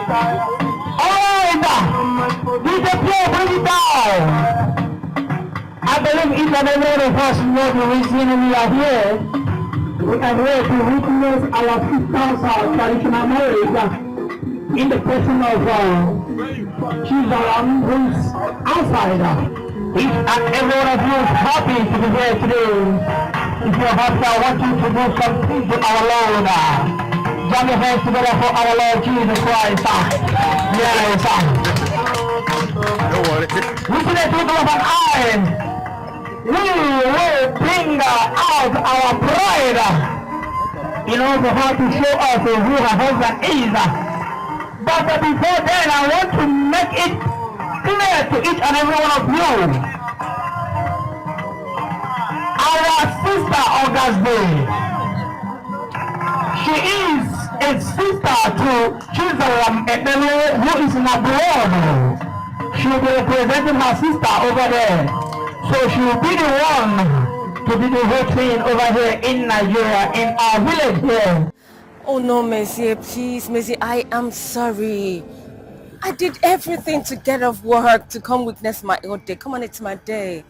Alright, DJ Play, bring it down. I believe each and every one of us know the reason we are here. We are here to witness our sisters' traditional marriage in the person of Chizaram, who's outside. Each and every one of you is happy to be here today. If you're happy, I want you to do something to our Lord. Jam your hands together for our Lord Jesus Christ. Yes. Don't worry. Listen to the twinkle of an eye. We will bring out our pride in order how to show us who her husband is. But before then, I want to make it clear to each and every one of you. Our sister Augustine, she is a sister to Ebele, who is in abroad. She will be representing her sister over there. So she will be the one to be the whole thing over here in Nigeria, in our village here. Oh no, Messi, please, Messi, I am sorry. I did everything to get off work to come witness my own day. Come on, it's my day.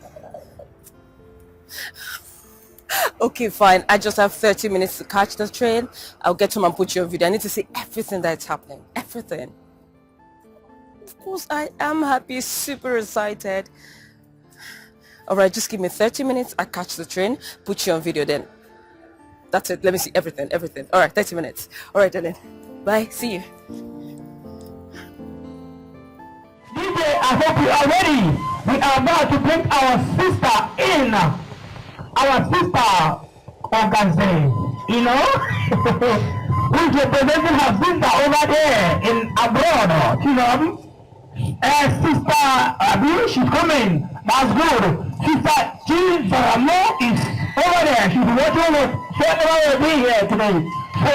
Okay, fine. I just have 30 minutes to catch the train. I'll get home and put you on video. I need to see everything that's happening. Everything. Of course, I am happy, super excited. Alright, just give me 30 minutes. I catch the train, put you on video then. That's it. Let me see everything. Alright, 30 minutes. Alright, darling. Bye. See you. DJ, I hope you are ready. We are about to bring our sister in. Our sister, Augustine, you know, who's representing her sister over there in abroad, you know. Sister Abi, she's coming. That's good. Sister Chizaramo is over there. She's watching us. She will be here today. So,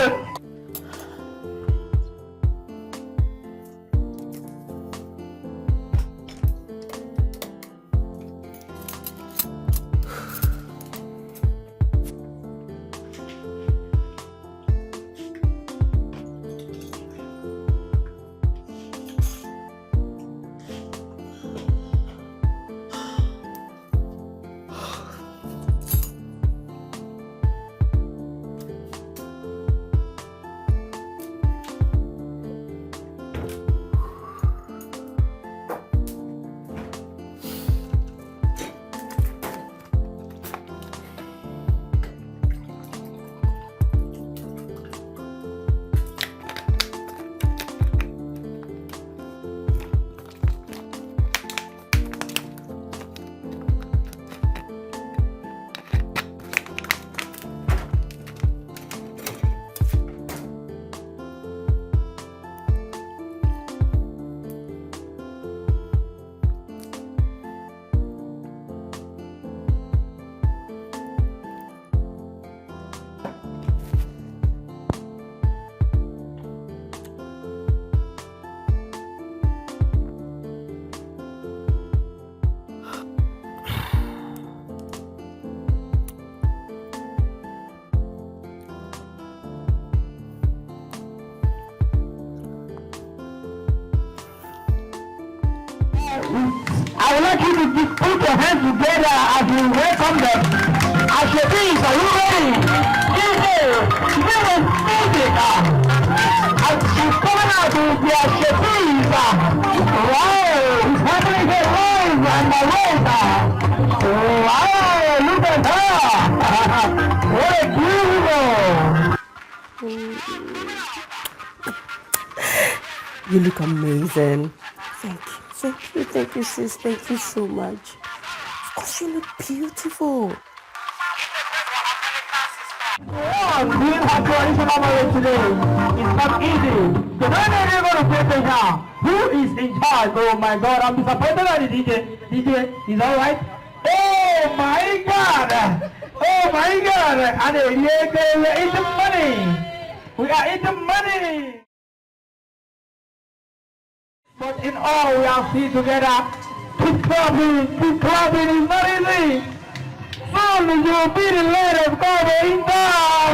I would like you to put your hands together as we welcome them. Ashebis, are you ready? DJ, give us music. As she's coming out with the Ashebis. Wow, it's happening here live and the road. Wow, look at her. What a beautiful. You look amazing. Thank you, sis. Thank you so much. Of course, you look beautiful. Doing her traditional marriage today is not easy. So now they're going to pay now. Who is in charge? Oh my God, I'm disappointed at the DJ. DJ, is all right? Oh my God! Oh my God! And we're eating money. We are eating money. But in all, we are still together. Keep clubbing is not easy. Soon you will be the lady of God in town.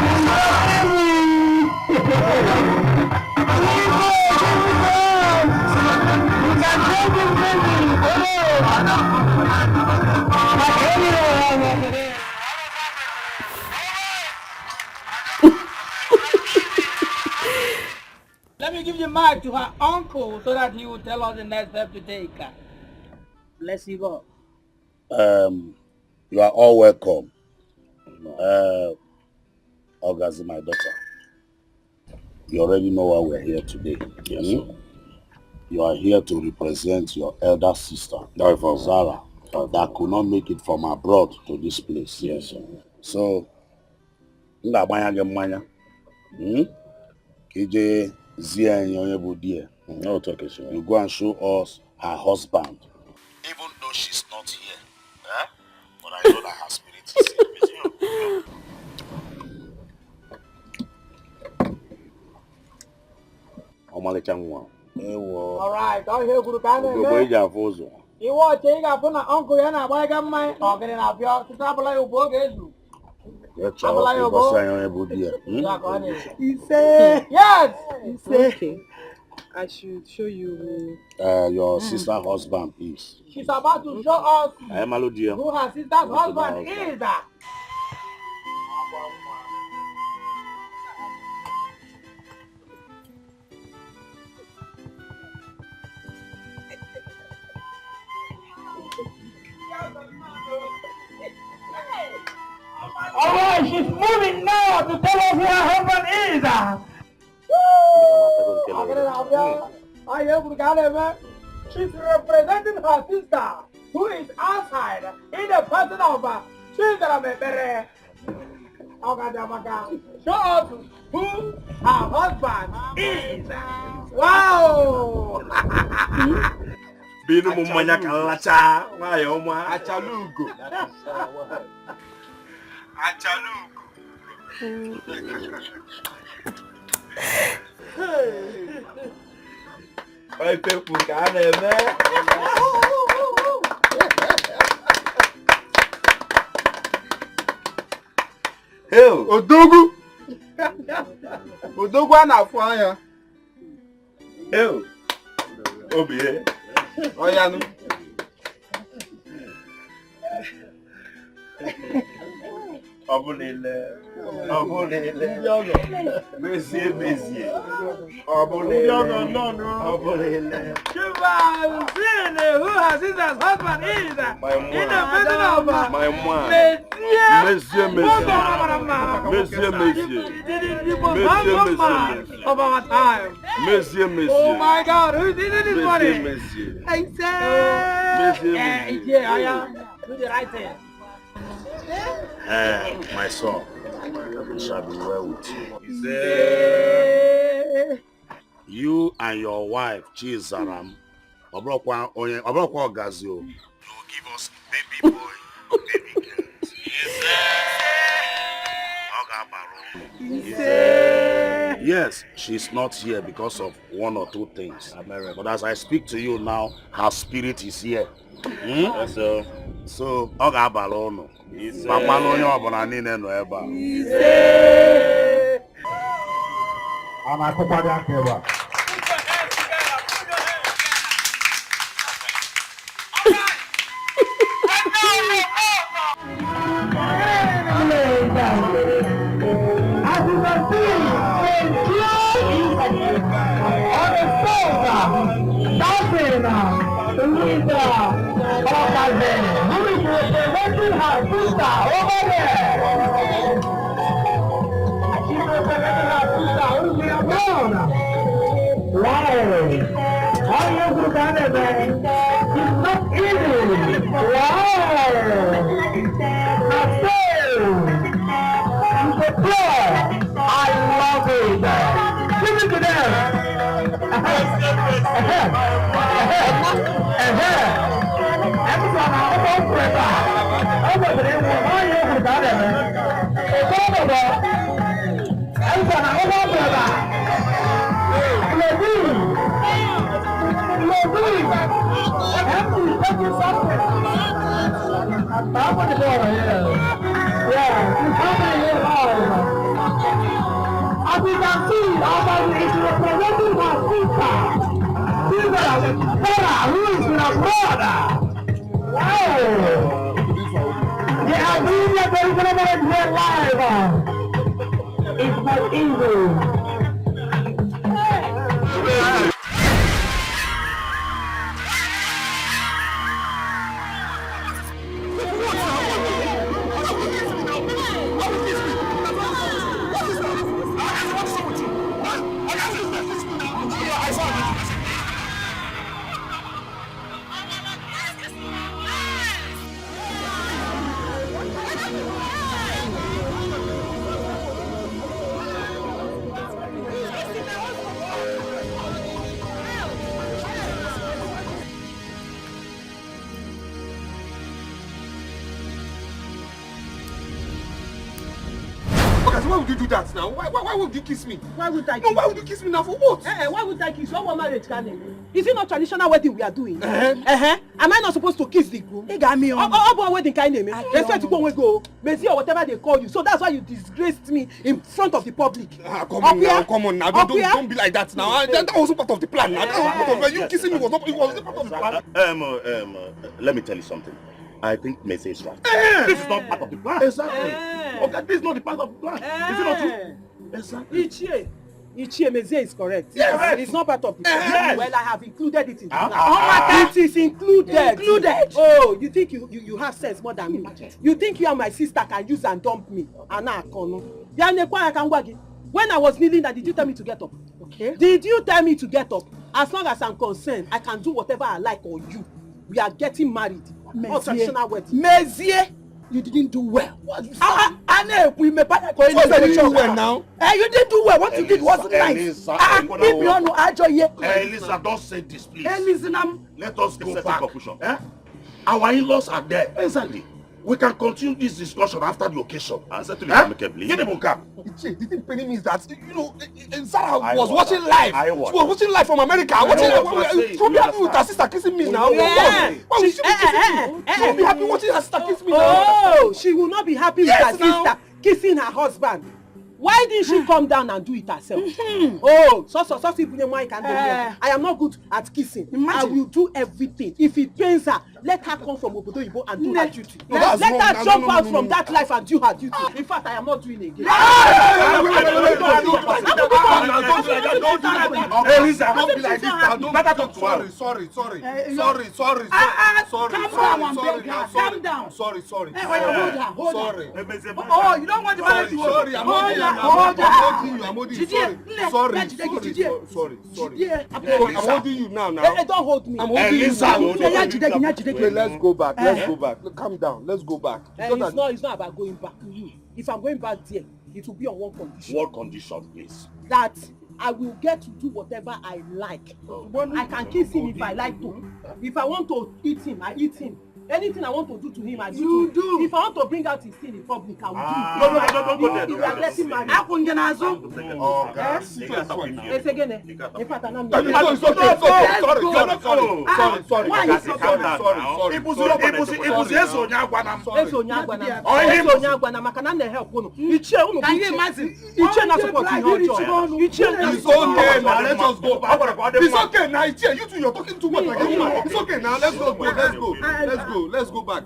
back to her uncle so that he will tell us the next step to take. Let's see go. You are all welcome. Ngozi, my daughter. You already know why we're here today. Yes, sir. You are here to represent your elder sister, Zara, that could not make it from abroad to this place. Yes, sir. So, you go and show us her husband. Even though she's not here, but I know that her spirit is here. Alright, I'll hear Guru Kane. You watch uncle Yana Waga mine, or getting up your to travel your book. He said, yes. He said, okay. I should show you your sister's husband is. She's about to show us who her sister's husband is. Alright, she's moving now to tell us who her husband is. She's representing her sister, who is outside in the person of Children. Show us who her husband is. Wow! Binu mumanya kalacha, wayoma. Achalugo. Achalugo. Oi, people, can I Hell, Odogu. Odogu anafanya. Hell. Obi. Oyanu. Abonele. Monsieur. Abonele. Abonele. Who has sister's husband is in the person of my mom. Monsieur. Of our time. Monsieur. Oh my God, who's in this money? I said, yeah, do the right thing. My son, it shall be well with you. You and your wife, Chizaram, Obrokwa Ogazio, you will give us baby boy, baby girls. Yes, she's not here because of one or two things. But as I speak to you now, her spirit is here. So, Oga Balono. Papa no nyo abona nine no eba. Ama kopada keba. Her sister over there. She's representing her sister who's in abroad. Wow. How you look at it, man? It's not easy. Wow. She's a pro. I love it. Give it to them. Everyone, I'm going to as you can see, our body is representing her sister. Who is in abroad. Wow! Yeah, we are going to make it live. It's not easy. Why would you do that now? Why would you kiss me? Why would I kiss No, why would you kiss me now? For what? Why would I kiss you? What marriage can it? Is it not traditional wedding we are doing? Am I not supposed to kiss the groom? They got me on. Oh, wedding kind of name. Respect to go. Messi or whatever they call you. So that's why you disgraced me in front of the public. Come on now. Don't be like that now. That wasn't part of the plan. You kissing me was not part of the plan. Let me tell you something. I think Messi is right. This is not part of the plan. Exactly. Okay, this is not the part of the plan. Is it not true? Exactly. Ichie Messi is correct. Yes. It's not part of the plan. Yes. Well, I have included it in the plan. It is included. Oh, you think you have sense more than me? You think you and my sister can use and dump me? When I was kneeling there, did you tell me to get up? Okay. Did you tell me to get up? As long as I'm concerned, I can do whatever I like on you. We are getting married. On traditional wedding. Mezie, you didn't do well. What you say? We may buy So you didn't do well now. You didn't do well. What you did wasn't nice. Elisa, don't say this, please. Let us go back. Our in-laws are there. Exactly. We can continue this discussion after the occasion. Answer to me amicably. Get the book up. The thing penny means that, Sarah was watching live. She was watching live from America. She'll be happy with her sister kissing me now. Why would she be kissing me? She'll be happy watching her sister kiss me now. Oh, she will not be happy with her sister kissing her husband. Why didn't she come down and do it herself? Oh, I am not good at kissing. I will do everything. If it pains her, let her come from Obodo Ibo and do her duty. Let her jump out from that life and do her duty. In fact, I am not doing it again. Elisa, don't be like this now. Better talk to her. Sorry. Calm down. Sorry. Sorry. Oh, you don't want to marry me. Sorry, I'm holding you. Sorry. I'm holding you now. Don't hold me. I'm holding you. Wait, let's go back. Look, calm down. Let's go back. It's not about going back. If I'm going back there, it will be on one condition. What condition, please? That I will get to do whatever I like. I can kiss him if I like to. If I want to eat him, I eat him. Anything I want to do to him, I do. If I want to bring out his thing in public, I will do. No. We are getting married. Let's go back.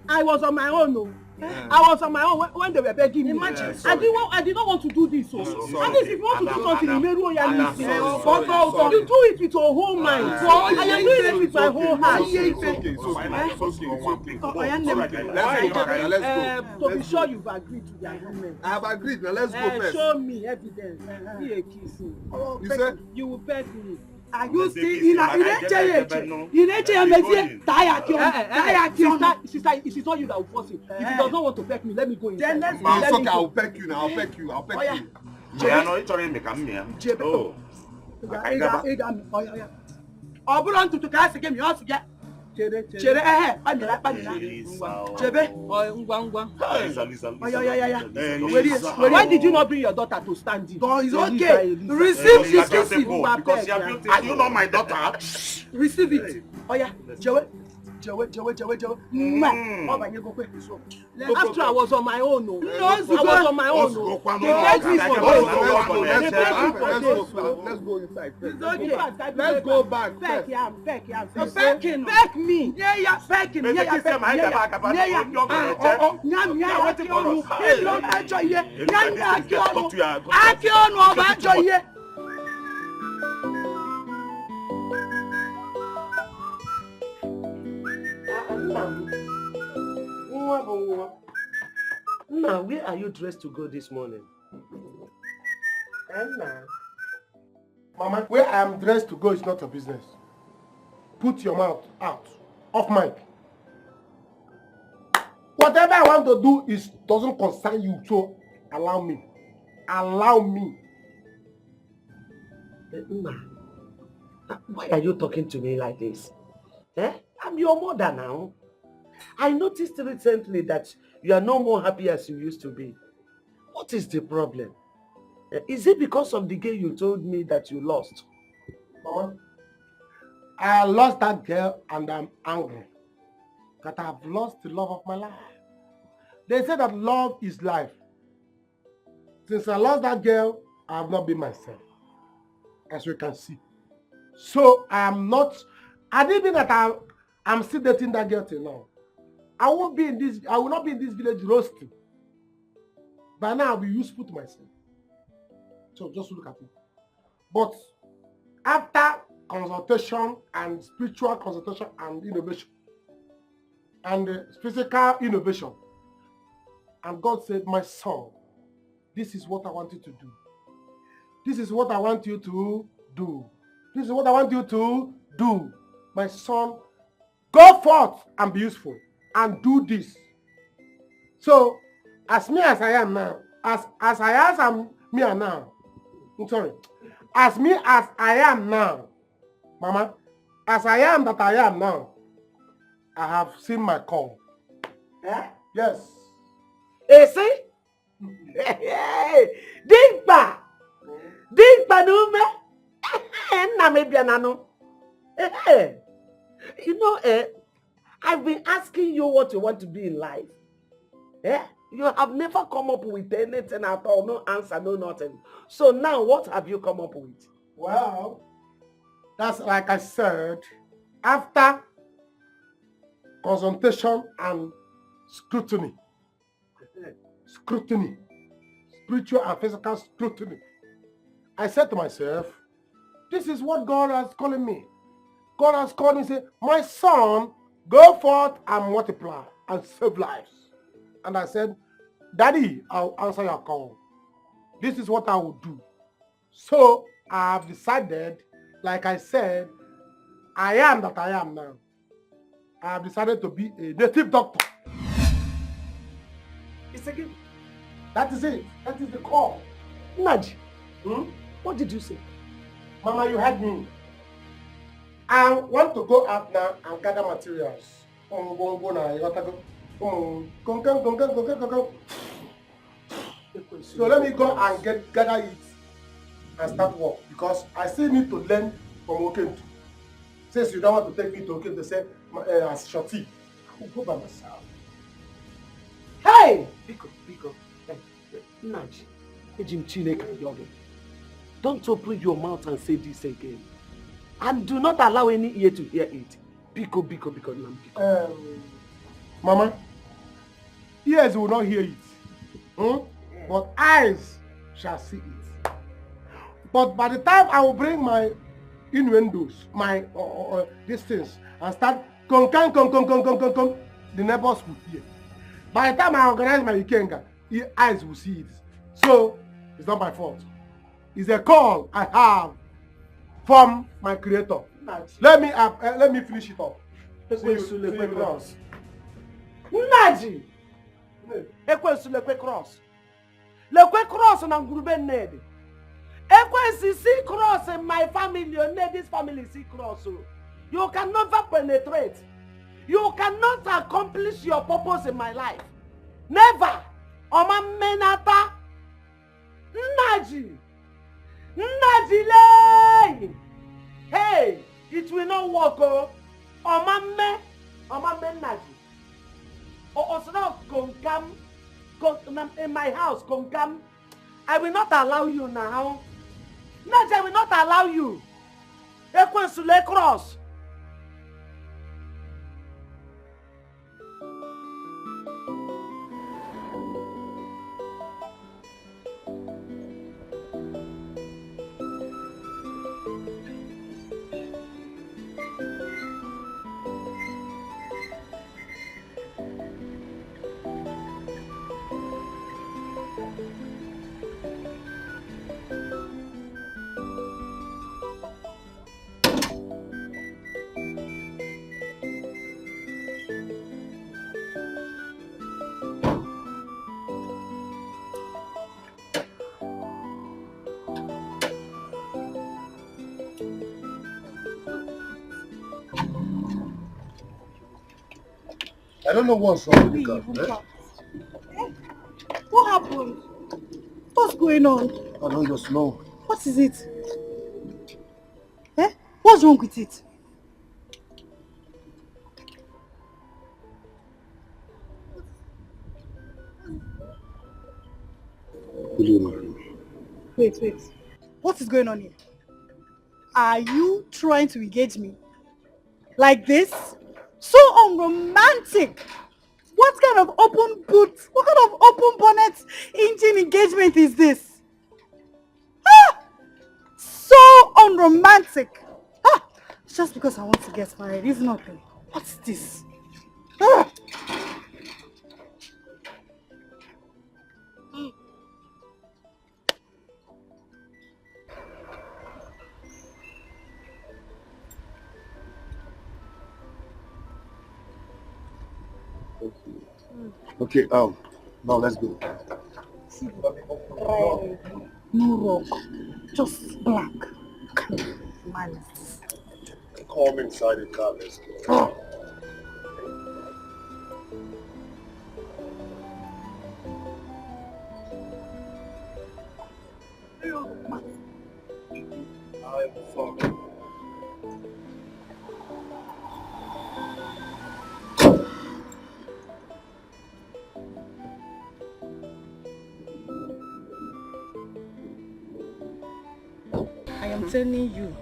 I was on my own. No. I was on my own when they were begging me. Imagine. I did not want to do this. At least if you want to do something, you do it with your whole mind. I am doing it with my whole heart. To be sure you've agreed to the agreement. I have agreed. Now let's go first. Show me evidence. Be a kissing. You said you will beg me. Are you still in Sister, it is not you that will force him. If he does not want to peck me, let me go inside. I'll peck you now. I'll peck you. Why did you not bring your daughter to stand in? Oh, it's okay. Receive the kissing. Because are you not my daughter? Receive it. Oh yeah, Joey. After I was on my own. No, I was on my own. Let's go inside. Let's go back. Peck me. Nna, where are you dressed to go this morning? Nna. Mama, where I am dressed to go is not your business. Put your mouth out. Off mic. Whatever I want to do doesn't concern you, so allow me. Allow me. Nna, why are you talking to me like this? I'm your mother now. I noticed recently that you are no more happy as you used to be. What is the problem? Is it because of the girl you told me that you lost? Mama, I lost that girl and I'm angry that I've lost the love of my life. They say that love is life. Since I lost that girl, I have not been myself, as you can see. So I didn't mean that I'm still dating that girl till now. I will not be in this village roasting. By now I'll be useful to myself. So just look at me. But after consultation and spiritual consultation and innovation and physical innovation, and God said, my son, this is what I want you to do. This is what I want you to do. This is what I want you to do. My son, go forth and be useful and do this. So, as I am now, as I am now, Mama, as I am that I am now, I have seen my call. Yes. See? Dikpa! Dikpa nume! Nna maybe anano. You know, I've been asking you what you want to be in life. You have never come up with anything at all. No answer, no nothing. So now, what have you come up with? Well, that's like I said, after consultation and scrutiny, spiritual and physical scrutiny, I said to myself, this is what God has called me. God has called me and said, my son, go forth and multiply and save lives. And I said, Daddy, I'll answer your call. This is what I will do. So I have decided, like I said, I am that I am now. I have decided to be a native doctor. It's again. That is it. That is the call. Naj, what did you say? Mama, you heard me. I want to go out now and gather materials. So let me go and gather it and start work, because I still need to learn from Okentu. Since you don't want to take me to Okentu, they say as shorty, I will go by myself. Hey! Biko. Naj, Ejim Chineke Yogi. Don't open your mouth and say this again. And do not allow any ear to hear it. Biko. Mama, ears will not hear it. But eyes shall see it. But by the time I will bring my innuendos, my these things, and start the neighbors will hear. By the time I organize my ikenga, the eyes will see it. So it's not my fault. It's a call I have from my creator. Let me finish it up. Naji! Ekwensu lekwe cross. Lekwe cross na ngurube nede. Ekwensu see cross in my family, this family see cross. You can never penetrate. You cannot accomplish your purpose in my life. Never. Oma menata. Naji. Naji le. Hey, it will not work. Oma me Naji. Also now come in my house, come. I will not allow you now. Naji, I will not allow you. Ekwensu le cross. I don't know what's wrong with the car. What happened? What's going on? I don't just know. What is it? What's wrong with it? Will you marry me? Wait. What is going on here? Are you trying to engage me? Like this? So unromantic! What kind of open boot, what kind of open bonnet engine engagement is this? So unromantic! It's just because I want to get married, it's nothing. What's this? Okay, now let's go. No rock, just black. What kind of man is this? Call me inside the car, let's go. I am telling you,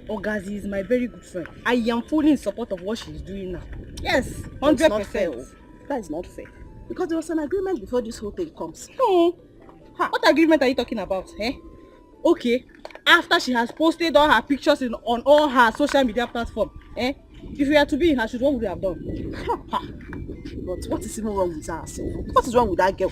Ogazi is my very good friend. I am fully in support of what she is doing now. Yes, 100%. That is not fair. Because there was an agreement before this whole thing comes. No. What agreement are you talking about? Okay, after she has posted all her pictures on all her social media platforms, if we are to be in her shoes, what would we have done? But what is even wrong with her? What is wrong with that girl?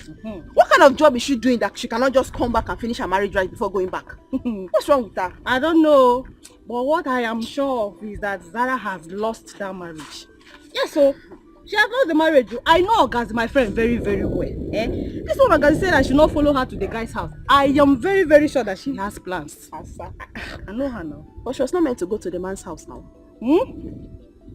What kind of job is she doing that she cannot just come back and finish her marriage right before going back? What's wrong with her? I don't know. But what I am sure of is that Zara has lost that marriage. Yes, so she has lost the marriage. I know Ogazi, my friend, very, very well. This one Ogazi said I should not follow her to the guy's house. I am very, very sure that she has plans. I know her now. But she was not meant to go to the man's house now.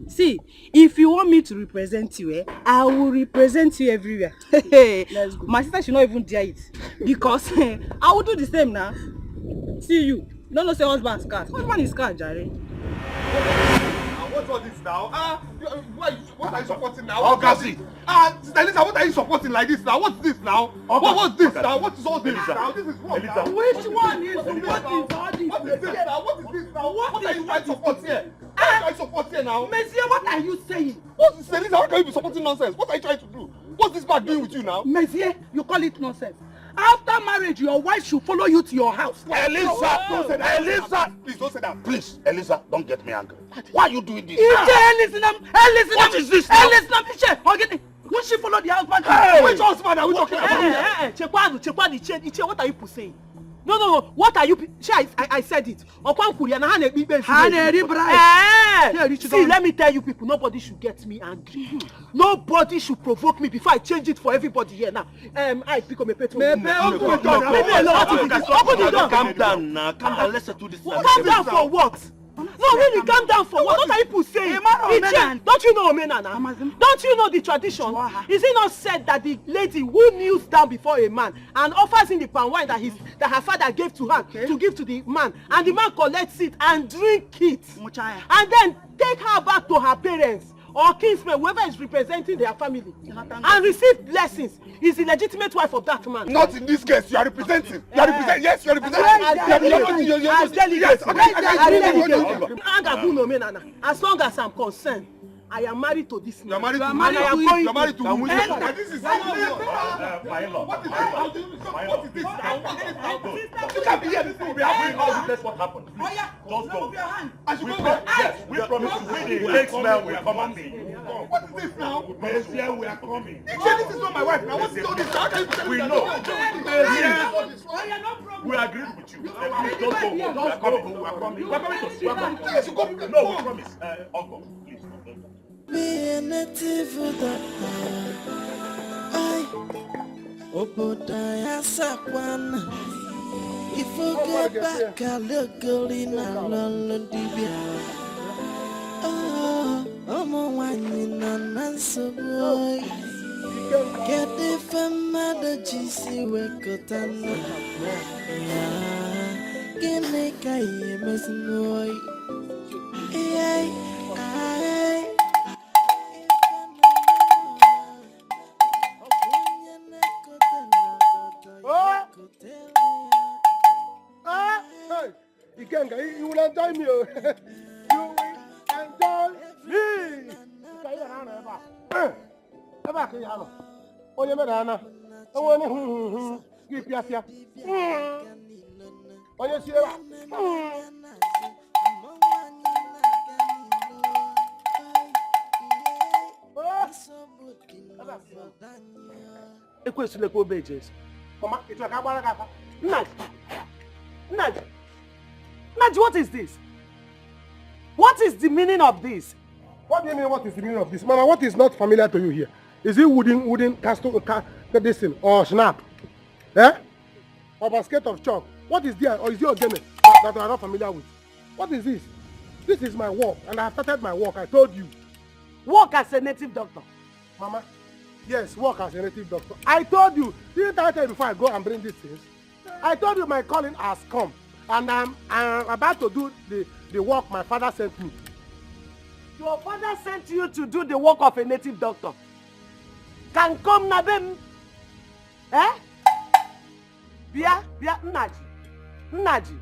See, if you want me to represent you, I will represent you everywhere. Let's go. My sister should not even dare it. Because I will do the same now. See you. Don't say husband's cat. Husband is cat, Jare. What's all this now? What are you supporting now? Ogazi! Sister Elisa, what are you supporting like this now? What's this now? What's this now? What is all this now? This is what now? Which one is what is all this? What is this now? What is this now? What are you trying to support here? What are you trying to support here now? Messiah, what are you saying? What's this, Elisa? How can you be supporting nonsense? What are you trying to do? What's this bag doing with you now? Messiah, you call it nonsense. After marriage, your wife should follow you to your house. Elisa! Don't say that! Elisa! Please don't say that! Please, Elisa, don't get me angry. Why are you doing this? What is this now? Won't she follow the husband? Hey! Which husband are we talking about? Chekwadu, what are you saying? No, what are you? I said it. See, let me tell you people, nobody should get me angry. Nobody should provoke me before I change it for everybody here now. I pick up my petrol. Open the door. Calm down now. Calm down. Let's do this. Calm down for what? No, really, calm down for what? What are people saying? Don't you know Omenana? Don't you know the tradition? Is it not said that the lady who kneels down before a man and offers him the palm wine that her father gave to her to give to the man, and the man collects it and drink it, and then take her back to her parents or kinsmen, whoever is representing their family, and receive blessings, is the legitimate wife of that man? Not in this case. You are representing. You are representing. Yes, you are representing. As long as I'm concerned, I am married to this man. You are married to who? You are married to who? This is my law. What is this now? You can't be here. This will be happening. That's what happened. Just go. I should go. Yes, we promise to win. The next man will come and see. What is this now? Messiah, we are coming. This is not my wife now. What is all this? How can you tell me We that? know. We agreed with you. Please just go. We are coming. We are coming. We are coming to see you. Yes, you go. No, we promise. Uncle, please. Be a native that I open I sakwan. If you get back a little in a London dibia. Oh, I'm a wine in a nanso. iwekọtana gịnị ka ihe mesinoi Ikenga, you will enjoy me. You will enjoy me. Eba ke ya no. Onye me na na. Onye gi pia. Onye si eba. Ekwesịrị ka obe Jesu. Mama, itu ka gbara ka. Nnaji, what is this? What is the meaning of this? What do you mean, what is the meaning of this? Mama, what is not familiar to you here? Is it wooden castle, this thing, or snap? Eh? Or basket of chalk? What is there? Or is it again that you are not familiar with? What is this? This is my work, and I have started my work, I told you. Work as a native doctor. Mama, yes, work as a native doctor. I told you. Didn't I tell you before I go and bring these things? I told you my calling has come, and I'm about to do the work my father sent me. Your father sent you to do the work of a native doctor. Can come na bem? Eh? Bia, Nnaji.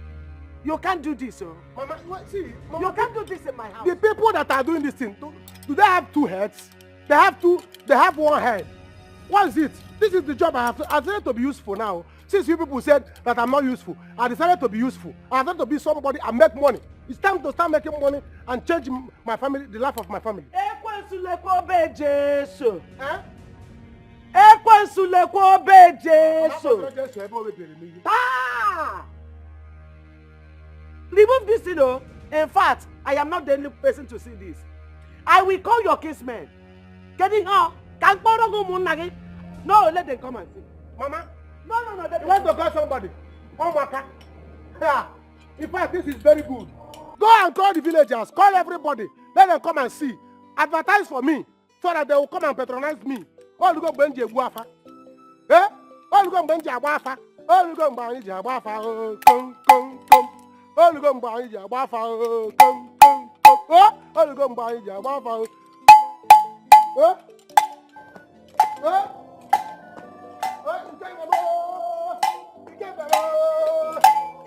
You can't do this, oh. Mama, see, Mama, you can't do this in my house. The people that are doing this thing, do they have two heads? They have one head. What is it? This is the job I decided to be useful now. Since you people said that I'm not useful, I decided to be useful. I decided to be somebody and make money. It's time to start making money and change my family, the life of my family. Remove this, you know. In fact, I am not the only person to see this. I will call your casemen. Getting up. No, let them come and see. Mama? No. You want to call somebody? Oh, Maka. Yeah. In fact, this is very good. Go and call the villagers. Call everybody. Let them come and see. Advertise for me so that they will come and patronize me. All you go Benji Guafa. Eh? All you go Benji Guafa. All you go Benji Guafa. Come. All you go Benji Guafa. Come. Oh, all you go Benji Guafa. Oh.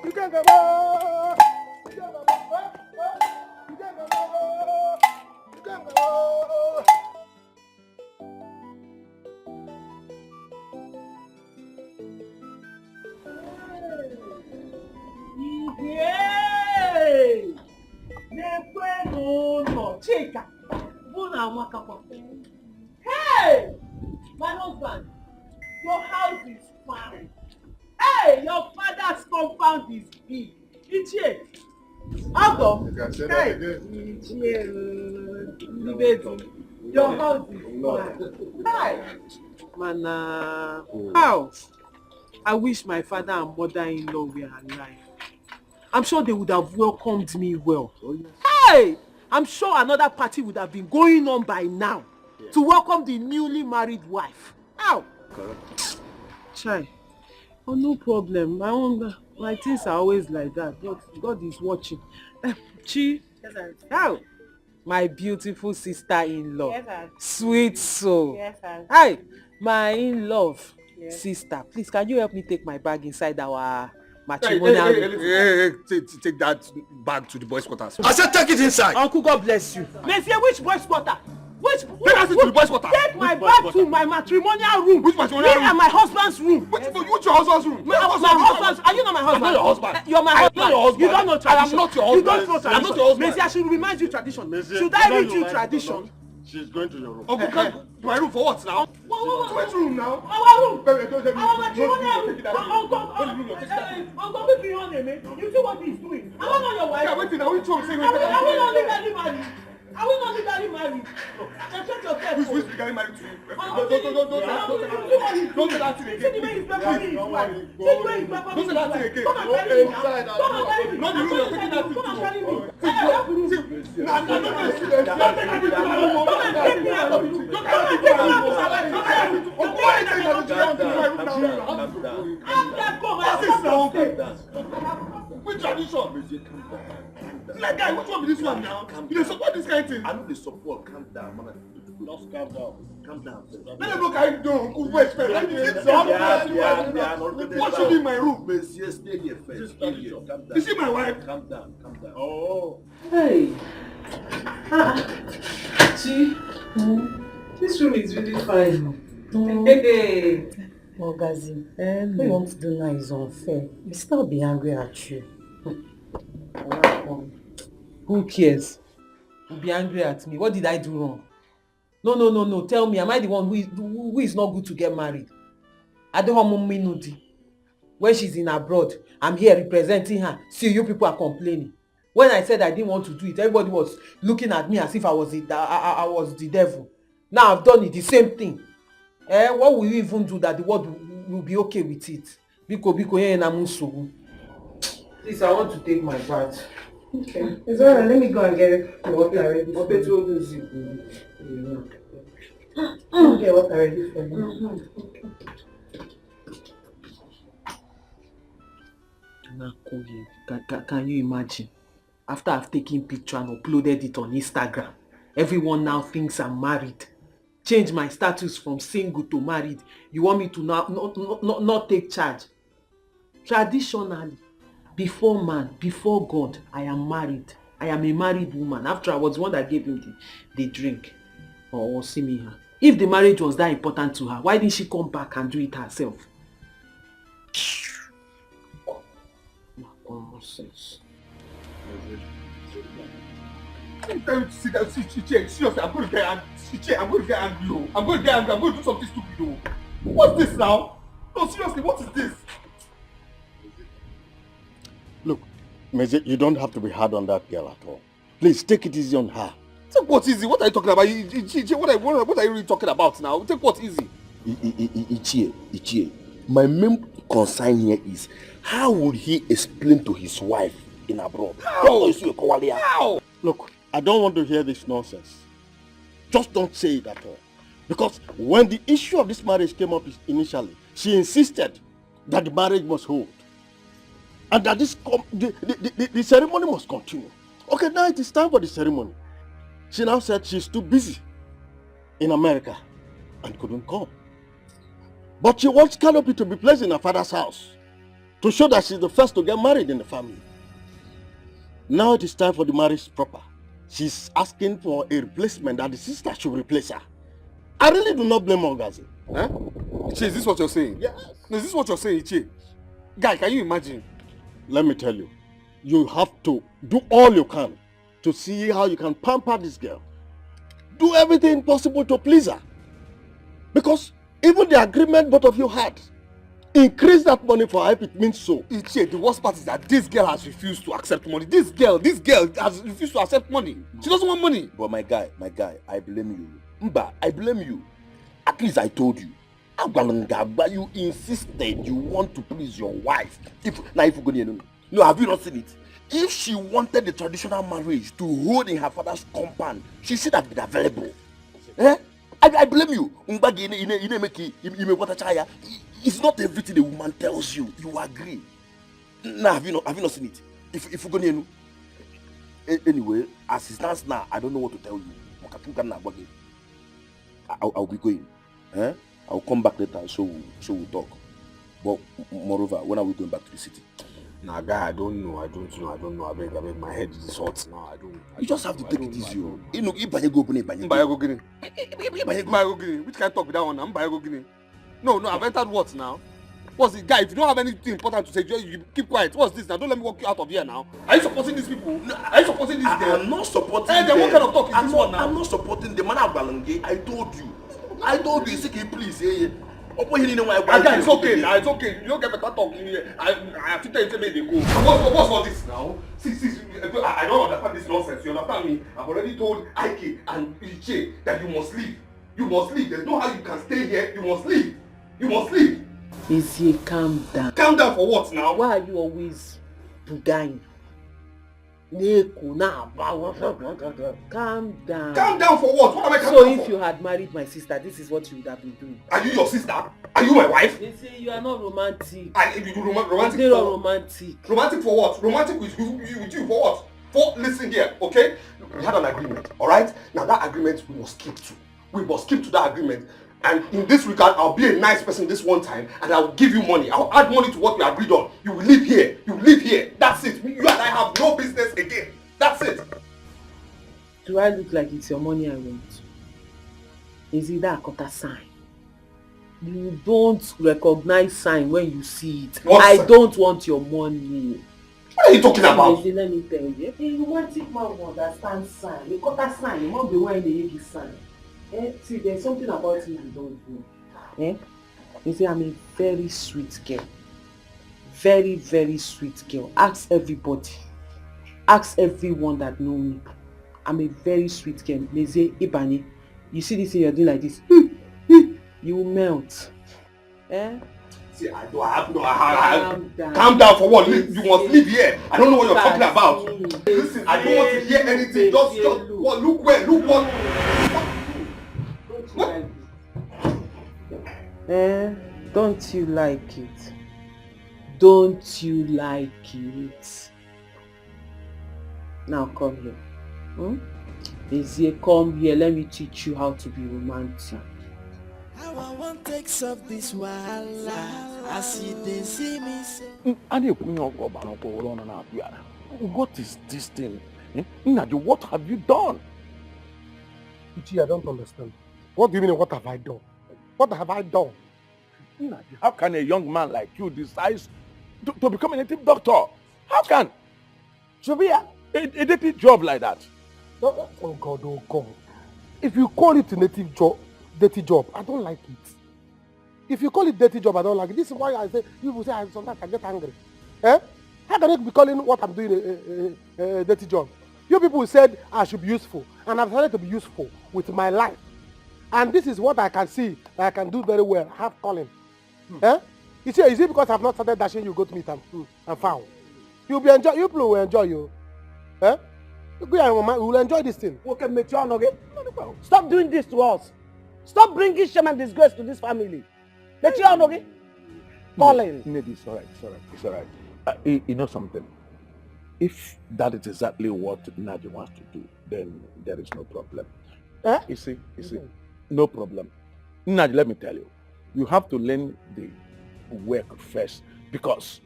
You can't go. Hey, my husband, your house is fine. Hey, your father's compound is big. Ichie, Uncle, hey, your house is fine. Hi, Mana, how? I wish my father and mother-in-law were alive. I'm sure they would have welcomed me well. Hey, I'm sure another party would have been going on by now to welcome the newly married wife. How? Chai. Oh, no problem. My things are always like that. God is watching. Chi. Yes, sir. How? My beautiful sister-in-law. Yes, sir. Sweet soul. Yes, sir. Hi, my in-love sister. Please, can you help me take my bag inside our matrimonial room? Take that bag to the boys' quarters. I said take it inside. Uncle, God bless you. Monsieur, which boys' quarter? Take my bag to my matrimonial room. Which matrimonial room? And my husband's room. Which your husband's room? My husband's. Are you not my husband? I'm not your husband. You're my husband. I'm not your husband. You don't know tradition. I am not your husband. You don't know tradition. I'm not your husband. Monsieur, I should remind you tradition. Should I read you tradition? She's going to your room. Uncle, come to my room for what now? To which room now? Our room. Our matrimonial room. Uncle, make me honor me. You see what he's doing. I don't know your wife. Yeah, wait till now. Which room? Are we not legally married? Are we not legally married? Check yourself. Who's legally married to you? Don't say that thing again. See the way he's preparing his wife. See the way he's preparing his wife. Come and carry me now. Come and carry me. Not the room you're taking that thing to. Come and carry me. position. Like guy, what's wrong with this one now? You support this kind of thing? I know the support. Calm down, man. Just calm down. Calm down. Let them look at you. What should be in my room? Monsieur, stay here first. Stay here. Calm down. You see my wife? Calm down. Calm down. Oh. Hey. See, this room is really fine. Hey. Ngozi, what you want to do now is unfair. You still be angry at you. Who cares? You'll be angry at me. What did I do wrong? No. Tell me, am I the one who is not good to get married? Adehomu when she's in abroad, I'm here representing her. See, you people are complaining. When I said I didn't want to do it, everybody was looking at me as if I was the devil. Now I've done it, the same thing. What will you even do that the world will be okay with it? Please, I want to take my bath. Okay, it's alright. Let me go and get water ready for you. Get water ready for you. Can you imagine? After I've taken picture and uploaded it on Instagram, everyone now thinks I'm married. Change my status from single to married. You want me to not take charge? Traditionally, before man, before God, I am married. I am a married woman. After I was the one that gave him the drink. Or see me her. If the marriage was that important to her, why didn't she come back and do it herself? Nonsense. Seriously, I'm going to get angry. I'm going to get angry. I'm going to do something stupid. What's this now? No, seriously, what is this? Look, Meze, you don't have to be hard on that girl at all. Please, take it easy on her. Take what easy? What are you talking about? What are you really talking about now? Take what easy? Ichie, my main concern here is how would he explain to his wife in abroad? How? Look, I don't want to hear this nonsense. Just don't say it at all. Because when the issue of this marriage came up initially, she insisted that the marriage must hold. And that the ceremony must continue. Okay, now it is time for the ceremony. She now said she's too busy in America and couldn't come. But she wants Canopy to be placed in her father's house to show that she's the first to get married in the family. Now it is time for the marriage proper. She's asking for a replacement that the sister should replace her. I really do not blame Ngozi. Huh? Ichie, is this what you're saying? Yes. No, is this what you're saying, Ichie? Guy, can you imagine? Let me tell you, you have to do all you can to see how you can pamper this girl. Do everything possible to please her. Because even the agreement both of you had, increase that money for her if it means so. Ichie, the worst part is that this girl has refused to accept money. This girl has refused to accept money. She doesn't want money. But my guy, I blame you. Mba, I blame you. At least I told you. You insisted you want to please your wife. No, have you not seen it? If she wanted the traditional marriage to hold in her father's compound, she should have been available. I blame you. It's not everything a woman tells you. You agree. Now, have you not seen it? If you go near anyway, as it stands now, I don't know what to tell you. I'll be going. I'll come back later so we'll talk. But moreover, when are we going back to the city? Nah, guy, I don't know. I beg, my head is hot now. You just have to take it easy. Which kind of talk with that one? I'm Guinea. No, I've entered what now? What's it, guy? If you don't have anything important to say, you keep quiet. What's this now? Don't let me walk you out of here now. Are you supporting these people? Are you supporting this girl? I'm not supporting them. Then what kind of talk is this one now? I'm not supporting the man of Balange. I told you. Please. Again, it's okay now. It's okay. You don't get better talk in here. I have to tell you to make them go. What's all this now? See, I don't understand this nonsense. You understand me? I've already told Ike and Ichie that you must leave. You must leave. There's no how you can stay here. You must leave. You must leave. Izzy, calm down. Calm down for what now? Why are you always bugaing? Calm down. Calm down for what? What am I calm down for? So if you had married my sister, this is what you would have been doing. Are you your sister? Are you my wife? You see, you are not romantic. Romantic You're for not romantic. Romantic for what? Romantic with you for what? Listen here, okay? We had an agreement, alright? Now that agreement we must keep to. We must keep to that agreement. And in this regard, I'll be a nice person this one time and I'll give you money. I'll add money to what we agreed on. You will live here. You will live here. That's it. You and I have no business again. That's it. Do I look like it's your money I want? Is it that a sign? You don't recognize sign when you see it. What I sign? Don't want your money. What are you talking about? Let me tell you. A romantic man will understand sign. You got a sign. You won't be wearing the Yegi sign. See, there's something about you don't know. You see, I'm a very sweet girl. Very, very sweet girl. Ask everybody. Ask everyone that know me. I'm a very sweet girl. They say, Ibani, you see this thing you're doing like this? You will melt. See, calm down for what? You must live here. I don't know what you're talking about. Listen, I don't want to hear anything. Just what? Look where? Look what? What? Don't you like it? Don't you like it? Now come here. Ezie, come here. Let me teach you how to be romantic. How I want takes up this wahala. I see they see me say. What is this thing? Nnaji, what have you done? Uchi, I don't understand. What do you mean, what have I done? What have I done? Nnaji, how can a young man like you decide to become a native doctor? How can? Should be a dirty job like that? Oh God, oh God. If you call it a native job, dirty job, I don't like it. If you call it dirty job, I don't like it. This is why I say, people say sometimes I get angry. How can you be calling what I'm doing a dirty job? You people said I should be useful, and I've decided to be useful with my life. And this is what I can see that I can do very well, have calling. You see, is it because I've not started dashing you goat meat and fowl? You people will enjoy you. We will enjoy this thing. Okay, stop doing this to us. Stop bringing shame and disgrace to this family. Colin. Maybe it's alright. You know something? If that is exactly what Nnaji wants to do, then there is no problem. You see, no problem. Nnaji, let me tell you, you have to learn the work first, because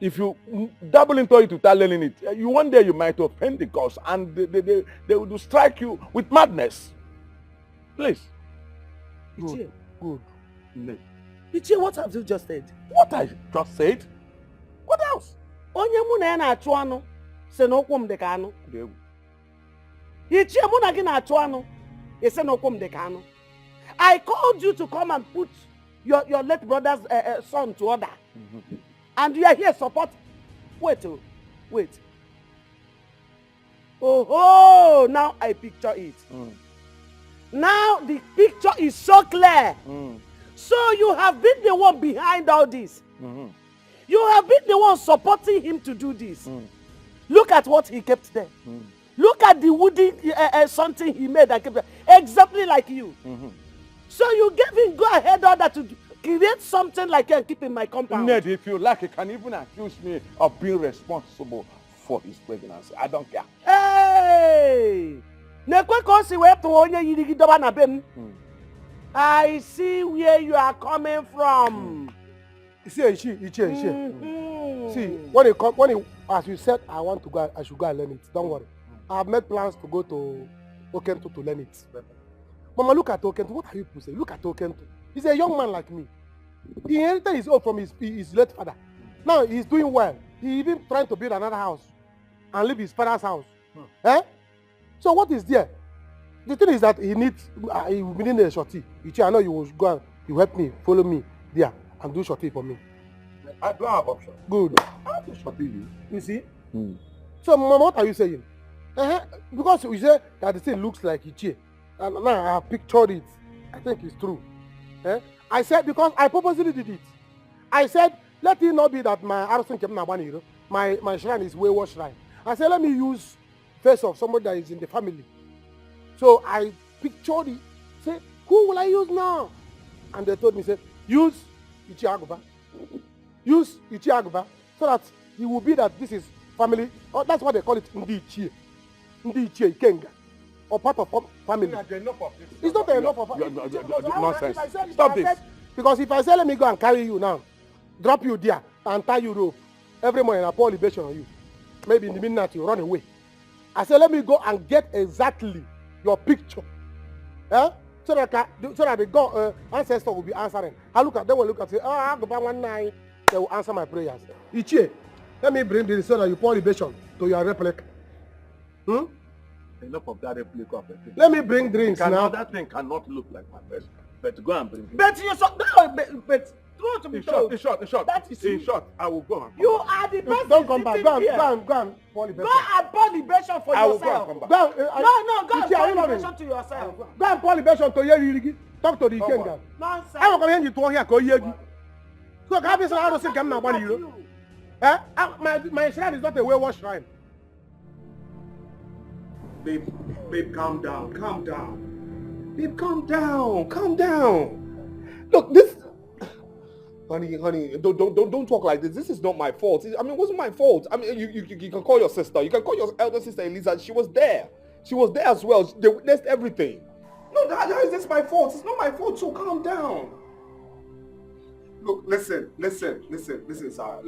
if you double into it without learning it, one day you might offend the cause and they will strike you with madness. Please. Good. Ichie, what have you just said? What I just said? What else? Onye mụ na ya na-achụ anụ sị na ụkwụ m dị ka anụ. Ichie, mụ na gị na-achụ anụ sị na ụkwụ m dị ka anụ. I called you to come and put your late brother's son to order. And you are here support. Wait. Oh, now I picture it. Now the picture is so clear. So you have been the one behind all this. You have been the one supporting him to do this. Look at what he kept there. Look at the wooden something he made that kept there. Exactly like you. So you gave him go ahead order to create something like you and keep in my compound. Ned, if you like, you can even accuse me of being responsible for his pregnancy. I don't care. Hey! I see where you are coming from. See, as you said, I want to go, I should go and learn it. Don't worry. I have made plans to go to Okento to learn it. Mama, look at Okento. What are you saying? Look at Okento. He's a young man like me. He inherited his own from his late father. Now he's doing well. He even trying to build another house and leave his father's house. So what is there? The thing is that he will be needing a shorty. I know you will go and you help me, follow me there and do shorty for me. I don't have option. Good. I have to shorty you. You see? So Mama, what are you saying? Because you say that the thing looks like Ichie. And now I have pictured it. I think it's true. I said, because I purposely did it. I said, let it not be that my ArrowsDreams, my shrine is wayward shrine. I said, let me use face of somebody that is in the family. So I pictured it. Say, who will I use now? And they told me, say, use Ichie Agụba. Use Ichie Agụba so that it will be that this is family. Or that's what they call it, Ndi Ichie. Ndi Ichie Ikenga. Or part of family. It's not enough of nonsense. Stop this. Because if I say, let me go and carry you now, drop you there, and tie you rope, every morning I pour libation on you. Maybe in the midnight you run away. I say, let me go and get exactly your picture. Eh? So that the God ancestor will be answering. They will look at say, oh, I go back one night. They will answer my prayers. Ichie, let me bring this so that you pour libation to your replica. Enough of that replica of the thing. Let me bring drinks now. That thing cannot look like my person. But go and bring it. But you saw, but truth to be told. In short. In short, I will go. You are the person. Don't come back. Go and pour libation. Go and pour libation for yourself. I will go and come back. Go and pour libation to yourself. Go and pour libation to Yeri. Talk to the Ikenga. Nonsense. I will come here to here. Go Yegi. So can I be so I don't think I'm not one of you. Eh? My shrine is not a wayward shrine. Babe, calm down. Babe, calm down. Look, this, honey, don't talk like this. This is not my fault. I mean, it wasn't my fault. I mean, you can call your sister. You can call your elder sister Elisa. She was there. She was there as well. They witnessed everything. No, how is this my fault? It's not my fault. So calm down. Look, listen, Sarah.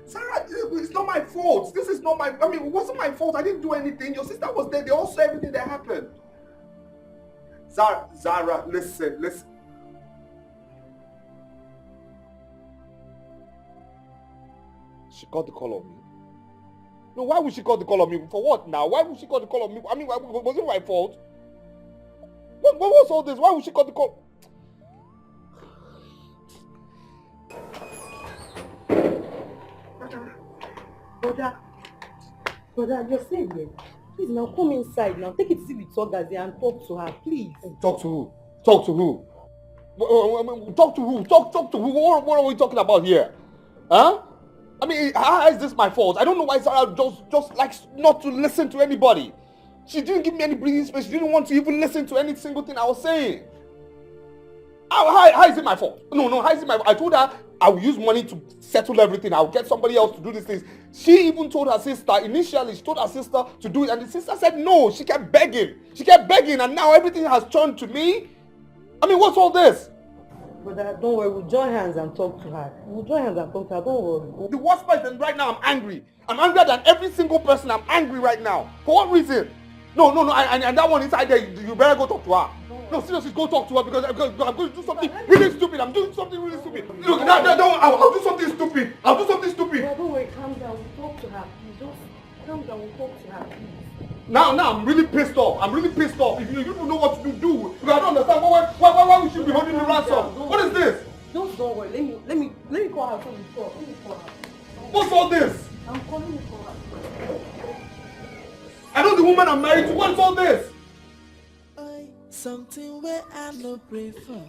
Sarah, it's not my fault. This is not my... I mean, it wasn't my fault. I didn't do anything. Your sister was there. They all saw everything that happened. Zara, listen. She called the call on me. No, why would she call the call on me? For what now? Why would she call the call on me? I mean, was it my fault? What was all this? Why would she call the call? Brother, you're safe here. Please now come inside now. Take it easy with Ogazi and talk to her, please. Talk to who? Talk to who? Talk to who? Talk to who? What are we talking about here? Huh? I mean, how is this my fault? I don't know why Sarah just likes not to listen to anybody. She didn't give me any breathing space. She didn't want to even listen to any single thing I was saying. How is it my fault? No, how is it my fault? I told her I will use money to settle everything. I will get somebody else to do these things. She even told her sister, initially she told her sister to do it, and the sister said no. She kept begging, and now everything has turned to me. I mean, what's all this? Brother, don't worry, we'll join hands and talk to her. Don't worry. The worst part is right now I'm angry. I'm angrier than every single person. I'm angry right now. For what reason? No, and that one inside there, you better go talk to her. No, seriously, go talk to her because I'm going to do something really stupid. I'm doing something really stupid. Look, I'll do something stupid. Brother, don't worry, calm down. We'll talk to her. Just calm down, we'll talk to her, please. Now I'm really pissed off. If you don't know what to do, because I don't understand why we should be holding the ransom. What is this? Don't worry. Let me call her from the floor. Let me call her. What's all this? I'm calling you for her. I know the woman I'm married to. What's all this? Something where I no pray for.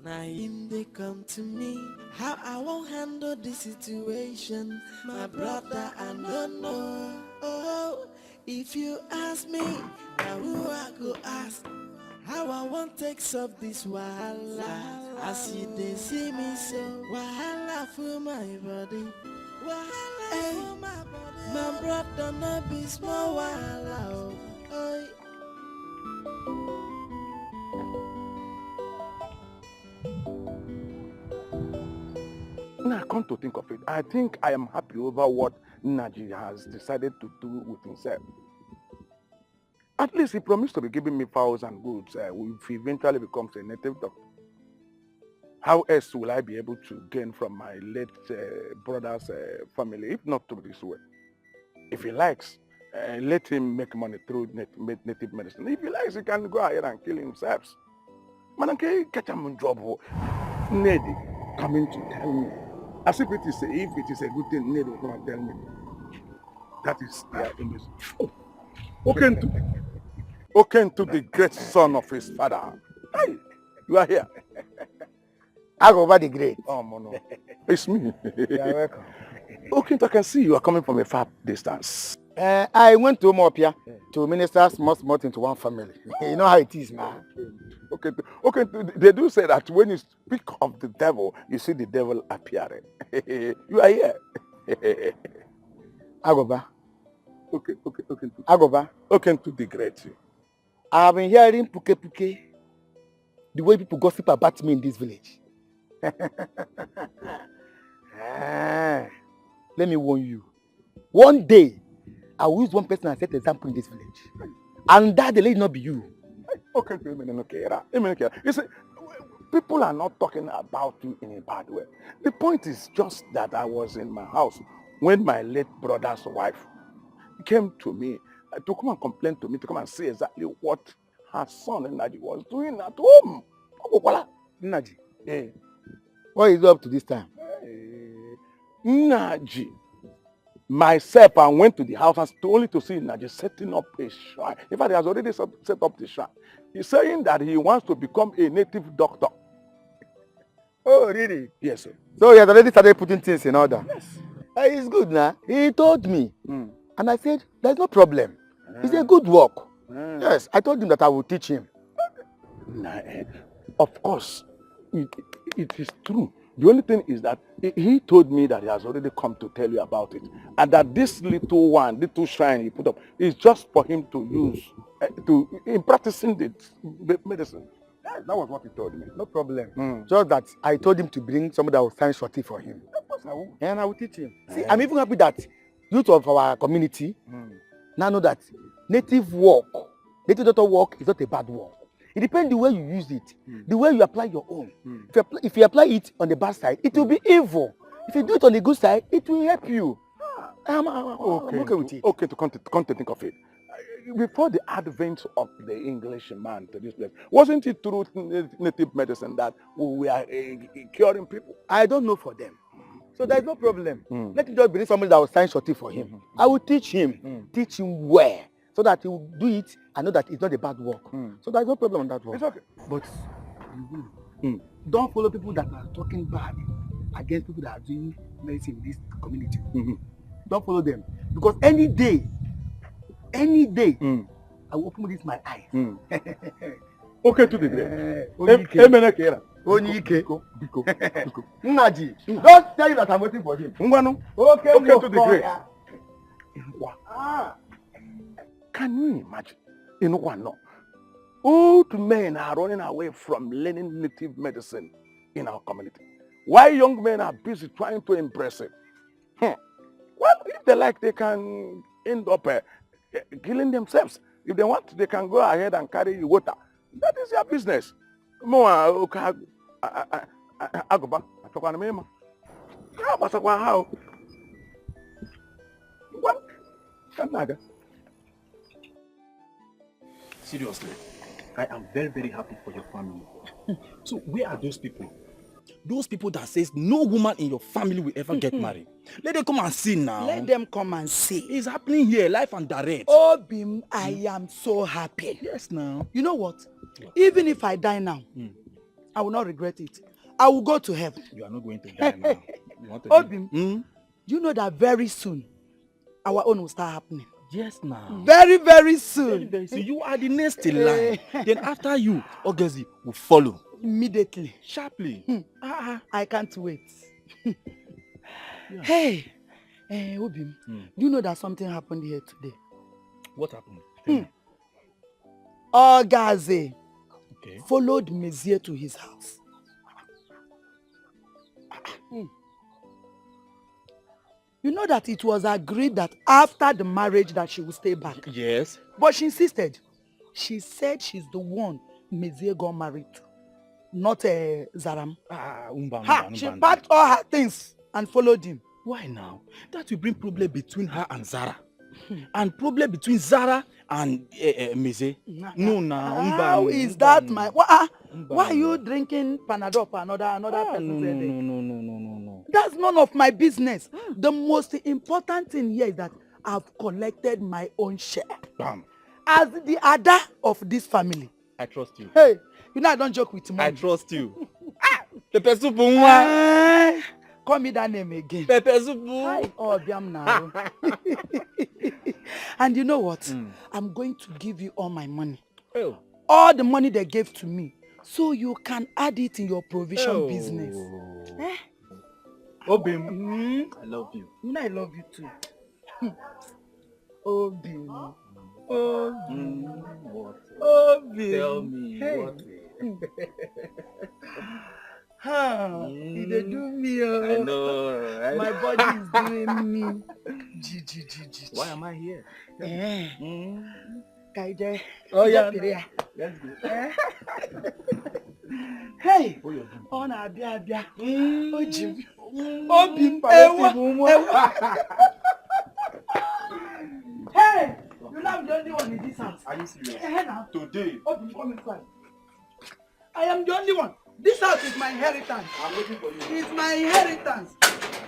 Now him they come to me. How I won't handle this situation. My brother, I don't know. Oh, if you ask me, now who I go ask? How I won't take up this wahala. I see they see me so. Wahala for my body. Wahala for my body. My brother no be small wahala. Oh. Now, come to think of it, I think I am happy over what Naji has decided to do with himself. At least he promised to be giving me fowls and goods if he eventually becomes a native doctor. How else will I be able to gain from my late brother's family, if not through this way? If he likes, let him make money through native medicine. If he likes, he can go ahead and kill himself. Man, I can't catch him on job. Nedi coming to tell me. As if it is a good thing, Nedi will come and tell me. That is their image. Okay to the great son of his father. Hey, you are here. I go over the great. Oh, no. It's me. You are welcome. Okay, I can see you are coming from a far distance. I went to Mopia to minister small into one family. You know how it is, man. Okay. They do say that when you speak of the devil, you see the devil appearing. You are here. Agoba. Okay. Agoba. Okay, to the great. I have been hearing puke, the way people gossip about me in this village. Let me warn you. One day, I will use one person as set example in this village. And that the lady not be you. Okay. You see, people are not talking about you in a bad way. The point is just that I was in my house when my late brother's wife came to me to come and complain to me, to come and see exactly what her son Naji was doing at home. Naji, what is up to this time? Naji, myself, I went to the house only to see Naji setting up a shrine. In fact, he has already set up the shrine. He's saying that he wants to become a native doctor. Oh, really? Yes, sir. So he has already started putting things in order? Yes. It's good now. He told me. And I said, there's no problem. It's a good work. Yes, I told him that I will teach him. Of course, it is true. The only thing is that he told me that he has already come to tell you about it. And that this little shrine he put up is just for him to use in practicing the medicine. That was what he told me. No problem. Just that I told him to bring somebody that will sign shorty for him. Of course I will. And I will teach him. See, I'm even happy that youth of our community now know that native doctor work is not a bad work. It depends the way you use it, the way you apply your own. If you apply it on the bad side, it will be evil. If you do it on the good side, it will help you. I'm okay with it. Okay, to come to think of it. Before the advent of the Englishman to this place, wasn't it through native medicine that we are curing people? I don't know for them. So there's no problem. Let him just bring somebody that will sign shorty for him. I will teach him where, so that he will do it and know that it's not a bad work. So there's no problem on that one. It's okay. But don't follow people that are talking bad against people that are doing medicine in this community. Don't follow them. Because any day, I will open this my eyes. Okay, to the great. Onyike. Naji, don't tell you that I'm waiting for him. Okay, to the great. Can you imagine? Old men are running away from learning native medicine in our community. Why young men are busy trying to embrace it? Well, if they like, they can end up killing themselves. If they want, they can go ahead and carry water. That is their business. Seriously, I am very, very happy for your family. So where are those people? Those people that says no woman in your family will ever get married. Let them come and see now. Let them come and see. It's happening here, live and direct. Oh, Bim, I am so happy. Yes, now. You know what? Even if I die now, I will not regret it. I will go to heaven. You are not going to die now. You want to Obim, you know that very soon, our own will start happening. Yes, now. Very, very soon. Very, very soon. You are the next in line. Then after you, Ngozi will follow. Immediately. Sharply. I can't wait. Hey, Obim, do you know that something happened here today? What happened? Ogaze followed Mezie to his house. You know that it was agreed that after the marriage that she would stay back. Yes. But she insisted. She said she's the one Mezie got married to, not Zaram. She packed all her things and followed him. Why now? That will bring problem between her and Zara. And problem between Zara and Mezie. No, now. How is that my... Why are you drinking Panadol for another person? No. That's none of my business. The most important thing here is that I've collected my own share. Bam. As the Ada of this family. I trust you. Hey, you know I don't joke with money. I trust you. Pepe soup. Call me that name again. Pepe soup. Oh, Biam now. And you know what? I'm going to give you all my money. Oh. All the money they gave to me, so you can add it in your provision business. Eh? Obim, I love you. I love you too. Obim. What? Obim. Tell me Hey. what? You dey do me. I know, right? My body is doing me. Why am I here? Kaide. Oh yeah. Let's go. Hey. On abia. Ojim. Obim. Ewa. Hey. You know I'm the only one in this house. Are you serious? Now. Today. Obim, come inside. I am the only one. This house is my inheritance. I'm waiting for you. It's my inheritance.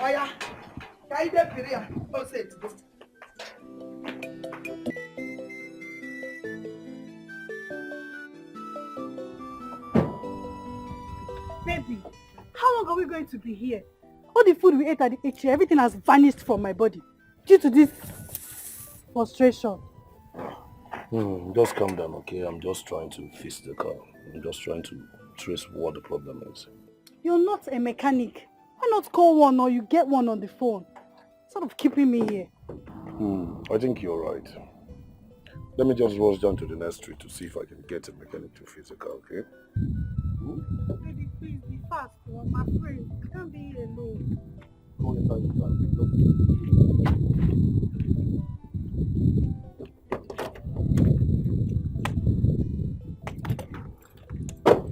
Oya, Kaide Piria. Oh, say it. Baby, how long are we going to be here? All the food we ate at the HA, everything has vanished from my body due to this frustration. Just calm down, okay? I'm just trying to fix the car. I'm just trying to trace what the problem is. You're not a mechanic. Why not call one or you get one on the phone? Sort of keeping me here. I think you're right. Let me just rush down to the next street to see if I can get a mechanic to fix the car, okay? Baby, please be fast. I'm afraid. I can't be here alone. Go inside the car.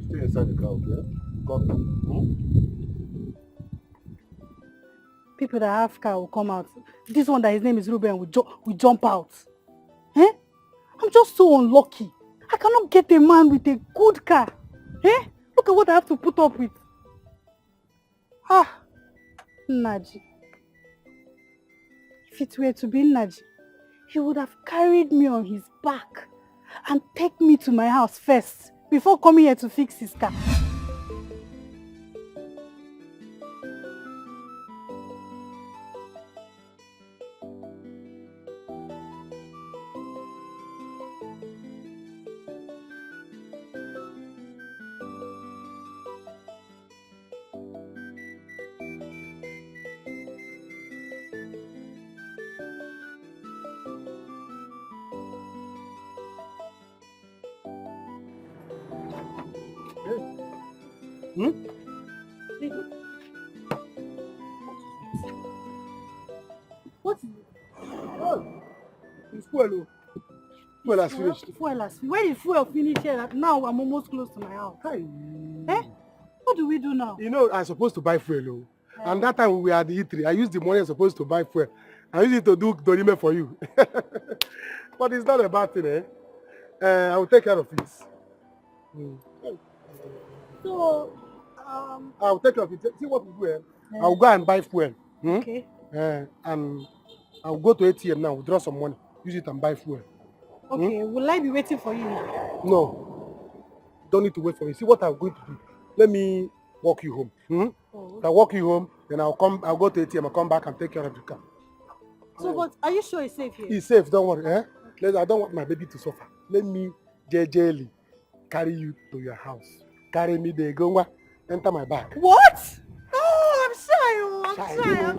Stay inside the car, okay? People that have car will come out. This one that his name is Ruben will jump out. Eh? I'm just so unlucky. I cannot get a man with a good car. Eh? Look at what I have to put up with. Ah, Naji. If it were to be Naji, he would have carried me on his back and take me to my house first before coming here to fix his car. What is it? Oh, it's fuel. Fuel has finished. Fuel has finished. Where did fuel finish here? Now I'm almost close to my house. Hey. Eh? What do we do now? You know, I'm supposed to buy fuel. And that time we were at the E3, I used the money I'm supposed to buy fuel. I used it to do Dorime for you. But it's not a bad thing, eh? I will take care of it. So, I'll take care of it. See what we do, eh? I'll go and buy fuel. Okay. And I'll go to ATM now, withdraw some money, use it and buy fuel. Okay, will I be waiting for you? No. Don't need to wait for me. See what I'm going to do. Let me walk you home. Oh. If I walk you home, then I'll go to ATM, I'll come back and take care of the car. So, but are you sure it's safe here? It's safe, don't worry. Eh? I don't want my baby to suffer. Let me jejely carry you to your house. Carry me there, go enter my bag. What? Oh, I'm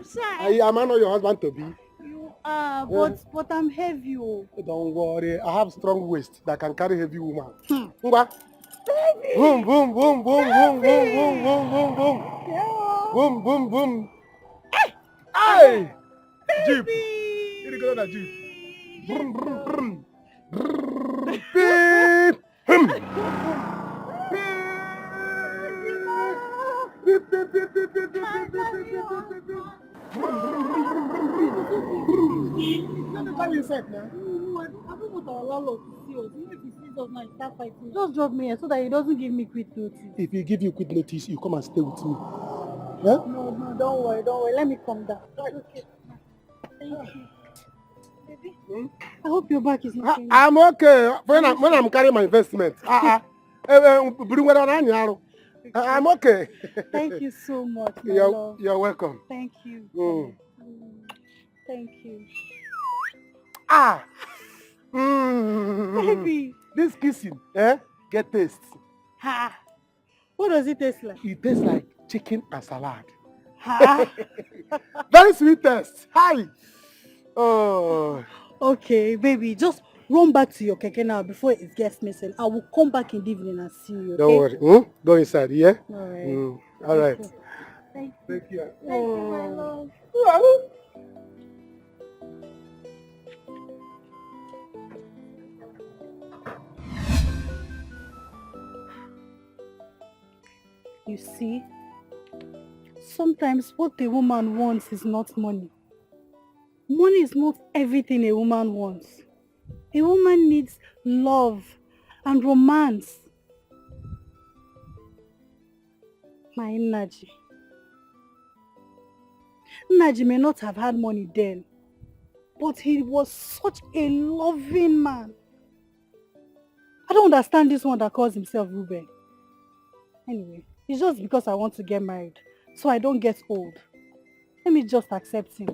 shy. Am I not your husband to be? You are, but I'm heavy. Oh. Don't worry, I have strong waist that can carry heavy woman. Baby. Boom, boom, boom, boom, boom, boom, boom, boom, boom, boom. Yeah. Boom, boom, boom. Hey! Jeep. Here you go, that Jeep. Brum, brum, brum. Beep. Just drop me here so that he doesn't give me quick notice. If he give you quick notice, you come and stay with me. Huh? No, don't worry. Let me calm down. Okay. Thank you. Baby, I hope your back is not painful. I'm okay. When I'm carrying my investment. I'm okay. Thank you so much, my love. You're welcome. Thank you. Thank you. Baby. This kissing, get taste. Ha. What does it taste like? It tastes like chicken and salad. Huh? Very sweet taste. Hi. Oh. Okay, baby, just run back to your keke now before it gets missing. I will come back in the evening and see you, okay? Don't worry. Go inside, yeah? Alright. Alright. Thank you. Thank you. Thank you, my love. You see, sometimes what a woman wants is not money. Money is not everything a woman wants. A woman needs love and romance. My Nnaji. Nnaji may not have had money then, but he was such a loving man. I don't understand this one that calls himself Ruben. Anyway, it's just because I want to get married, so I don't get old. Let me just accept him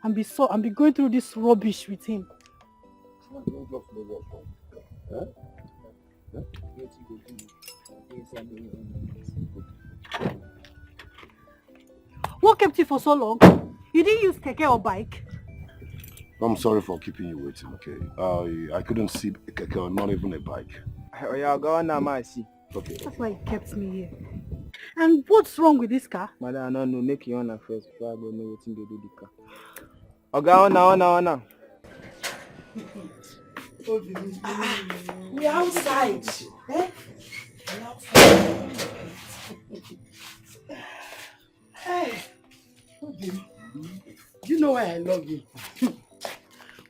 and be going through this rubbish with him. What kept you for so long? You didn't use keke or bike? I'm sorry for keeping you waiting, okay? I couldn't see a keke or not even a bike. Oh yeah, go on now, I see. Okay. That's why he kept me here. And what's wrong with this car? Madam, I don't know. Make you on first before I go know what they do the car. Okay, on now. We outside. Eh? Hey, you know why I love you?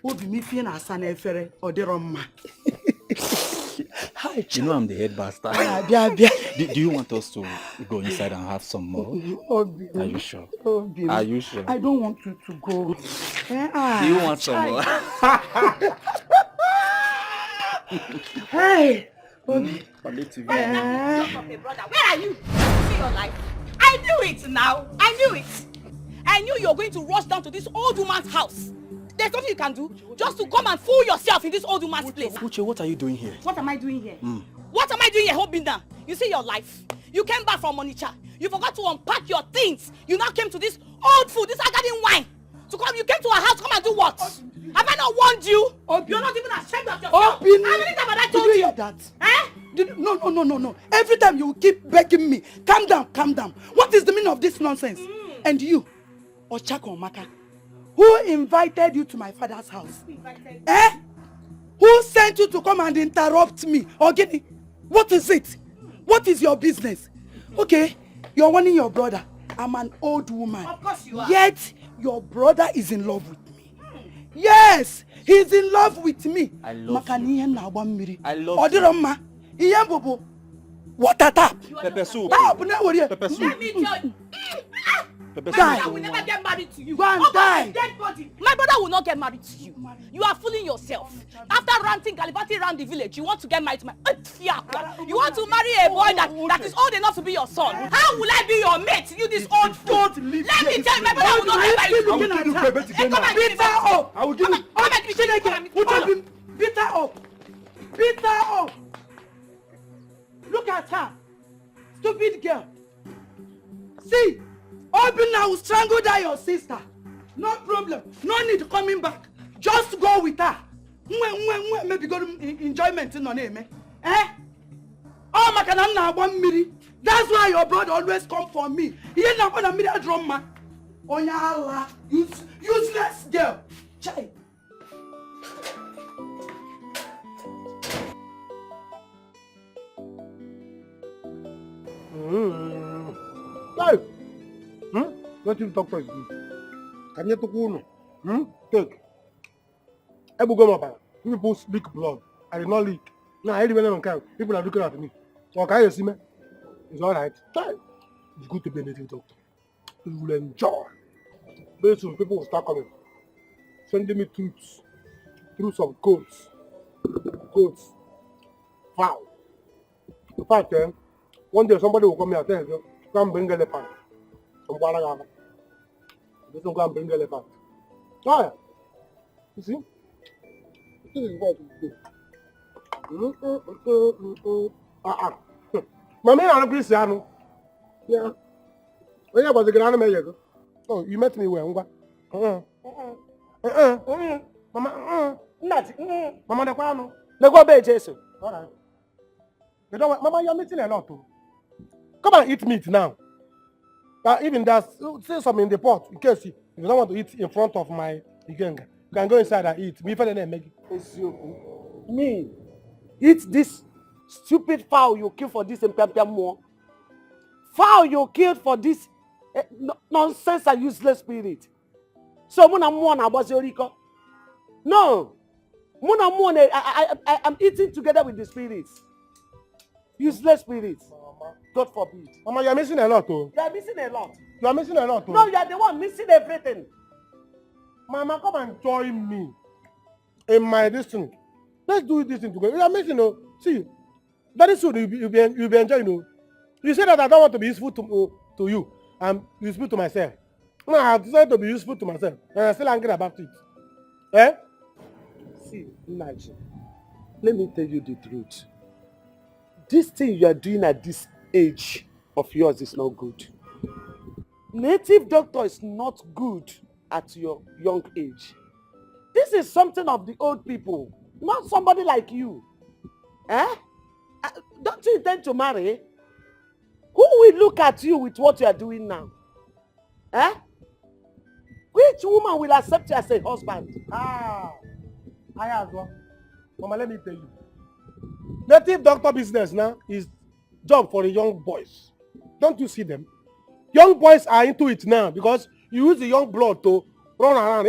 Obi mi fie na asa na efere odiro mma. You know I'm the head bastard. Do you want us to go inside and have some more? Obi. Are you sure? Obi. Are you sure? I don't want you to go. Do you want some more? Hey, Obi. Where are you? See your life. I knew it now. I knew it. I knew you were going to rush down to this old woman's house. There's nothing you can do just to come and fool yourself in this old woman's place. Uche, what are you doing here? What am I doing here? What am I doing here, Hobinda? You see your life. You came back from Onitsha. You forgot to unpack your things. You now came to this old food, this Agadin wine. To come, you came to our house, come and do what? Have I not warned you? You're not even ashamed of yourself. How many times have I told you? That? Eh? No. Every time you keep begging me, calm down. What is the meaning of this nonsense? And you, Ochako Maka, who invited you to my father's house? Eh? Who sent you to come and interrupt me? Ogini, what is it? What is your business? Okay, you're warning your brother. I'm an old woman. Of course you are. Yet, your brother is in love with me. Yes, he's in love with me. I love you. I love Odiroma, Iyambobo, water tap. Pepper soup. Pepper soup. Let me tell you. Die. I will never get married to you. Go and die. Dead body. My brother will not get married to you. You are fooling yourself. After ranting Galibati around the village, you want to get married to my... You want to marry a boy that is old enough to be your son. How will I be your mate? You this old fool. Let me tell you, my brother will not get married to you. I will give you... Beat her up. Look at her. Stupid girl. See, Obinna will strangle down your sister. No problem. No need coming back. Just go with her. Maybe go to enjoyment in her name. Eh? Oh, Makanana, 1 minute. That's why your brother always come for me. He ain't not gonna meet a drama. Onyala, useless girl. Chai. Let him talk first. Can you talk one? Take. People speak blood. I did not leak. Now I even don't care. People are looking at me. So can you see me? It's alright. It's good to be a native doctor. You will enjoy. Very soon people will start coming. Sending me truths. Through some codes. Foul. In fact, one day somebody will come here and tell you, come bring elephant. Some water. This one can bring elephant. Oh, yeah. You see? This is what we do. Mama, I'm Cristiano. Yeah. When I was a grandmother, oh, you met me where? Mama, nothing. Mama, the Quano. The go bed, Jason. All right. You know what, Mama, you're meeting a lot too. Come and eat meat now. Even that's say something in the pot in case you don't want to eat in front of my Igenga. You can go inside and eat. Me for the make it. Me, eat this stupid fowl you kill for this more. Fowl you killed for this nonsense and useless spirit. So Muna Mona was your Rico. No. Muna Mona, I'm eating together with the spirits. Useless spirits. God forbid. Mama, you're missing a lot too. You are missing a lot. You are missing a lot too. No, you are the one missing everything. Mama, come and join me in my destiny. Let's do this thing together. You are missing, no. See, very soon you'll be enjoying, no. You say that I don't want to be useful to you. I'm useful to myself. No, I have decided to be useful to myself. And I'm still angry about it. Eh? See, Nigel, let me tell you the truth. This thing you are doing at this age of yours is not good. Native doctor is not good at your young age. This is something of the old people, not somebody like you. Eh? Don't you intend to marry? Who will look at you with what you are doing now? Eh? Which woman will accept you as a husband? I as well. Mama, let me tell you. Native doctor business now is job for the young boys. Don't you see them? Young boys are into it now because you use the young blood to run around.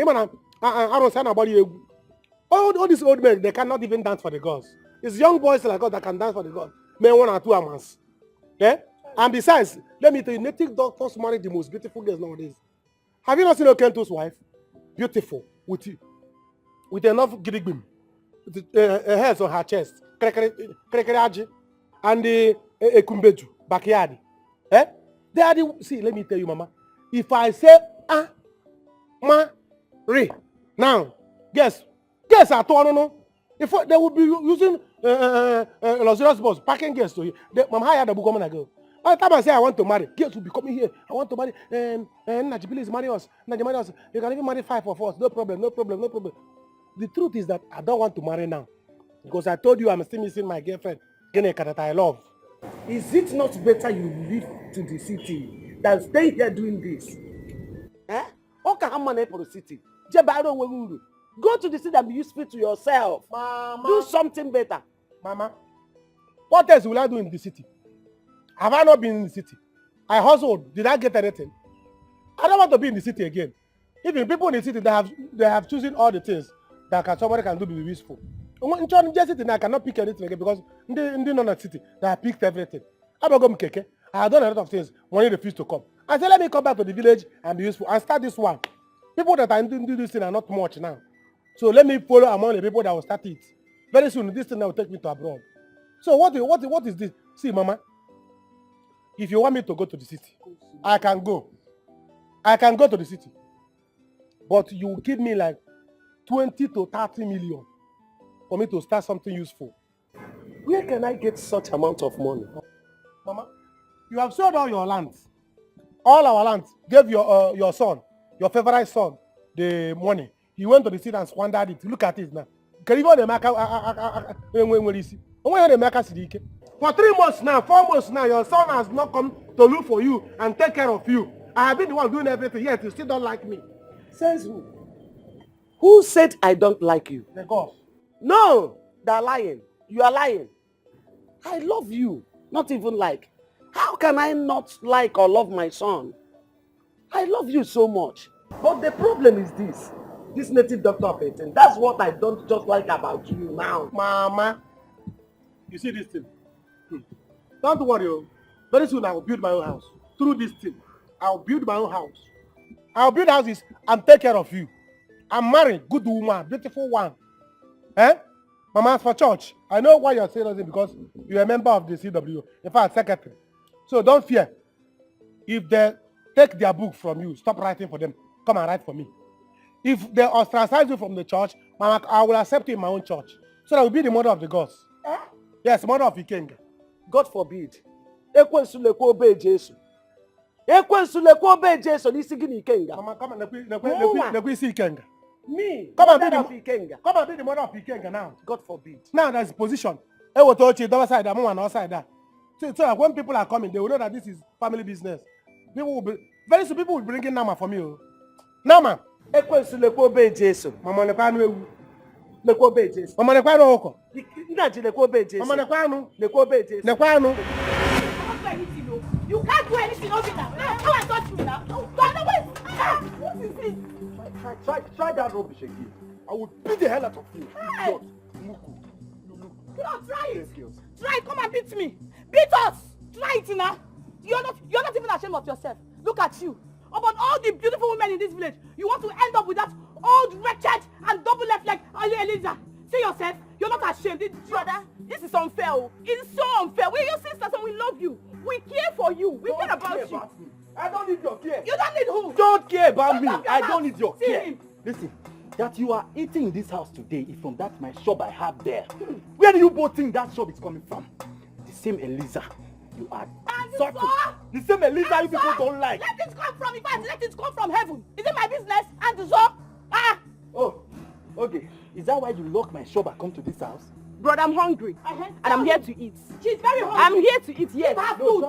All these old men, they cannot even dance for the gods. It's young boys like us that can dance for the gods. Men 1 or 2 amans. Okay? And besides, let me tell you, native doctors marry the most beautiful girls nowadays. Have you not seen Okento's wife? Beautiful. With enough gidigbim. Hairs on her chest. And the ekumbeju. Backyard. Eh? They are the... See, let me tell you, Mama. If I say, re. Now, guess at all, no? If they would be using luxurious bus, parking guests to you. Mama, hired the book woman girl. By the time I say I want to marry, girls will be coming here. I want to marry. Naji, please marry us. Naji, marry us. You can even marry 5 of us. No problem. The truth is that I don't want to marry now. Because I told you I'm still missing my girlfriend. That I love. Is it not better you leave to the city than stay here doing this? Eh? Okay, how many for the city? Go to the city and be useful to yourself. Mama. Do something better. Mama, what else will I do in the city? Have I not been in the city? I hustled. Did I get anything? I don't want to be in the city again. Even people in the city, they have chosen all the things that somebody can do to be useful. In the city, I cannot pick anything again because in the city, they have picked everything. I have done a lot of things when they refuse to come. I said, let me come back to the village and be useful and start this one. People that are doing this thing are not much now. So let me follow among the people that will start it. Very soon, this thing will take me to abroad. So what is this? See, Mama, if you want me to go to the city, I can go. I can go to the city. But you will give me like 20 to 30 million for me to start something useful. Where can I get such amount of money? Mama, you have sold all your lands. All our lands. Gave your son, your favorite son, the money. He went to the city and squandered it. Look at it now. Can you go to the For 3 months now, 4 months now, your son has not come to look for you and take care of you. I have been the one doing everything, yet you still don't like me. Says who? Who said I don't like you? The God. No, they're lying. You are lying. I love you. Not even like. How can I not like or love my son? I love you so much. But the problem is this. This native doctor of 18. That's what I don't just like about you now. Mama, you see this thing? Don't worry. Very soon I will build my own house. Through this thing, I will build my own house. I will build houses and take care of you. I'm married, good woman, beautiful one. Eh? Mama, for church, I know why you're saying this because you're a member of the CW. In fact, secretary. So don't fear. If they take their book from you, stop writing for them. Come and write for me. If they ostracize you from the church, Mama, I will accept you in my own church. So that will be the mother of the gods. Eh? Yes, mother of Ikenga. God forbid. Ekwensu lekwa obe Jesu. Ekwensu lekwa obe Jesu n'isi gị n'ikenga. Mama, come and nekwe isi Ikenga. Me, come and be the mother of Ikenga now. God forbid. Now there's position. Ewotochi, the other side, I'm on the other side there. So that when people are coming, they will know that this is family business. People will be very soon. People will bring in Nama for me. Nama. Ekwensu lekwa obe Jesu. Mama nekwanu ewu. Lekwa obe Jesu. Mama nekwanu oko. Ndaji lekwa obe Jesu. Mama nekwanu. Lekwa obe Jesu. Nekwanu. You can't do anything over now. Come and touch me now. Run away. What is this? Try that rubbish again. I will beat the hell out of you. Hey. No, try it. Try it. Come and beat me. Beat us. Try it now. You're not even ashamed of yourself. Look at you. About all the beautiful women in this village, you want to end up with that old wretched and double left leg, Eliza. See yourself. You're not ashamed. Brother, this is unfair. It's so unfair. We're your sisters and we love you. We care for you. We care about you. I don't need your care. You don't need who? Don't care about me. I don't need your See care. him. Listen, that you are eating in this house today is from that my shop I have there. Where do you both think that shop is coming from? The same Eliza you are. The same Eliza you people don't like. Let it come from, in fact, let it come from heaven. Is it my business? And so, Oh, okay. Is that why you lock my shop and come to this house? Brother, I'm hungry. And I'm here to eat. She's very hungry. I'm here to eat, yes. Have food.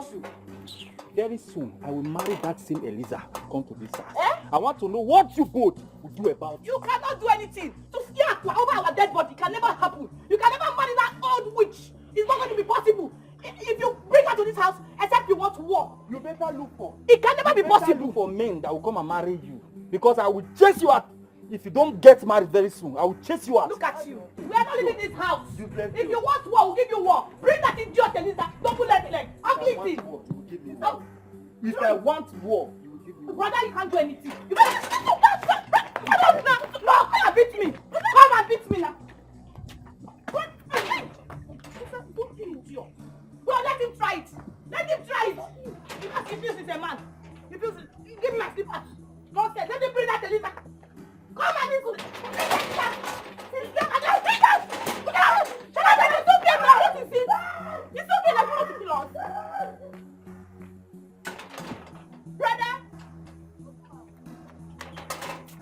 Very soon, I will marry that same Eliza and come to this house. I want to know what you both will do about it. You cannot do anything. To scare over our dead body can never happen. You can never marry that old witch. It's not going to be possible. If you bring her to this house, except you want war. You better look for. It can never be possible. Look for men that will come and marry you. Because I will chase you out. If you don't get married very soon, I will chase you out. Look at you. We are not living in this house. If you want war, we'll give you war. Bring that idiot Eliza. Double leg. Ugly thing. If I want war, you will give me war. Brother, you can't do anything. You better no, come and beat me. Come and beat me now. Bro, let him try it. Let him try it. Because he feels he's a man. He feels it. Give me my slippers. Nonsense. Let him bring that Eliza. Come and listen.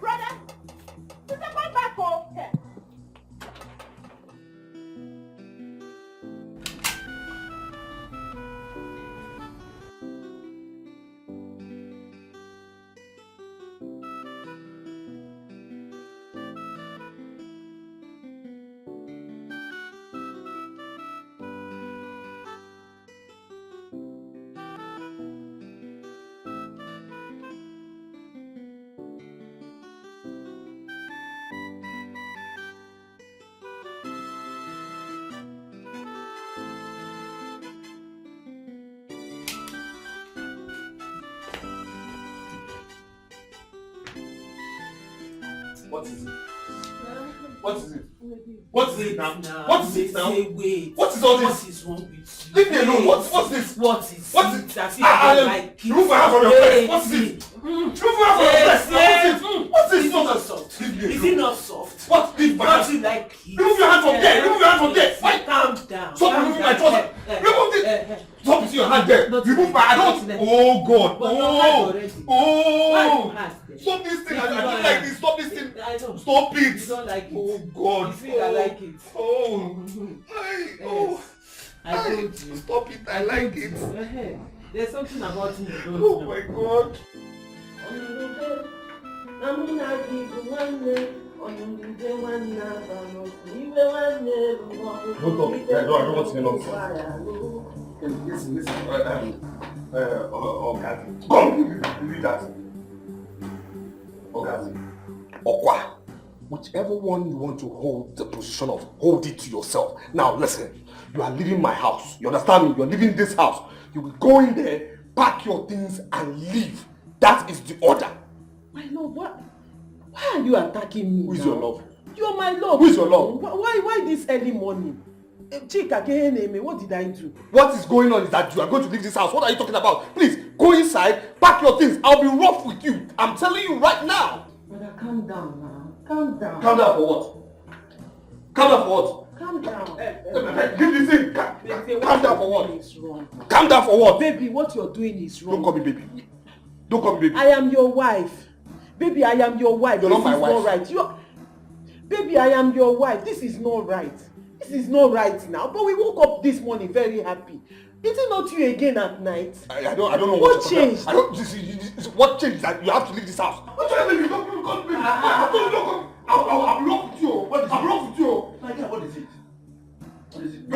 Brother, you can come back home. What is it? What is it? What is it now? What is it now? Wait. What is all this? What is wrong with you? Leave me alone. What's this? What is What is it? As if I don't like it. Remove your hand from your face. What's it? Remove your hand from your face. What's this? Is it not soft? Is it not soft? What? Leave my hand. Don't you like it? Remove your hand from there. Remove your hand from there. Why? Calm down. Stop removing my trouser. Remove this. Stop putting your hand there. Remove my hand. Oh God. Oh. Stop this thing. I don't like this. Stop this thing. Stop it. You don't like it. Oh God. You think I like it? I told you. Stop it. I like it. There's something about you don't know. Oh my God. I don't want to hear nonsense. Listen. Come. Read that. Okwa. Whichever one you want to hold the position of, hold it to yourself. Now listen, you are leaving my house. You understand me? You are leaving this house. You will go in there, pack your things and leave. That is the order. My love, what? Why are you attacking me? Who is now? your love? You're my love. Who is your love? Why this early morning? Chika, what did I do? What is going on is that you are going to leave this house. What are you talking about? Please, go inside, pack your things. I'll be rough with you. I'm telling you right now. Brother, calm down now. Calm down. Calm down for what? Calm down for what? Calm down. Give this in. Calm calm down for what? Is wrong. Calm down for what? Baby, what you're doing is wrong. Don't call me baby. Don't call me baby. I am your wife. Baby, I am your wife. You're this not my is wife. Not right. Baby, I am your wife. This is not right. This is not right now. But we woke up this morning very happy. Is it not you again at night? I don't know what changed. I don't. What changed? That you have to leave this house. What do you mean? Don't come, baby. I'll lock with you. What is it? I'll lock with you. My God, what is it? What is it?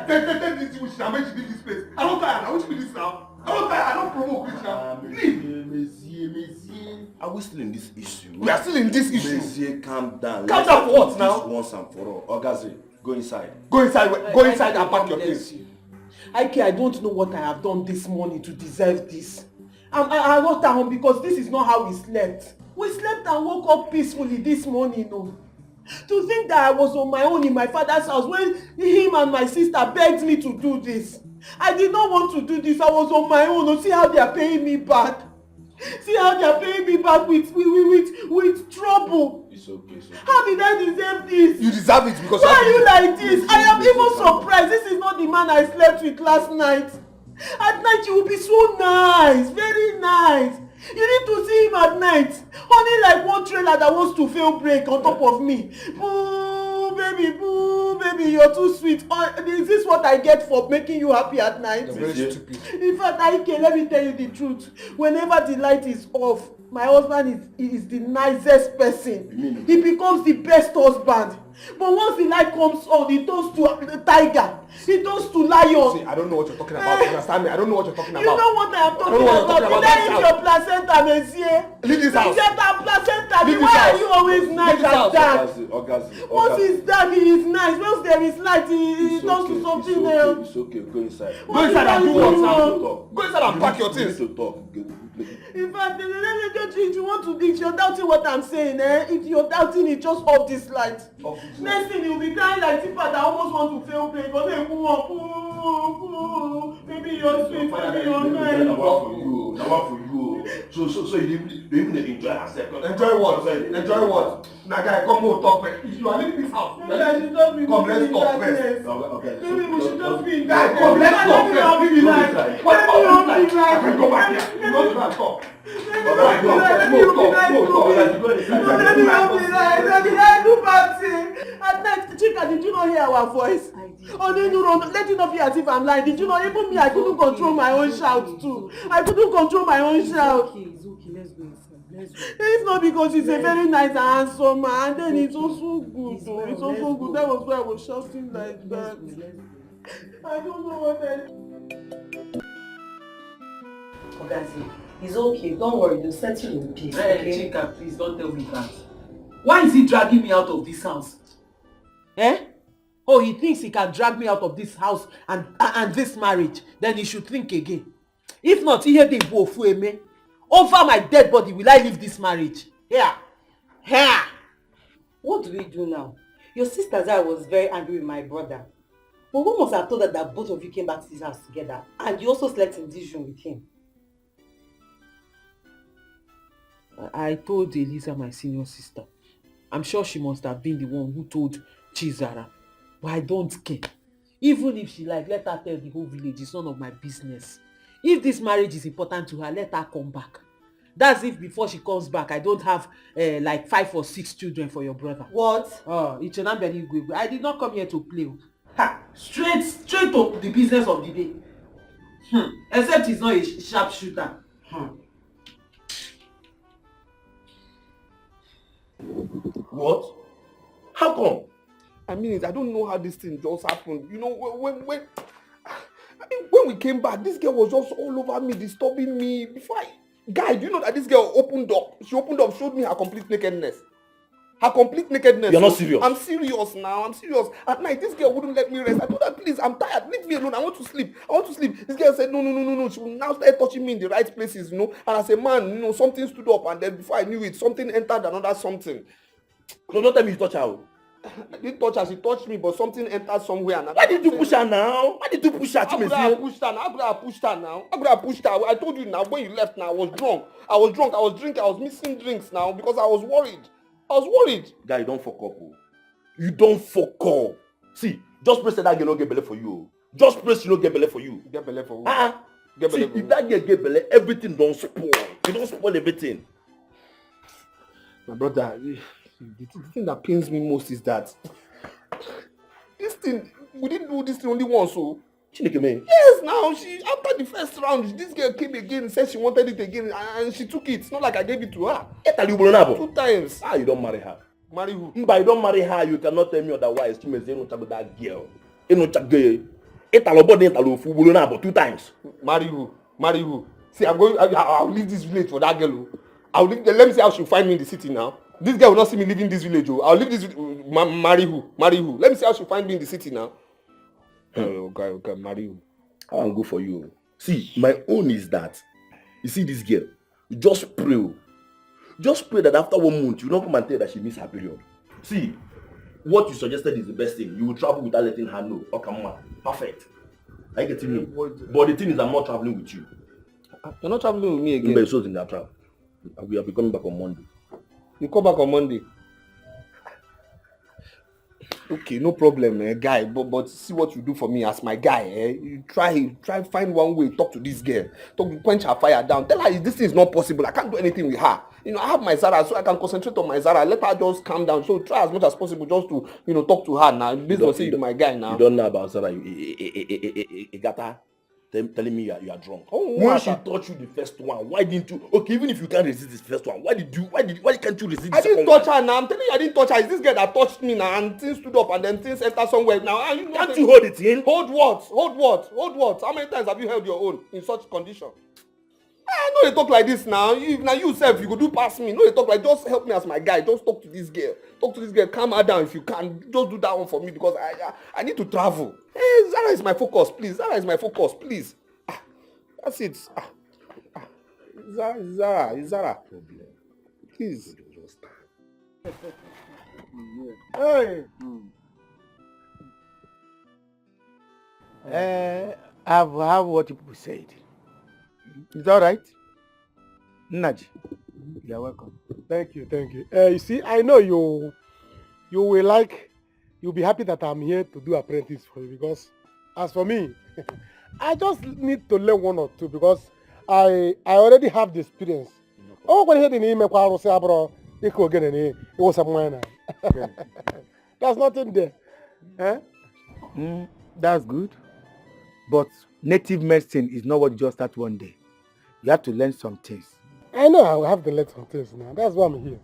Take this wish now. Make you leave this place. I don't tire. I want you to leave this now. I don't tire. I don't provoke this now. Leave. Monsieur. Are we still in this issue? We are still in this issue. Monsieur, calm down. Calm down for what now? Once and for all. Ogazi, go inside. Go inside. Go inside and pack your things. I don't know what I have done this morning to deserve this. I wrote at home because this is not how we slept. We slept and woke up peacefully this morning. No. To think that I was on my own in my father's house when him and my sister begged me to do this. I did not want to do this. I was on my own. See how they are paying me back. See how they are paying me back with trouble. It's okay. How did I deserve this? You deserve it because... Why are you like this? I am even surprised. This is not the man I slept with last night. At night you will be so nice. Very nice. You need to see him at night. Only like one trailer that wants to fail break on top of me. Boo, baby, you're too sweet. Is this what I get for making you happy at night? Very stupid. In fact, let me tell you the truth. Whenever the light is off, my husband is the nicest person. He becomes the best husband. But once the light comes on, he turns to a tiger. He turns to lion. See, I don't know what you're talking about. You understand me? I don't know what you're talking about. You know what I am talking about. You don't eat your placenta, monsieur. Leave this house. Placenta. Why are you always nice and dark? Once he's dark, he is nice. Once there is light, he turns to something else. It's okay. Go inside. Go inside and do what now? Go inside and pack your things. To talk. In fact, if you want to do it, you're doubting what I'm saying, eh? If you're doubting it, just off this light. Next thing, you'll be crying like Tipa that almost want to fail play. But then, maybe you're sweet, maybe you're nice. Now for you. So you even enjoy yourself. Enjoy what? Enjoy what? Now, guy, come on, talk first. You are leaving this house. Come, let's talk first. Okay. Maybe we should just be in guy, come, let's talk first. Maybe I can go back here. You want to go and talk. At night, Chika, did you not hear our voice? I did. Let it not be as if I'm lying. Did you not? Even me, I couldn't control my own shout too. I couldn't control my own shout. It's okay, let's go inside. It's not because he's a very nice and handsome man, and then it's also good. It's also good. That was why I was shouting like that. I don't know what Ogazi, it's okay. Don't worry. You'll settle in peace. Hey, Chika, please don't tell me that. Why is he dragging me out of this house? Oh, he thinks he can drag me out of this house and this marriage. Then he should think again. If not, he had me. Over my dead body, will I leave this marriage? Here. What do we do now? Your sister Zara was very angry with my brother. But who must have told her that both of you came back to this house together? And you also slept in this room with him? I told Eliza, my senior sister. I'm sure she must have been the one who told Chizara. But I don't care. Even if she let her tell the whole village, it's none of my business. If this marriage is important to her, let her come back. That's if before she comes back, I don't have 5 or 6 children for your brother. What? It's an very good. I did not come here to play. Straight to the business of the day. Except he's not a sharp shooter. What? How come? I mean, I don't know how this thing just happened. You know, when we came back, this girl was just all over me, disturbing me. Guy, do you know that this girl opened up? She opened up, showed me her complete nakedness. You're not serious? I'm serious now. I'm serious. At night, this girl wouldn't let me rest. I told her, please, I'm tired. Leave me alone. I want to sleep. This girl said, no. She will now start touching me in the right places, And as a man, something stood up. And then before I knew it, something entered another something. No, don't tell me you touch her. I didn't touch her. She touched me, but something entered somewhere. Why did you push her now? How could I have pushed her? I told you now, when you left now, I was drunk. I was drinking. I was missing drinks now because I was worried. Guy, you don't fuck up. You don't fuck up. See, just pray that girl not get belly for you. Just pray she no get belle for you. Get belle for who? Get belle for if that girl get belle, everything don't spoil. You don't spoil everything. My brother, the thing that pains me most is that this thing, we didn't do this thing only once, so. Yes, now she after the first round, this girl came again and said she wanted it again, and she took it. It's not like I gave it to her. 2 times. You don't marry her. Marry who? But you don't marry her, you cannot tell me otherwise. You may say no with that girl. You know girl. But 2 times. Marry who? Marry who? See, I'll leave this village for that girl. I'll leave. Let me see how she'll find me in the city now. This girl will not see me leaving this village. I'll leave this. Marry who? Marry who? Let me see how she'll find me in the city now. Okay, marry who? I want go for you. See, my own is that you see this girl. Just pray. Just pray that after 1 month you don't come and tell that she missed her period. See, what you suggested is the best thing. You will travel without letting her know. Okay, man. Perfect. Are you getting me? But the thing is, I'm not traveling with you. You're not traveling with me again. But so in that travel. We will be coming back on Monday. You come back on Monday. Okay, no problem, guy. But see what you do for me as my guy. You try find one way. Talk to this girl. Quench her fire down. Tell her this thing is not possible. I can't do anything with her. I have my Zara, so I can concentrate on my Zara. Let her just calm down. So try as much as possible just to talk to her now. This will say you're my guy now. You don't know about Zara. You got her telling me you are drunk. Oh, when she touched you the first one, why didn't you? Okay, even if you can't resist the first one, why can't you resist the second one? I didn't touch her now. I'm telling you, I didn't touch her. It's this girl that touched me now, and things stood up, and then things entered somewhere. Now, can't you hold it in? Hold what? Hold what? Hold what? How many times have you held your own in such condition? I know they talk like this now. Now you self, you go do pass me. No, they talk like, just help me as my guy. Just talk to this girl. Talk to this girl. Calm her down if you can. Just do that one for me because I need to travel. Hey, Zara is my focus, please. Zara is my focus, please. That's it. Zara. Please. Hey. I've heard what people said. Is that right? Naji, you're welcome. Thank you. You see, I know you'll be happy that I'm here to do apprentice for you because as for me, I just need to learn 1 or 2 because I already have the experience. Oh, when I hear the name, it was a minor. There's nothing there. Eh? That's good. But native medicine is not what you just start one day. You have to learn some things. I know I will have to learn some things now. That's why I'm here.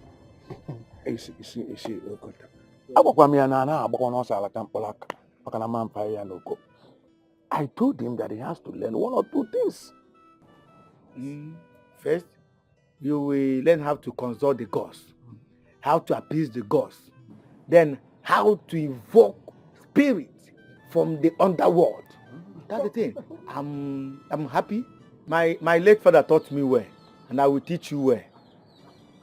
I told him that he has to learn 1 or 2 things. First, you will learn how to consult the gods, how to appease the gods, then how to evoke spirits from the underworld. That's the thing. I'm happy. My late father taught me well, and I will teach you well.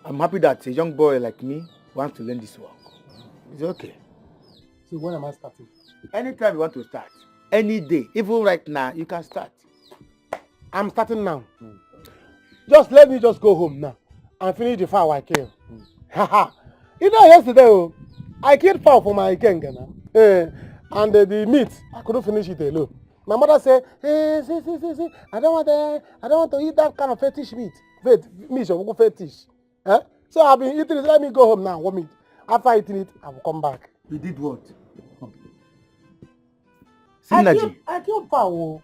I'm happy that a young boy like me wants to learn this work. It's okay. So when am I starting? Anytime you want to start. Any day, even right now, you can start. I'm starting now. Just let me just go home now and finish the fowl I killed. You know, yesterday I killed fowl for my Ikenga now. And the meat, I couldn't finish it alone. My mother said, hey, see, I don't want to eat that kind of fetish meat. Fetish. So I've been eating it. Let me go home now. 1 minute. After eating it, I will come back. You did what? See, I killed fowl.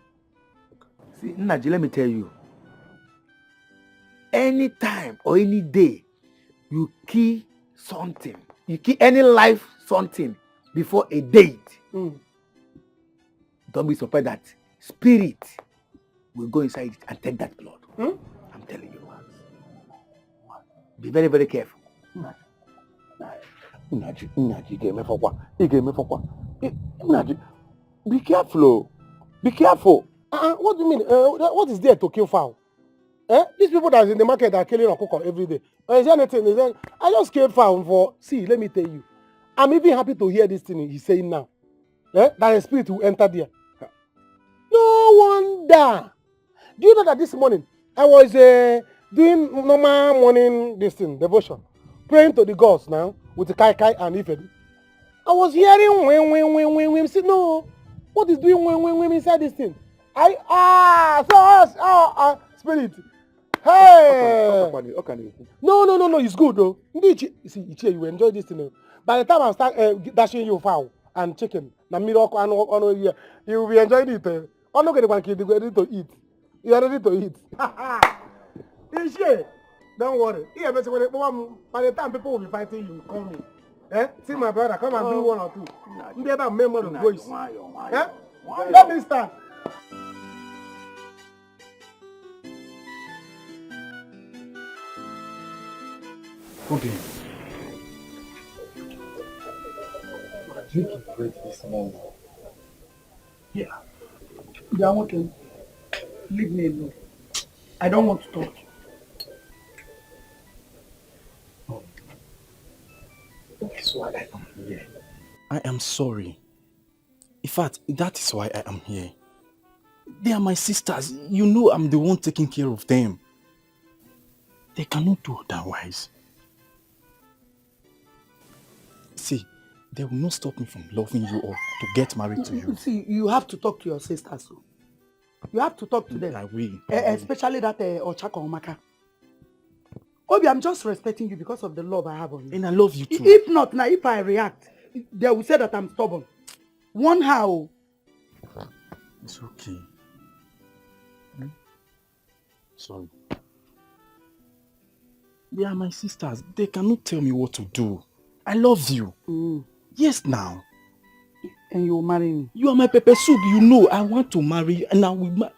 See, Naji, let me tell you. Any time or any day, you kill something. You kill any life something before a date. Don't be surprised that spirit will go inside it and take that blood. I'm telling you. Be very, very careful. Naji, be careful. Be careful. What do you mean? What is there to kill fowl? These people that are in the market are killing okoko every day. Is there anything? I just killed fowl for. See, let me tell you. I'm even happy to hear this thing he's saying now. That a spirit will enter there. No wonder. Do you know that this morning I was doing normal morning devotion, praying to the gods now with the kai and Ifedi. I was hearing when. See, no, What is doing when inside this thing? Spirit. Hey! Okay. No, it's good though. You see, you will enjoy this thing. Though. By the time I start dashing you fowl and chicken, you will be enjoying it. I'm not going to ready to eat. You are ready to eat. Don't worry. By the time people will be fighting you, call me. See my brother, come and do 1 or 2. You get that member of voice. Let me start. Okay. I'm drinking great this morning. Yeah. Okay. Leave me alone. I don't want to talk. That's why I am here. I am sorry. In fact, that is why I am here. They are my sisters. You know I'm the one taking care of them. They cannot do otherwise. See, they will not stop me from loving you or to get married to you. See, you have to talk to your sisters. You have to talk to them. I will. Especially that Ochaka Omaka. Obi, I'm just respecting you because of the love I have on you. And I love you too. If not, now if I react, they will say that I'm stubborn. One how. It's okay. Sorry. They are my sisters. They cannot tell me what to do. I love you. Yes, now. And you will marry me? You are my pepper soup. You know I want to marry you. And I will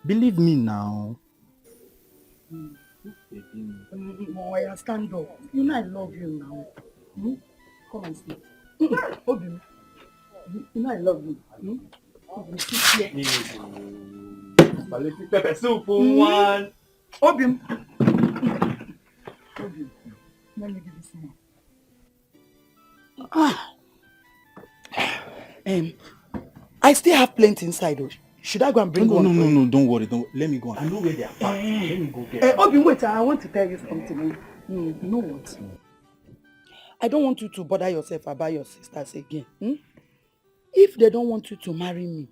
believe me now. Moya, stand up. You know I love you now. Come and sleep. Obi, you know I love you. Sit here. Pepper soup one. Obi, let me give you some more. I still have plenty inside though. Should I go and bring one? No, don't worry. Let me go. I know where they are packed. Let me go get Obi, wait, I want to tell you something. You know what? I don't want you to bother yourself about your sisters again. If they don't want you to marry me,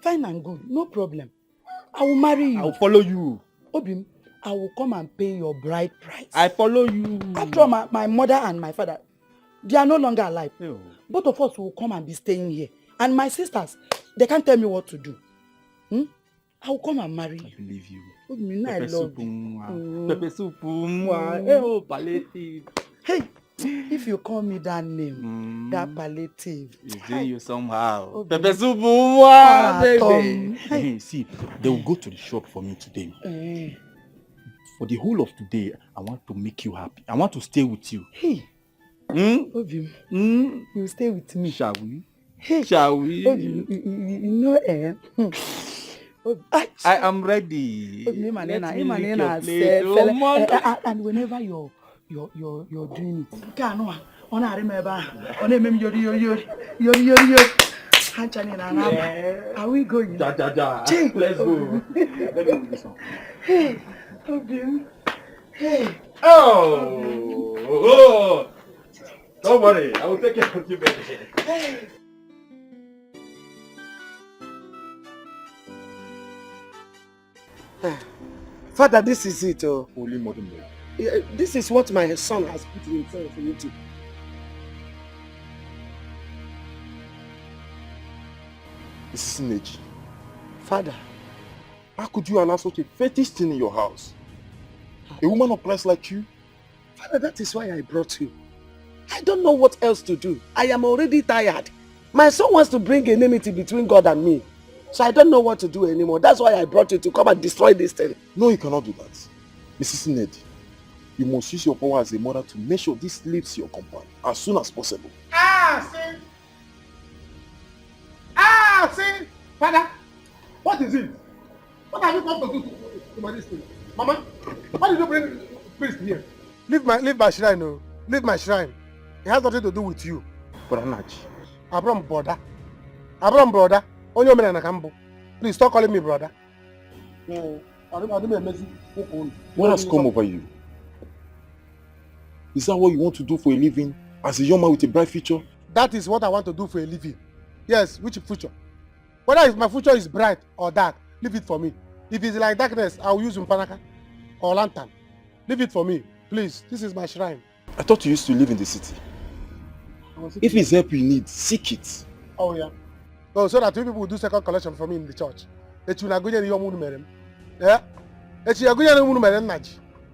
fine and good, no problem. I will marry you. I will follow you. Obi, I will come and pay your bride price. I follow you. After all, my mother and my father, they are no longer alive. Ew. Both of us will come and be staying here. And my sisters, they can't tell me what to do. I will come and marry you. I believe you. Obi, I love you. Pepper soup. Oh, palliative. Hey, if you call me that name, that palliative. It's doing you somehow. Obi. Pepper soup. Baby. Hey, see, they will go to the shop for me today. For the whole of today, I want to make you happy. I want to stay with you. Hey. Obi, you stay with me. Shall we? Hey. Shall we? Obi, you know, I am ready. Obi, Let me lick your and whenever you're doing it, are we going? Let's go. Let me do this one. Hey, Obi. Hey. Oh. Don't worry, I will take care of you, baby. Hey. Father, this is it. Holy Mother Mary. This is what my son has put himself into. Mrs. Neji. Father. How could you allow such a fetish thing in your house? A woman of Christ like you? Father, that is why I brought you. I don't know what else to do. I am already tired. My son wants to bring enmity between God and me. So I don't know what to do anymore. That's why I brought you to come and destroy this thing. No, you cannot do that. Mrs. Nedi, you must use your power as a mother to make sure this leaves your compound as soon as possible. See? Father, what is it? What have you come to do to my this thing? Mama, why did you bring priest here? Leave my shrine, no. Leave my shrine. It has nothing to do with you. Branachi. Abram brother. Please stop calling me brother. What has come over you? Is that what you want to do for a living? As a young man with a bright future? That is what I want to do for a living. Yes, which future? Whether my future is bright or dark, leave it for me. If it's like darkness, I will use umpanaka or lantern. Leave it for me, please. This is my shrine. I thought you used to live in the city. If it's help you need, seek it. Oh yeah. Oh, so that two people will do second collection for me in the church. Yeah.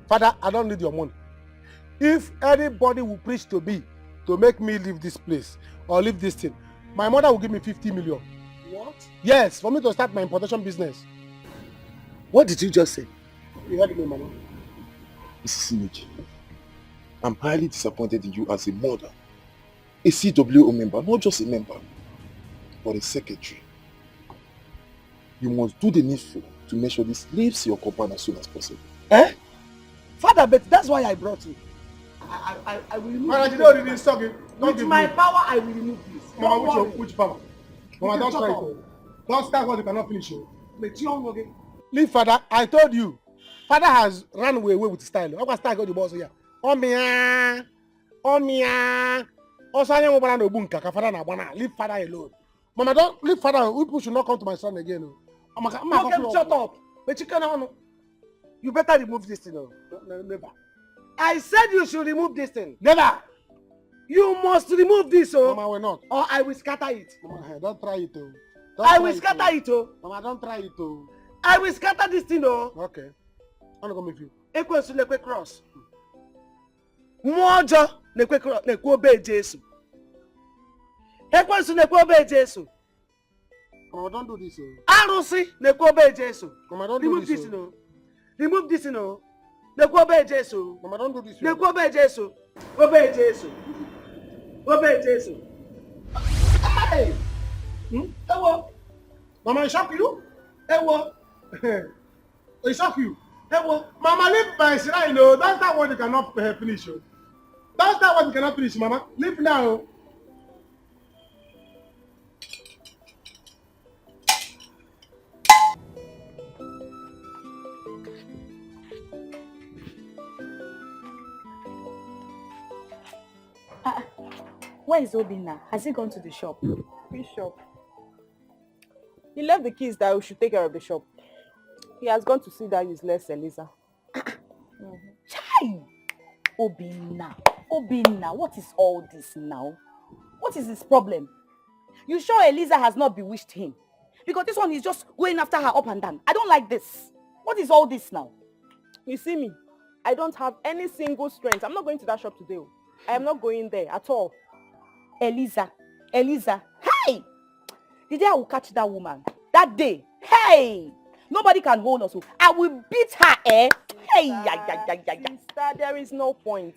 Father, I don't need your money. If anybody will preach to me to make me leave this place or leave this thing, my mother will give me 50 million. What? Yes, for me to start my importation business. What did you just say? You heard me, Mama. Mrs. Ineji, I'm highly disappointed in you as a mother, a CWO member, not just a member, but a secretary. You must do the needful to make sure this leaves your compound as soon as possible. Eh? Father, but that's why I brought you. I will remove Mama, you don't really stop it. With my power, I will remove this. Mama, which power? Mama, don't try it. Don't start what you cannot finish. Leave Father, I told you. Father has run away with style. How can style go the boss here? Omia. Leave Father alone. Mama, don't leave Father. People should not come to my son again. Shut up. But you better remove this thing. Never. I said you should remove this thing. Never. You must remove this, oh. Mama, we're not. Or I will scatter it. Mama, don't try it, oh. I will scatter it, oh. Mama, don't try it, oh. I will scatter this thing, oh. Okay. I'm not going to you. Ekwensu nekwe cross. Mwojo nekwe obey Jesu. Ekwensu nekwe obey Jesu. Mama, don't do this, oh. Arusi nekwe obey Jesu. Mama, don't do this, oh. Remove this, no. Nekwe obey Jesu. Mama, don't do this, oh. Nekwe obey Jesu. Obey Jesu. Obey Jesu. Hey! Ewo. Mama, it shock you? Ewo. It shock you? Ewo. Mama, leave my shrine, no. That's not what you cannot finish, oh. That's not what you cannot finish, Mama. Leave now. Where is Obinna? Has he gone to the shop? Which shop? He left the keys that we should take care of the shop. He has gone to see that useless Eliza. Chai! Obinna, what is all this now? What is his problem? You sure Eliza has not bewitched him? Because this one is just going after her up and down. I don't like this. What is all this now? You see me? I don't have any single strength. I'm not going to that shop today. I am not going there at all. Eliza, hey! The day I will catch that woman, that day, hey! Nobody can hold us. I will beat her, eh? Hey, Sister, there is no point.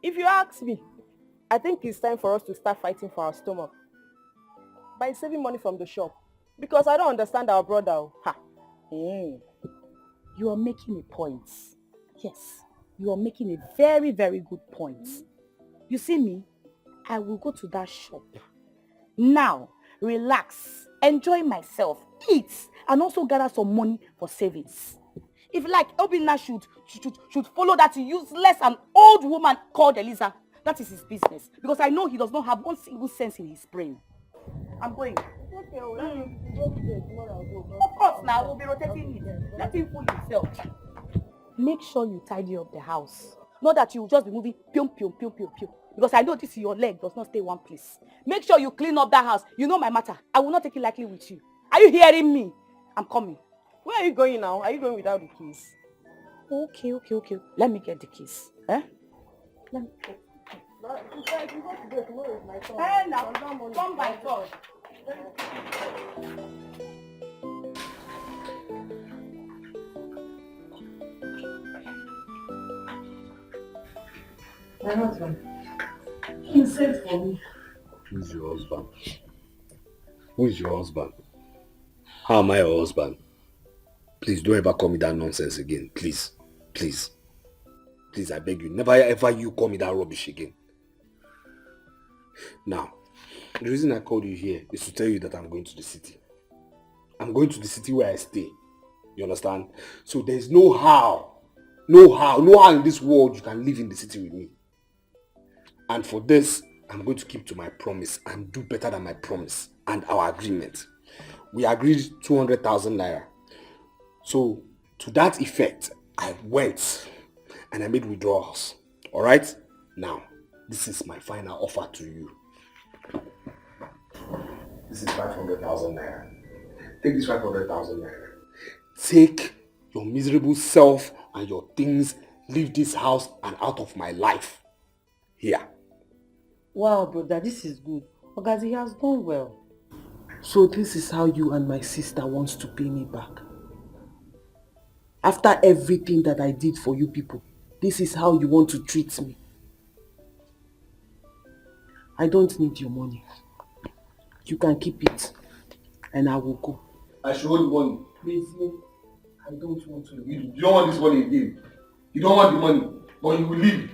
If you ask me, I think it's time for us to start fighting for our stomach by saving money from the shop. Because I don't understand our brother. Ha. You are making a point. Yes, you are making a very, very good point. You see me? I will go to that shop. Now, relax, enjoy myself, eat, and also gather some money for savings. If like Obinna should follow that useless and old woman called Eliza, that is his business. Because I know he does not have one single sense in his brain. I'm going. Okay, Of course, now we'll be rotating it. Let him fool himself. Make sure you tidy up the house. Not that you will just be moving pium. Because I know this your leg does not stay one place. Make sure you clean up that house. You know my matter. I will not take it lightly with you. Are you hearing me? I'm coming. Where are you going now? Are you going without the keys? Okay. Let me get the keys. Eh? Let me get the keys. Hey, now, come by God. My husband. He sent for me. Who's your husband? Who is your husband? How am I your husband? Please don't ever call me that nonsense again. Please. Please, I beg you. Never ever you call me that rubbish again. Now, the reason I called you here is to tell you that I'm going to the city. I'm going to the city where I stay. You understand? So there's no how in this world you can live in the city with me. And for this, I'm going to keep to my promise and do better than my promise. and our agreement. We agreed 200,000 naira. So, to that effect, I went and I made withdrawals. Alright? Now, this is my final offer to you. This is 500,000 naira. Take this 500,000 naira. Take your miserable self and your things, leave this house and out of my life. Here. Wow, brother, this is good. Ogazi has done well. So this is how you and my sister wants to pay me back. After everything that I did for you people, this is how you want to treat me. I don't need your money. You can keep it, and I will go. I should hold the money. Please, I don't want to. You don't want this money again. You don't want the money, but you will leave.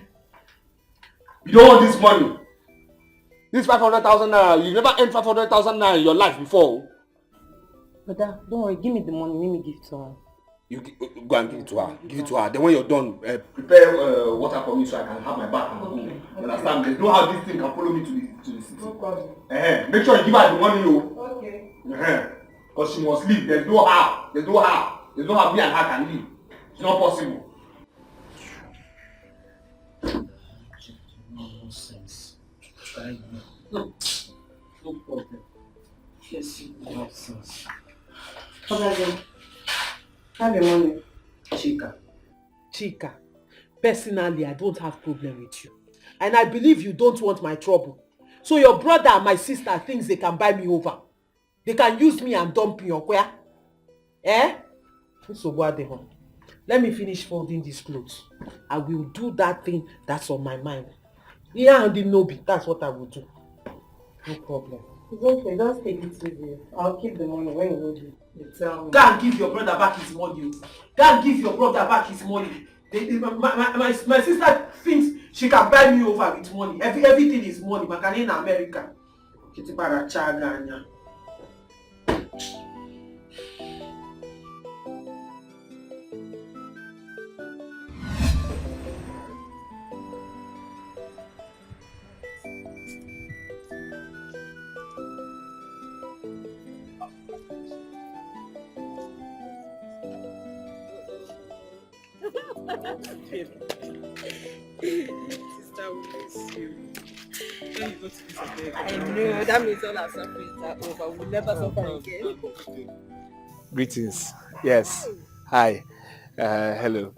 You don't want this money. This 500,000 naira, you've never earned 500,000 naira in your life before. Brother, don't worry, give me the money, let me give it to her. You go and give it to her. Give it to her. Then when you're done, prepare water for me so I can have my bath and go. You understand? There's no how this thing can follow me to the city. No problem. Make sure you give her the money, yo. Okay. Because she must leave. There's no how. There's no how. There's no how me and her can leave. It's not possible. Nonsense. No problem. Yes, nonsense. Okay. Have your money. Chika, personally, I don't have problem with you. And I believe you don't want my trouble. So your brother and my sister thinks they can buy me over. They can use me and dump me, okay? So what they want? Let me finish folding these clothes. I will do that thing that's on my mind. Yeah, and the Nobi, that's what I will do. No problem. It's okay, just take it easy. I'll keep the money when you need it. You tell me. Go and give your brother back his money. Go and give your brother back his money. My sister thinks she can buy me over with money. Everything is money. Makani in America. Kitibara chaganya. Sister will miss you. When you go to visit them. I know, that means all our sufferings are over. We'll never suffer again. Greetings. Yes. Hi. Hello.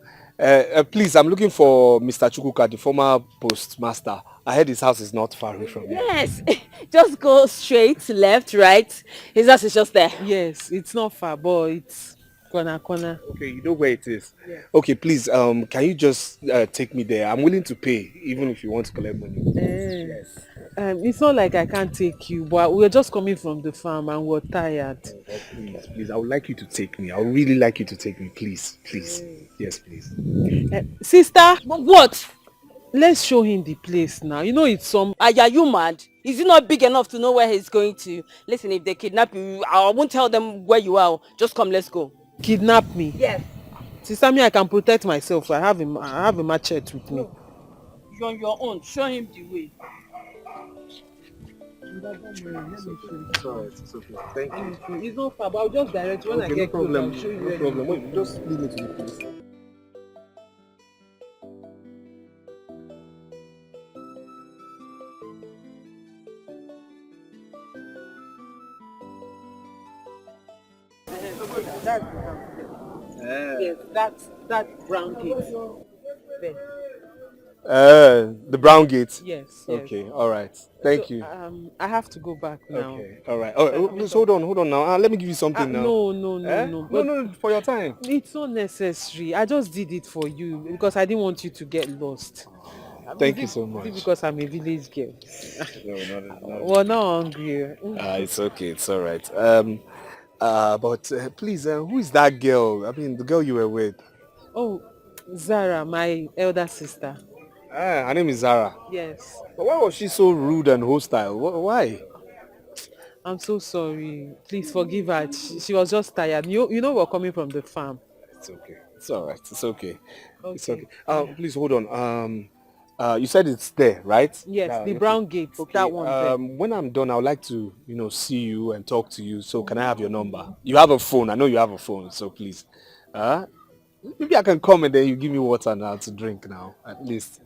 Please, I'm looking for Mr. Chukwuka, the former postmaster. I heard his house is not far away from here. Yes. Just go straight, left, right. His house is just there. Yes, it's not far, but it's corner. Okay, you know where it is? Yeah. Okay, please, can you just take me there? I'm willing to pay, even if you want to collect money. Yes. It's not like I can't take you, but we're just coming from the farm and we're tired. Please, I would like you to take me. I would really like you to take me, please. Yes, please. Sister, what? Let's show him the place now. You know it's some... Are you mad? Is he not big enough to know where he's going to? Listen, if they kidnap you, I won't tell them where you are. Just come, let's go. Kidnap me? Yes. Sister, me, I can protect myself. I have a machete with me. You're on your own. Show him the way. It's alright, it's okay. Thank you. It's not far, but I'll just direct when I get close. I'll show you. No problem. Wait, just leave me to the place. That's yes, that brown gate. There. The brown gate? Yes. Okay, alright. Thank you. I have to go back now. Okay, alright. Oh, please hold on now. Let me give you something now. No. No, for your time. It's not necessary. I just did it for you because I didn't want you to get lost. Thank you so much. Because I'm a village girl. No. We're not hungry. It's okay. It's alright. But please, who is that girl? I mean, the girl you were with. Oh, Zara, my elder sister. Her name is Zara. Yes. But why was she so rude and hostile? Why? I'm so sorry. Please forgive her. She was just tired. You know we're coming from the farm. It's okay. It's alright. It's okay. It's okay. Please hold on. You said it's there, right? Yes, the brown gate, that one there. When I'm done, I would like to, see you and talk to you. So can I have your number? You have a phone. I know you have a phone. So please. Maybe I can come and then you give me water now to drink now, at least.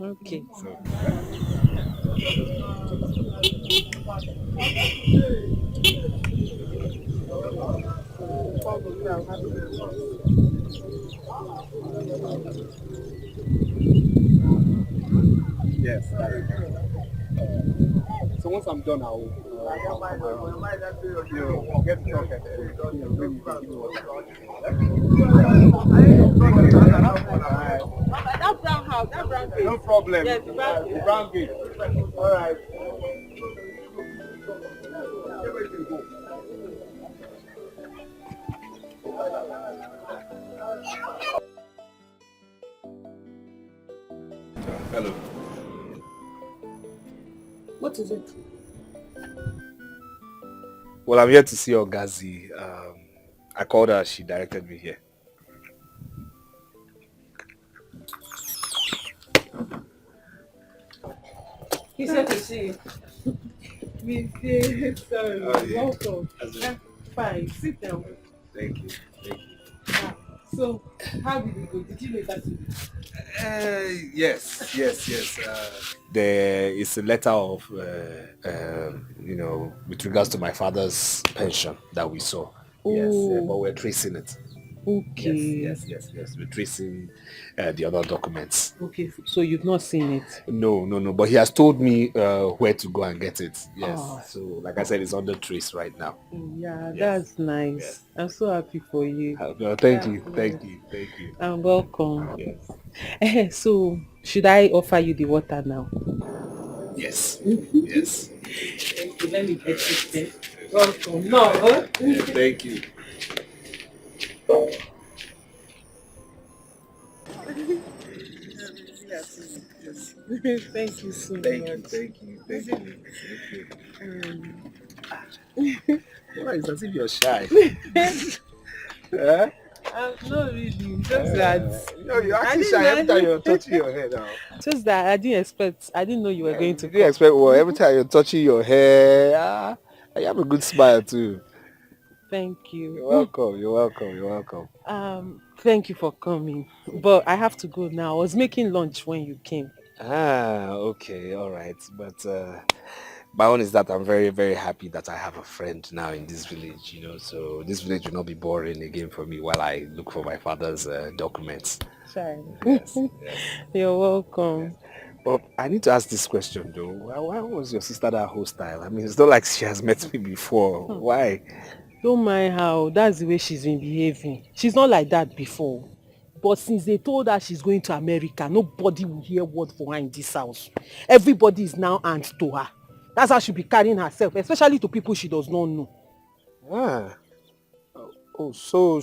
Okay. So. Yes. So once I'm done, I'll get to talk and That brown house, that brown gate. No problem. Yes, the brown gate. All right. Hello. What is it? Well, I'm here to see Ngozi. I called her. She directed me here. He said to see you. Sorry, welcome. Fine, sit down. Thank you. So, how did it go? Did you make that to me? Yes. There is a letter of, with regards to my father's pension that we saw. Yes, but we're tracing it. Okay. Yes. We're tracing the other documents. Okay, so you've not seen it? No. But he has told me where to go and get it. Yes. So, like I said, it's under trace right now. Yeah, that's nice. Yes. I'm so happy for you. Thank you. And welcome. Yes. So, should I offer you the water now? Yes. Yes. Thank you. Let me get this thing. Welcome. No. Thank you. Thank you so much. Thank you. Why is it as if you're shy? Not really. Just that. You're actually shy every time you're touching your hair now. Just that I didn't know you were going to. You didn't expect what? Every time you're touching your hair, you have a good smile too. Thank you. You're welcome. Thank you for coming. But I have to go now. I was making lunch when you came. Okay, all right. But my own is that I'm very, very happy that I have a friend now in this village, so this village will not be boring again for me while I look for my father's documents. Sorry. Yes. You're welcome. But I need to ask this question though. Why was your sister that hostile? I mean, it's not like she has met me before. Why? Don't mind how. That's the way she's been behaving. She's not like that before. But since they told her she's going to America, nobody will hear word for her in this house. Everybody is now aunt to her. That's how she'll be carrying herself, especially to people she does not know. So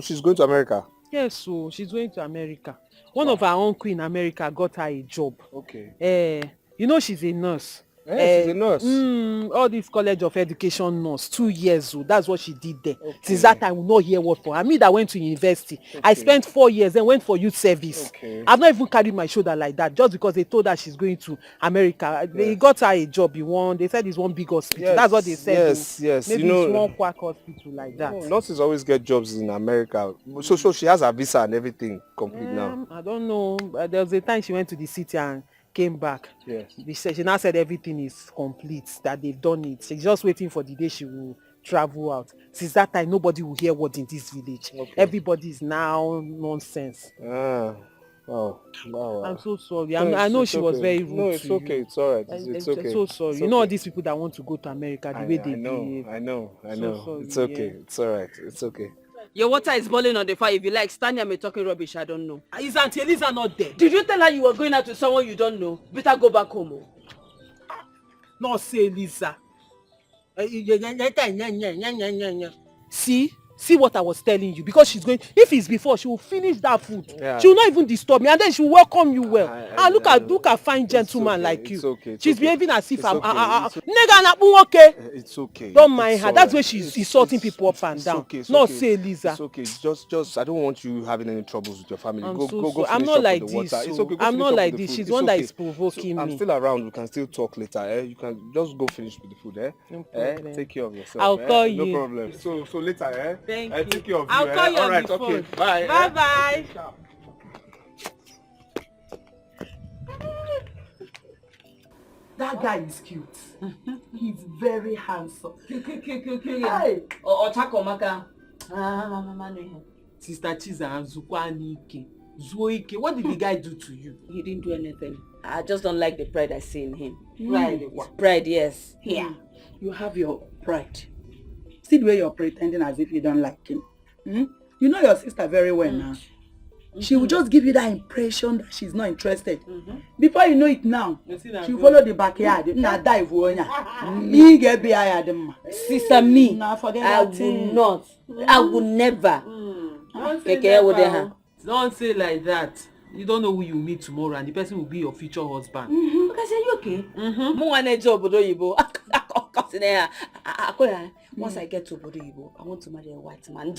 she's going to America? Yes, so she's going to America. One of her uncle in America got her a job. Okay. She's a nurse. She's a nurse. All this College of Education nurse, 2 years old. That's what she did there. Okay. Since that time, I will not hear word for her. Me that went to university. Okay. I spent 4 years and went for youth service. Okay. I've not even carried my shoulder like that just because they told her she's going to America. Yes. They got her a job they said it's one big hospital. Yes. That's what they said. Yes. Maybe it's one quack hospital like that. Nurses always get jobs in America. So she has her visa and everything complete now. I don't know. There was a time she went to the city and came back. Yes. She now said everything is complete, that they've done it. She's just waiting for the day she will travel out. Since that time, nobody will hear word in this village. Okay. Everybody is now nonsense. Wow. I'm so sorry. I know she was very rude. No, it's okay. It's all right. It's okay. I'm so sorry. It's all these people that want to go to America, the way they behave. I know. So sorry, it's okay. Yeah. It's all right. It's okay. Your water is boiling on the fire. If you like, stand here and talking rubbish. I don't know. Is Auntie Eliza not there? Did you tell her you were going out with someone you don't know? Better go back home. Not say Eliza. See See what I was telling you, because she's going, if it's before, she will finish that food. Yeah. She will not even disturb me, and then she will welcome you well. Look at fine gentleman like you. It's okay. She's behaving as if I'm okay. It's okay. Don't mind her. That's where she's insulting people up and down. Not say Lisa. It's okay. Just I don't want you having any troubles with your family. Go I'm finish not up like with the this. water. It's okay. I'm not like this. She's one that is provoking me. I'm still around. We can still talk later. You can just go finish with the food. No problem. Take care of yourself. I'll call you. No problem. So later. Thank you. Take care of you. I'll call you All on right. the phone. Okay. Bye. Bye. That guy is cute. He's very handsome. Hey. Ochakomaka. Sister Chiza Zukwanike. Zuoike, what did the guy do to you? He didn't do anything. I just don't like the pride I see in him. Pride? Pride, yes. Yeah. You have your pride. See the way you're pretending as if you don't like him. You know your sister very well now. She will just give you that impression that she's not interested. Before you know it now, she follow the backyard. Sister, me, I will never. Don't say like that. You don't know who you meet tomorrow, and the person will be your future husband. Because are you okay? Once I get to Obodo, I want to marry a white man.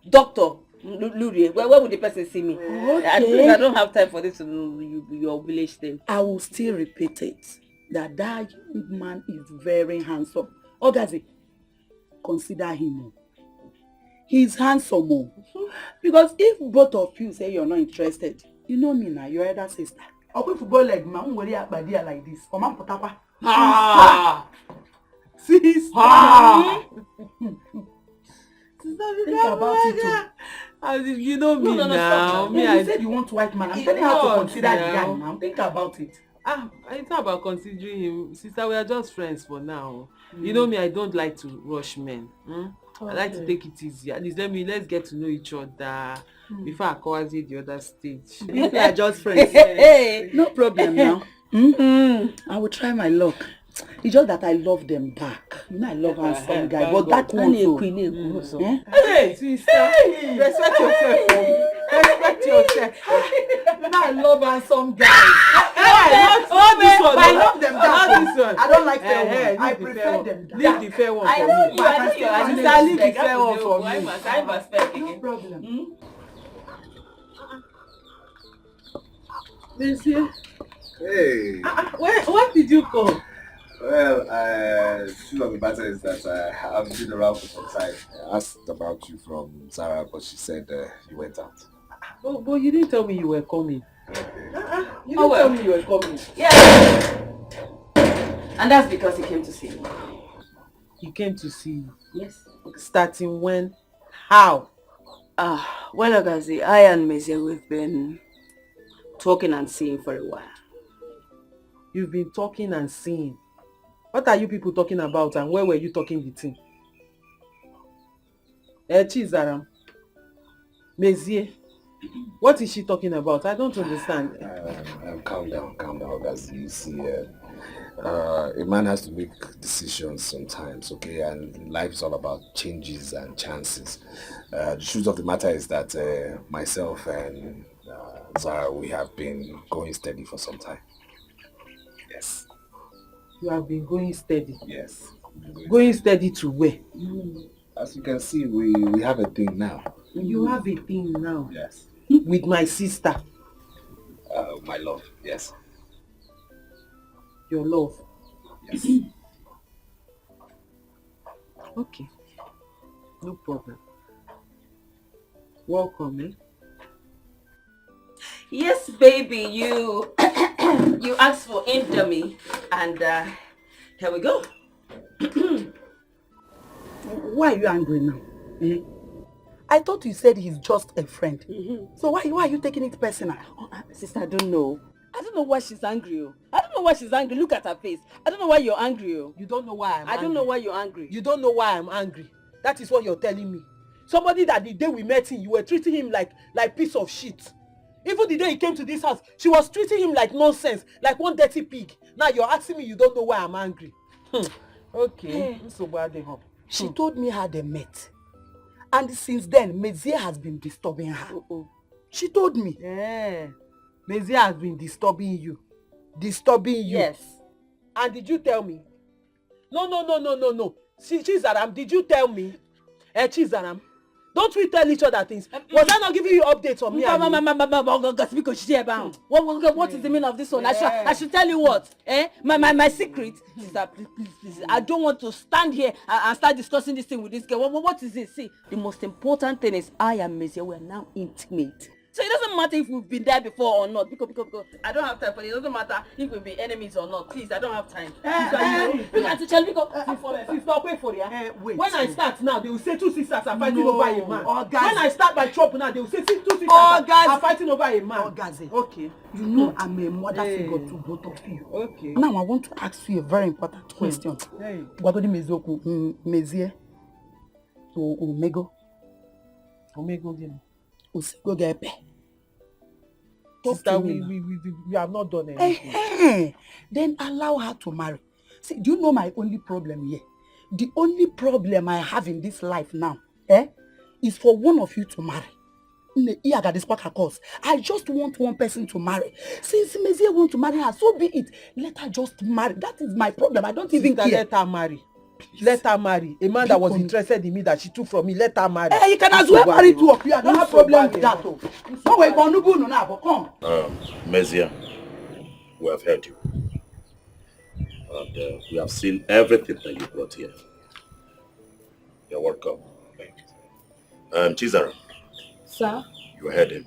Doctor, where would the person see me? Okay. I don't have time for this your village thing. I will still repeat it. That young man is very handsome. Ogazi, consider him. He's handsome. Because if both of you say you're not interested, you know me now, your elder sister. I'll go football leg, man, worry about dear like this. Come on, potapa. Sister. Think about it too. As if you know me now. You said you want white man. I'm telling you how to consider the guy now. Think about it. It's not about considering him. Sister, we are just friends for now. You know me, I don't like to rush men. I like to take it easy. At least let's get to know each other before I call the other stage. If we are just friends. No problem now. I will try my luck. It's just that I love them back. You know I love handsome guy, but that one too. Hey, sister, respect yourself. Respect yourself. You know I love handsome guys. I love them that. I don't like fair ones. I prefer them. Leave the fair one for me. Sister, leave the fair one for me. No problem. Hey. When did you come? Well, the truth of the matter is that I've been around for some time. I asked about you from Zara, but she said you went out. But you didn't tell me you were coming. You didn't tell me you were coming. Yeah. And that's because he came to see me. He came to see you? Yes. Starting when? How? Well, Ogazi, I and Mezie, we've been talking and seeing for a while. You've been talking and seeing. What are you people talking about, and where were you talking the thing? Chizaram. Mezie. What is she talking about? I don't understand. Calm down, guys. You see, a man has to make decisions sometimes, okay? And life is all about changes and chances. The truth of the matter is that myself and Zara, we have been going steady for some time. Yes. You have been going steady? Yes. Going steady to where? As you can see, we have a thing now. You have a thing now? Yes. With my sister? My love, yes. Your love? Yes. Okay. No problem. Welcome, eh? Yes, baby, you asked for Indomie, and here we go. Why are you angry now? I thought you said he's just a friend. So why are you taking it personal? Sister, I don't know. I don't know why she's angry. I don't know why she's angry. Look at her face. I don't know why you're angry. You don't know why I'm angry. I don't know why you're angry. You don't know why I'm angry. That is what you're telling me. Somebody that the day we met him, you were treating him like piece of shit. Even the day he came to this house, she was treating him like nonsense, like one dirty pig. Now you're asking me you don't know why I'm angry. Okay. She told me how they met. And since then, Mezie has been disturbing her. She told me. Yeah. Mezie has been disturbing you. Disturbing you. Yes. And did you tell me? No. Chizaram, did you tell me? Chizaram, don't we tell each other things? Was I not giving you updates on me? What is the meaning of this one? I should tell you what? My secret? Sister, please. I don't want to stand here and start discussing this thing with this girl. What is it? See, the most important thing is I and Mezie, we are now intimate. So it doesn't matter if we've been there before or not. Because I don't have time for it. It doesn't matter if we'll be enemies or not. Please, I don't have time. When I start now, they will say two sisters are fighting over a man. When I start my trouble now, they will say two sisters are fighting over a man. Okay. You know I'm a mother figure to both of you. Okay. Now I want to ask you a very important question. Gwagodi Mezoku, Mezie, to Omego. Usigo Gepe. Sister, we have not done anything. Then allow her to marry. See, do you know my only problem here? The only problem I have in this life now, is for one of you to marry. I just want one person to marry. Since Mezie want to marry her, so be it. Let her just marry. That is my problem. I don't even care. Let her marry. Let her marry. A man that was interested in me that she took from me, let her marry. You can as well marry two of you. I don't have problem with that. No way, but come. Mezie, we have heard you. And we have seen everything that you brought here. You're welcome. Thank you. Chizara. Sir? You heard him.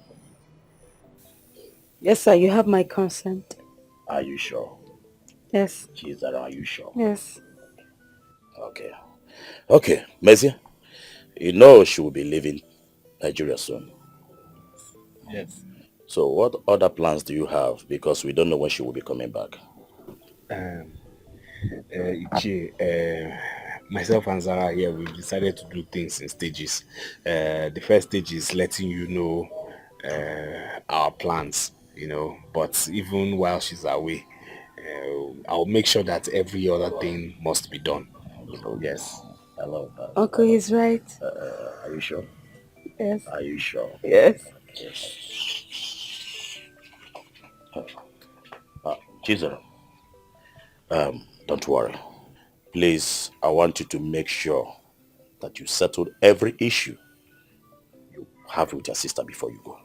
Yes, sir. You have my consent. Are you sure? Yes. Chizara, are you sure? Yes. Okay, Mezie. You know she will be leaving Nigeria soon. Yes. So what other plans do you have? Because we don't know when she will be coming back. Myself and Zara here, we've decided to do things in stages. The first stage is letting you know our plans, but even while she's away, I'll make sure that every other thing must be done. So yes, I love that. Uncle is right. Are you sure? Yes. Are you sure? Yes. Chizara, don't worry. Please, I want you to make sure that you settle every issue you have with your sister before you go.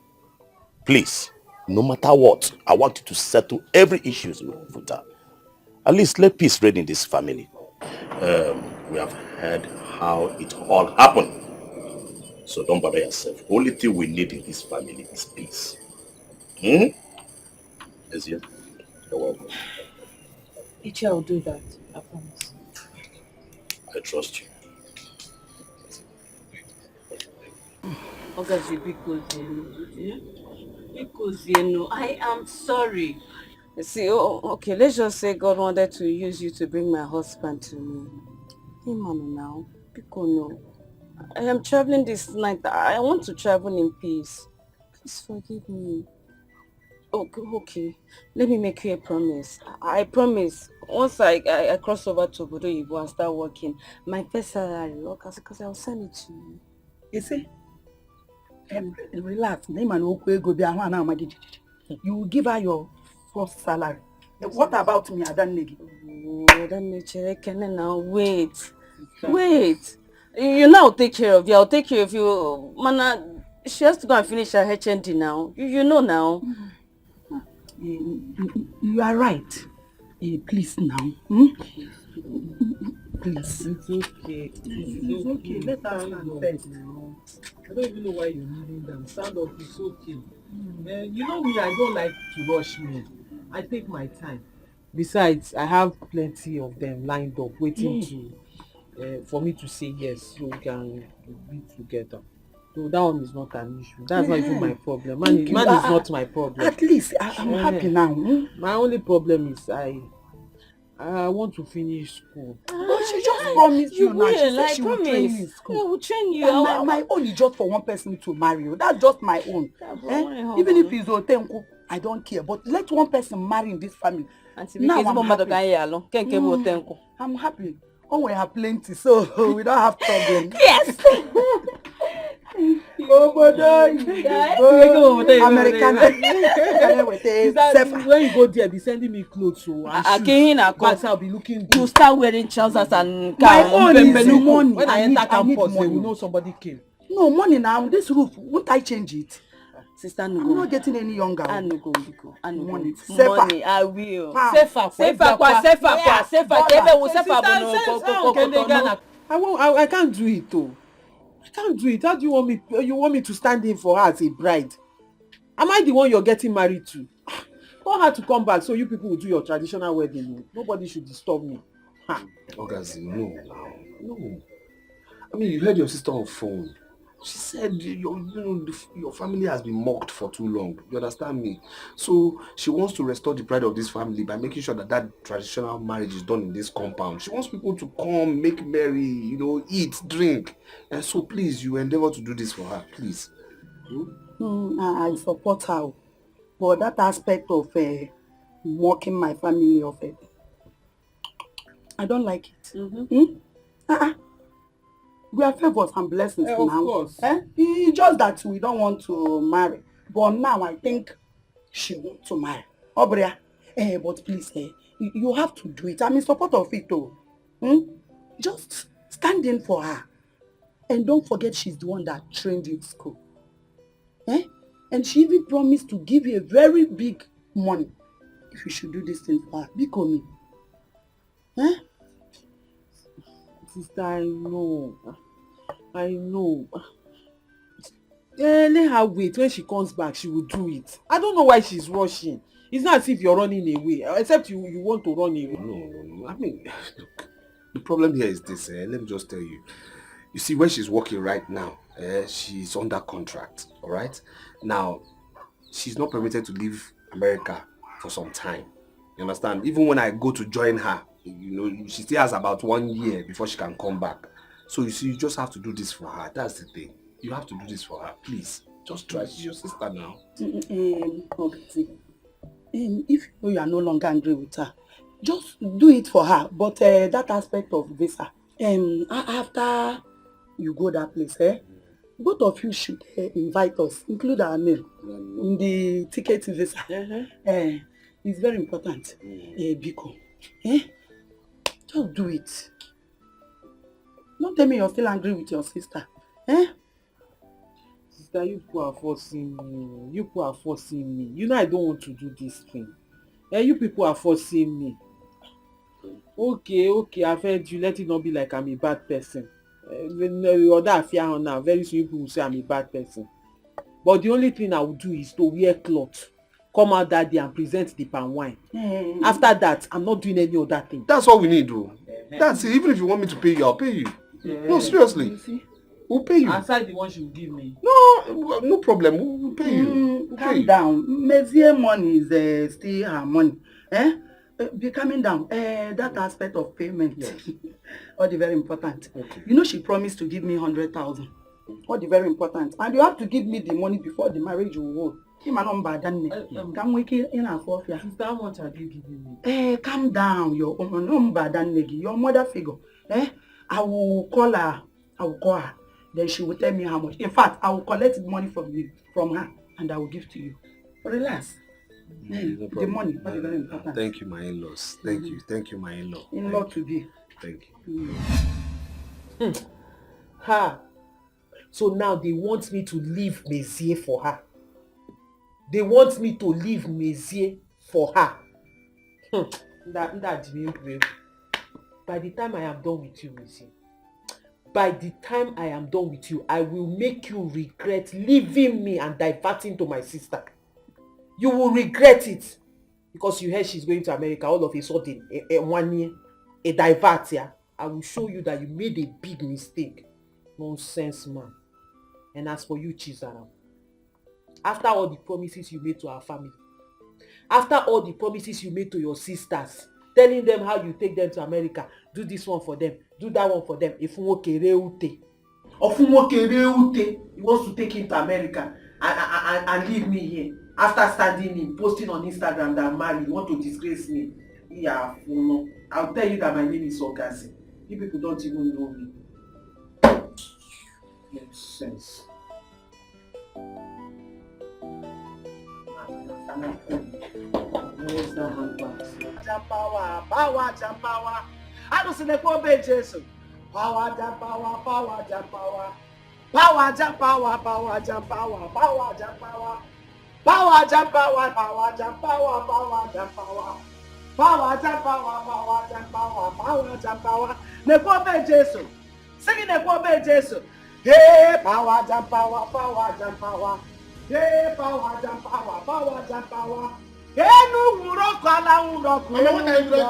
Please, no matter what, I want you to settle every issue with her. At least let peace reign in this family. We have heard how it all happened. So don't bother yourself. Only thing we need in this family is peace. You're welcome. Ichi, I'll do that. I promise. I trust you. I am sorry. See, okay, let's just say God wanted to use you to bring my husband to me. Hey, Mama, now. Because no. I am traveling this night. I want to travel in peace. Please forgive me. Okay. Let me make you a promise. I promise. Once I cross over to Obodo Ibo and start working, my first salary, because I'll send it to you. You see? Relax. You will give her your first salary. What about me, Adanegi? Now wait. You now take care of you. I'll take care of you. Mana, she has to go and finish her HND now. You know now. You are right. Please now. Please. It's okay. It's okay. Let us stand first now. I don't even know why you're kneeling down. Stand up. It's okay. You know me, I don't like to rush me. I take my time. Besides, I have plenty of them lined up waiting for me to say yes, so we can be together. So that one is not an issue. That's not even my problem. Man is not my problem. At least I'm happy now. My only problem is I want to finish school. But she just promised you now. She said she will train you in school. I will train you. My own is just for one person to marry you. That's just my own. Even if it's Otenko, I don't care. But let one person marry in this family. Now I'm happy. Oh, we have plenty, so we don't have problems. Yes. Americana. When you go there, be sending me clothes so and shoes. But I'll be looking good. You start wearing trousers and my own is money. When I enter campus, they will know somebody came. No money now. This roof, won't I change it? Sister, I'm not getting any younger. I no go. Money. Money, I will. Safer. I can't do it though. I can't do it. How do you want me? You want me to stand in for her as a bride? Am I the one you're getting married to? Tell her to come back so you people will do your traditional wedding. Nobody should disturb me. Ogazi, no. I mean, you heard your sister on phone. She said your family has been mocked for too long. You understand me? So she wants to restore the pride of this family by making sure that traditional marriage is done in this compound. She wants people to come, make merry, eat, drink. And so please, you endeavor to do this for her, please. I support her. But that aspect of mocking my family of it, I don't like it. We are favors and blessings now. Of course. It's just that we don't want to marry. But now I think she wants to marry. Obria, but please, you have to do it. I'm in support of it too. Just stand in for her. And don't forget she's the one that trained you in school. And she even promised to give you a very big money if you should do this thing for her. Because me. Sister, I know. Let her wait. When she comes back, she will do it. I don't know why she's rushing. It's not as if you're running away, except you want to run away. No. I mean, look, the problem here is this. Let me just tell you. You see, where she's working right now, she's under contract, all right? Now, she's not permitted to leave America for some time. You understand? Even when I go to join her, she still has about 1 year before she can come back. So you see, you just have to do this for her. That's the thing. You have to do this for her. Please, just try. She's your sister now. Okay. If you are no longer angry with her, just do it for her. But that aspect of visa, after you go that place, both of you should invite us, include our name in the ticket visa. It's very important. Biko. Just do it. Don't tell me you're still angry with your sister. Sister, you people are forcing me. You know I don't want to do this thing. You people are forcing me. Okay, I've heard you. Let it not be like I'm a bad person. Now, very soon people will say I'm a bad person. But the only thing I will do is to wear cloth, come out that day and present the palm wine. After that, I'm not doing any other thing. That's all we need, though. That's it. Even if you want me to pay you, I'll pay you. No, seriously. We'll pay you. Aside the one she will give me. No problem. We'll pay you. Calm down. Mezie money is still her money. Be coming down. That aspect of payment. Yes. All the very important. Okay. She promised to give me 100,000. All the very important. And you have to give me the money before the marriage will hold. Sister, how much are they giving me? Calm down. Your mother figure. I will call her. Then she will tell me how much. In fact, I will collect the money from her, and I will give to you. Relax. No the money, very, very important. Thank you, my in-laws. Thank you, my in-law. In-law to be. Thank you. So now they want me to leave Mezier for her. They want me to leave Mezier for her. By the time I am done with you, Mezier, I will make you regret leaving me and diverting to my sister. You will regret it. Because you heard she's going to America all of a sudden, 1 year, a divert here. I will show you that you made a big mistake. Nonsense, man. And as for you, Chizara, after all the promises you made to our family, after all the promises you made to your sisters, telling them how you take them to America, do this one for them, do that one for them. If he wants to take him to America and leave me here. After standing in, posting on Instagram that I'm married, you want to disgrace me. Yeah, I'll tell you that my name is Ogazi. You people don't even know me. Makes sense. Power, I don't see the poor Jason. Power, power. Power, jump, power. Power, jump, power. Power, jump, power. Power, jump, power. Power, jump, power. Power, jump, power. Power, jump, power. Power, jump, power. Power, jump, power. The poor Jason. Singing the poor Jason. Hey, power, jump, power. Power, jump, power. Hey, power, jump, power. Power, jump, power. Hey, no, Mama, what are you doing?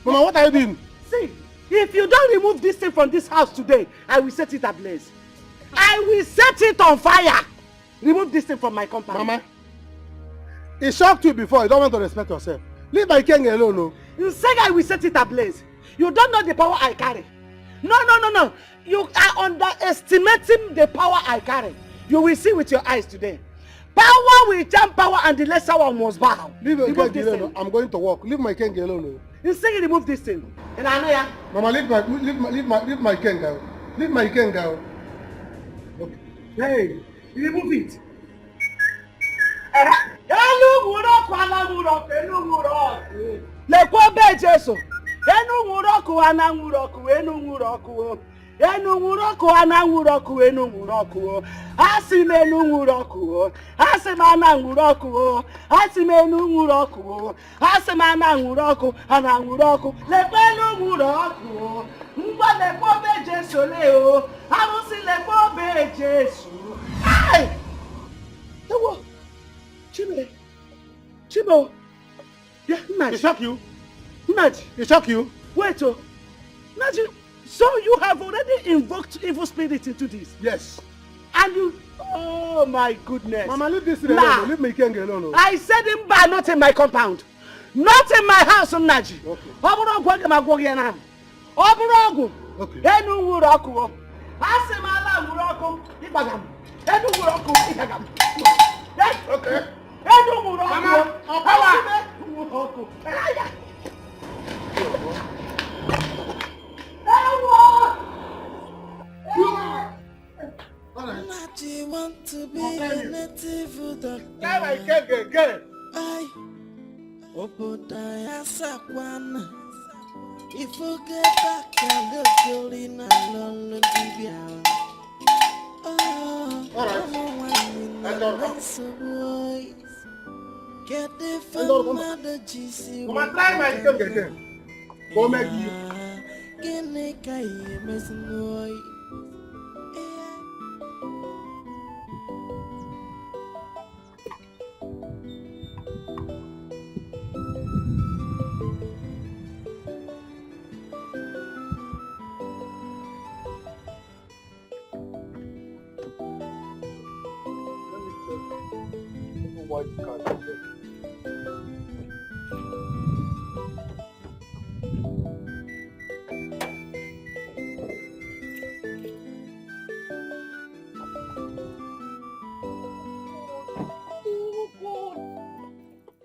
Mama, what are you doing? See, if you don't remove this thing from this house today, I will set it ablaze. I will set it on fire. Remove this thing from my compound. Mama, it shocked you before. You don't want to respect yourself. Leave my king alone, no. You say I will set it ablaze. You don't know the power I carry. No. You are underestimating the power I carry. You will see with your eyes today. Power will jump power and the lesser one must bow. Leave my king alone. I'm going to work. Leave my king alone, no. You say you remove this thing. And I know ya. Mama, leave my king girl. Leave my king girl. Okay. Hey, remove it. Chibo. Yeah, Naji. It shock you? Naji. It shock you? Wait, Naji, so you have already invoked evil spirit into this? Yes. And you, oh my goodness. Mama, leave this alone. Leave my king alone. I said him by not in my compound. Not in my house, Naji. Okay. Okay. Mama, you want to be a native doctor. I Obodaya Sakwan. If you get back, I look you in a long TV. Get the phone at the GC. Come on, try my king again. Go make you. Get the guy, missing boy.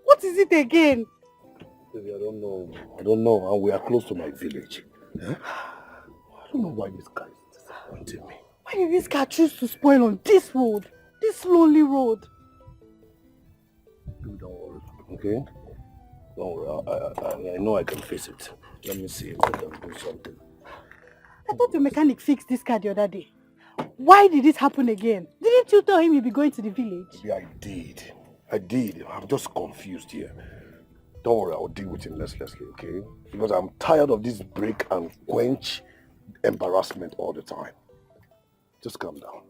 What is it again? Baby, I don't know. And we are close to my village. Eh? I don't know why this guy is disappointing me. Why did this car choose to spoil on this road? This lonely road? Dude, don't worry. Okay? Don't worry. I know I can face it. Let me see if I can do something. I thought the mechanic fixed this car the other day. Why did this happen again? Didn't you tell him you'd be going to the village? Yeah, I did. I'm just confused here. Don't worry, I'll deal with him mercilessly, okay? Because I'm tired of this break and quench embarrassment all the time. Just calm down.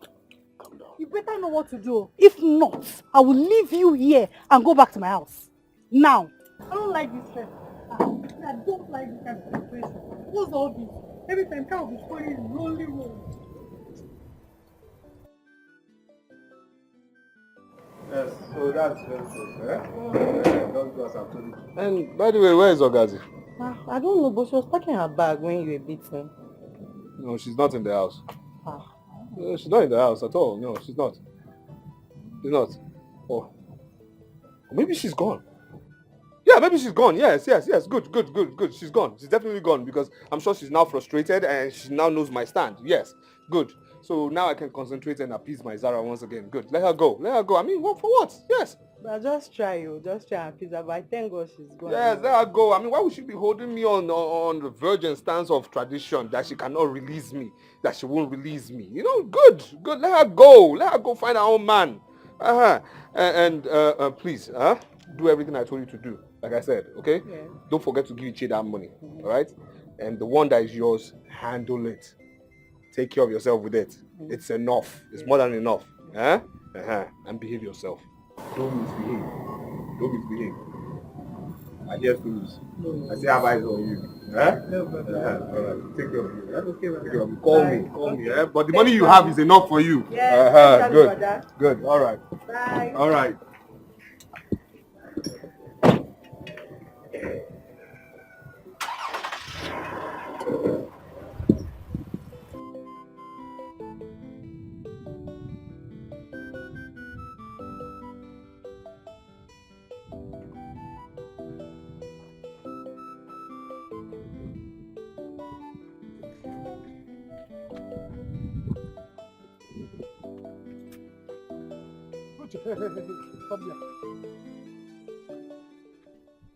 You better know what to do. If not, I will leave you here and go back to my house. Now. I don't like this stress. I don't like this kind of situation. What's all this? Every time car will be spoiling in lonely road. Yes, so that's very good. Don't do as I've told you. And by the way, where is Ogazi? I don't know, but she was packing her bag when you were beaten. No, she's not in the house. No, she's not in the house at all. No, she's not. She's not. Oh. Maybe she's gone. Yeah, maybe she's gone. Yes. Good. She's gone. She's definitely gone because I'm sure she's now frustrated and she now knows my stand. Yes, good. So now I can concentrate and appease my Zara once again. Good. Let her go. Let her go. I mean, what for what? Yes. But just try and appease her. But I thank God she's gone. Yes, let her go. I mean, why would she be holding me on the virgin stance of tradition that she cannot release me, that she won't release me? You know, good. Let her go. Let her go find her own man. And please, do everything I told you to do. Like I said, okay? Yeah. Don't forget to give Ichie that money, all right? And the one that is yours, handle it. Take care of yourself with it. It's enough. It's more than enough. And behave yourself. Don't misbehave. Don't misbehave. I hear fools. I say have eyes on you. No, brother. All right. Take care of you. Okay, brother. Take care of you. Call me. But the money you have is enough for you. Yeah. Good. Good. All right. Bye. All right.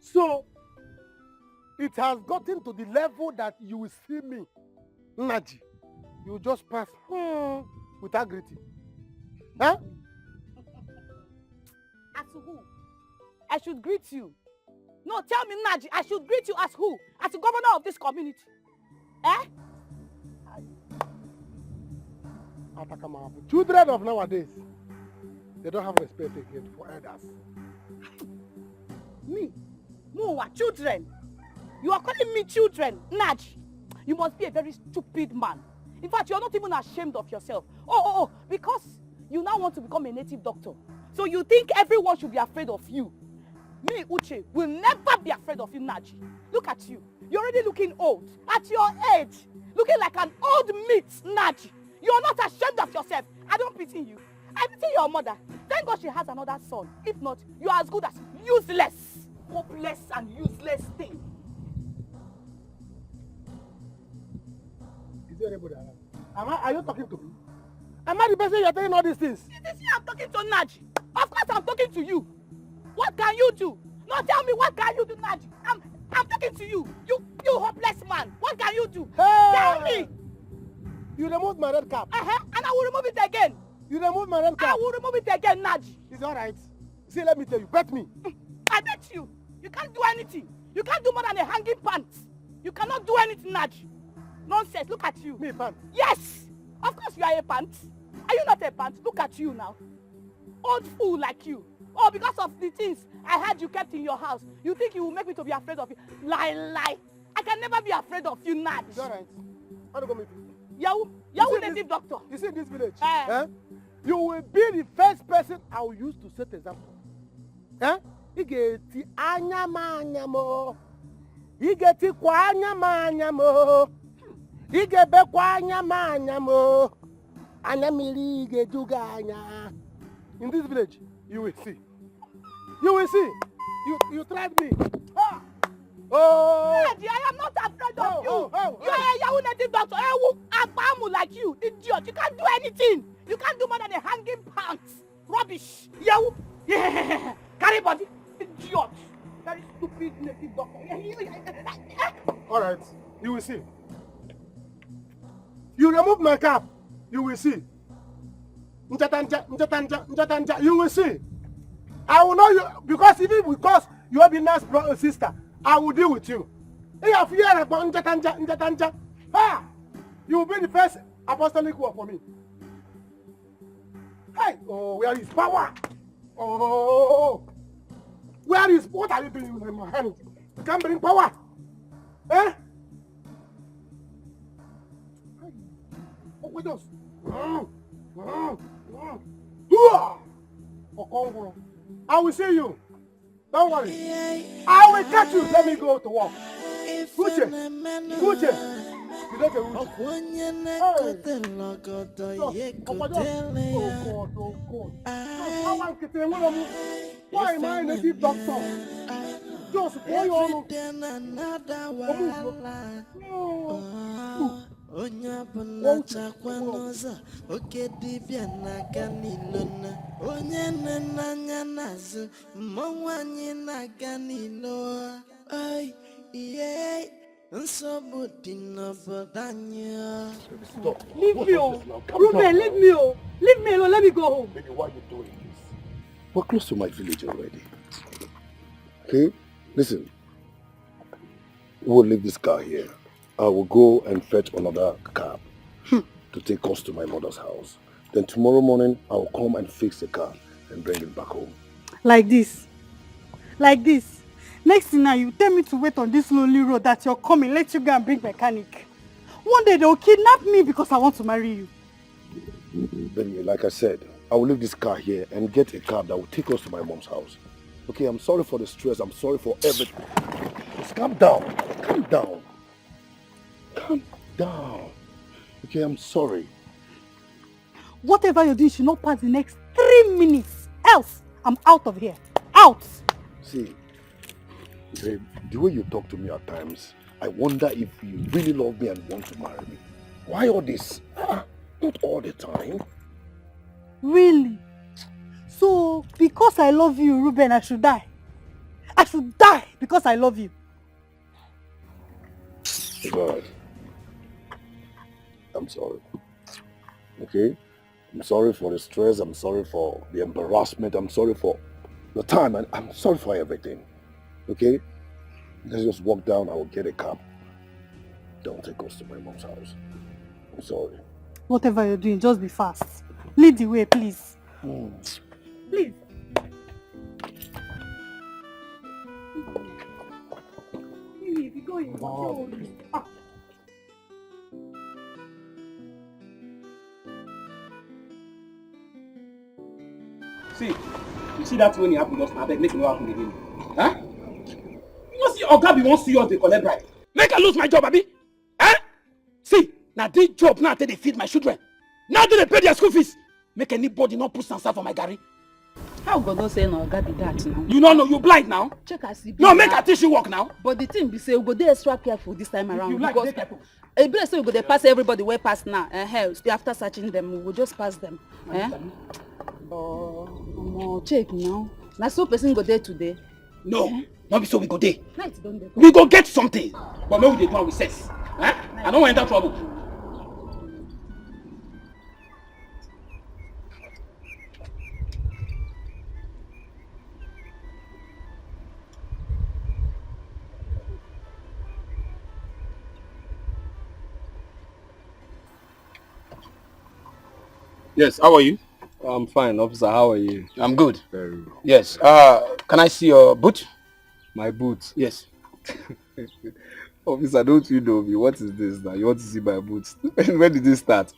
So, it has gotten to the level that you will see me, Naji. You will just pass without greeting. Huh? As who? I should greet you. No, tell me, Naji, I should greet you as who? As the governor of this community. Eh? Children of nowadays, they don't have respect again for elders. Me? Muwa, children? You are calling me children, Naj? You must be a very stupid man. In fact, you are not even ashamed of yourself. Oh, because you now want to become a native doctor. So you think everyone should be afraid of you. Me, Uche, will never be afraid of you, Naj. Look at you. You're already looking old. At your age, looking like an old meat, Naj. You're not ashamed of yourself. I don't pity you. I pity your mother. Thank God she has another son. If not, you are as good as useless. Hopeless and useless thing. Is there anybody around? Are you talking to me? Am I the person you're telling all these things? This is I'm talking to Naji. Of course I'm talking to you. What can you do? No, tell me, what can you do, Naji? I'm talking to you. You hopeless man. What can you do? Hey! Tell me. You removed my red cap. And I will remove it again. You removed my red cap. I will remove it again, Naji. It's all right. See, let me tell you. Bet me. I bet you. You can't do anything. You can't do more than a hanging pants. You cannot do anything, Naji. Nonsense. Look at you. Me, pants? Yes. Of course you are a pants. Are you not a pants? Look at you now. Old fool like you. Oh, because of the things I had you kept in your house. You think you will make me to be afraid of you? Lie. I can never be afraid of you, Naji. It's all right. How do you go meet you? Yahoo native doctor. You see in this village? You will be the first person I will use to set example. Igeti anyamanyamo. Igeti kwa anyamanyamo. Igebe kwa anyamanyamo. Anyamili igeduga anya. In this village, you will see. You will see. You tried me. Oh! Daddy, I am not afraid of you. You are a Yahoo native doctor. Abamu like you, idiot. You can't do anything. You can't do more than a hanging pants. Rubbish. Yahoo. Yeah. Carry body. Idiot. Very stupid native doctor. All right. You will see. You remove my cap. You will see. Njatanja. You will see. I will know you because even because you are the nice brother sister. I will deal with you. If you are about Njatanja, you will be the first apostolic work for me. Hey, where is power? Oh, where is, what are you doing with my hand? You can't bring power. With us. I will see you. Don't worry. I will catch you. Let me go to work. Uche. You don't get why am I a native doctor? Just boy on. Onya bonacha kwanoza okedibia na ganilona onye nanya nazu mwanyi na ganilo ay yeah nsobu dinobodanya. Leave me, oh. Ruben, leave me, oh. Leave me alone, let me go home. Baby, why are you doing this? We're close to my village already. Okay? Listen. We'll leave this car here. I will go and fetch another cab to take us to my mother's house. Then tomorrow morning, I will come and fix the car and bring it back home. Like this. Like this. Next thing now, you tell me to wait on this lonely road that you're coming. Let you go and bring mechanic. One day they'll kidnap me because I want to marry you. Baby, like I said, I will leave this car here and get a cab that will take us to my mom's house. Okay, I'm sorry for the stress. I'm sorry for everything. Just calm down. Calm down. Calm down. Okay, I'm sorry. Whatever you do, you should not pass the next 3 minutes. Else, I'm out of here. Out! See, babe, the way you talk to me at times, I wonder if you really love me and want to marry me. Why all this? Not all the time. Really? So, because I love you, Ruben, I should die? I should die because I love you. God. I'm sorry. Okay? I'm sorry for the stress. I'm sorry for the embarrassment. I'm sorry for the time. And I'm sorry for everything. Okay? Let's just walk down. I will get a cab. Don't take us to my mom's house. I'm sorry. Whatever you're doing, just be fast. Lead the way, please. Please. If you go in, See, you see that when it happened just now, make it not happen again. Huh? You know see Oga be won't see us dey collect bribe. Make I lose my job, abi? Huh? See, now this job now they feed my children. Now they pay their school fees. Make anybody not put sansa for my garri. How God don't say no Oga be that now? You don't know, you blind now. Check as he be. No, make I teach you work now. But the thing be say we go dey extra careful this time around. You like because Ebele say we go dey pass everybody way pass now. After searching them, we will just pass them. Check now. Now so person go there today. No, not be so we go there. We go get something. But no, we dey do what we says. I don't want enter trouble. Yes, how are you? I'm fine, officer. How are you? I'm good. Very well. Yes. Can I see your boot? My boot? Yes. Officer, don't you know me? What is this now? You want to see my boots? When did this start?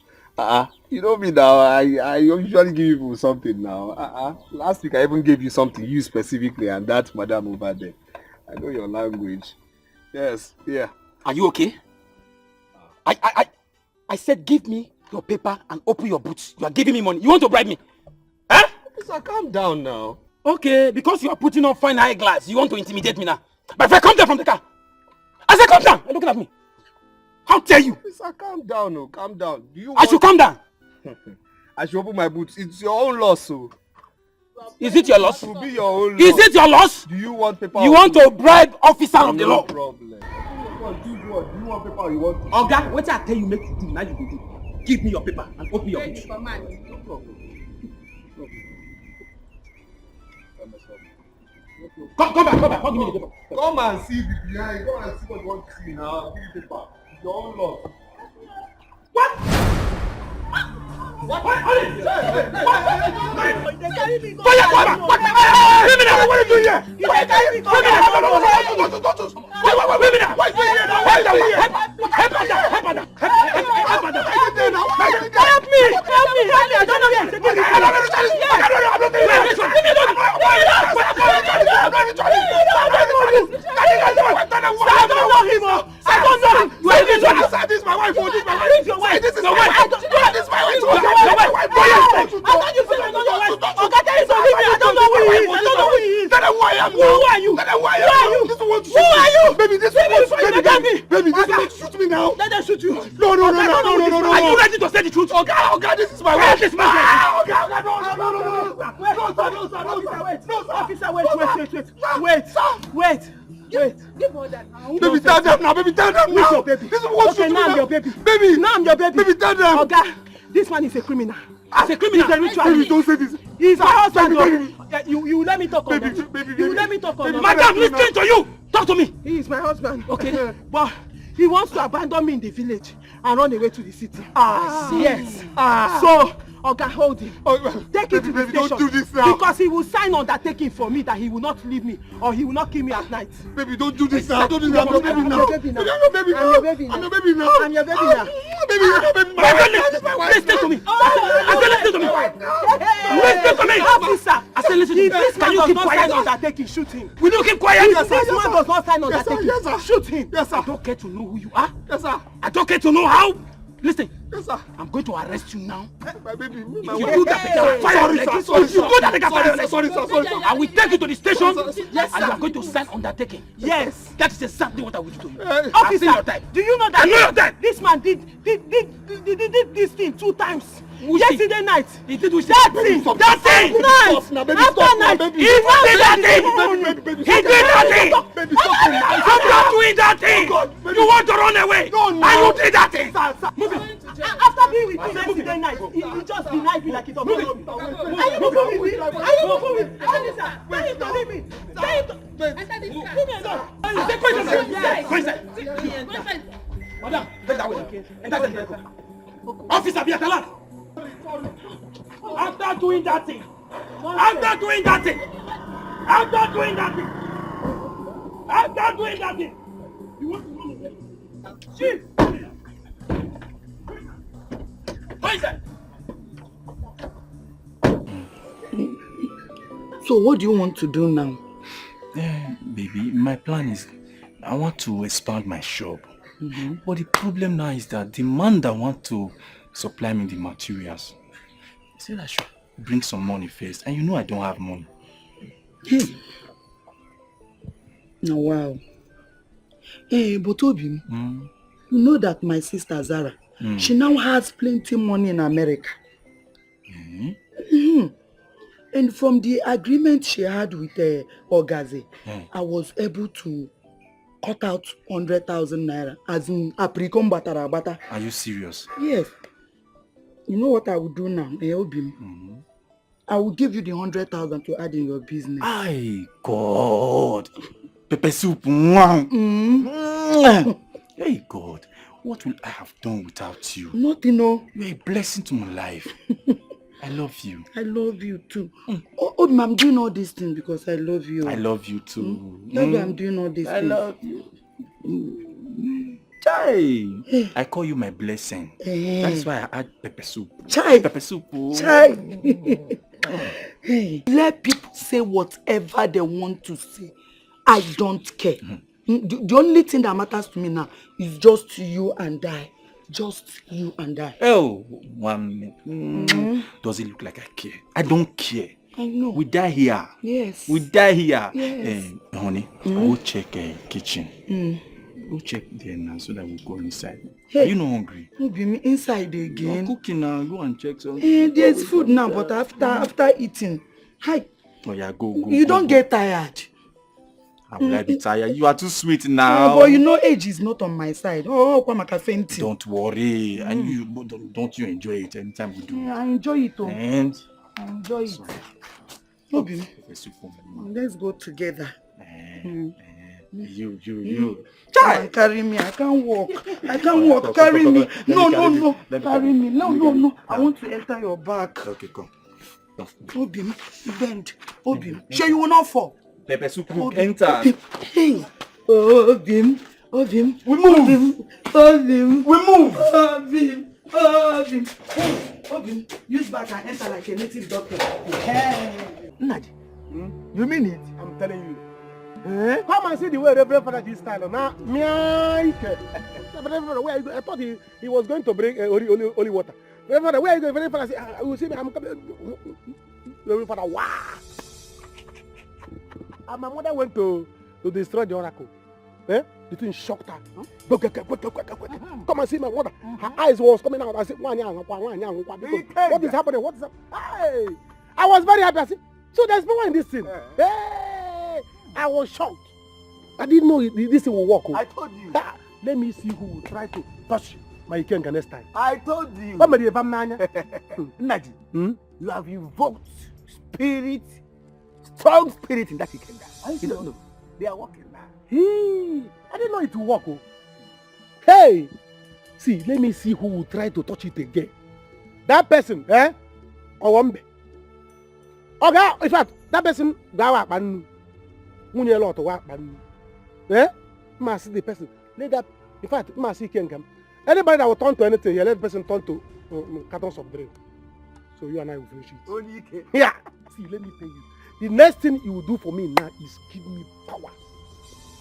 You know me now. I usually give you something now. Last week I even gave you something, you specifically, and that madam over there. I know your language. Yes, yeah. Are you okay? I said give me your paper and open your boots. You are giving me money. You want to bribe me? Huh? Officer, calm down now. Okay, because you are putting on fine eyeglass, you want to intimidate me now. My friend, come down from the car. I said come down. You're looking at me. How dare you? Officer, calm down, oh, calm down. I should calm down. I should open my boots. It's your own loss, so. Is it your loss? It will be your own loss. Is it your loss? Do you want paper? You want to bribe officer of the law? No problem. Do you want paper or you want? Oga, what I tell you make you do, now you go do. Give me your paper and open your boot. No problem. Come back. Come give me the paper. Come and see the behind. Come and see what you want to see now. Give me the paper. It's your own loss. What? What? What are you doing here? Help me! I don't know yet. I don't know him. This is my wife. This is my wife. This is my wife. This is my wife. This is my wife. I thought you said I know your wife. Oga, tell you something. I don't know who he is. I don't know who he is. Who are you? Who are you? Who are you? Baby, this one wants to shoot me. Baby, this one shoot me now. Let them shoot you. No. No. Are you ready to say the truth? Okay, this is my wife. This man. Okay, no. Officer, wait. Give her that. Baby, tell them now. Baby, tell them now. Baby. This is what okay, now I'm your baby. Baby. Now I'm your baby. Baby, tell them. Okay, this man is a criminal. He's a criminal. He's a ritual. Baby, don't say this. He's my husband. Baby. You let me talk on that. You let me talk on that. Madam, listen to you. Talk to me. He is my husband. Okay. But he wants to abandon me in the village and run away to the city. Yes. So, okay, hold him. Take him to the station. Don't do this now. Because he will sign undertaking for me that he will not leave me or he will not kill me at night. Baby, don't do this now. Don't do this. I'm your baby now. I'm your baby now. I'm your baby now. I'm your baby now. Baby, you're my baby. Listen to me. I said listen to me. Listen to me. Officer. I said listen to me. This man does not sign undertaking. Shoot him. Will you keep quiet? This man does not sign undertaking. Yes, sir. Shoot him. Yes, sir. I don't care to know who you are. Yes, sir. I don't care to know how. Listen. Yes, sir. I'm going to arrest you now. My baby. If you do that, I can fire your leg. Sorry, If you do that, I can fire your leg. Sorry, sir. I will take you to the station. Yes, and you sir. are going to sign undertaking. Yes. That is exactly what I will do to you. Officer, your time. Do you know that? I know your time. This man did this thing 2 times. Yesterday night. He did which that thing. That thing. Night. After night. He did that thing. He did that thing. I'm not doing that thing. You want to run away. And you did that thing. Move it. After being with me yesterday night, he just denied me like it's a move it. Are you moving with me? Are you moving with me? Where you to leave me? Where you to... Enter this car. Leave me alone. Go inside. Madam, take that way. Enter the vehicle. Officer, be at alert. After doing that thing. You want to run away? Chief. So what do you want to do now? Baby, my plan is I want to expand my shop. But the problem now is that the man that wants to supply me the materials, he said I should bring some money first. And you know I don't have money. Oh, wow. Hey, but Obi, you know that my sister Zara, she now has plenty money in America. And from the agreement she had with Ogaze, I was able to cut out 100,000 naira as in apricom batara. Are you serious? Yes. You know what I will do now, Obi? I will give you the 100,000 to add in your business. Ay, God. Pepper soup. Hey, God. What will I have done without you? Nothing, no. You're a blessing to my life. I love you. I love you too. Obi, I'm doing all these things because I love you. I love you too. That's why I'm doing all these things. I love you. Chai. I call you my blessing. That's why I add pepper soup. Chai. Pepper soup. Chai. Let people say whatever they want to say. I don't care. The only thing that matters to me now is just you and I. Just you and I. Oh, 1 minute. Does it look like I care? I don't care. I know. We die here. Yes. We die here. Yes. Honey, I will check kitchen. Go check there now so that we'll go inside. Hey. Are you not hungry? You'll be me inside again. I'm cooking now. Go and check something. There's food now, but after eating. Hi. Oh yeah, go. You don't get tired. How will I be tired? You are too sweet now. But you know age is not on my side. Kwamaka fainting. Don't worry. And you don't you enjoy it anytime we do? Yeah, I enjoy it. And I enjoy it. Obi, let's go together. You. Child, carry me. I can't walk. Carry me. No. Carry me. No. I want to enter your back. Okay, come. Obi, bend. Obi, sure you will not fall. Pepper soup, enter. Hey. Obi. We move. Obi, use back and enter like a native doctor. Nadi, you mean it? I'm telling you. Come and see the way Reverend Father this style. Now, Reverend Father, where are you going? I thought he was going to bring holy water. Reverend Father, where are you going? Reverend Father said, I will see me. I'm coming. Reverend Father, wow. And my mother went to destroy the oracle. The The thing shocked her. Come and see my mother. Her eyes was coming out. I said, what is happening? What is happening? Hey! I was very happy. I said, so there's power in this thing. Hey! I was shocked. I didn't know this thing will work. I told you. Let me see who will try to touch my Ikenga next time. I told you. Naji, you have invoked spirit, strong spirit in that Ikenga. You don't know. They are working now. I didn't know it will work. Oh. Hey! See, let me see who will try to touch it again. That person, Owambe. Okay, in fact, that person, Gawa Banu. Munye lot of work. Must see the person. Let that, in fact, must see Kengam. Anybody that will turn to anything, let the person turn to cartons of drink. So you and I will finish it. Only Ike. Yeah. See, let me tell you. The next thing you will do for me now is give me power.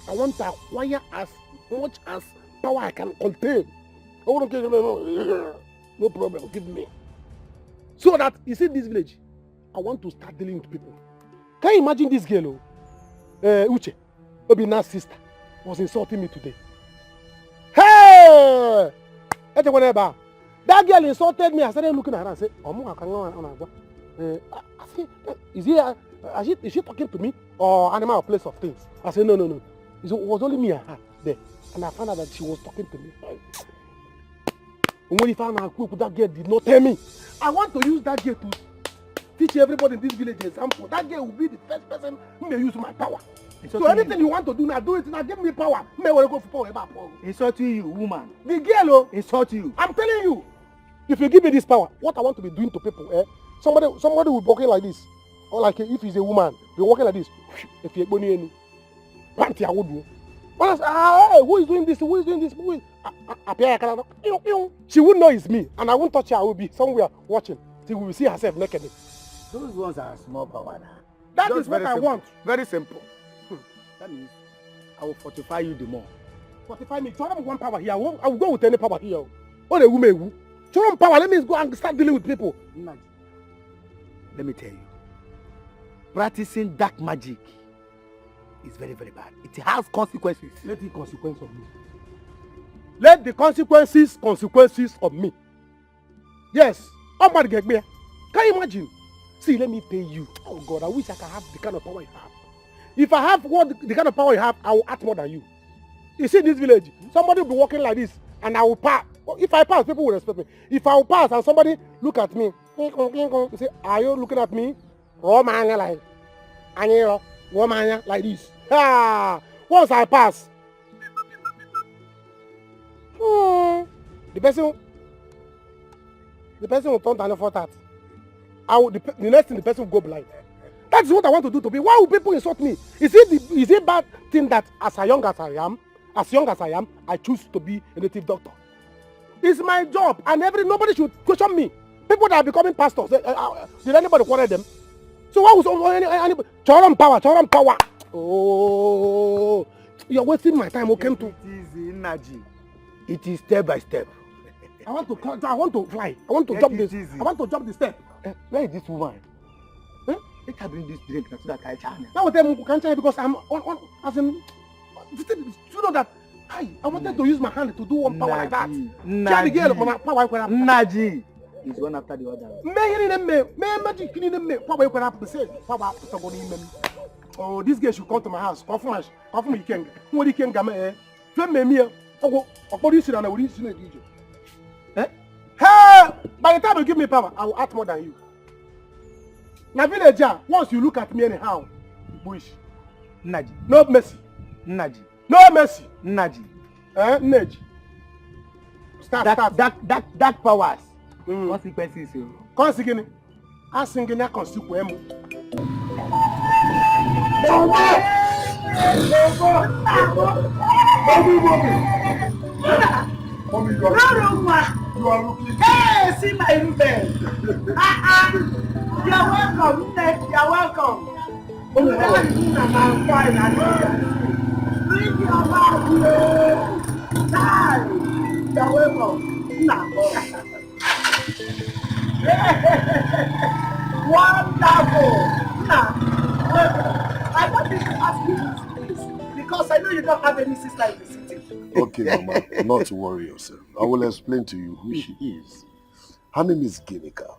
I want to acquire as much as power I can contain. I want to no problem, give me. So that, you see this village, I want to start dealing with people. Can you imagine this girl, Uche, Obina's sister, was insulting me today. Hey! That girl insulted me. I started looking at her and said, is she talking to me or animal or place of things? I said, no. It was only me and her there. And I found out that she was talking to me. And when you found out that girl did not tell me, I want to use that girl to teach everybody in this village an example. That girl will be the first person who may use my power. So anything you want to do now, do it now. Give me power. May want to go for power. Insulting you, woman. The girl, insult you. I'm telling you, if you give me this power, what I want to be doing to people, somebody will be walking like this, or like if he's a woman, be walking like this. If you're going any, I would do. Who is doing this? Who is doing this? Who is? She wouldn't know it's me, and I won't touch her. I will be somewhere watching. She will see herself naked. Those ones are small power now. That is what I want. Very simple. That means I will fortify you the more. Fortify me. Show them one power here. I will go with any power here. Or the woman. Show them power. Let me go and start dealing with people. Let me tell you. Practicing dark magic is very, very bad. It has consequences. Let the consequence of me. Let the consequences of me. Yes. Can you imagine? See, let me tell you. Oh God, I wish I could have the kind of power you have. If I have the kind of power you have, I will act more than you. You see this village, somebody will be walking like this, and I will pass. If I pass, people will respect me. If I will pass and somebody look at me, you say, are you looking at me? Like this. Once I pass, the person will turn down for that. The next thing, the person will go blind. That's what I want to do to be. Why will people insult me? Is it bad thing that as young as I am, I choose to be a native doctor? It's my job, and nobody should question me. People that are becoming pastors, did anybody quarrel them? So why was anybody? Choram power. Oh, you're wasting my time. Okay, to. It is energy. It is step by step. I want to fly. I want to jump this. I want to jump the step. Where is this woman? Let her bring this drink so that I can. Now I can't tell because I'm on as in. You know that I wanted to use my hand to do one power like that. Naji is one after the other. Oh, this girl should come to my house. Confirm you can. What you can come here? Film me. What you see and I will use you. Hey! By the time you give me power, I will act more than you. Now, villager, once you look at me anyhow, bush. Naji. No mercy. Naji. No mercy. Naji. Naji. Start. That powers. Consequences. Consequences. I sing in a consequence. You are looking. Hey, see my Ruben. You're welcome. You're welcome. Bring your mouth here. You're welcome. Wonderful. I wanted to ask you this because I know you don't have any sister in the city. Okay, Mama, not to worry yourself. I will explain to you who she is. Her name is Ginika.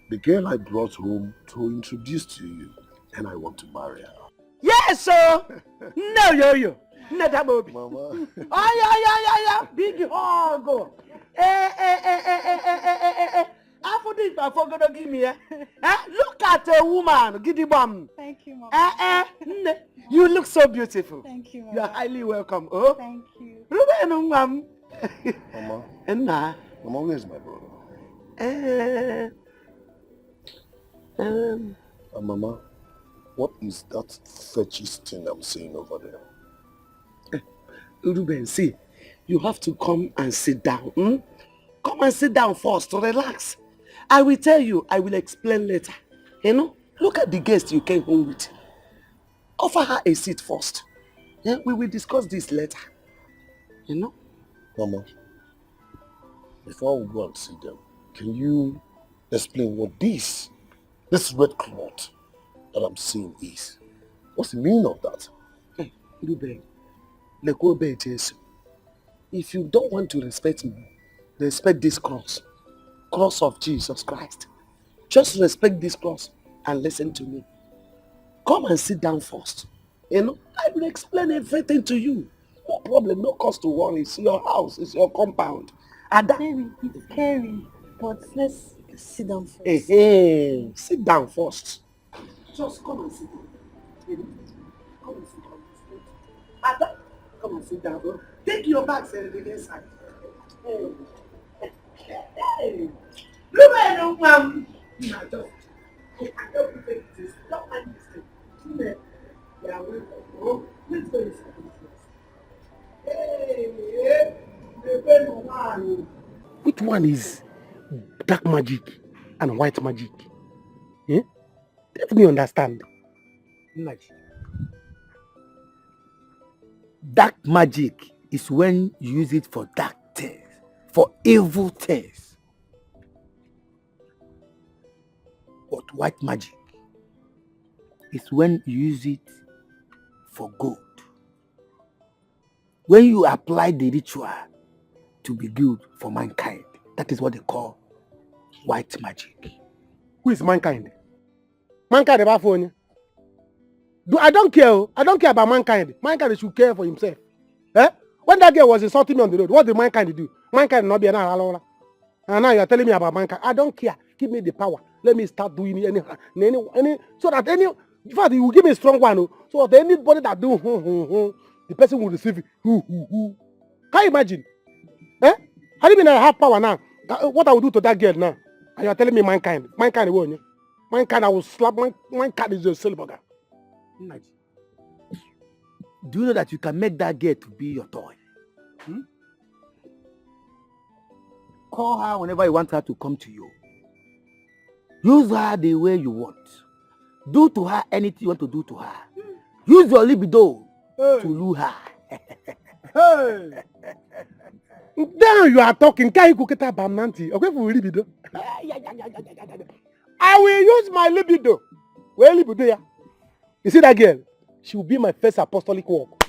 The girl I brought home to introduce to you, and I want to marry her. Yes, sir. No, yo. No, that baby. Mama. Yeah. Big hug. I forgot to give me. Look at a woman. Giddy bum. Thank you, Mama. You look so beautiful. Thank you, Mama. You are highly welcome. Oh. Thank you. Ruben, ma'am. Mama. And Mama, where's my brother? Mama, what is that fetchist thing I'm seeing over there? Ruben, see, you have to come and sit down. Come and sit down first to relax. I will tell you, I will explain later. You know, look at the guest you came home with. Offer her a seat first. Yeah, we will discuss this later. You know? Mama, before we go and see them, can you explain what this red cloth that I'm seeing is? What's the meaning of that? Hey, Ruben, if you don't want to respect me, respect this cross of Jesus Christ. Just respect this cross and listen to me. Come and sit down first. You know, I will explain everything to you. No problem, no cause to worry. It's your house, it's your compound. It's scary, but let's sit down first. Hey, sit down first. Just come and sit down. Come and sit down. Ada, come and sit down, bro. Take your bags and the inside. Hey. Look at you, ma'am. I don't take this. Don't mind this thing. Yeah, let's go inside. Hey, which one is dark magic and white magic? Let me understand. Dark magic is when you use it for dark things, for evil things. But white magic is when you use it for good. When you apply the ritual to be good for mankind, that is what they call white magic. Who is mankind? Mankind about phone. I don't care. I don't care about mankind. Mankind should care for himself. When that girl was insulting me on the road, what did mankind do? Mankind not be an alora. And now you are telling me about mankind. I don't care. Give me the power. Let me start doing any so that in fact, you will give me a strong one. So that anybody that do the person will receive it. Can you imagine? How do you mean I have power now? What I will do to that girl now? And you are telling me mankind. Mankind won't. Mankind, I will slap. Mankind is a silver. Do you know that you can make that girl to be your toy? Call her whenever you want her to come to you. Use her the way you want. Do to her anything you want to do to her. Use your libido to lure her. Now you are talking. Can you get a bamanti? Okay, for libido. I will use my libido. Where libido? Yeah. You see that girl? She will be my first apostolic work.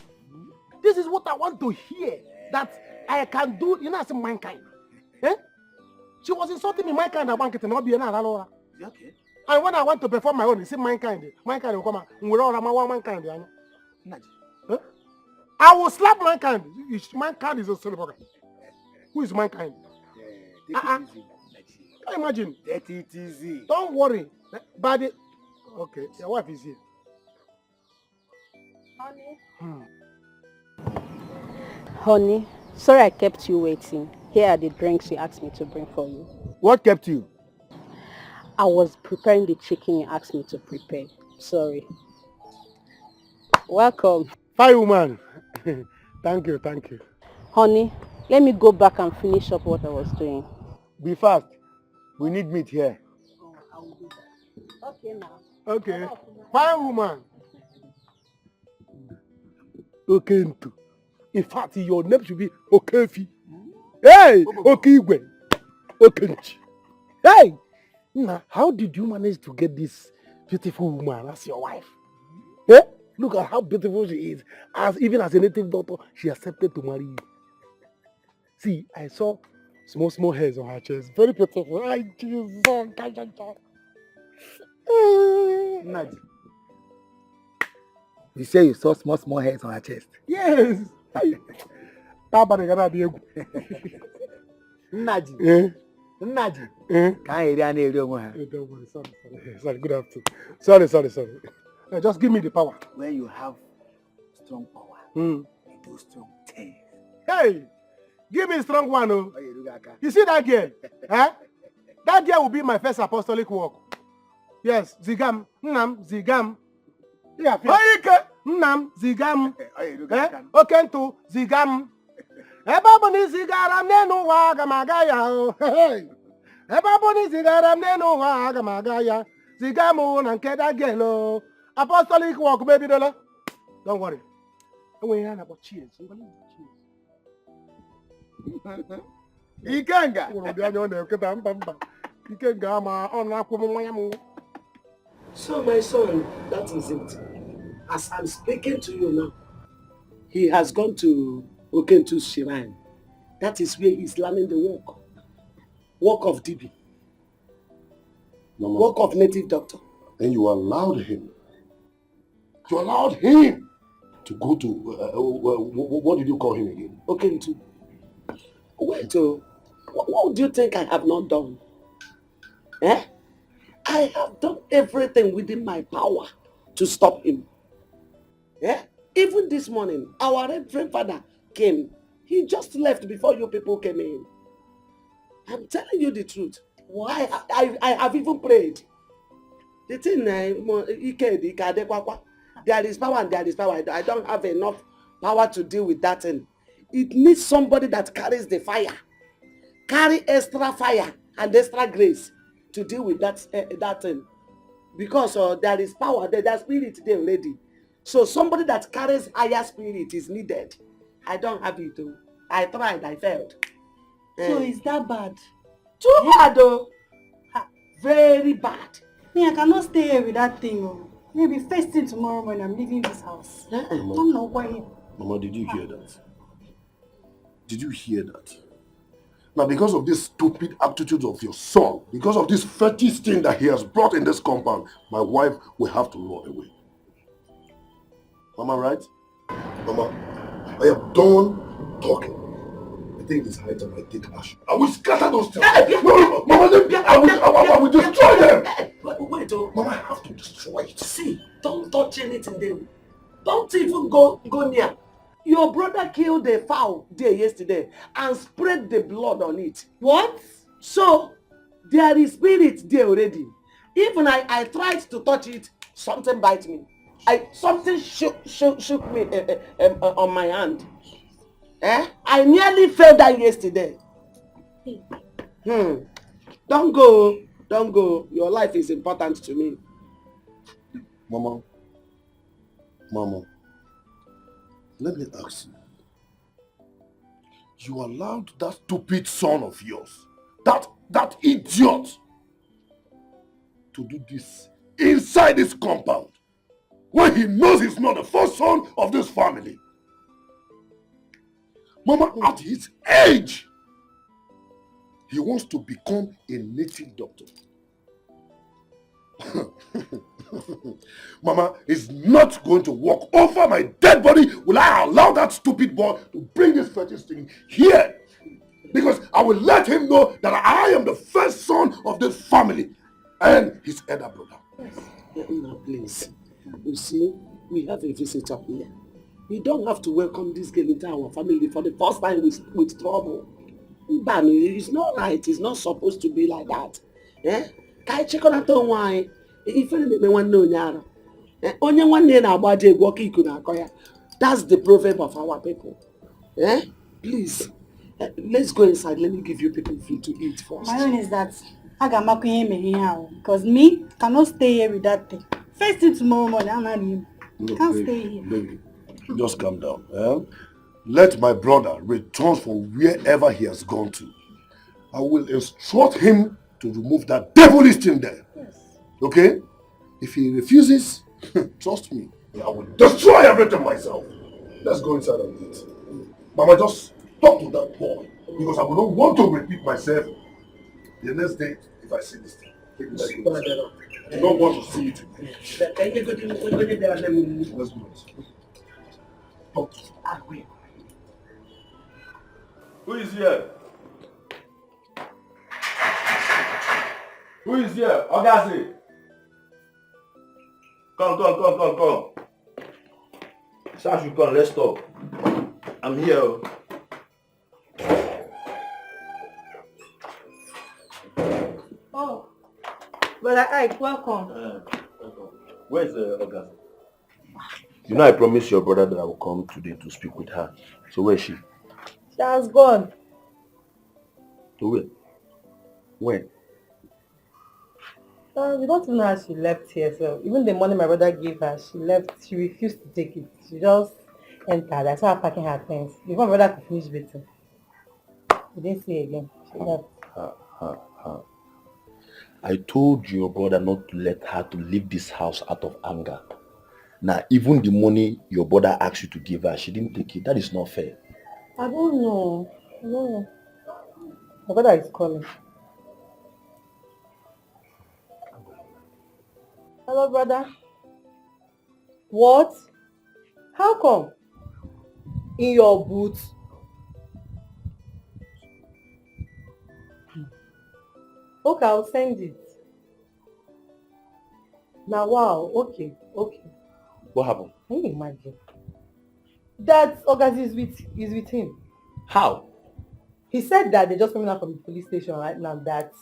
This is what I want to hear. That I can do. You know, as mankind. She was insulting me. Mankind, I want it to not be another Laura. Okay. And when I want to perform my own, you see mankind will come out. We're all mankind. I will slap mankind. Mankind is a silver. Who is mankind? Can you imagine? Take it easy. Don't worry. But okay, your wife is here. Honey, sorry I kept you waiting. Here are the drinks you asked me to bring for you. What kept you? I was preparing the chicken you asked me to prepare. Sorry. Welcome. Fine woman. Thank you. Honey, let me go back and finish up what I was doing. Be fast. We need meat here. Oh, I will do that. Okay now. Okay. Fine woman. Okay. In fact, your name should be Okefi. Hey, Okigwe. Okenchi. Hey, now how did you manage to get this beautiful woman as your wife? Look at how beautiful she is. Even as a native doctor, she accepted to marry you. See, I saw small hairs on her chest. Very beautiful. Ay, Jesus. Nadi. You say you saw small hairs on her chest? Yes. Nadi. Nadi. Can't hear any Don't worry. Sorry. Good afternoon. Sorry. Just give me the power. When you have strong power, you do strong things. Hey, give me a strong one. Oh. You see that girl? That girl will be my first apostolic work. Yes, Zigam. Zigam. Yeah, Zigam. Okentu, Zigam. Ebaboni Zigaram Nenu Wagamagaya. Ebaboni Zigaram Nenu Wagamagaya. Zigamu Nankeda Gelo. Apostolic work, baby dollar. Don't worry. We hear about cheers. Ikenga. So my son, that is it. As I'm speaking to you now, he has gone to Okentu's shrine. That is where he's learning the work. Work of DB. Mama, work of native doctor. And you allowed him. You allowed him to go to, what did you call him again? Okentu. Wait, what do you think I have not done? Eh? I have done everything within my power to stop him. Yeah? Even this morning, our Reverend Father came. He just left before you people came in. I'm telling you the truth. Why? I have even prayed. The thing, there is power and there is power. I don't have enough power to deal with that thing. It needs somebody that carries the fire. Carry extra fire and extra grace to deal with that thing. Because there is power, there's spirit there already. So somebody that carries higher spirit is needed. I don't have it though. I tried, I failed. So is that bad? Too bad though. Very bad. Me, I cannot stay here with that thing. Oh. Maybe first thing tomorrow morning I'm leaving this house. I'm not quiet. Mama, did you hear that? Did you hear that? Now, because of this stupid attitude of your son, because of this fetish thing that he has brought in this compound, my wife will have to run away. Mama, right? Mama, I am done talking. I think it's high time I take action. I will scatter those things. No, Mama, I will destroy them. Wait, Mama, I have to destroy it. See, don't touch anything there. Don't even go near. Your brother killed a fowl there yesterday and spread the blood on it. What? So, there is spirit there already. Even I tried to touch it, something bite me. Something shook me on my hand. I nearly fell down yesterday. Don't go. Your life is important to me. Mama, let me ask you. You allowed that stupid son of yours, that idiot, to do this inside this compound when he knows he's not the first son of this family. Mama, at his age, he wants to become a native doctor. Mama is not going to walk over my dead body. Will I allow that stupid boy to bring this fetish thing here? Because I will let him know that I am the first son of this family and his elder brother. No, please. You see, we have a visitor here. We don't have to welcome this girl into our family for the first time with trouble. Bami, it's not right. It's not supposed to be like that. Kai check on that why. If you want to know, only one day now about walking could acquire. That's the proverb of our people. Please, let's go inside. Let me give you people food to eat first. My own is that I got my here because me cannot stay here with that thing. First thing tomorrow morning, I'm not him. Can't stay here. Baby, just calm down. Let my brother return from wherever he has gone to. I will instruct him to remove that devilish thing there. Yes. Okay? If he refuses, trust me, I will destroy everything myself. Let's go inside and eat. Mama, just talk to that boy. Because I would not want to repeat myself the next day if I see this thing. Let's go inside. I don't want to see it again. Let's go inside. Talk to him. Who is here? Who is here? Ogazi. Come. Sash, you come, let's talk. I'm here. Oh, Brother Ike, welcome. Where's Ogazi? You know I promised your brother that I will come today to speak with her. So where is she? She has gone. To where? When? We don't even know how she left here. So even the money my brother gave her, she left. She refused to take it. She just entered. I saw her packing her things. Before my brother could finish waiting, we didn't see her again. She left. I told your brother not to let her to leave this house out of anger. Now, even the money your brother asked you to give her, she didn't take it. That is not fair. I don't know. My brother is calling. Hello, brother. What? How come? In your boots? Okay, I'll send it. Now, wow. Okay. What happened? Can you imagine? That Ogazi is with him. How? He said that they just coming out from the police station right now that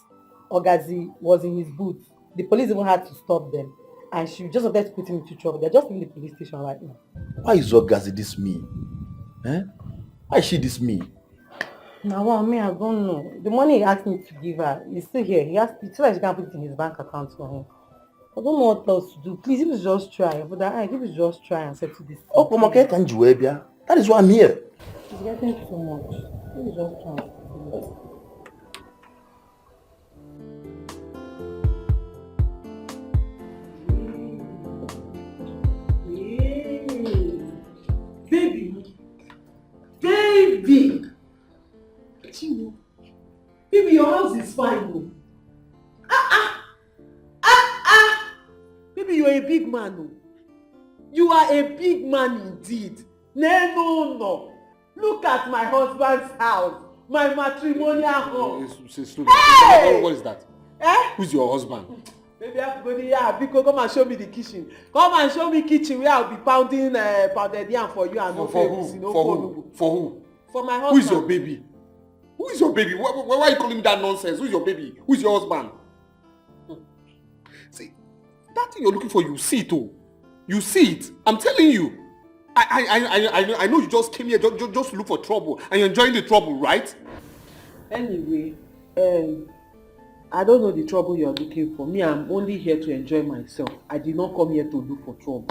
Ogazi was in his boots. The police even had to stop them. And she just wanted to put him into trouble. They're just in the police station right now. Why is Ogazi this mean? Why is she this mean? Now, well, me, I don't know. The money he asked me to give her is still here. He said I can put it in his bank account for him. I don't know what else to do. Please, if it's just try. For that, if it's just try and settle this. Oh, come on, can't you, Ebia? That is why I'm here. It's getting too much. If it's just try. Baby! Chino, baby, your house is fine. Baby, you're a big man. Oh. You are a big man indeed. No. Look at my husband's house. My matrimonial home. Hey! What is that? Who's your husband? Baby, I have to go there. Biko, come and show me the kitchen. Come and show me kitchen where I'll be pounding pounded yam for you and For who? For my husband. Who is your baby? Who is your baby? Why are you calling me that nonsense? Who is your baby? Who is your husband? See, that thing you're looking for, you see it too. You see it. I'm telling you. I know you just came here just to look for trouble and you're enjoying the trouble, right? Anyway, I don't know the trouble you're looking for. Me, I'm only here to enjoy myself. I did not come here to look for trouble.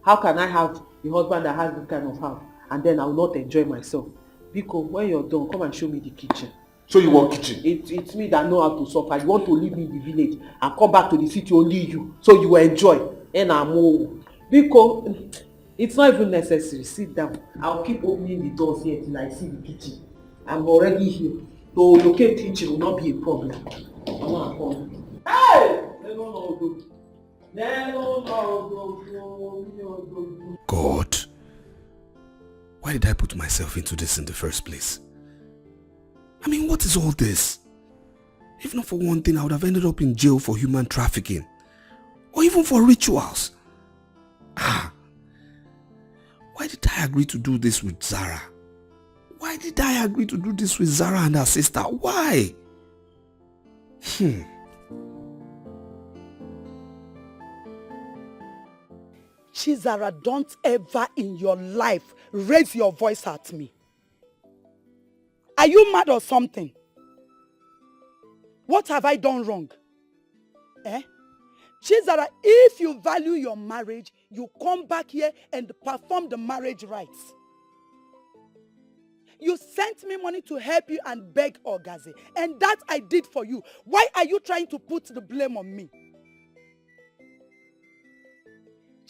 How can I have a husband that has this kind of house and then I will not enjoy myself? Biko, when you're done, come and show me the kitchen. So you want kitchen? It's me that know how to suffer. You want to leave me in the village and come back to the city, only you. So you will enjoy. And I'm old. Biko, it's not even necessary. Sit down. I'll keep opening the doors here till I see the kitchen. I'm already here. To locate kitchen will not be a problem. Hey! God, why did I put myself into this in the first place? I mean, what is all this? If not for one thing, I would have ended up in jail for human trafficking. Or even for rituals. Why did I agree to do this with Zara? Why did I agree to do this with Zara and her sister? Why? Chizara, don't ever in your life raise your voice at me. Are you mad or something? What have I done wrong? Chizara, if you value your marriage, you come back here and perform the marriage rites. You sent me money to help you and beg Ogazi, and that I did for you. Why are you trying to put the blame on me?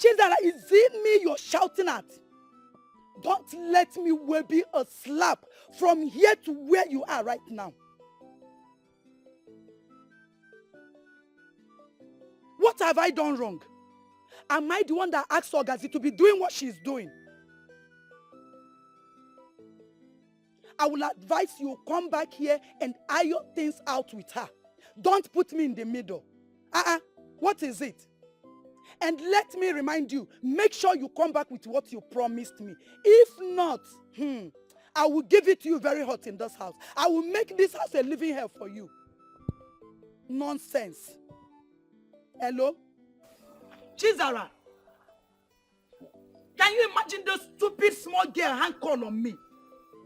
Chizara, is it me you're shouting at? Don't let me be a slap from here to where you are right now. What have I done wrong? Am I the one that asked Ogazi to be doing what she's doing? I will advise you come back here and iron things out with her. Don't put me in the middle. What is it? And let me remind you, make sure you come back with what you promised me. If not, I will give it to you very hot in this house. I will make this house a living hell for you. Nonsense. Hello? Chizara, can you imagine the stupid small girl hand call on me?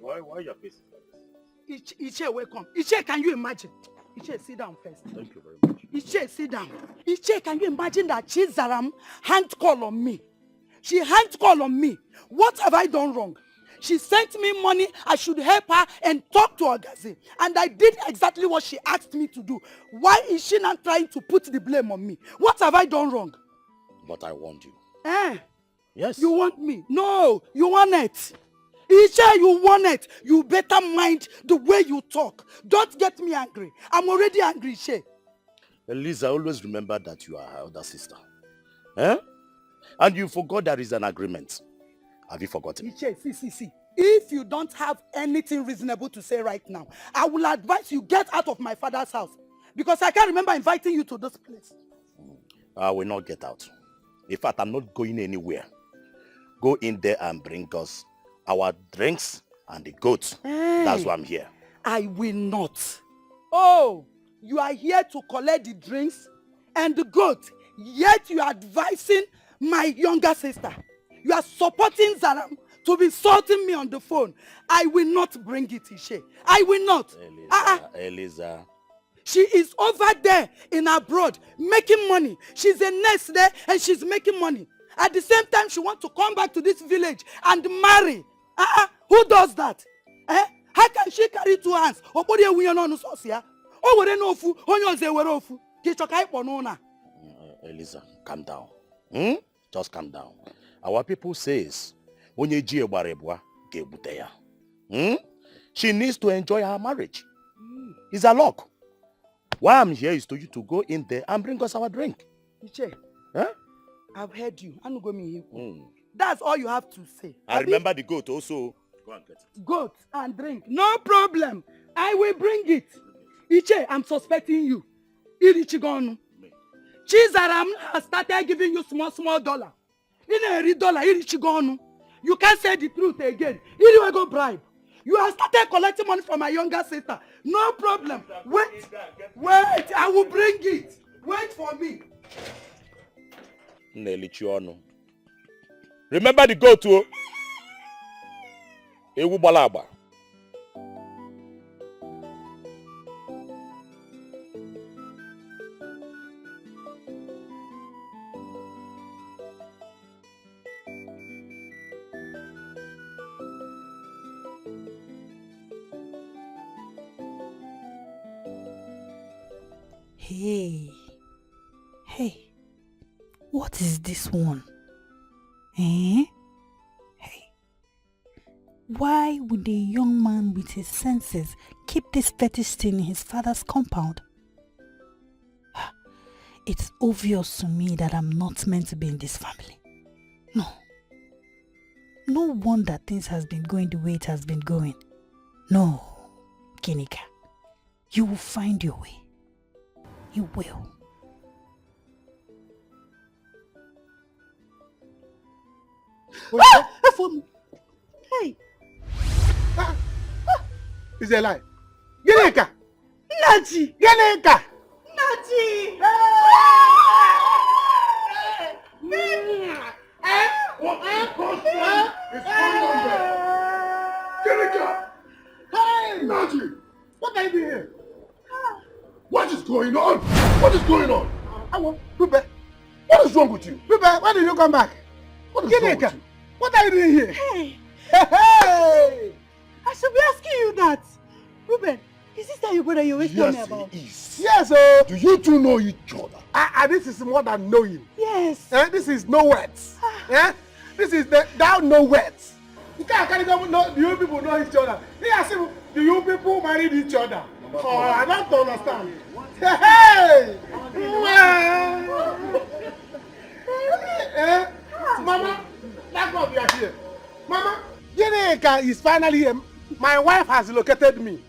Why your face like this? Iche, welcome. Iche, can you imagine? Iche, sit down first. Thank you very much. Iche, sit down. Iche, can you imagine that Chizara hand call on me? She hand call on me. What have I done wrong? She sent me money. I should help her and talk to Ogazi. And I did exactly what she asked me to do. Why is she not trying to put the blame on me? What have I done wrong? But I want you. Yes. You want me? No, you want it. Isha, you want it. You better mind the way you talk. Don't get me angry. I'm already angry, Isha. Eliza, always remember that you are her elder sister. And you forgot there is an agreement. Have you forgotten? Isha, see. If you don't have anything reasonable to say right now, I will advise you get out of my father's house. Because I can't remember inviting you to this place. I will not get out. In fact, I'm not going anywhere. Go in there and bring us our drinks and the goat. That's why I'm here. I will not. Oh, you are here to collect the drinks and the goat, yet you are advising my younger sister. You are supporting Zaram to be insulting me on the phone. I will not bring it, Ishe. I will not. Eliza. She is over there in abroad making money. She's a nurse there and she's making money. At the same time, she wants to come back to this village and marry. Who does that? How can she carry two hands? Eliza, calm down. Just calm down. Our people says, she needs to enjoy her marriage. It's a luck. Why I'm here is to you to go in there and bring us our drink. Iche, I've heard you. That's all you have to say. I remember the goat also. Go and get it. Goat and drink. No problem. I will bring it. Iche, I'm suspecting you. Irichigonu. Chizaram has started giving you small dollar. Irichigonu. You can't say the truth again. You will go bribe. You have started collecting money from my younger sister. No problem. Wait, I will bring it. Wait for me. Remember the goat too. Ewu balaba. Hey, what is this one? Hey, why would a young man with his senses keep this fetish thing in his father's compound? It's obvious to me that I'm not meant to be in this family. No wonder things has been going the way it has been going. No, Ginika, you will find your way. You will. Hey! It's a lie. Ginika! Naji! Ginika! Naji! Ginika! Hey! Naji! What are you doing here? What is going on? What is going on? Rube, what is wrong with you? Rube, why did you come back? What is wrong with you? What are you doing here? Hey! I should be asking you that. Ruben, Is this that your brother you always tell me about? Yes, oh. Do you two know each other? This is more than knowing. Yes. This is no words. This is down no words. You can't know. Do you people know each other? Do you people married each other? Oh, I don't understand. Hey! Mama, that's what we are here. Mama, Yeneka is finally here. My wife has located me.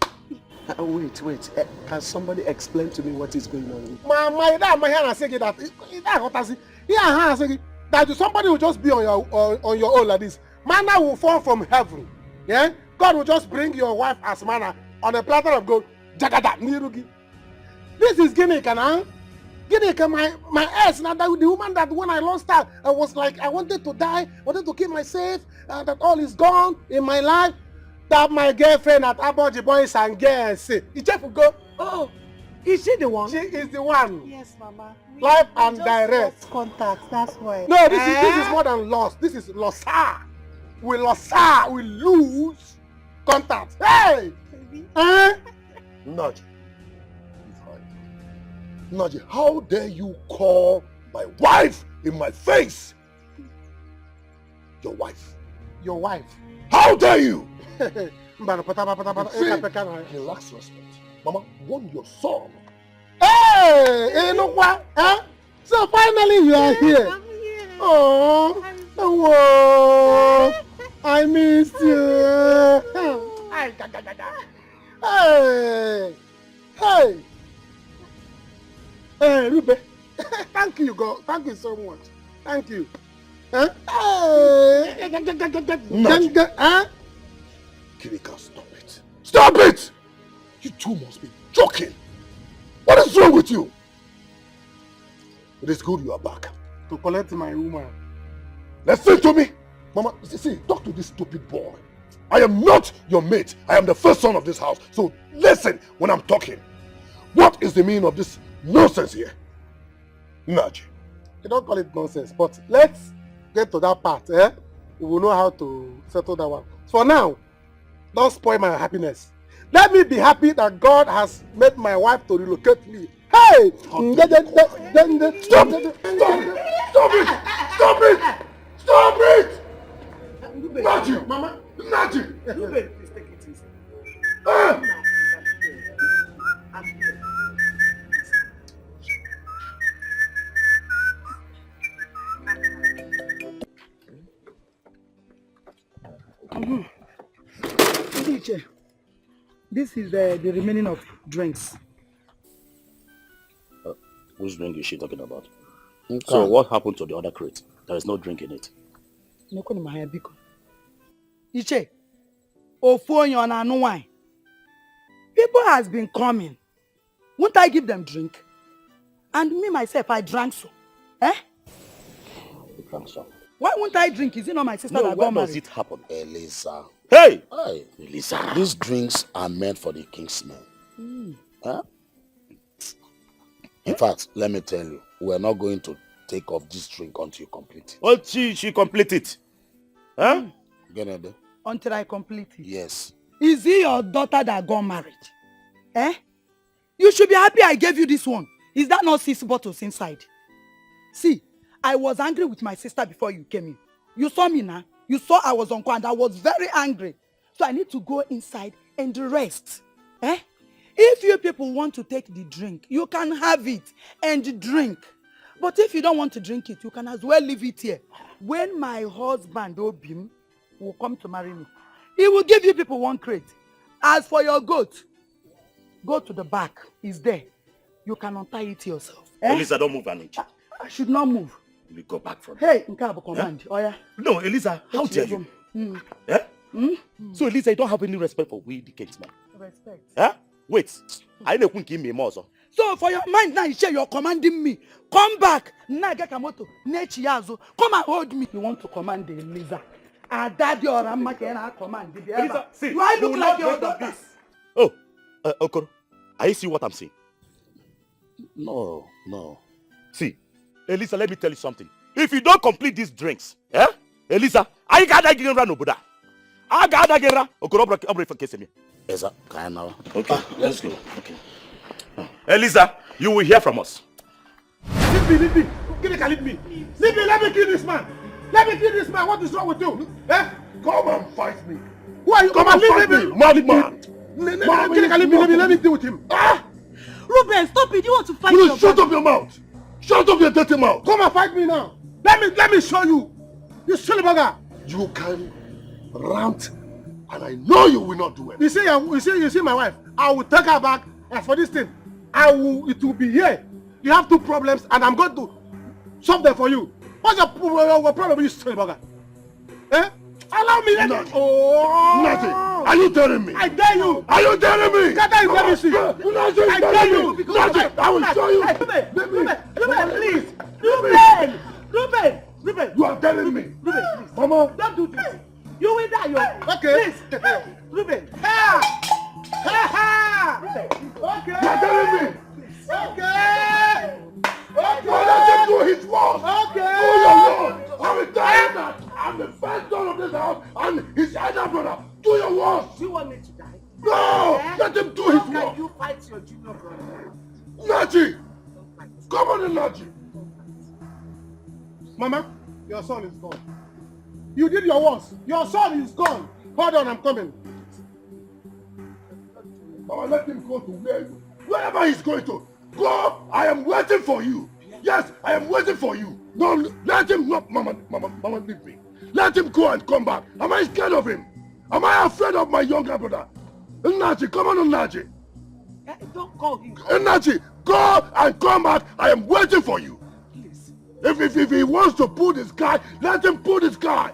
Wait. Can somebody explain to me what is going on? That somebody will just be on your own like this. Manna will fall from heaven. Yeah? God will just bring your wife as manna on a platter of gold. Jagada, Nirugi. This is Gineka now. Gineka, my ex, now the woman that when I lost her, I was like, I wanted to die, wanted to kill myself, that all is gone in my life. That my girlfriend at Aboji Boys and Girls. Ichefu go. Oh, is she the one? She is the one. Yes, Mama. Live and direct. Lost contact, that's why. No, this is more than lost. This is lossa. We lossa. We lose contact. Hey! Naji. Naji, how dare you call my wife in my face? Your wife. Your wife. How dare you? He lacks respect. Mama, warn your son. Hey, look what? Huh? So finally you are here. Oh, whoa. I missed you. Hey, Ruben. Thank you, God. Thank you so much. Thank you. Huh? Kirika, stop it. Stop it! You two must be joking. What is wrong with you? It is good you are back. To collect my woman. Listen to me. Mama, see, talk to this stupid boy. I am not your mate. I am the first son of this house. So listen when I'm talking. What is the meaning of this nonsense here? Naji. You don't call it nonsense, but let's get to that part. We will know how to settle that one. For now, don't spoil my happiness. Let me be happy that God has made my wife to relocate me. Hey! Stop it! Stop it! Stop it! Stop it! Naji! Mama! Naji! Please take it easy. This is the remaining of drinks. Which drink is she talking about? Okay. So what happened to the other crate? There is no drink in it. Iche, wine. People has been coming. Won't I give them drink? And me myself, I drank so. You drank so. Why won't I drink? Is it not my sister that got married? When does it happen? Elisa. Hey! Hey, Elisa. These drinks are meant for the king's men. Huh? In fact, let me tell you, we're not going to take off this drink until you complete it. Oh, she complete it. Huh? Get it? Until I complete it. Yes. Is it your daughter that got married? You should be happy I gave you this one. Is that not 6 bottles inside? See, I was angry with my sister before you came in. You saw me now. You saw I was on call and I was very angry. So I need to go inside and rest. If you people want to take the drink, you can have it and drink. But if you don't want to drink it, you can as well leave it here. When my husband, Obim, will come to marry me, he will give you people 1 crate. As for your goat, go to the back. It's there. You can untie it yourself. Elisa, don't move an inch. I should not move. We go back from here. Hey, Nkabo command. Oh yeah. No, Elisa, how dare you? So Elisa, you don't have any respect for we, the kingsman. Respect. Wait, I don't think give me more. So for your mind now, you're commanding me. Come back. Nagakamoto, Nechiyazo. Come and hold me. You want to command the Elisa? Daddy or Amma can command the Elisa, see. Do I look like your daughter? Oh, Okoro, I see what I'm saying. No. See, Elisa, let me tell you something. If you don't complete these drinks, Elisa, I got that again, Obuda. I got that again, Okoro, I'm for kissing me. Yes, sir. Okay, let's go. Okay. Eliza, you will hear from us. Leave me. Leave me. Let me kill this man. Let me kill this man. What is wrong with you? Eh? Come and fight me. Who are you? Come and fight me, madman. Let me deal with him. Ah! Ruben, stop it. You want to fight Will your you shut up your mouth? Shut up your dirty mouth. Come and fight me now. Let me show you. You silly bugger. You can rant, and I know you will not do it. You see my wife. I will take her back. As for this thing, it will be here. You have 2 problems, and I'm going to solve them for you. What's your problem, you silly bugger? Eh? Allow me. Nothing. Are you telling me? I dare you. Are you telling me? Get out, let me see. I dare you. Nothing. I will show you. Ruben, please. Ruben. You are telling me. Ruben, please. Mama. Don't do this. You will die. Okay. Please. Ruben. Ruben. Okay. You are telling me. Okay. Let him do his work. Okay. Do your work. I will tell him that I'm the first son of this house and his elder brother. Do your work. Do you want me to die? No. Let him do his How work. can you fight your junior brother? Naji. Come on, Naji. Mama, your son is gone. You did your worst. Your son is gone. Hold on, I'm coming. Mama, let him go to wherever he's going to. Go! I am waiting for you. Yes, I am waiting for you. No, let him not. Mama, leave me. Let him go and come back. Am I scared of him? Am I afraid of my younger brother? Naji, come on, Naji. Don't call him. Naji, go and come back. I am waiting for you. Please. If he wants to pull this guy, let him pull this guy.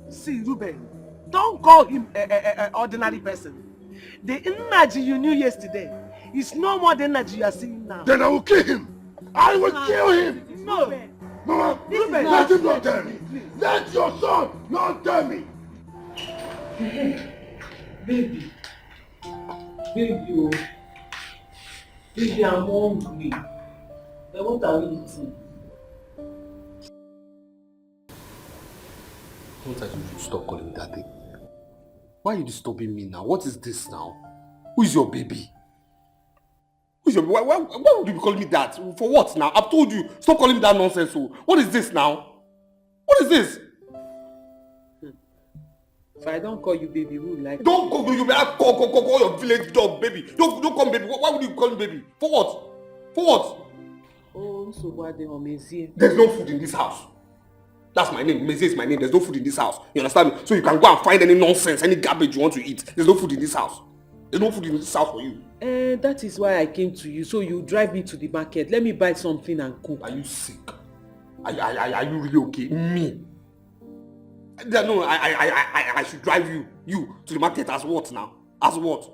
See, Ruben, don't call him an ordinary person. The energy you knew yesterday is no more the energy you are seeing now. Then I will kill him. I will kill him. No. Mama, let him not tell me. Let your son not tell me. Baby, oh. Baby, I'm hungry. Then what are we eating? Don't I you stop calling me that thing? Why are you disturbing me now? What is this now? Who is your baby? Who is your baby? Why would you be calling me that? For what now? I've told you, stop calling me that nonsense. What is this now? What is this? If I don't call you baby, who like Don't call you baby. Call your village dog baby. Don't call me baby. Why would you call me baby? For what? For what? Oh, so what they are. There's no food in this house. That's my name. Mezie is my name. There's no food in this house. You understand me? So you can go and find any nonsense, any garbage you want to eat. There's no food in this house. There's no food in this house for you. That is why I came to you. So you drive me to the market. Let me buy something and cook. Are you sick? Are you really okay? Me? No, I should drive you to the market as what now? As what?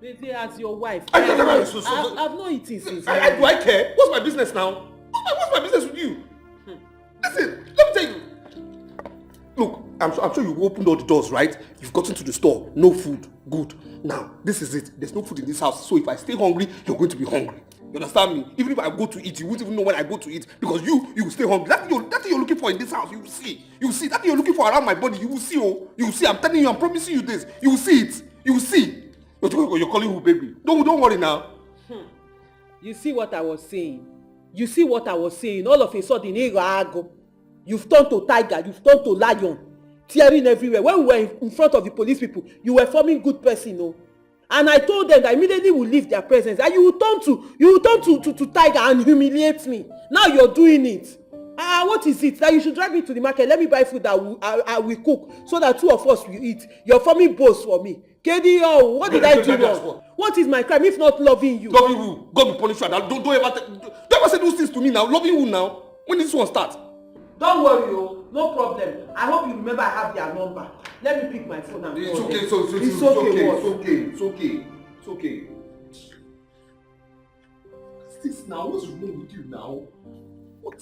Maybe as your wife. I've not eaten since. Do I care? What's my business now? What's my business with you? Listen, let me tell you. Look, I'm sure you opened all the doors, right? You've gotten to the store, no food, good. Now, this is it. There's no food in this house. So if I stay hungry, you're going to be hungry. You understand me? Even if I go to eat, you won't even know when I go to eat because you will stay hungry. That's what you're looking for in this house. You will see. You will see. That thing you're looking for around my body. You will see. Oh, you will see. I'm telling you. I'm promising you this. You will see it. You will see. You're calling who baby? Don't worry now. You see what I was saying? You see what I was saying? All of a sudden, you've turned to tiger. You've turned to lion, tearing everywhere. When we were in front of the police people, you were forming good person, no? And I told them that immediately we leave their presence. And you will turn to tiger and humiliate me. Now you're doing it. What is it? That you should drive me to the market. Let me buy food that I will cook so that 2 of us will eat. You're forming boast for me. KDO, what did I do wrong? What is my crime if not loving you? Loving who? God will punish you. Don't ever say those things to me now. Loving who now? When did this one start? Don't worry, no problem. I hope you remember I have their number. Let me pick my phone and it's call okay, them. It's okay. What's this now? What's wrong with you now? What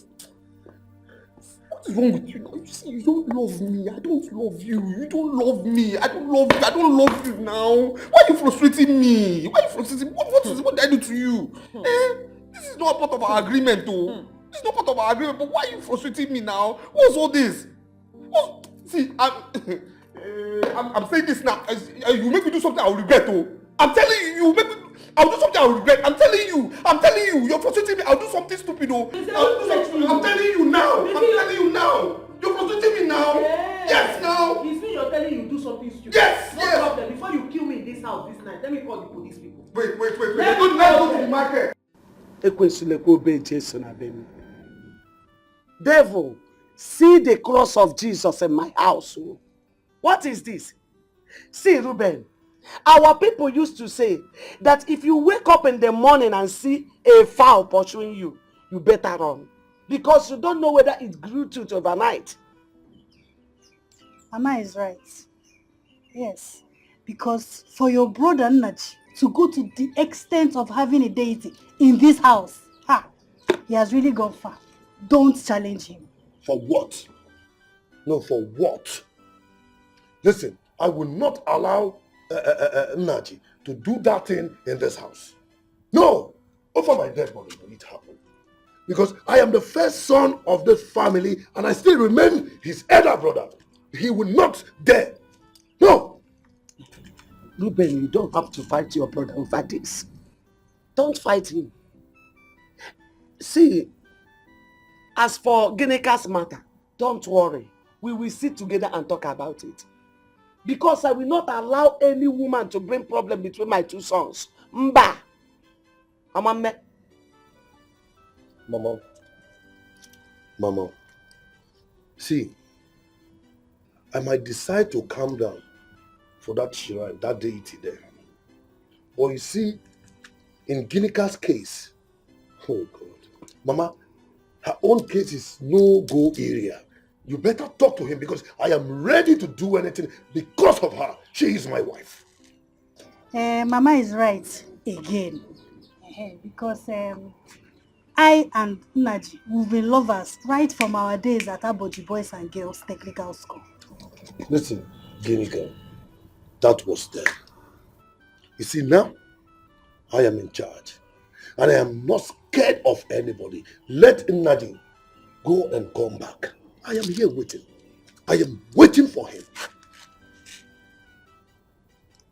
is wrong with you now? You see, you don't love me. I don't love you. You don't love me. I don't love you. I don't love you now. Why are you frustrating me? What did I do to you? This is not part of our agreement, though. This is not part of our agreement, but why are you frustrating me now? What's all this? See, I'm saying this now. You make me do something I will regret. Oh, I'm telling you, you make me. I'll do something I will regret. I'm telling you. You're frustrating me. I'll do something stupid. Oh, I'm telling you now. You're frustrating me now. Yes, now. It's me you're telling you do something stupid. Yes, no problem. Before you kill me in this house this night, let me call the police people. Wait. Let's go to the market. Devil, see the cross of Jesus in my house. What is this? See, Reuben, our people used to say that if you wake up in the morning and see a fowl pursuing you, you better run. Because you don't know whether it grew tooth overnight. Mama is right. Yes. Because for your brother Nnaji to go to the extent of having a deity in this house, he has really gone far. Don't challenge him. For what? No, for what? Listen, I will not allow Nnaji to do that thing in this house. No! Over my dead body will it happen. Because I am the first son of this family and I still remain his elder brother. He will not dare. No! Reuben, you don't have to fight your brother over this. Don't fight him. See, as for Gineka's matter, don't worry. We will sit together and talk about it. Because I will not allow any woman to bring problem between my two sons. Mba! Amame. Mama, see, I might decide to calm down for that shrine, that deity there. But you see, in Gineka's case, oh God, Mama, her own case is no-go area. You better talk to him because I am ready to do anything because of her. She is my wife. Mama is right again. Because I and Nnaji, we've been lovers right from our days at Aboji Boys and Girls Technical School. Listen, Ginika, that was then. You see, now, I am in charge. And I am not scared of anybody. Let Nnaji go and come back. I am here waiting. I am waiting for him.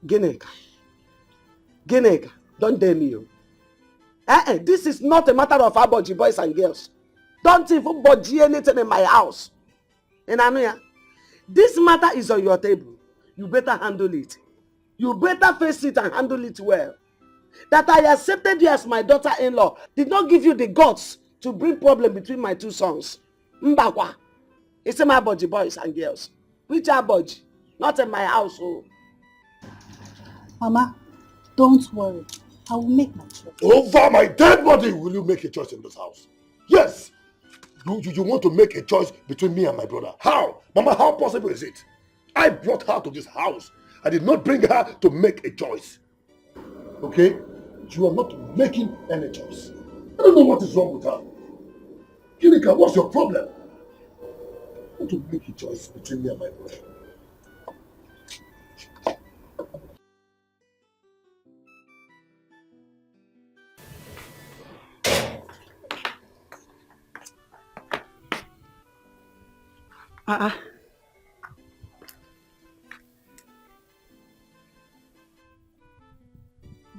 Gineka, don't dare me. This is not a matter of Aboji Boys and Girls. Don't even bodgy anything in my house. In Anuya, this matter is on your table. You better handle it. You better face it and handle it well. That I accepted you as my daughter-in-law did not give you the guts to bring problem between my two sons. Mbakwa. It's in my Aboji Boys and Girls. Which Aboji? Not in my house. Oh. Mama, don't worry. I will make my choice. Over my dead body will you make a choice in this house? Yes. You want to make a choice between me and my brother. How? Mama, how possible is it? I brought her to this house. I did not bring her to make a choice. Okay? You are not making any choice. I don't know what is wrong with her. Ginika, what's your problem? I want to make a choice between me and my brother.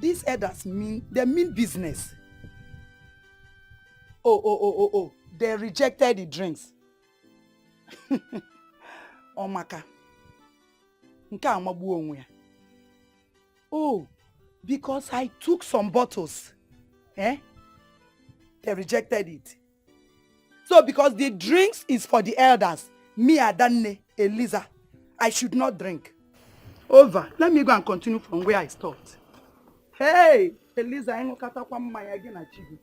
These elders they mean business. Oh. They rejected the drinks. Omaka. Nke amagbu onwe ya. Oh, because I took some bottles. They rejected it. So because the drinks is for the elders, me Adanne, Eliza, I should not drink. Over. Let me go and continue from where I stopped. Hey, Eliza, I know katakwa mmanya again na chibi.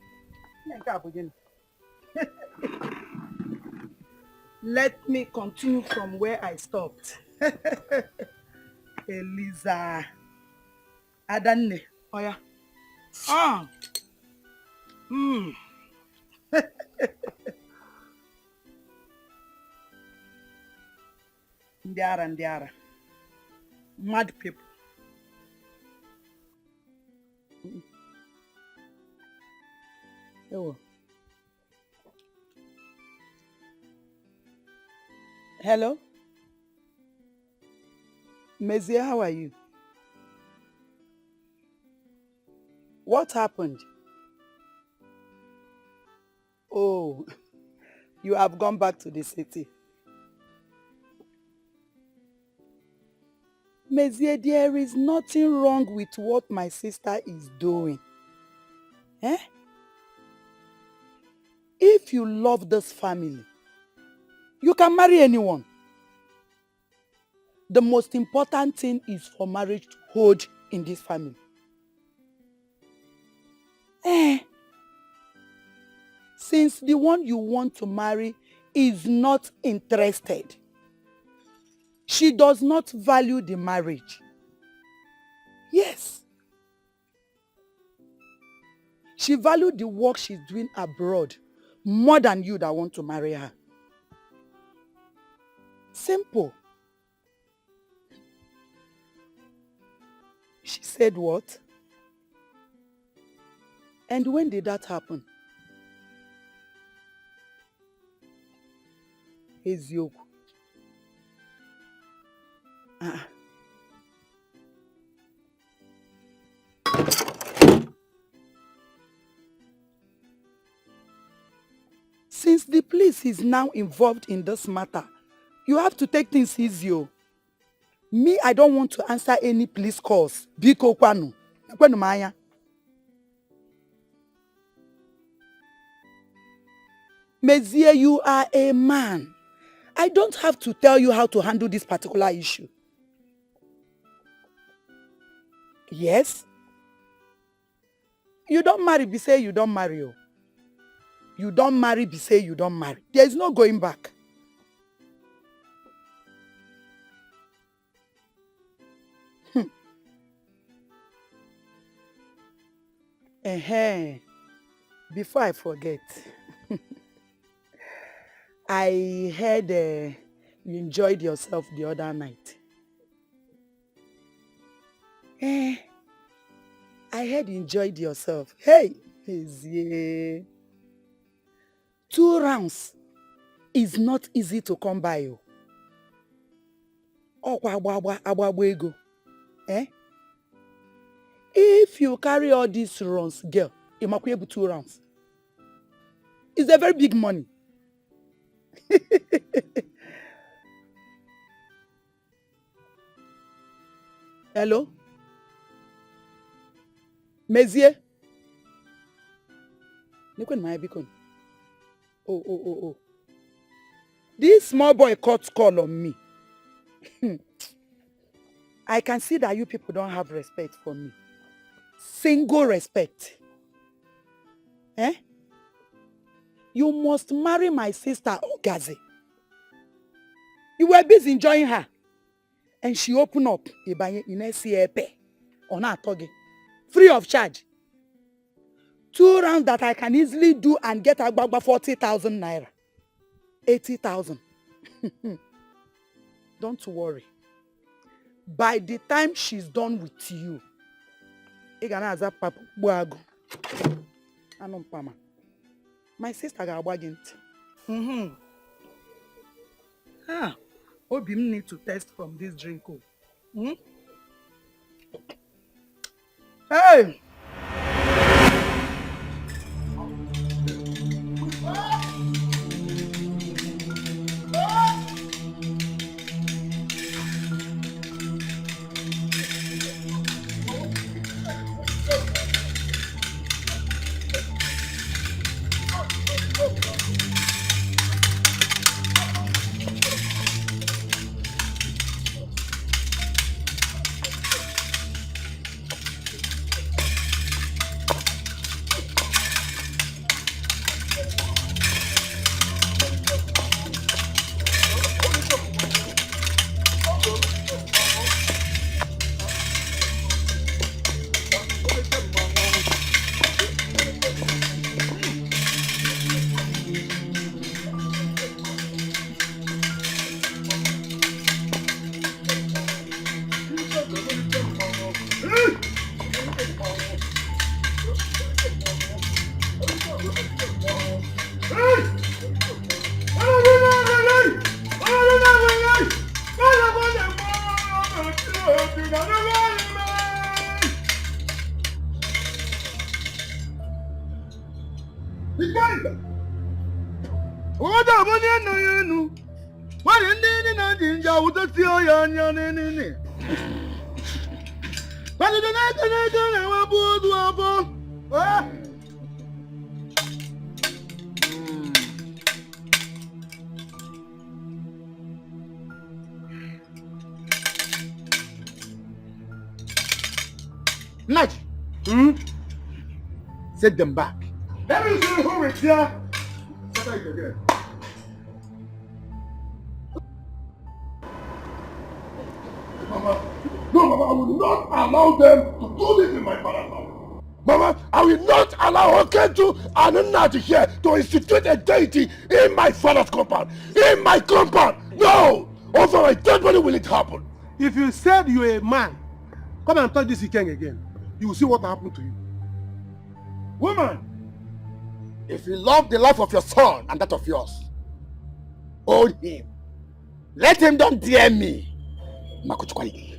Let me continue from where I stopped. Eliza. Adanne, oya. Ndiara. Mad people. Oh. Hello? Mezie, how are you? What happened? Oh, you have gone back to the city. Mezie, there is nothing wrong with what my sister is doing. Eh? If you love this family, you can marry anyone. The most important thing is for marriage to hold in this family. Since the one you want to marry is not interested, she does not value the marriage. Yes. She values the work she's doing abroad more than you that want to marry her. Simple. She said what? And when did that happen? Eziokwu. Since the police is now involved in this matter, you have to take things easy. Me, I don't want to answer any police calls. Biko kwanu. Kwanu maya. Mezie, you are a man. I don't have to tell you how to handle this particular issue. Yes? You don't marry, be say you don't marry. Oh. You don't marry, be say you don't marry. There is no going back. Before I forget, I heard you enjoyed yourself the other night. I heard you enjoyed yourself. Hey, yeah. 2 rounds is not easy to come by. If you carry all these runs, girl, you might be able 2 rounds. It's a very big money. Hello? Mezie? Oh. This small boy caught call on me. I can see that you people don't have respect for me. Single respect. You must marry my sister Ogazi. You were busy enjoying her. And she opened up free of charge. 2 rounds that I can easily do and get about 40,000 naira. 80,000. Don't worry. By the time she's done with you, my sister got wagging. Obim need to test from this drink. Hey! What about you? What in the ninja with the tea on your name? But the night I will put Nudge. Set them back. Let me see who is here. Set it again. Mama, no, Mama, I will not allow them to do this in my father's house. Mama, I will not allow Okentu and Nnaji here to institute a deity in my father's compound. In my compound. No! Over my dead body will it happen. If you said you're a man, come and touch this Ikeng again. You will see what happened to you. Woman, if you love the life of your son and that of yours, hold him. Let him don't dare me. Makuchigike.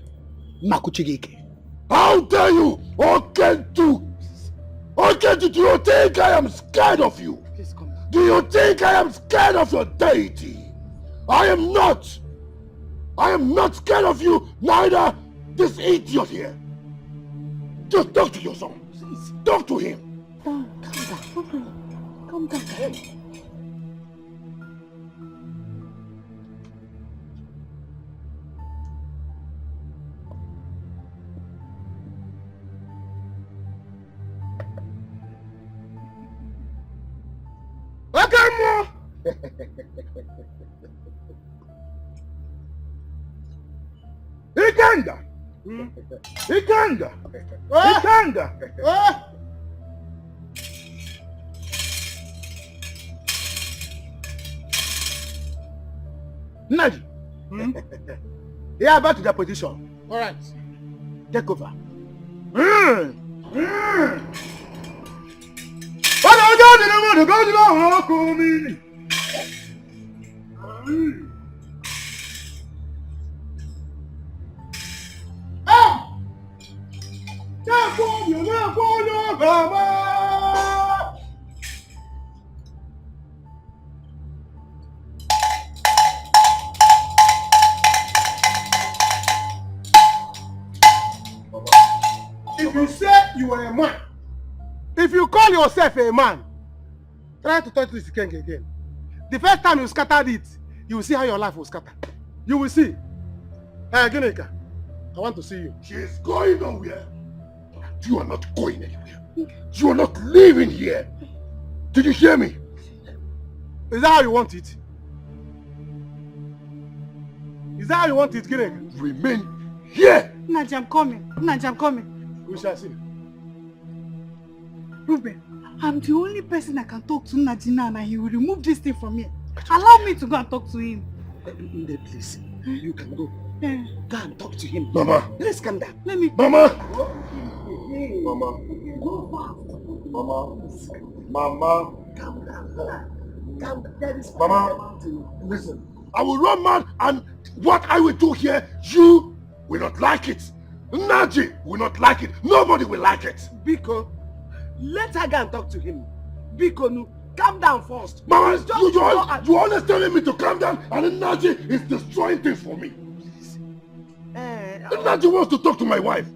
How dare you? Okentu! Okentu, do you think I am scared of you? Please come down. Do you think I am scared of your deity? I am not. I am not scared of you, neither this idiot here. Just talk to your son. Please. Talk to him. Calm down. Calm down. Ikanga! Ikanga! Ikanga! Naji! Yeah, back to the position. All right. Take over. If you say you are a man, if you call yourself a man, try to touch this Ikeng again. The first time you scattered it, you will see how your life will scatter. You will see. Hey, Ginika, I want to see you. She is going nowhere. You are not going anywhere. You are not living here. Did you hear me? Is that how you want it? Is that how you want it, Ginika? Remain here. Nnaji, I'm coming. Nnaji, I'm coming. We shall see. Ruben, I'm the only person I can talk to Nnaji now and he will remove this thing from me. Allow me to go and talk to him. Nde, please. You can go. Go and talk to him. Mama. Let's calm down. Let me. Mama. Mama. Go fast. Mama. Mama. Calm down. Calm down. There is Mama. Listen. I will run mad and what I will do here, you will not like it. Nnaji will not like it. Nobody will like it. Biko, let her go and talk to him. Biko, no, calm down first. Mama, you always telling me to calm down and Nnaji is destroying things for me. Nnaji wants to talk to my wife.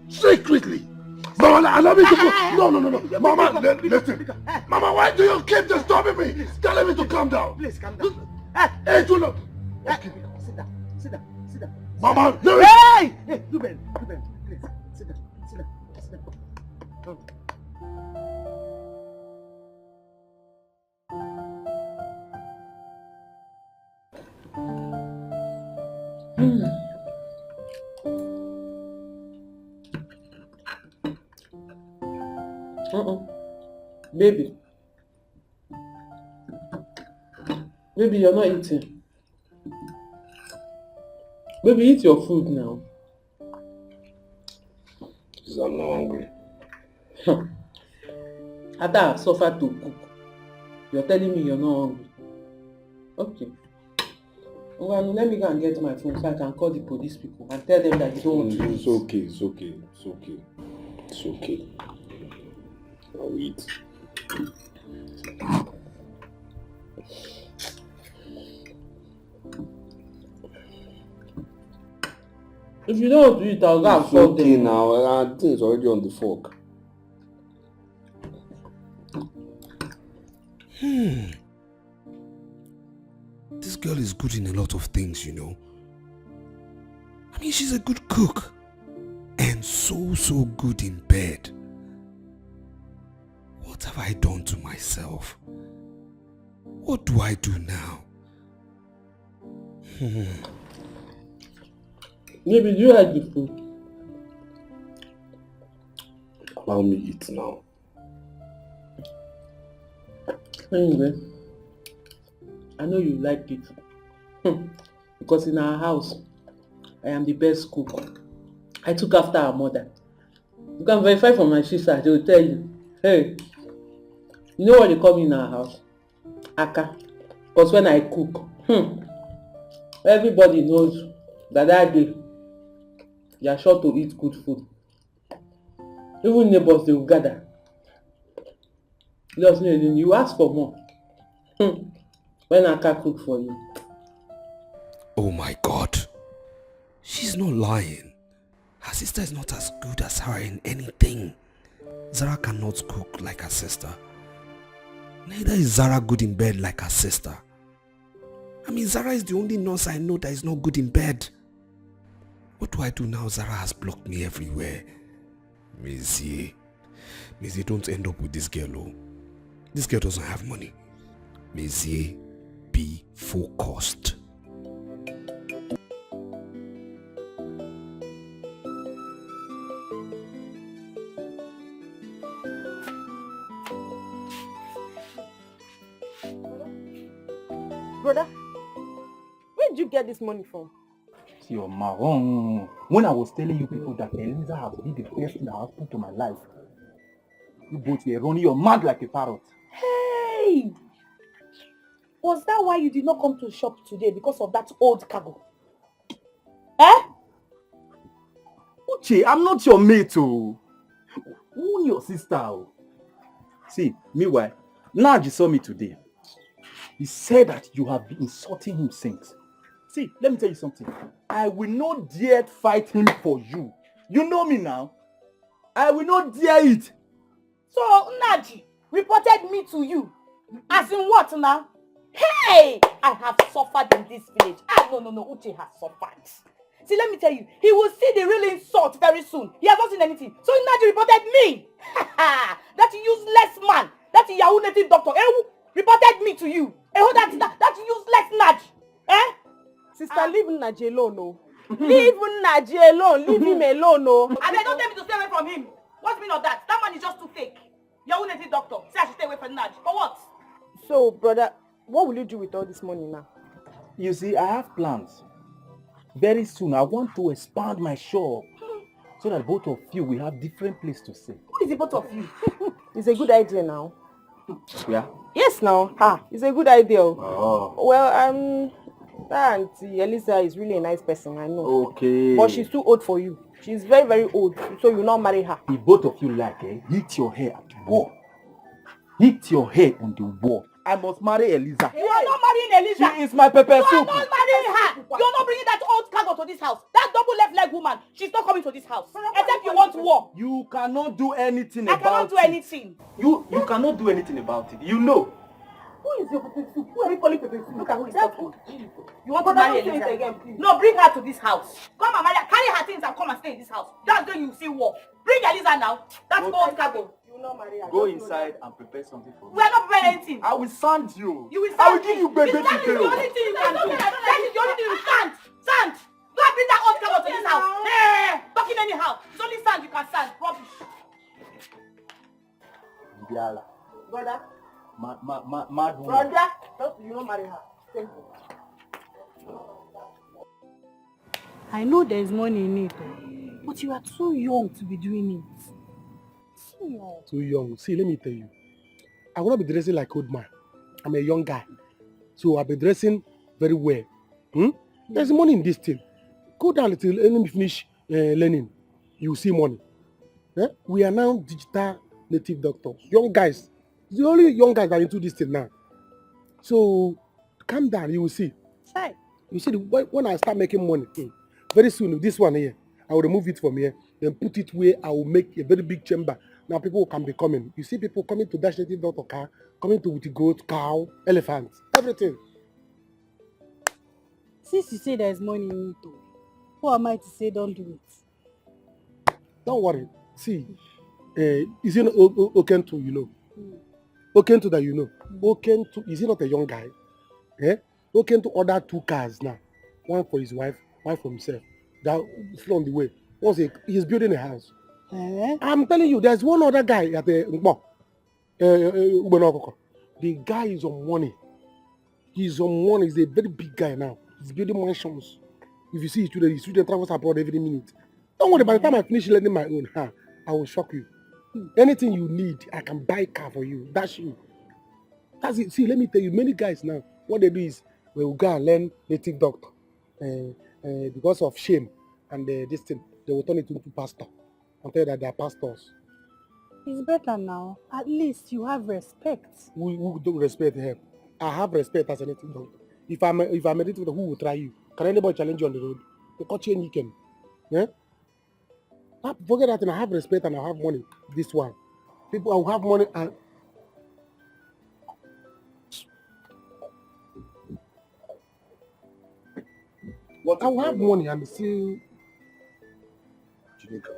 Secretly. Mama, allow me to go. No. Mama, listen. Mama, why do you keep disturbing me? Telling me to calm down. Please, calm down. Hey, you know. Sit down. Mama, no. Hey! Hey, Ruben, please. Sit down. Come. Baby. Baby, you're not eating. Baby, eat your food now. Because I'm not hungry. After I've suffered to cook, you're telling me you're not hungry. Okay. Well, let me go and get my phone so I can call the police people and tell them that you don't want to eat. It's okay. I'll eat. If you don't want to eat, I'll go and It's call okay them. now. I think it's already on the fork. This girl is good in a lot of things, you know. I mean, she's a good cook. And so good in bed. What have I done to myself? What do I do now? Maybe you like the food. Allow me eat now. Anyway, I know you like it. Because in our house, I am the best cook. I took after our mother. You can verify from my sister, they will tell you. Hey, you know what they call me in our house? Aka. Because when I cook, everybody knows that day, you are sure to eat good food. Even neighbors, they will gather. Just you ask for more. When Aka cook for you. Oh my God. She's not lying. Her sister is not as good as her in anything. Zara cannot cook like her sister. Neither is Zara good in bed like her sister. I mean, Zara is the only nurse I know that is not good in bed. What do I do now? Zara has blocked me everywhere. Missy, don't end up with this girl, oh. This girl doesn't have money. Missy, be focused. Brother, where did you get this money from? You're marron. When I was telling you people that Eliza has been the best thing that has put to my life, you both were running your mouth like a parrot. Hey! Was that why you did not come to the shop today? Because of that old cargo? Eh? Uche, I'm not your mate, oh. Who your sister, oh? See, meanwhile, Naji saw me today. He said that you have been insulting him since. See, let me tell you something. I will not dare fight him for you. You know me now. I will not dare it. So, Naji reported me to you. As in what now? Hey! I have suffered in this village. No, Uche has suffered. See, let me tell you, he will see the real insult very soon. He has not seen anything. So Naji reported me. That useless man, that Yahoo native doctor, reported me to you. That useless Naji. Eh? Sister, leave Naji alone, no. Leave Naji alone. Leave him alone, no. And then don't tell me to stay away from him. What's the meaning of that? That man is just too fake. Yahoo native doctor. Say I should stay away from Naji. For what? So, brother, what will you do with all this money now? You see, I have plans. Very soon, I want to expand my shop so that both of you will have different places to stay. Who is the both of you? It's a good idea now. Yeah? Yes, now. It's a good idea. Oh. Well, that Auntie Eliza is really a nice person, I know. Okay. But she's too old for you. She's very, very old, so you'll not marry her. If both of you like, hit your hair at the wall. Hit your hair on the wall. I must marry Eliza. You are not marrying Eliza. She is my pepper soup. You are not marrying her. You're not bringing that old cargo to this house. That double left leg woman, she's not coming to this house. Except you want war. You cannot do anything I about it. cannot do anything. You cannot do anything about it. You know. Who is your pepper soup? Who are you calling pepper soup? Look at who is talking. You want to marry Eliza again, please? No, bring her to this house. Come and marry her. Carry her things and come and stay in this house. That's when you see war. Bring Eliza now. That's old cargo. You will not marry her. Go inside and prepare something for me. We are not preparing anything. I will sand you. You will I will stand. give you baby to That is the only thing you can do. That is the only thing you stand. Stand. Go and bring that old cargo to this house. Hey, talking anyhow. It's only sand you can stand. Rubbish. Biala. Brother. Mad woman. Brother. You don't marry her. Thank you. I know there is money in it, but you are too young to be doing it. Too young. See, let me tell you. I will not be dressing like old man. I'm a young guy. So I'll be dressing very well. There's money in this thing. Go down until let me finish learning. You will see money. We are now digital native doctors. Young guys. The only young guys that are into this thing now. So calm down, you will see. Say. You see, when I start making money, very soon, this one here, I will remove it from here, then put it where I will make a very big chamber. Now people can be coming. You see people coming to dash native doctor car, coming to with the goat, cow, elephants, everything. Since you say there is money in it, who am I to say don't do it? Don't worry. See, is it Okento, you know? Okento that you know. Okento, is he not a young guy? Eh? Okento ordered 2 cars now. One for his wife, one for himself. That is on the way. He's building a house. I'm telling you, there's one other guy at the the guy is on money. He's on money. He's a very big guy now. He's building mansions. If you see his student travels abroad every minute. Don't worry, by the time I finish learning my own, I will shock you. Anything you need, I can buy a car for you. That's you. That's it. See, let me tell you, many guys now, what they do is they will go and learn native doctor. Because of shame and this thing, they will turn it into pastor and tell you that they are pastors. It's better now. At least you have respect. Who don't respect him? I have respect as a native doctor. If I'm a native doctor, who will try you? Can anybody challenge you on the road? They cut you and you can. Yeah? Forget that, and I have respect and I have money. This one. People will have money and I will have money and still. Chinika,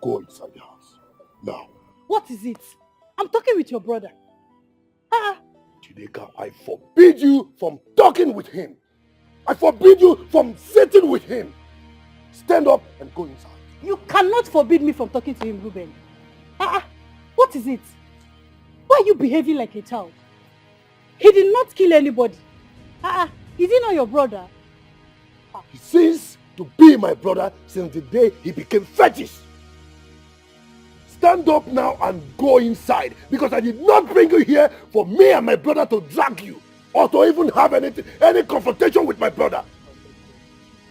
go inside the house. Now. What is it? I'm talking with your brother. Chinika, I forbid you from talking with him. I forbid you from sitting with him. Stand up and go inside. You cannot forbid me from talking to him, Ruben. What is it? Why are you behaving like a child? He did not kill anybody. Is he not your brother? He ceased to be my brother since the day he became fetish. Stand up now and go inside, because I did not bring you here for me and my brother to drag you or to even have any confrontation with my brother.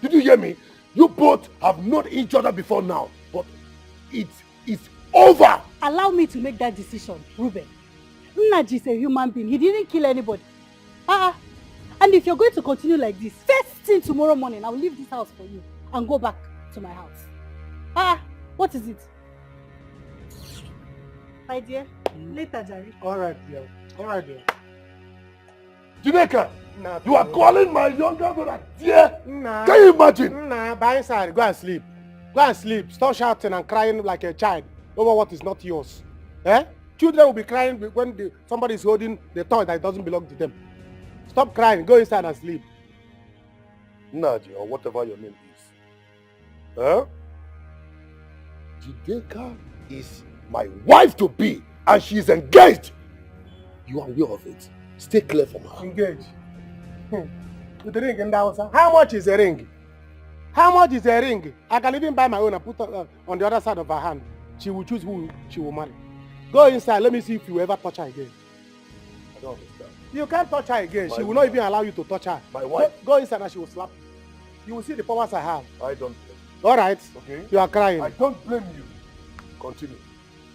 Did you hear me? You both have known each other before now, but it's over. Allow me to make that decision, Ruben. Nnaji is a human being. He didn't kill anybody. And if you're going to continue like this, first thing tomorrow morning, I will leave this house for you and go back to my house. What is it? My dear, later, Jerry. All right, dear. All right, dear. Jamaica, you are calling my younger brother dear? Can you imagine? By inside, go and sleep. Go and sleep. Stop shouting and crying like a child over what is not yours. Children will be crying when somebody is holding the toy that doesn't belong to them. Stop crying. Go inside and sleep. Nadia, or whatever your name is. Jideka is my wife-to-be, and she is engaged. You are aware of it. Stay clear from her. Engaged. With the ring in the house. How much is a ring? How much is a ring? I can even buy my own and put on the other side of her hand. She will choose who she will marry. Go inside. Let me see if you ever touch her again. I don't understand. You can't touch her again. She will not even allow you to touch her. My wife? Go inside and she will slap you. You will see the powers I have. I don't blame you. All right. Okay. You are crying. I don't blame you. Continue.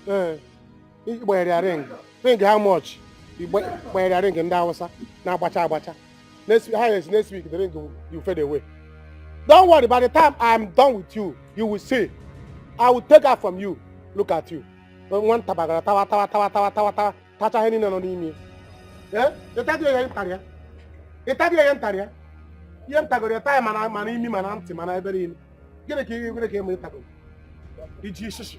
Wear the ring. Ring how much? You wear the ring in the house. Now bacha. Next week the ring will fade away. Don't worry. By the time I'm done with you, you will see. I will take her from you. Look at you. One tabagara tawa. Tacha henny no ni. Yeah? The time you are taria. The time you are taria. You am tagoria time man imi man anti man every. Get a key me tago. Jesus.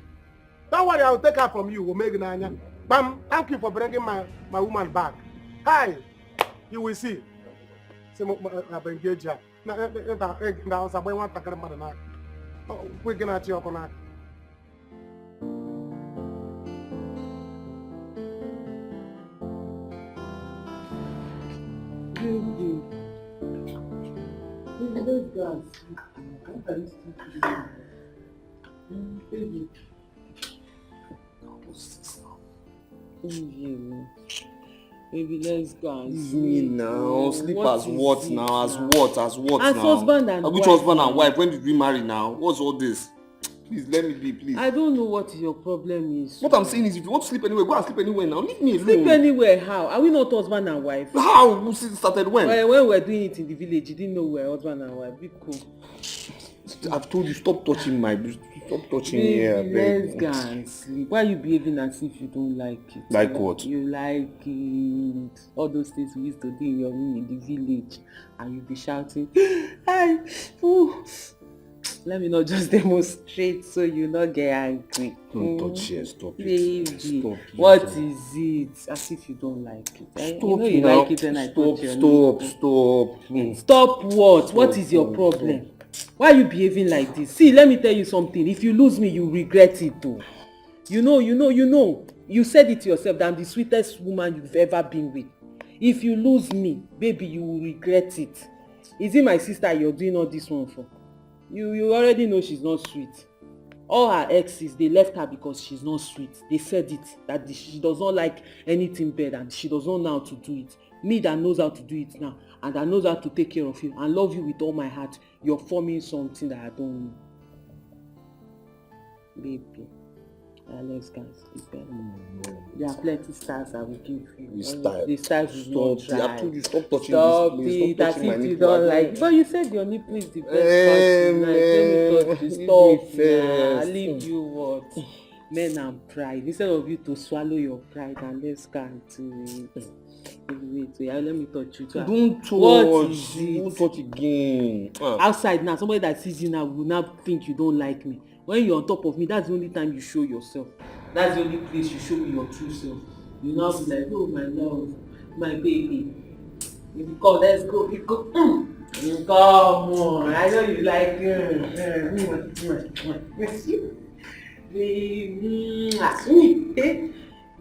Don't worry, I will take her from you. We'll make Nanya. Bam, thank you for bringing my woman back. Hi. You will see. I've engaged her. Now, somebody wants to get mad. We're going to see her. Baby, let's go and sleep. Me now. Sleep as what now? As what now? As husband and wife. Which husband and wife? When did we marry now? What's all this? Please, let me be, please. I don't know what your problem is. What I'm saying is, if you want to sleep anywhere, go and sleep anywhere now. Leave me alone. Sleep anywhere? How? Are we not husband and wife? How? We started when? When we were doing it in the village, you didn't know we were husband and wife. Be cool. I've told you, stop touching me here, Let's babe. go and sleep. Why are you behaving as if you don't like it? Like what? You like it. All those things we used to do in your room in the village, and you be shouting, "Hey, ooh." Let me not just demonstrate so you not get angry. Don't touch here, stop Baby, it. Stop it. what is it? As if you don't like it. Stop you know you now. like it and I touch your knee. Stop. Stop what? What is your problem? Why are you behaving like this? See, let me tell you something. If you lose me, you regret it too. You know. You said it yourself that I'm the sweetest woman you've ever been with. If you lose me, baby, you will regret it. Is it my sister you're doing all this one for? You already know she's not sweet. All her exes, they left her because she's not sweet. They said it, that she does not like anything better and she does not know how to do it. Me that knows how to do it now and that knows how to take care of you and love you with all my heart, you're forming something that I don't know. Baby, let's go and sleep better. There are plenty stars I will give you. The stars is not try. I told you, stop touching Stop this place. it, Stop as touching my if you nipple. don't like. But you said your nipple is the best part tonight. Let me touch you. Stop now. I'll leave you what? Men and pride. Instead of you to swallow your pride and let's go and do it. Wait, let me touch you too. Don't touch. What is it? Don't touch again. Outside now, somebody that sees you now will not think you don't like me. When you're on top of me, that's the only time you show yourself. That's the only place you show me your true self. You now be like, oh my love, my baby. If you call, let's go. You go. Come on. I know you like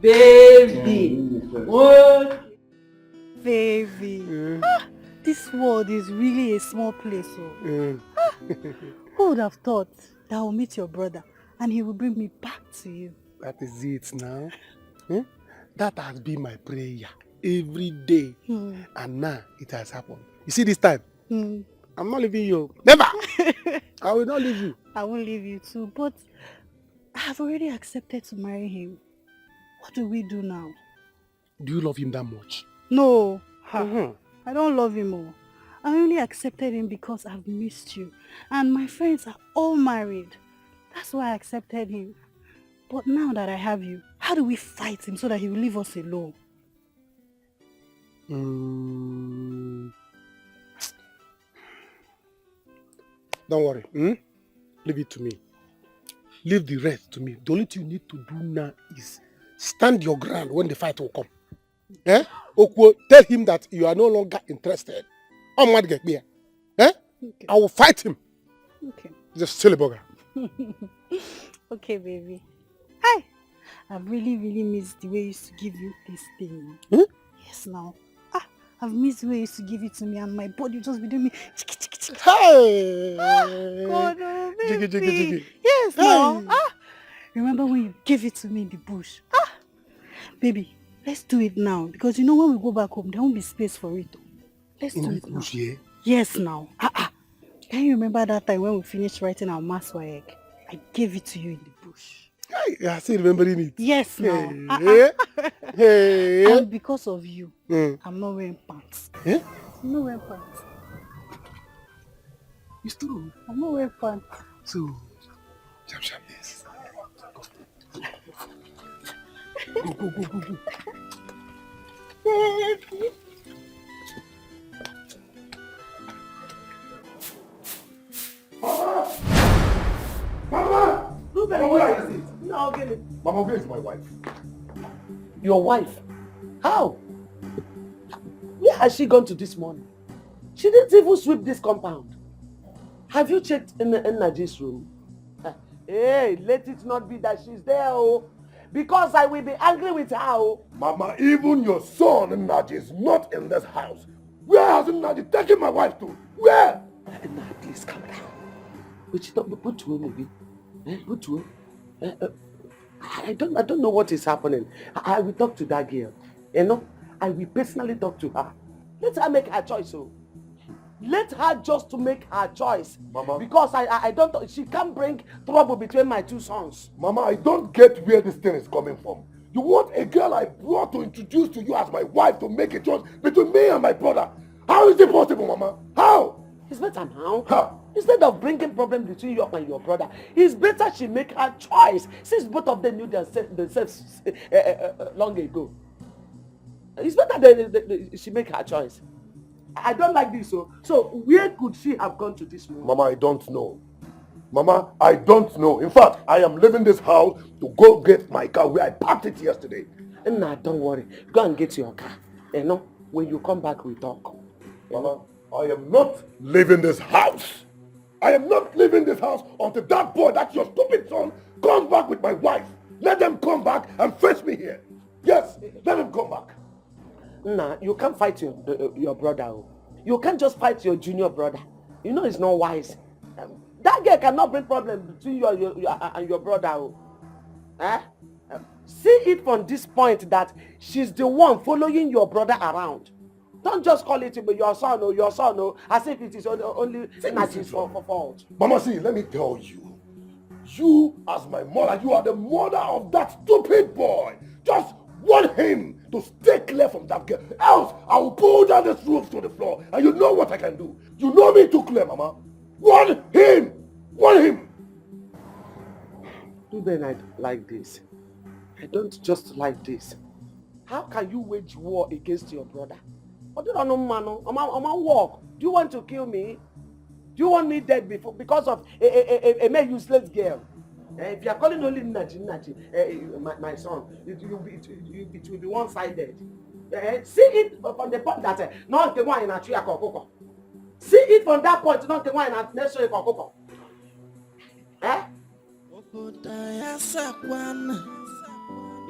baby. What? Baby. This world is really a small place. Who would have thought that I'll meet your brother and he will bring me back to you? That is it now. That has been my prayer every day. And now it has happened. You see this time? I'm not leaving you. Never! I will not leave you. I won't leave you too, but I have already accepted to marry him. What do we do now? Do you love him that much? No. I don't love him more. I only accepted him because I've missed you. And my friends are all married. That's why I accepted him. But now that I have you, how do we fight him so that he will leave us alone? Don't worry. Leave it to me. Leave the rest to me. The only thing you need to do now is stand your ground when the fight will come. Okwo, tell him that you are no longer interested. Okay. I will fight him. Okay. Just silly bugger. Okay, baby. Hi. I've really missed the way you used to give you this thing. Yes, now. I've missed the way you used to give it to me and my body just be doing me. Hey! God, oh, baby. Jiggy. Yes, now. Remember when you gave it to me in the bush? Baby, let's do it now. Because you know when we go back home, there won't be space for it. Let's do it now. Yes, now. Can you remember that time when we finished writing our maths work? I gave it to you in the bush. I still remembering it. Yes, now. Hey. And because of you, I'm not wearing pants. I'm not wearing pants. You still? I'm not wearing pants. So, jump this. Go. Baby. Mama! Where is it? No, get it. Mama, where is my wife? Your wife? How? Where has she gone to this morning? She didn't even sweep this compound. Have you checked in Naji's room? Hey, let it not be that she's there, because I will be angry with her. Mama, even your son Naji is not in this house. Where has Naji taken my wife to? Where? Naji, please calm down. Put to him again. Put to him. I don't know what is happening. I will talk to that girl. I will personally talk to her. Let her make her choice. Let her just to make her choice. Mama. Because I don't, she can't bring trouble between my two sons. Mama, I don't get where this thing is coming from. You want a girl I brought to introduce to you as my wife to make a choice between me and my brother. How is it possible, Mama? How? It's better now. How? Instead of bringing problem between you and your brother, it's better she make her choice since both of them knew themselves long ago. It's better that she make her choice. I don't like this. So where could she have gone to this movie? Mama, I don't know. Mama, I don't know. In fact, I am leaving this house to go get my car where I parked it yesterday. Nah, don't worry. Go and get your car. You know, when you come back, we talk. Mama, I am not leaving this house. I am not leaving this house until that boy, that's your stupid son, comes back with my wife. Let them come back and face me here. Yes, let them come back. Nah, you can't fight your brother. You can't just fight your junior brother. You know it's not wise. That girl cannot bring problem between you and your brother. See it from this point that she's the one following your brother around. Don't just call it your son, as if it is only Naji's fault. Mama, see, let me tell you. You, as my mother, you are the mother of that stupid boy. Just want him to stay clear from that girl. Else, I will pull down this roof to the floor. And you know what I can do. You know me too clear, Mama. Want him. Want him. Do they like this? I don't just like this. How can you wage war against your brother? Do you want to kill me? Do you want me dead because of a mere useless girl? If you are calling only Naji, my son, it will be one-sided. See it from the point that not the one in a tree. See it from that point, not the one in a nation.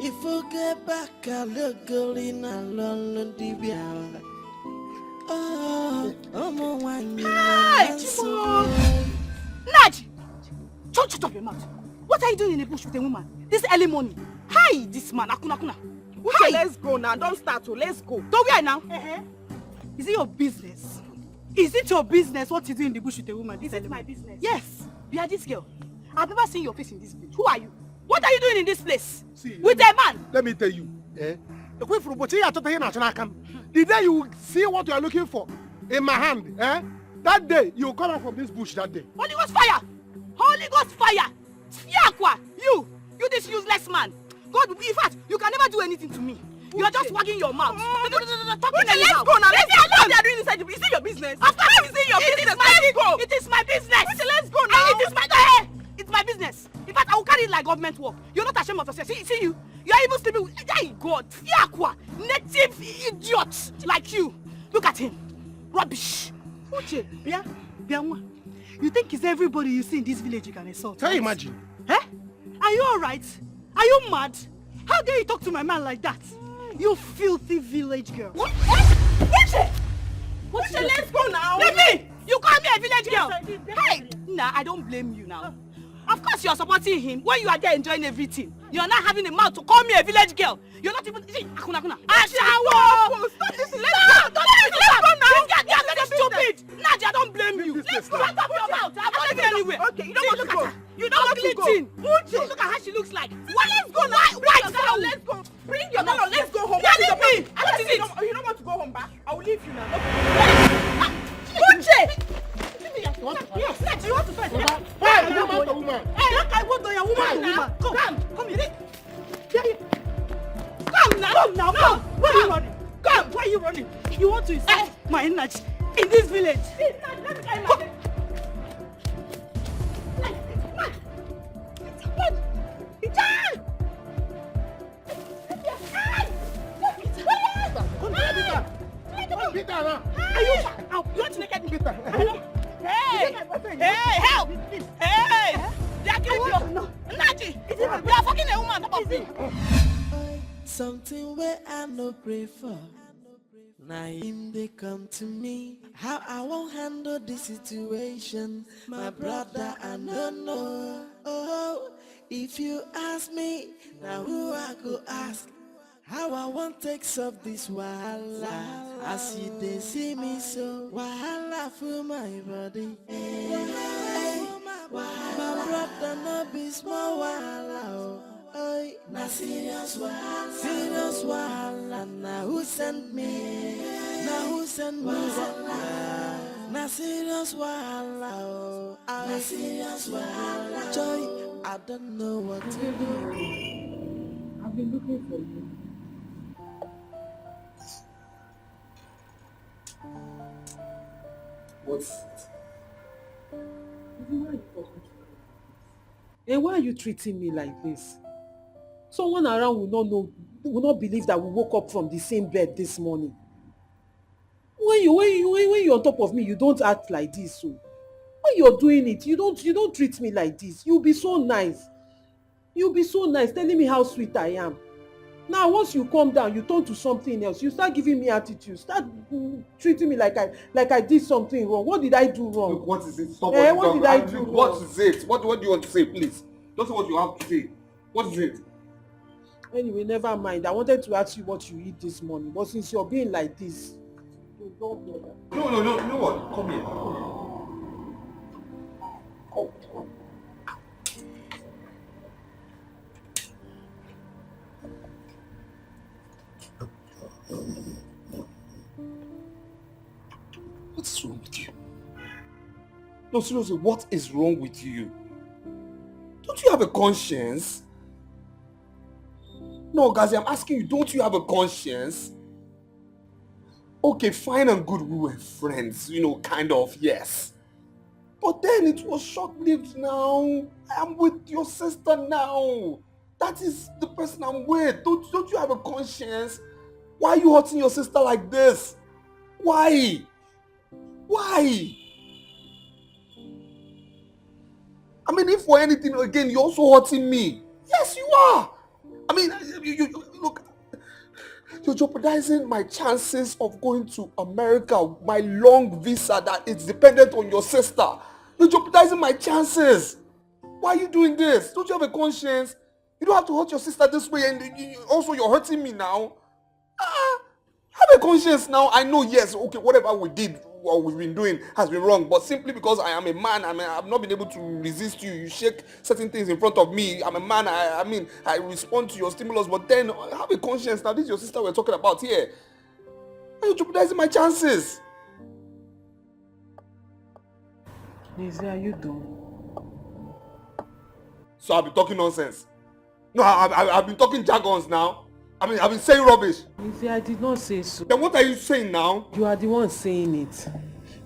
If you get back a little in a London DBR. Oh, Hey, Naji! Don't shut up your mouth. What are you doing in the bush with a woman this early morning? Hi, this man, Akuna. Uche, let's go now. Don't start to. Let's go. So where now? Is it your business? Is it your business what you do in the bush with a woman? Is it my business? Yes. You are this girl. I've never seen your face in this place. Who are you? What are you doing in this place? See, with a man? Let me tell you. The day you see what you are looking for in my hand, that day you will come out from this bush that day. Holy Ghost fire! Holy Ghost fire! Fiakwa! You this useless man. God, in fact, you can never do anything to me. You are just wagging your mouth. Let's go now. Let's go. What they are doing inside the business? Is it your business? Of course, is it your business? It is my business. Let's go now. It's my business. In fact, I will carry it like government work. You're not ashamed of yourself. See you. You are even sleeping with God. Fiakwa. Native idiots like you. Look at him. Rubbish. Uche, Bianwa. You think it's everybody you see in this village you can insult? Can you imagine? Are you alright? Are you mad? How dare you talk to my man like that? You filthy village girl. What? Uche, let's go now. Let me! You call me a village girl. Hey! Nah, I don't blame you now. Of course you are supporting him when you are there enjoying everything. You are not having a mouth to call me a village girl. You're not even... Akuna. Ashawo! Stop this! Let's go now! You are very stupid! Nadia, I don't blame you. Let's go! Shut up your mouth! I'm not going anywhere. Okay, you don't want to go. You don't want to go. Look at how she looks like. What? Let's go now! Let's go! Bring your girl, let's go home. What is it? You don't want to go home back? I will leave you now. Uche! Yes, you want to fight? Hey, woman. Hey, look, I want to your woman now. Come here. Come now. Where are you running? Come. Where are you running? You want to insult my energy in this village? You want to naked me? Hey, help! Hey! They are killing you! Naji! We are fucking a woman on top of me! Something where I no pray for. Now him they come to me. How I won't handle this situation. My brother, I don't know. Oh, if you ask me, now who I go ask? How I want takes up this wahala. I see they see me so wahala for my body. My brother no be small wahala. Oh, na serious wahala. Now who sent me? Now Na serious wahala, oh. Na serious wahala. Joy, I don't know what to do. I've been looking for you. What's And why are you treating me like this? Someone around will not believe that we woke up from the same bed this morning. When you're on top of me, you don't act like this. So when you're doing it, you don't treat me like this. You'll be so nice. You'll be so nice, telling me how sweet I am. Now once you calm down, you turn to something else. You start giving me attitude. Start treating me like I did something wrong. What did I do wrong? Look, what is it? Stop. What did I do wrong? What is it? What do you want to say, please? Just say what you have to say. What is it? Anyway, never mind. I wanted to ask you what you eat this morning, but since you're being like this, you don't know that. No. You know what? Come here. Come. What's wrong with you? No, seriously, what is wrong with you? Don't you have a conscience? No, Gazi, I'm asking you, don't you have a conscience? Okay, fine and good, we were friends, kind of, yes. But then it was short-lived now. I am with your sister now. That is the person I'm with. Don't you have a conscience? Why are you hurting your sister like this? Why? Why? I mean, if for anything, again, you're also hurting me. Yes, you are. I mean, you look, you're jeopardizing my chances of going to America, my long visa that is dependent on your sister. You're jeopardizing my chances. Why are you doing this? Don't you have a conscience? You don't have to hurt your sister this way, and also you're hurting me now. Have a conscience now. I know, yes, okay, whatever we did, what we've been doing has been wrong, but simply because I am a man, I've not been able to resist you. You shake certain things in front of me. I'm a man. I respond to your stimulus, but then have a conscience now. This is your sister we're talking about here. Are you jeopardizing my chances? Lizzie, are you done? So I've been talking nonsense. No, I've been talking jargons now. I've been saying rubbish. Lizzie, I did not say so. Then what are you saying now? You are the one saying it.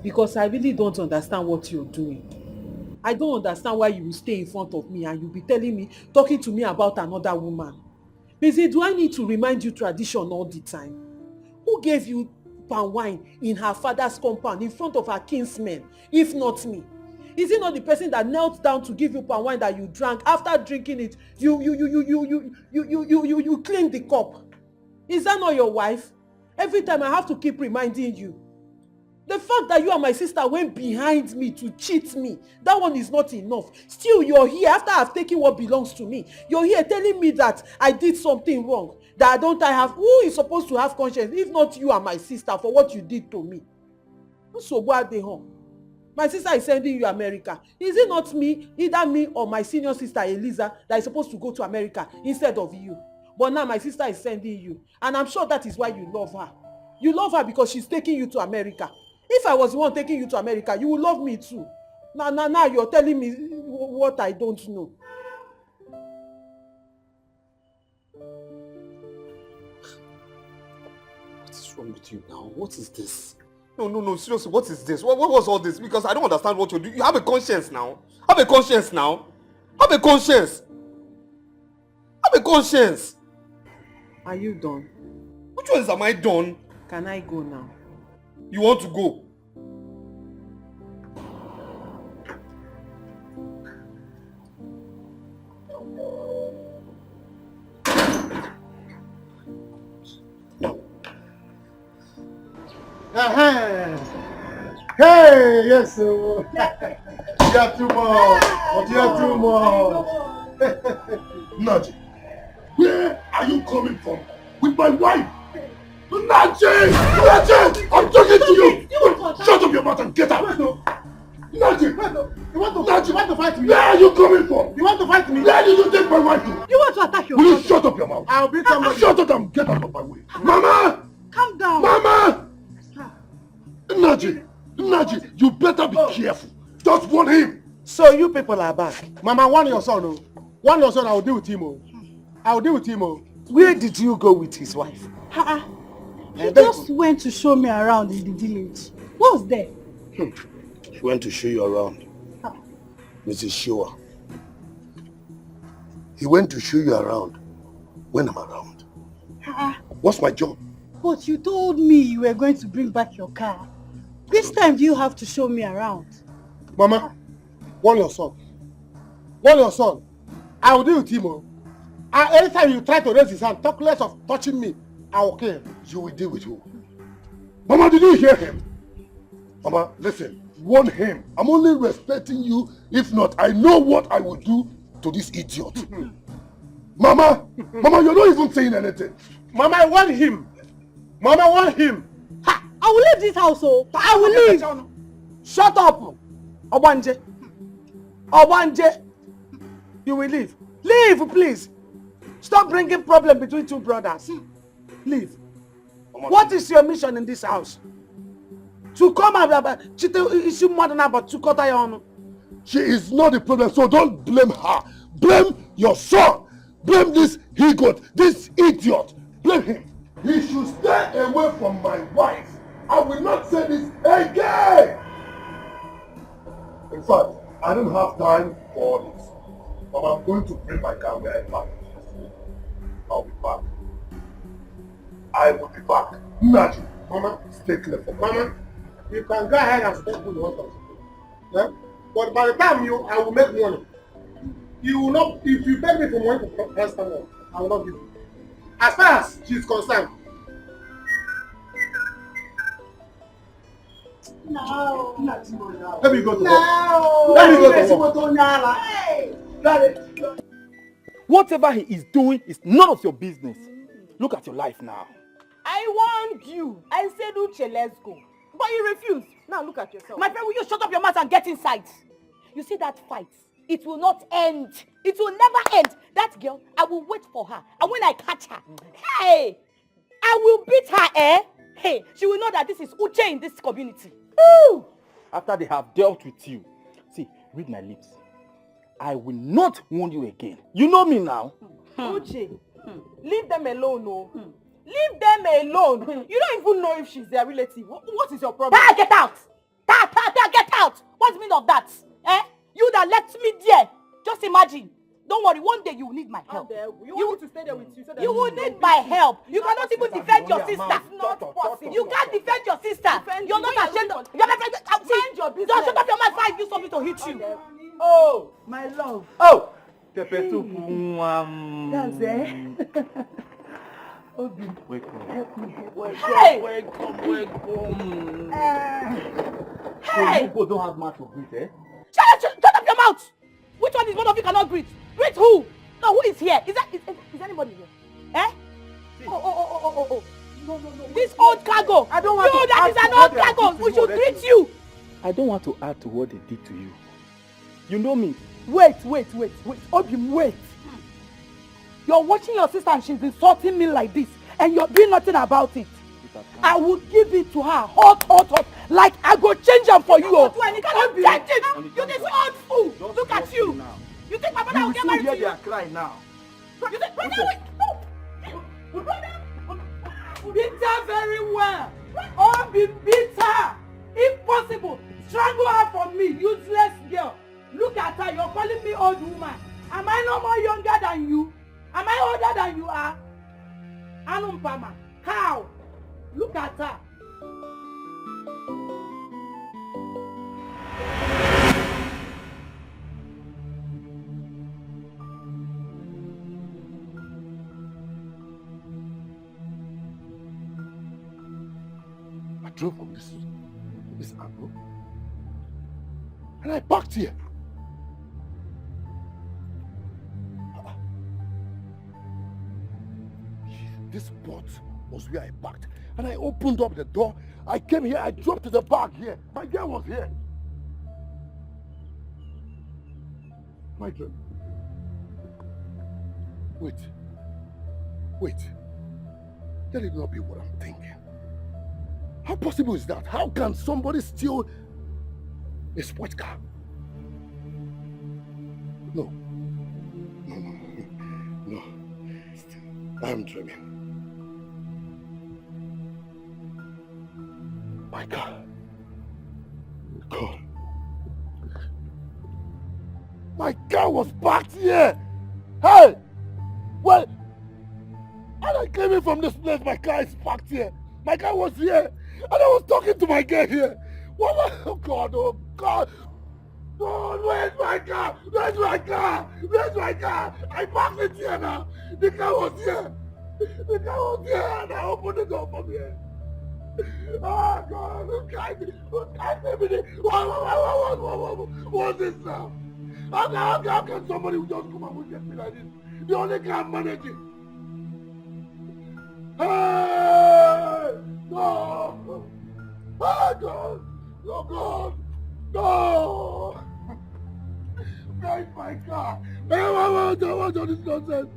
Because I really don't understand what you're doing. I don't understand why you will stay in front of me and you'll be talking to me about another woman. Lizzie, do I need to remind you tradition all the time? Who gave you palm wine in her father's compound in front of her kinsmen, if not me? Is it not the person that knelt down to give you palm wine that you drank? After drinking it, you cleaned the cup. Is that not your wife? Every time I have to keep reminding you. The fact that you and my sister went behind me to cheat me, that one is not enough. Still, you're here after I've taken what belongs to me. You're here telling me that I did something wrong. That I have, who is supposed to have conscience if not you and my sister for what you did to me? So what are they home? My sister is sending you America. Is it not me, either me or my senior sister Eliza, that is supposed to go to America instead of you? But now my sister is sending you. And I'm sure that is why you love her. You love her because she's taking you to America. If I was the one taking you to America, you would love me too. Now you're telling me what I don't know. What is wrong with you now? What is this? No, seriously, what is this? What was all this? Because I don't understand what you're doing. You have a conscience now. Have a conscience now. Have a conscience. Have a conscience. Are you done? Which ones am I done? Can I go now? You want to go? Hey, yes, sir. You have two more. But you have two more. Naji, where are you coming from with my wife? Naji! I'm talking to you! Shut up your mouth and get out! Naji! You want to fight me? Where are you coming from? You want to fight me? Where did you take my wife to? You want to attack your Will you shut up your mouth? I'll beat somebody. Shut up and get out of my way. Mama! Calm down. Mama! Naji! Naji, you better be careful. Just warn him. So you people are back. Mama, warn your son. Oh. Warn your son, I will deal with him. Oh. I will deal with him. Oh. Where did you go with his wife? He just went to show me around in the village. What was there? She went to show you around. Mrs. Shua. He went to show you around when I'm around. What's my job? But you told me you were going to bring back your car. This time do you have to show me around? Mama, warn your son. Warn your son. I will deal with him. Oh. Anytime you try to raise his hand, talk less of touching me, I will kill him. You will deal with who? Mama, did you hear him? Mama, listen, warn him. I'm only respecting you. If not, I know what I will do to this idiot. Mama, you're not even saying anything. Mama, I want him. Mama, I want him. I will leave this house, oh. I will leave. Shut up. Obanje. Obanje. You will leave. Leave, please. Stop bringing problem between two brothers. Leave. What is your mission in this house? To come and cheat more than about to cut her on. She is not the problem, so don't blame her. Blame your son. Blame this he-goat, this idiot. Blame him. He should stay away from my wife. I will not say this again. In fact, I don't have time for all this. But I'm going to bring my car where I park. I'll be back. I will be back. Imagine. Mama, stay clear for me. Mama, you can go ahead and stay who you want us. Yeah? But by the time I will make money. You will not, if you beg me for money to press someone, I will not give you. As far as she is concerned. No. Let me go to No. Let me go to work. Whatever he is doing is none of your business. Look at your life now. I warned you. I said, Uche, let's go. But you refused. Now look at yourself. My friend, will you shut up your mouth and get inside? You see that fight? It will not end. It will never end. That girl, I will wait for her. And when I catch her, hey, I will beat her, eh? Hey, she will know that this is Uche in this community. Woo! After they have dealt with you, see, read my lips. I will not warn you again. You know me now. Uche, leave them alone, no. Leave them alone. You don't even know if she's their relative. What is your problem? Get out! Get out! What's the meaning of that? Eh? You that left me there. Just imagine. Don't worry, one day you will need my help. You want me to stay there with you? So that you will need my help. You cannot even defend your sister. Not possible. You can't defend your sister. You're not ashamed of... You're not ashamed of your business. Don't shut up your mouth before I use something to hit you. Oh, my love. Oh! That's it. Obi, help me. Welcome. Hey! People don't have much to breathe, eh? Shut up your mouth! Which one is one of you cannot breathe? Breathe who? No, who is here? Is anybody here? Eh? Oh. No. This old cargo. I don't want you, to that is an old cargo. We should greet you. I don't want to add to what they did to you. You know me. Wait. Obi, wait. You're watching your sister and she's insulting me like this. And you're doing nothing about it. I will give it to her. Hot. Like I go change them for you. You cannot change it. You this old fool. Look at you. Now. You think my brother will get married to you? They are crying now. You think brother will... Beat her very well. Obi, beat her. If possible, strangle her for me, useless girl. Look at her, you're calling me old woman. Am I no more younger than you? Am I older than you are? Anumpama, cow. Look at her. I drove from this angle and I parked here. This spot was where I parked. And I opened up the door. I came here, I dropped the bag here. My girl was here. My girl. Wait. Let it not be what I'm thinking. How possible is that? How can somebody steal A sports car. No. No. I'm dreaming. My God. God. My car was parked here. Hey! Well, and I came in from this place, my car is parked here. My car was here. And I was talking to my girl here. What was, oh God, oh God. God, where's my car? Where's my car? Where's my car? I parked it here now. The car was here. The car was here and I opened the door from here. Oh God, who can't me? What's this now? How can somebody who just come and reject me like this? The only guy I'm managing. Hey! No! Oh God! Oh God! No! Where's my car? What's all this nonsense?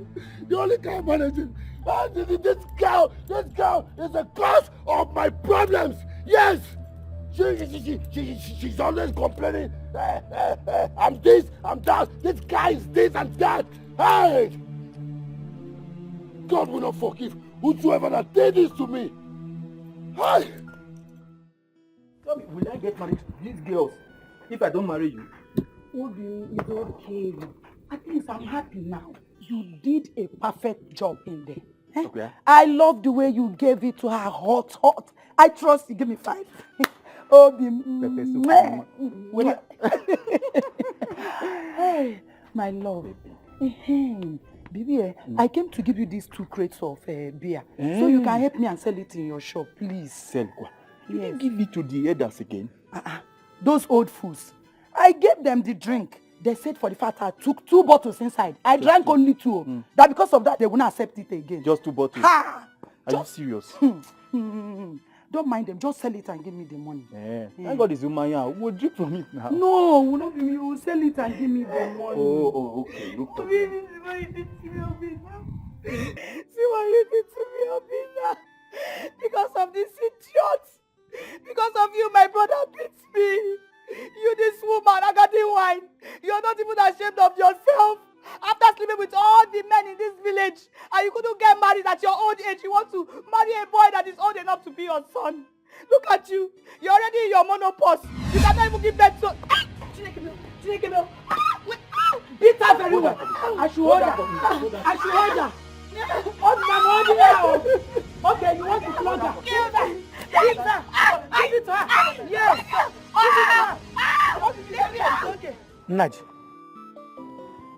The only car I'm managing. This girl is the cause of my problems. Yes! She's always complaining. I'm this, I'm that. This guy is this and that. Hey! God will not forgive whosoever that did this to me. Hey! Tell me, will I get married to these girls if I don't marry you? Obi, it's okay. At least I'm happy now. You did a perfect job in there. Eh? Okay. I love the way you gave it to her hot. I trust you. Give me 5. Obi, hey, my love. Baby, I came to give you these 2 crates of beer. So you can help me and sell it in your shop, please. Sell what? You didn't give it to the elders again? Those old fools. I gave them the drink. They said for the fact I took 2 bottles inside. I drank only 2. That because of that, they will not accept it again. Just 2 bottles? Ha! Are you serious? Don't mind them. Just sell it and give me the money. Thank God it's Umaya. We'll drink from it now. No, will not be me. You will sell it and give me the money. Oh, okay. No problem. See what you did to me, Obina. See what you did to me, Obina. Because of this idiot. Because of you, my brother beats me. You, this woman, Agadi wine. You're not even ashamed of yourself. After sleeping with all the men in this village, and you couldn't get married at your old age, you want to marry a boy that is old enough to be your son. Look at you. You're already in your menopause. You cannot even give birth to... Chineke, beat her very well. I should hold her. I should hold her. Okay, you want to flog her? Give her. Give it to her. Yes. Give it to her. Okay. Naj,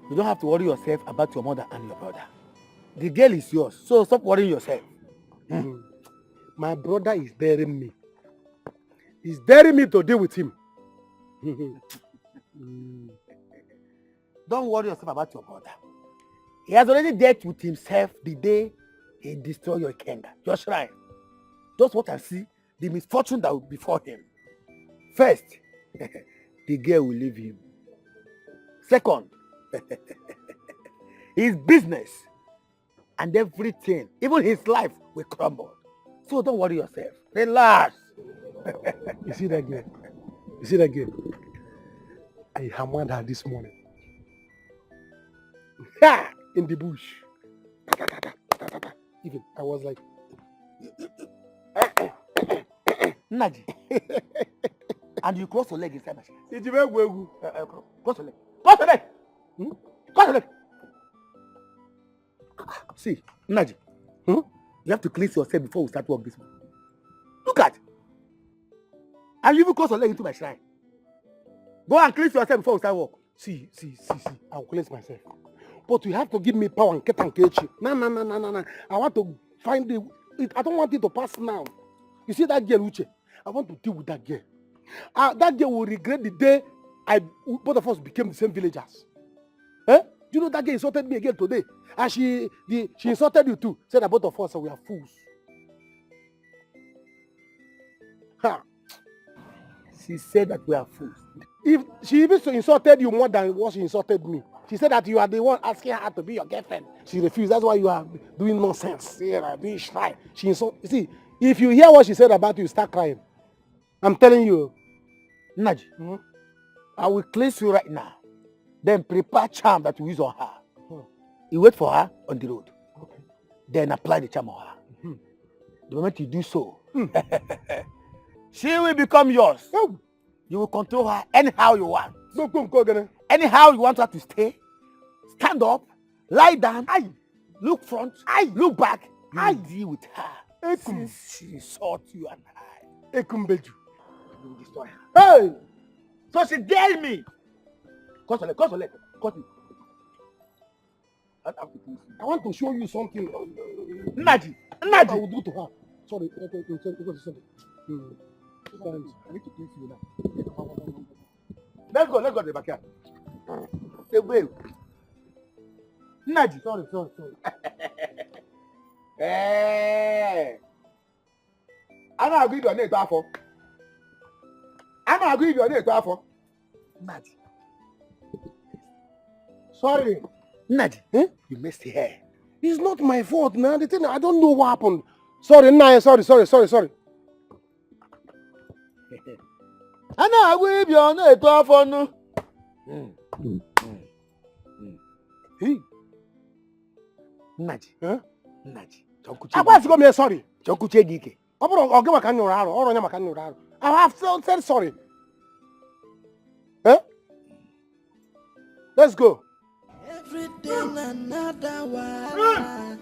you don't have to worry yourself about your mother and your brother. The girl is yours, so stop worrying yourself. My brother is daring me. He's daring me to deal with him. Don't worry yourself about your brother. He has already dealt with himself the day he destroyed your Kenga. Just right. Just what I see, the misfortune that will befall him. First, the girl will leave him. Second, his business and everything, even his life, will crumble. So don't worry yourself. Relax. You see that girl? You see that girl? I hammered her this morning. In the bush. Even I was like, Naji. And you cross your leg inside my chest. It's very well. Cross your leg. Cross your leg. Cross your leg. See, Naji. You have to cleanse yourself before we start work this morning. Look at. And you even cross your leg into my shrine. Go and cleanse yourself before we start work. See. I'll cleanse myself. But you have to give me power and get and catch you. No. I want to find I don't want it to pass now. You see that girl, Uche? I want to deal with that girl. That girl will regret the day both of us became the same villagers. Do you know that girl insulted me again today? And she insulted you too. Said that both of us we are fools. She said that we are fools. If she even insulted you more than what she insulted me. She said that you are the one asking her to be your girlfriend. She refused. That's why you are doing nonsense. Being shy. You see, if you hear what she said about you, start crying. I'm telling you. Naji, I will cleanse you right now. Then prepare charm that we use on her. You wait for her on the road. Okay. Then apply the charm on her. The moment you do so, she will become yours. You will control her anyhow you want. Anyhow you want her to stay, stand up, lie down, look front, look back. You deal with her. Since she sought you and I. You will destroy her. Hey! So she dared me. Cut her leg. I want to show you something. Naji. I will do to her. Sorry. I need to place you now. Let's go to the backyard. Hey, wait. Naji. Sorry. Hey. I'm not agreeing on it, Bafo. Naji. Sorry. Naji. Eh? You missed the hair. It's not my fault now. The thing, I don't know what happened. Sorry, Naya. Sorry. I'm not agreeing on it, Bafo. Hey. Naji. Huh? Naji. I want to go here, sorry. Chokuche Dikeh. I have said sorry. Huh? Let's go. Every day another one.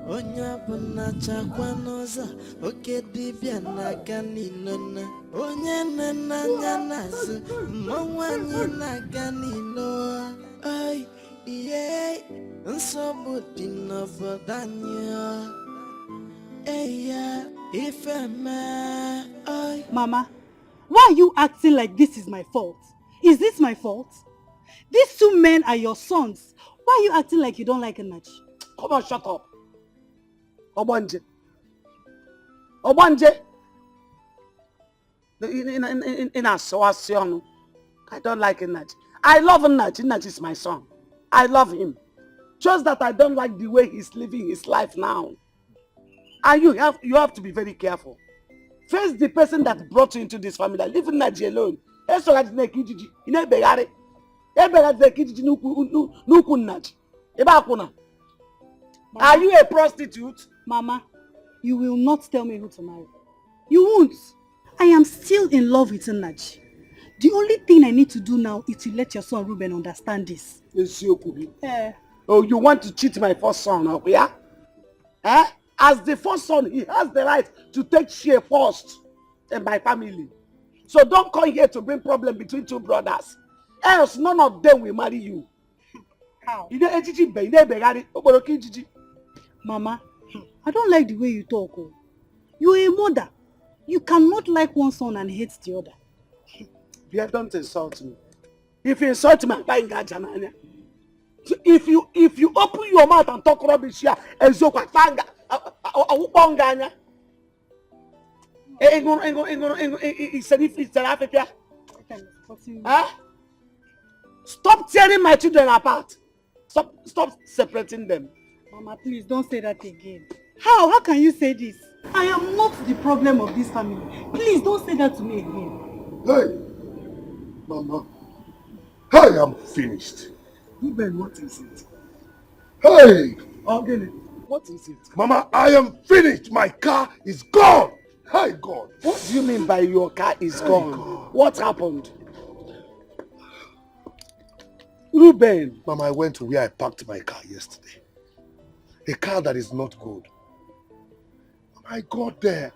Onya buna chakwanoza oke dibia na ganilona onya nana nyanazu mwanyi na ganilo ay yeah nsobu dino bodanya eya ifema ay. Mama, why are you acting like this is my fault? Is this my fault? These two men are your sons. Why are you acting like you don't like Enachi? Come on, shut up. Obanje. In association, I don't like Enachi. I love Enachi. Enachi is my son. I love him. Just that I don't like the way he's living his life now. And you have to be very careful. Face the person that brought you into this family. Leave Enachi alone. Are you a prostitute? Mama, you will not tell me who to marry. You won't. I am still in love with Enachi. The only thing I need to do now is to let your son Ruben understand this. Oh, you want to cheat my first son, okay? Yeah? Eh? As the first son, he has the right to take share first in my family. So don't come here to bring problem between two brothers. Else none of them will marry you. How? Mama, I don't like the way you talk. Oh. You're a mother. You cannot like one son and hate the other. Yeah, don't insult me. If you insult me, I'm buying Gajananya. If you open your mouth and talk rubbish here, Ezokwa Tanga, Awuponganya. Stop tearing my children apart. Stop separating them. Mama, please don't say that again. How can you say this? I am not the problem of this family. Please don't say that to me again. Hey, Mama, I am finished. Ruben, what is it? Hey! Ogene, what is it? Mama, I am finished. My car is gone. Hi, God. What do you mean by your car is gone? God. What happened? Ruben. Mama, I went to where I parked my car yesterday. A car that is not good. I got there.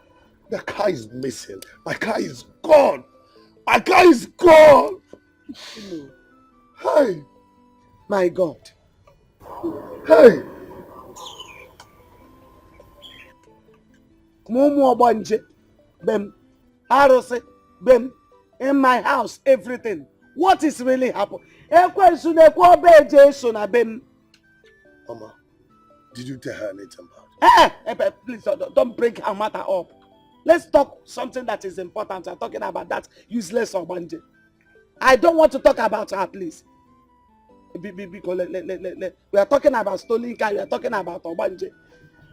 The car is missing. My car is gone. My car is gone. Hey. My God. Hey. Mumu Obanje. Bem. Arose. Bem. In my house, everything. What is really happening? Mama, did you tell her anything about it? Hey, please don't bring her matter up. Let's talk something that is important. I'm talking about that useless Obanje. I don't want to talk about her, please. Because we are talking about stolen car. We are talking about Obanje.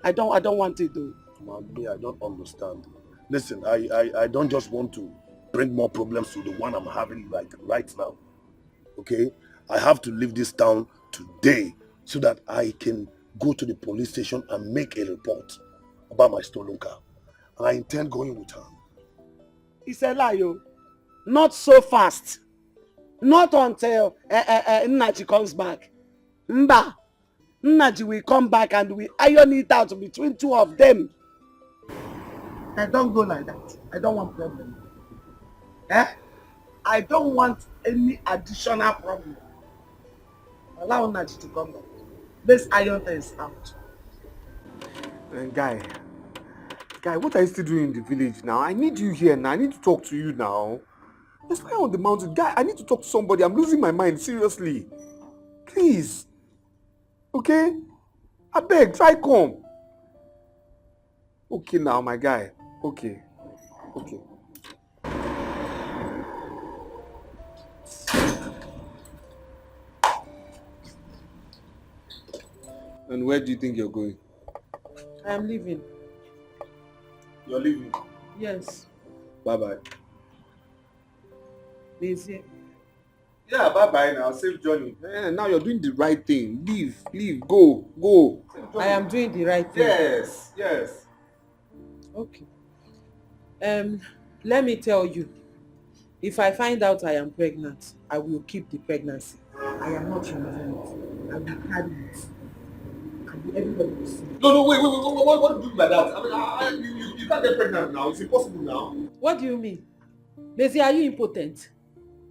I don't want it though. Mommy, I don't understand. Listen, I don't just want to bring more problems to the one I'm having like right now. Okay? I have to leave this town today so that I can go to the police station and make a report about my stolen car. And I intend going with her. It's a lie, yo. Not so fast. Not until Nnaji comes back. Mba. Nnaji will come back and we iron it out between two of them. I don't go like that. I don't want problem. I don't want any additional problem. Allow Nnaji to come back. Let's iron things out. Guy, what are you still doing in the village now? I need you here now. I need to talk to you now. Let's fly on the mountain. Guy, I need to talk to somebody. I'm losing my mind, seriously. Please. Okay? I beg, try come. Okay now, my guy. Okay. And where do you think you're going? I am leaving. You're leaving? Yes. Bye-bye. Busy. Yeah, bye-bye now. Safe journey. Now you're doing the right thing. Leave, go. I am doing the right thing. Yes. Okay. Let me tell you, if I find out I am pregnant, I will keep the pregnancy. I am not removing it. I will carry it. Everybody will see. No, wait. What do you mean by that? I mean, you can't get pregnant now. It's impossible now. What do you mean? Maisie, are you impotent?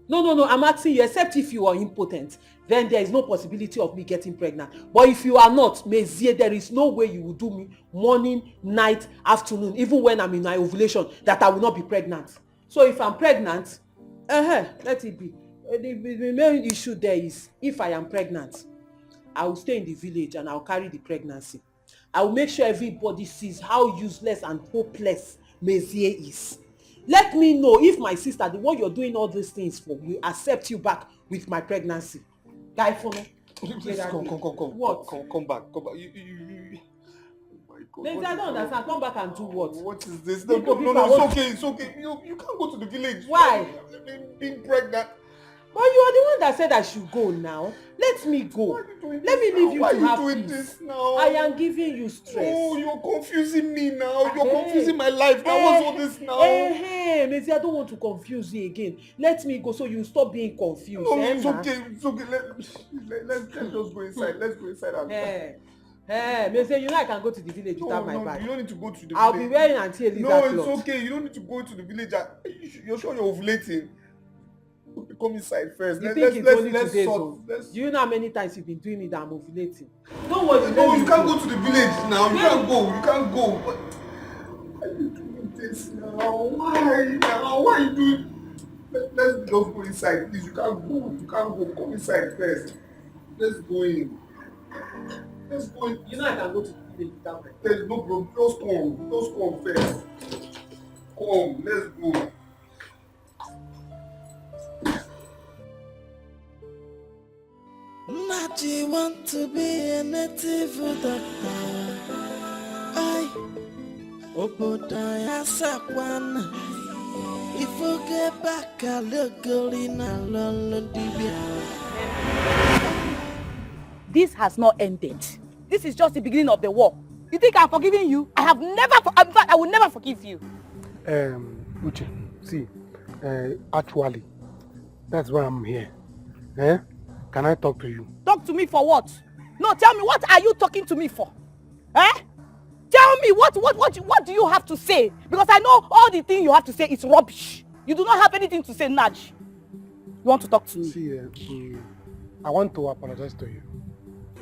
No, I'm asking you, except if you are impotent, then there is no possibility of me getting pregnant. But if you are not, Maisie, there is no way you will do me morning, night, afternoon, even when I'm in my ovulation, that I will not be pregnant. So if I'm pregnant, let it be. The main issue there is, if I am pregnant, I will stay in the village and I'll carry the pregnancy. I will make sure everybody sees how useless and hopeless Maisie is. Let me know if my sister, the one you're doing all these things for, will accept you back with my pregnancy. Guy, for me. Please come. What? Come back. You... Oh my God. Maisie, I don't understand. Come back and do what? What is this? No, it's okay. You can't go to the village. Why? Being pregnant. But you are the one that said I should go now. Let me go. Let me leave you to have peace. Why are you doing this now? I am giving you stress. Oh, you're confusing me now. You're confusing my life. Now what's all this now? Maisie, I don't want to confuse you again. Let me go so you stop being confused. No, it's okay. Let's just go inside. Let's go inside and... Maisie, you know I can go to the village without my bag. You don't need to go to the village. I'll be wearing until leave that cloth. No, it's okay. You don't need to go to the village. You're sure you're ovulating? Come inside first. Let's sort. Do you know how many times you've been doing it that I'm ovulating? Don't worry. No, you can't go to the village now. You can't go. Why are you doing this now? Why are you doing... Let's just go inside, please. You can't go. Come inside first. Let's go in. You know I can go to the village without my... There's no problem. Just come first. Come, let's go. Naji want to be a native doctor. I Obodaya Sakwan. If you get back a little in a long This has not ended. This is just the beginning of the war. You think I'm forgiving you? I have never, in fact, I will never forgive you. Uche, see, actually, that's why I'm here. Can I talk to you? Talk to me for what? No, tell me, what are you talking to me for? Tell me, what do you have to say? Because I know all the things you have to say is rubbish. You do not have anything to say, Naj. You want to talk to me? See, I want to apologize to you.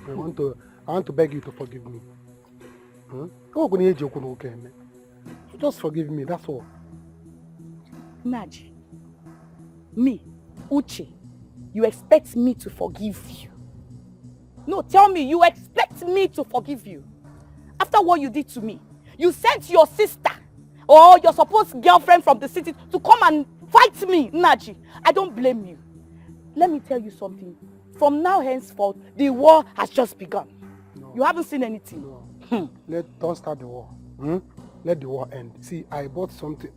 I want to beg you to forgive me. Just forgive me, that's all. Naj, me, Uche, you expect me to forgive you? No, tell me, you expect me to forgive you? After what you did to me, you sent your sister or your supposed girlfriend from the city to come and fight me, Naji. I don't blame you. Let me tell you something. From now henceforth, the war has just begun. No. You haven't seen anything. No. Don't start the war. Let the war end. See, I bought something.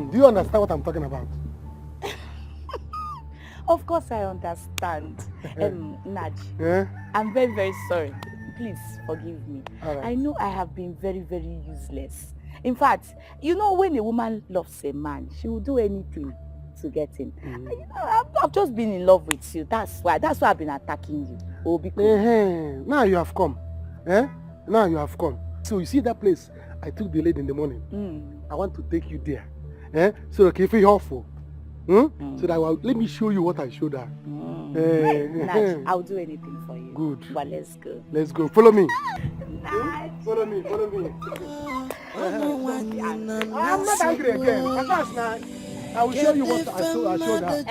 Do you understand what I'm talking about? Of course I understand. Naj, Yeah? I'm very, very sorry. Please forgive me. Alright. I know I have been very, very useless. In fact, you know when a woman loves a man, she will do anything to get him. You know, I've just been in love with you. That's why I've been attacking you. Oh, because Now you have come. Now you have come. So you see that place I took the lady in the morning? I want to take you there. So that if you're awful, so that let me show you what I showed her. Naj, I'll do anything for you. Good. But let's go. Let's go. Follow me. Naj. Follow me. I'm not angry again. I will show you what I showed her.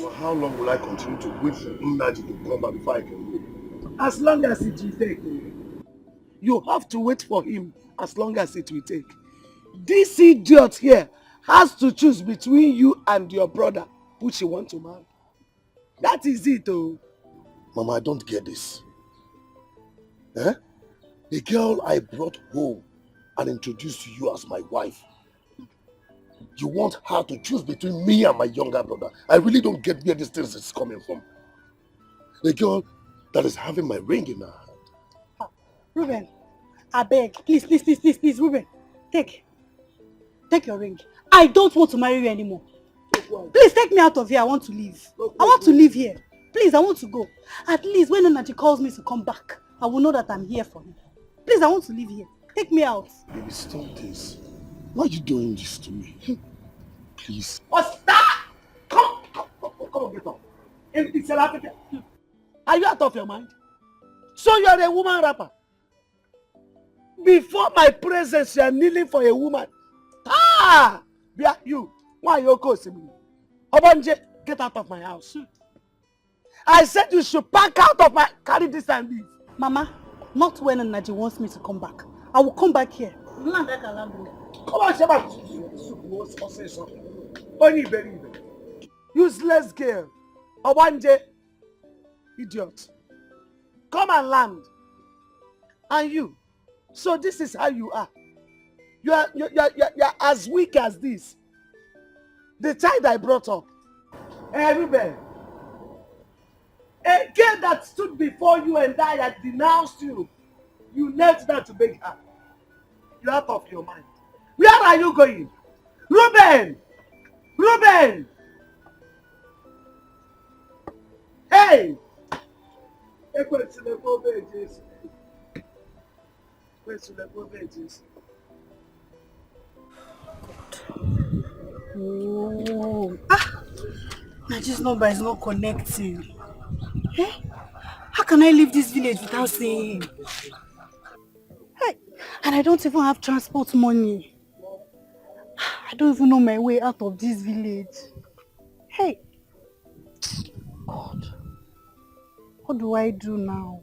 For how long will I continue to wait for Nnaji to come back before I can leave? As long as it will take. You have to wait for him as long as it will take. This idiot here has to choose between you and your brother who she wants to marry. That is it, oh. Mama, I don't get this. The girl I brought home and introduced to you as my wife, you want her to choose between me and my younger brother. I really don't get where this thing is coming from. The girl that is having my ring in her hand. Ruben, I beg, please, Ruben, take your ring. I don't want to marry you anymore. Please take me out of here. I want to leave. I want to leave here. Please, I want to go. At least when Nnaji calls me to come back, I will know that I'm here for him. Please, I want to leave here. Take me out. Baby, stop this. Why are you doing this to me? Please. Oh, stop! Come, get up. It's a Africa. Are you out of your mind? So you are a woman rapper. Before my presence, you are kneeling for a woman. Yeah, you. Why you causing me? Obanje, get out of my house. I said you should pack out of my... Carry this and leave. Mama, not when Nnaji wants me to come back. I will come back here. Come on, Sheba. Useless girl. Obanje. Idiot. Come and land. And you. So this is how you are. You are as weak as this. The child I brought up. Hey, Ruben. A girl that stood before you and I that denounced you. You knelt down to beg her. You're out of your mind. Where are you going? Ruben! Ruben! Hey! Oh. Naji's number is not connecting. How can I leave this village without seeing him? Hey, and I don't even have transport money. I don't even know my way out of this village. Hey, God, what do I do now?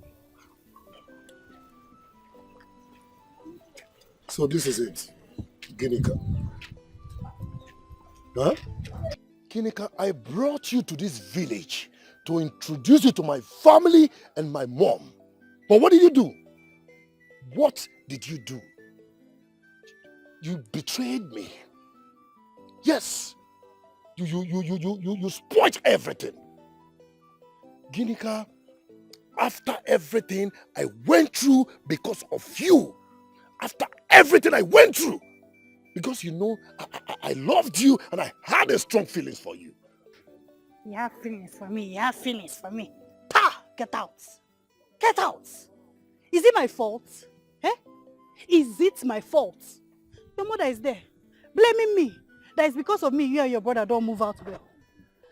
So this is it, Ginika. Huh? Ginika, I brought you to this village to introduce you to my family and my mom. But what did you do? What did you do? You betrayed me. Yes. You spoiled everything. Ginika, after everything I went through because of you, after everything I went through, because you know, I loved you and I had a strong feelings for you. You have feelings for me. You have feelings for me. Ta! Get out. Get out. Is it my fault? Is it my fault? Your mother is there, blaming me. That is because of me, you and your brother don't move out well.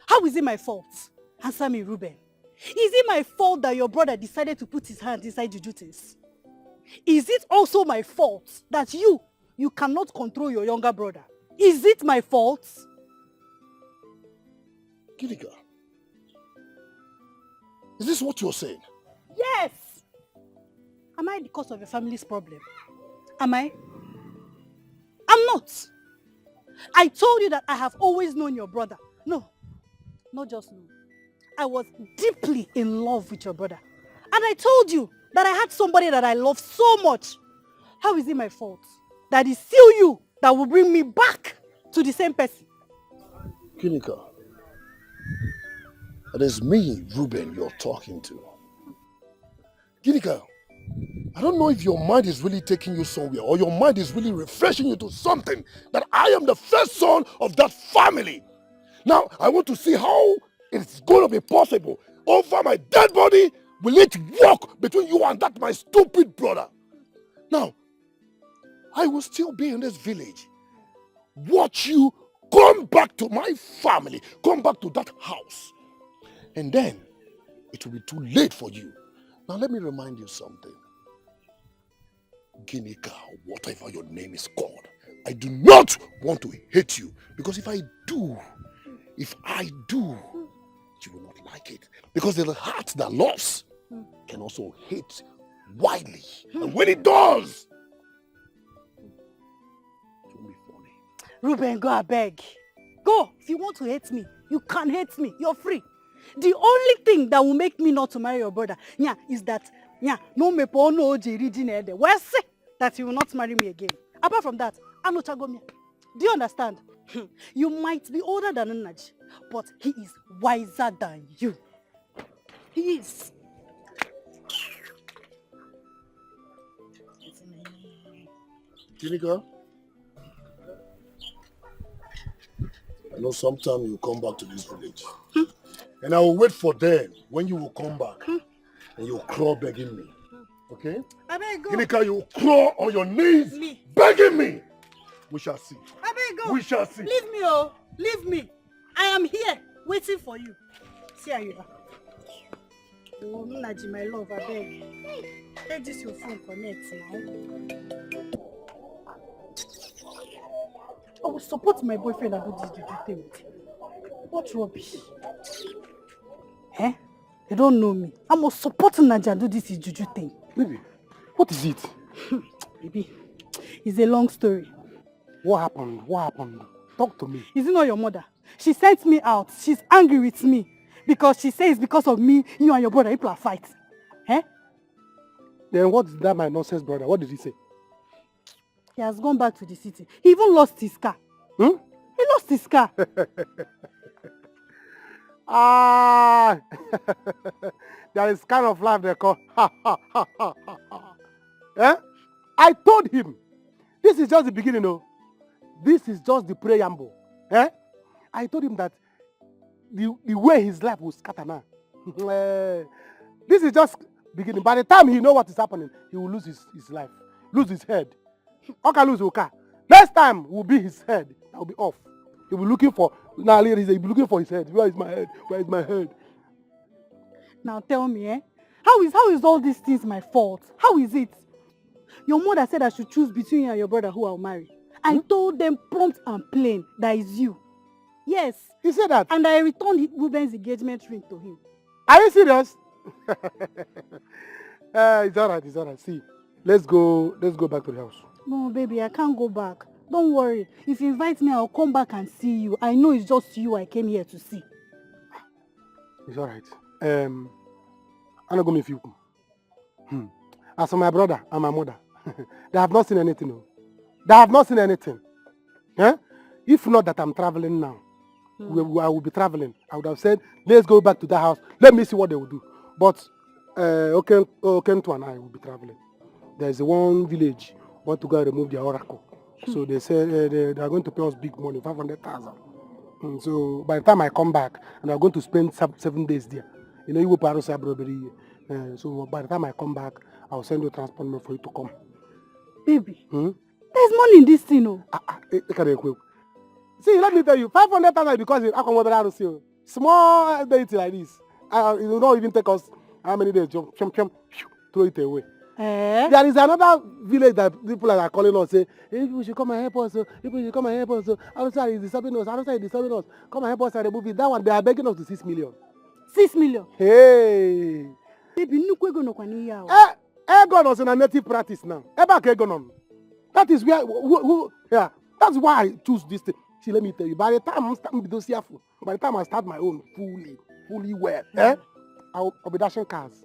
How is it my fault? Answer me, Ruben. Is it my fault that your brother decided to put his hand inside Juju things? Is it also my fault that you cannot control your younger brother? Is it my fault? Ginika, is this what you're saying? Yes. Am I the cause of your family's problem? Am I? I'm not. I told you that I have always known your brother. No, not just known. I was deeply in love with your brother. And I told you that I had somebody that I love so much. How is it my fault that it's still you that will bring me back to the same person? Ginika, it is me, Ruben, you're talking to. Ginika, I don't know if your mind is really taking you somewhere or your mind is really refreshing you to something that I am the first son of that family. Now, I want to see how it's going to be possible. Over my dead body, will it work between you and that my stupid brother? Now, I will still be in this village. Watch you come back to my family, come back to that house. And then, it will be too late for you. Now, let me remind you something. Ginika, whatever your name is called, I do not want to hate you. Because if I do, you will not like it. Because the heart that loves can also hate widely. And when it does, it will be funny. Ruben, go abeg. Go. If you want to hate me, you can hate me. You're free. The only thing that will make me not to marry your brother, is that, no me po no oji Regina Ede. Well, say that you will not marry me again. Apart from that, Ano Chagomia. Do you understand? You might be older than Nnaji, but he is wiser than you. He is. Ginika, I know sometime you come back to this village. And I will wait for them when you will come back. And you'll crawl begging me. Okay? I beg go. Ginika, you will crawl on your knees begging me. We shall see. I beg go. We shall see. Leave me, oh. Leave me. I am here waiting for you. See how you are. Oh, Nnaji, my love, I beg. Take this your phone, connect now. I will support my boyfriend and do this juju thing with him. What rubbish? Eh? They don't know me. I must support Nnaji and do this juju thing. Baby, what is it? Baby, it's a long story. What happened? What happened? Talk to me. Is it not your mother? She sent me out. She's angry with me because she says because of me, you and your brother, people are fighting. Eh? Then what is that my nonsense brother? What did he say? He has gone back to the city. He even lost his car. He lost his car. Ah, there is kind of life they call. Eh? I told him, this is just the beginning, no. This is just the preamble. Eh? I told him that the way his life will scatter now. This is just beginning. By the time he know what is happening, he will lose his life, lose his head. Okay, lose Oka. Next time will be his head. That will be off. He'll be looking for. Now he'll be looking for his head. Where is my head? Where is my head? Now tell me, eh? How is all these things my fault? How is it? Your mother said I should choose between you and your brother who I'll marry. I told them prompt and plain that is you. Yes. He said that? And I returned Ruben's engagement ring to him. Are you serious? It's alright. See, let's go back to the house. No, baby, I can't go back. Don't worry. If you invite me, I'll come back and see you. I know it's just you I came here to see. It's alright. I'm not going to you. As for my brother and my mother, they have not seen anything. No. They have not seen anything. Eh? If not that I'm traveling now, I will be traveling. I would have said, let's go back to the house. Let me see what they will do. But Okento and I will be traveling. There is one village want to go and remove their oracle. So they said they are going to pay us big money, 500,000. So by the time I come back, and I'm going to spend 7 days there. You know, you will pay us every. So by the time I come back, I'll send you a transport money for you to come. Baby, there's money in this thing, oh. See, let me tell you, 500,000 because I come over there to see you. Small deity like this. It will not even take us how many days? Throw it away. There is another village that people are calling us, say, hey, people should come and help us. People should come and help us. Outside is disturbing us. Outside is disturbing us. Come and help us and remove it. That one, they are begging us to 6 million. 6 million? Hey! Baby, no kwego no kwani ya. Egon was in a native practice now. Eba kegonon. That is where, yeah, that's why I choose this thing. See, let me tell you, by the time I start my own fully well, I'll be dashing cars.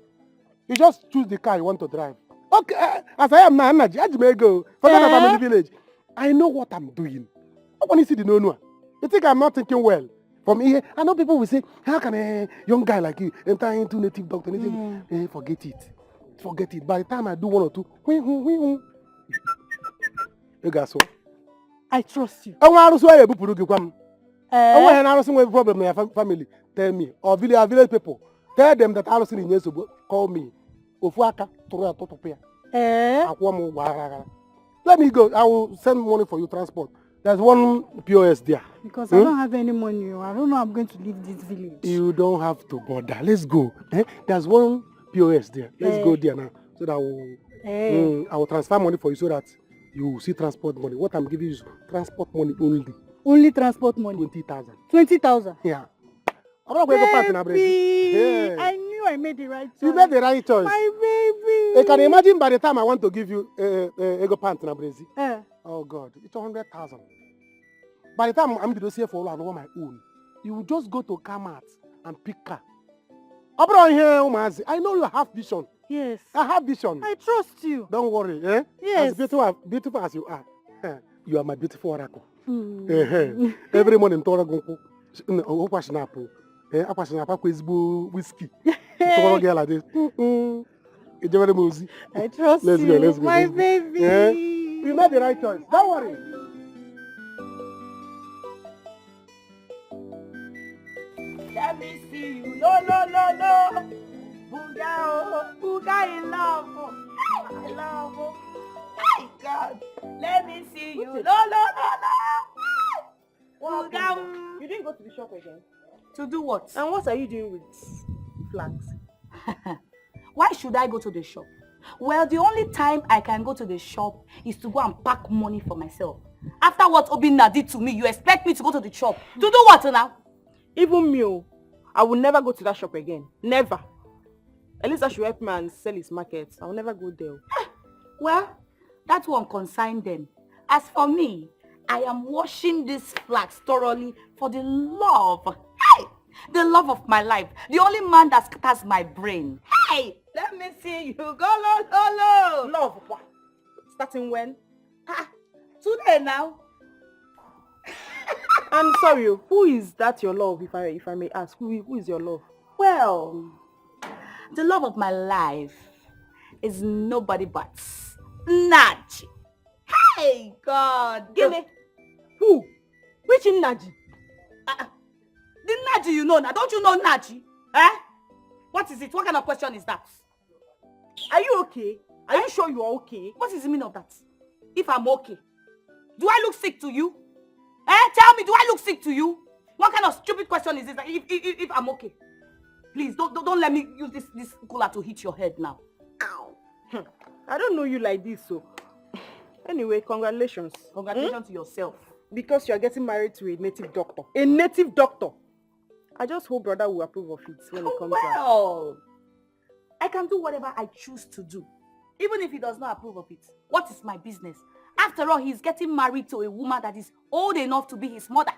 You just choose the car you want to drive. Okay, as I am now, I may go. Forget that I'm in the village. I know what I'm doing. I want to see the no. You think I'm not thinking well? From here, I know people will say, how can a young guy like you enter into native doctor? Forget it. Forget it. By the time I do one or two, you guys so. I trust you. I want to say I want to have problem in your family. Tell me. Or village people. Tell them that I was in Yesu. Call me. Let me go. I will send money for you transport. There's one POS there. Because I don't have any money. I don't know I'm going to leave this village. You don't have to bother. Let's go. There's one POS there. Let's go there now. So that I will transfer money for you so that you will see transport money. What I'm giving you is transport money only. Only transport money? 20,000. 20,000? Yeah. Baby, I knew I made the right choice. You made the right choice. My baby. Can you imagine by the time I want to give you ego pants in Brazil? Oh God, it's 100,000. By the time I'm going to say for all I know my own, you will just go to Kamat and pick car. I know you have vision. Yes. I have vision. I trust you. Don't worry. Yes. As beautiful as you are my beautiful oracle. Every morning, whiskey. Like this. I trust let's you. Go, let's go. My baby. You made the right choice. Don't worry. Let me see you. No. Booga in love. I love you. My God. Let me see you. No. Booga. You didn't go to the shop again? To do what? And what are you doing with flags? Why should I go to the shop? Well, the only time I can go to the shop is to go and pack money for myself. After what Obinna did to me, you expect me to go to the shop? To do what now? Even me, I will never go to that shop again. Never. At least I should help me and sell his market. I will never go there. Well, that won't concern them. As for me, I am washing these flags thoroughly for the love. Hey! The love of my life. The only man that scatters my brain. Hey! Let me see you. Go, lo. Love what? Starting when? Today now. I'm sorry, who is that your love, if I may ask? Who is your love? Well, the love of my life is nobody but Naji. Hey, God. Gile. Who? Which in Naji? The Naji you know now. Don't you know Naji? Eh? What is it? What kind of question is that? Are you okay? Are you sure you are okay? What is the meaning of that? If I'm okay. Do I look sick to you? Tell me, do I look sick to you? What kind of stupid question is this? If I'm okay? Please, don't let me use this cooler to hit your head now. Ow. I don't know you like this, so... Anyway, congratulations. Congratulations to yourself. Because you are getting married to a native doctor. A native doctor! I just hope brother will approve of it when it comes out. Well, I can do whatever I choose to do. Even if he does not approve of it. What is my business? After all, he's getting married to a woman that is old enough to be his mother.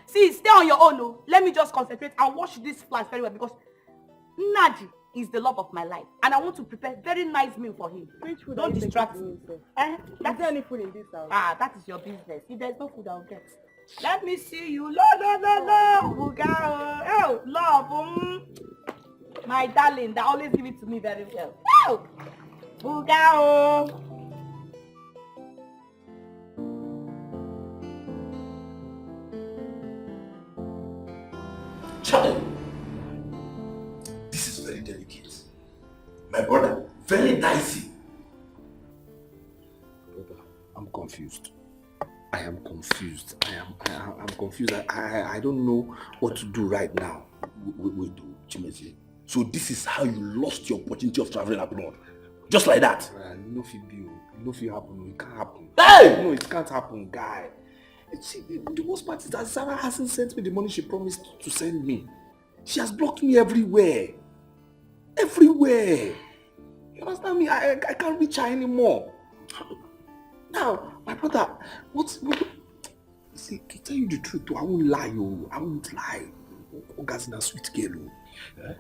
See, stay on your own. No? Let me just concentrate and wash these flags very well because Naji is the love of my life. And I want to prepare very nice meal for him. Which food Don't distract me. Is there any food in this house? That is your business. If there's no food, I'll get. Let me see you. No. Buga. Oh, love. My darling, they always give it to me very well. Oh, Buga. Child, this is very delicate. My brother, very dicey. Brother, I'm confused. I am confused. I'm confused. I don't know what to do right now. We do, Chimezi. So this is how you lost your opportunity of traveling abroad. Just like that. No, if it happen, it can't happen. Hey! No, it can't happen, guy. See, the worst part is that Sarah hasn't sent me the money she promised to send me. She has blocked me everywhere. Everywhere. You understand me? I can't reach her anymore. Now, my brother, see, to tell you the truth, I won't lie, oh. I won't lie. Oga's a sweet girl, oh.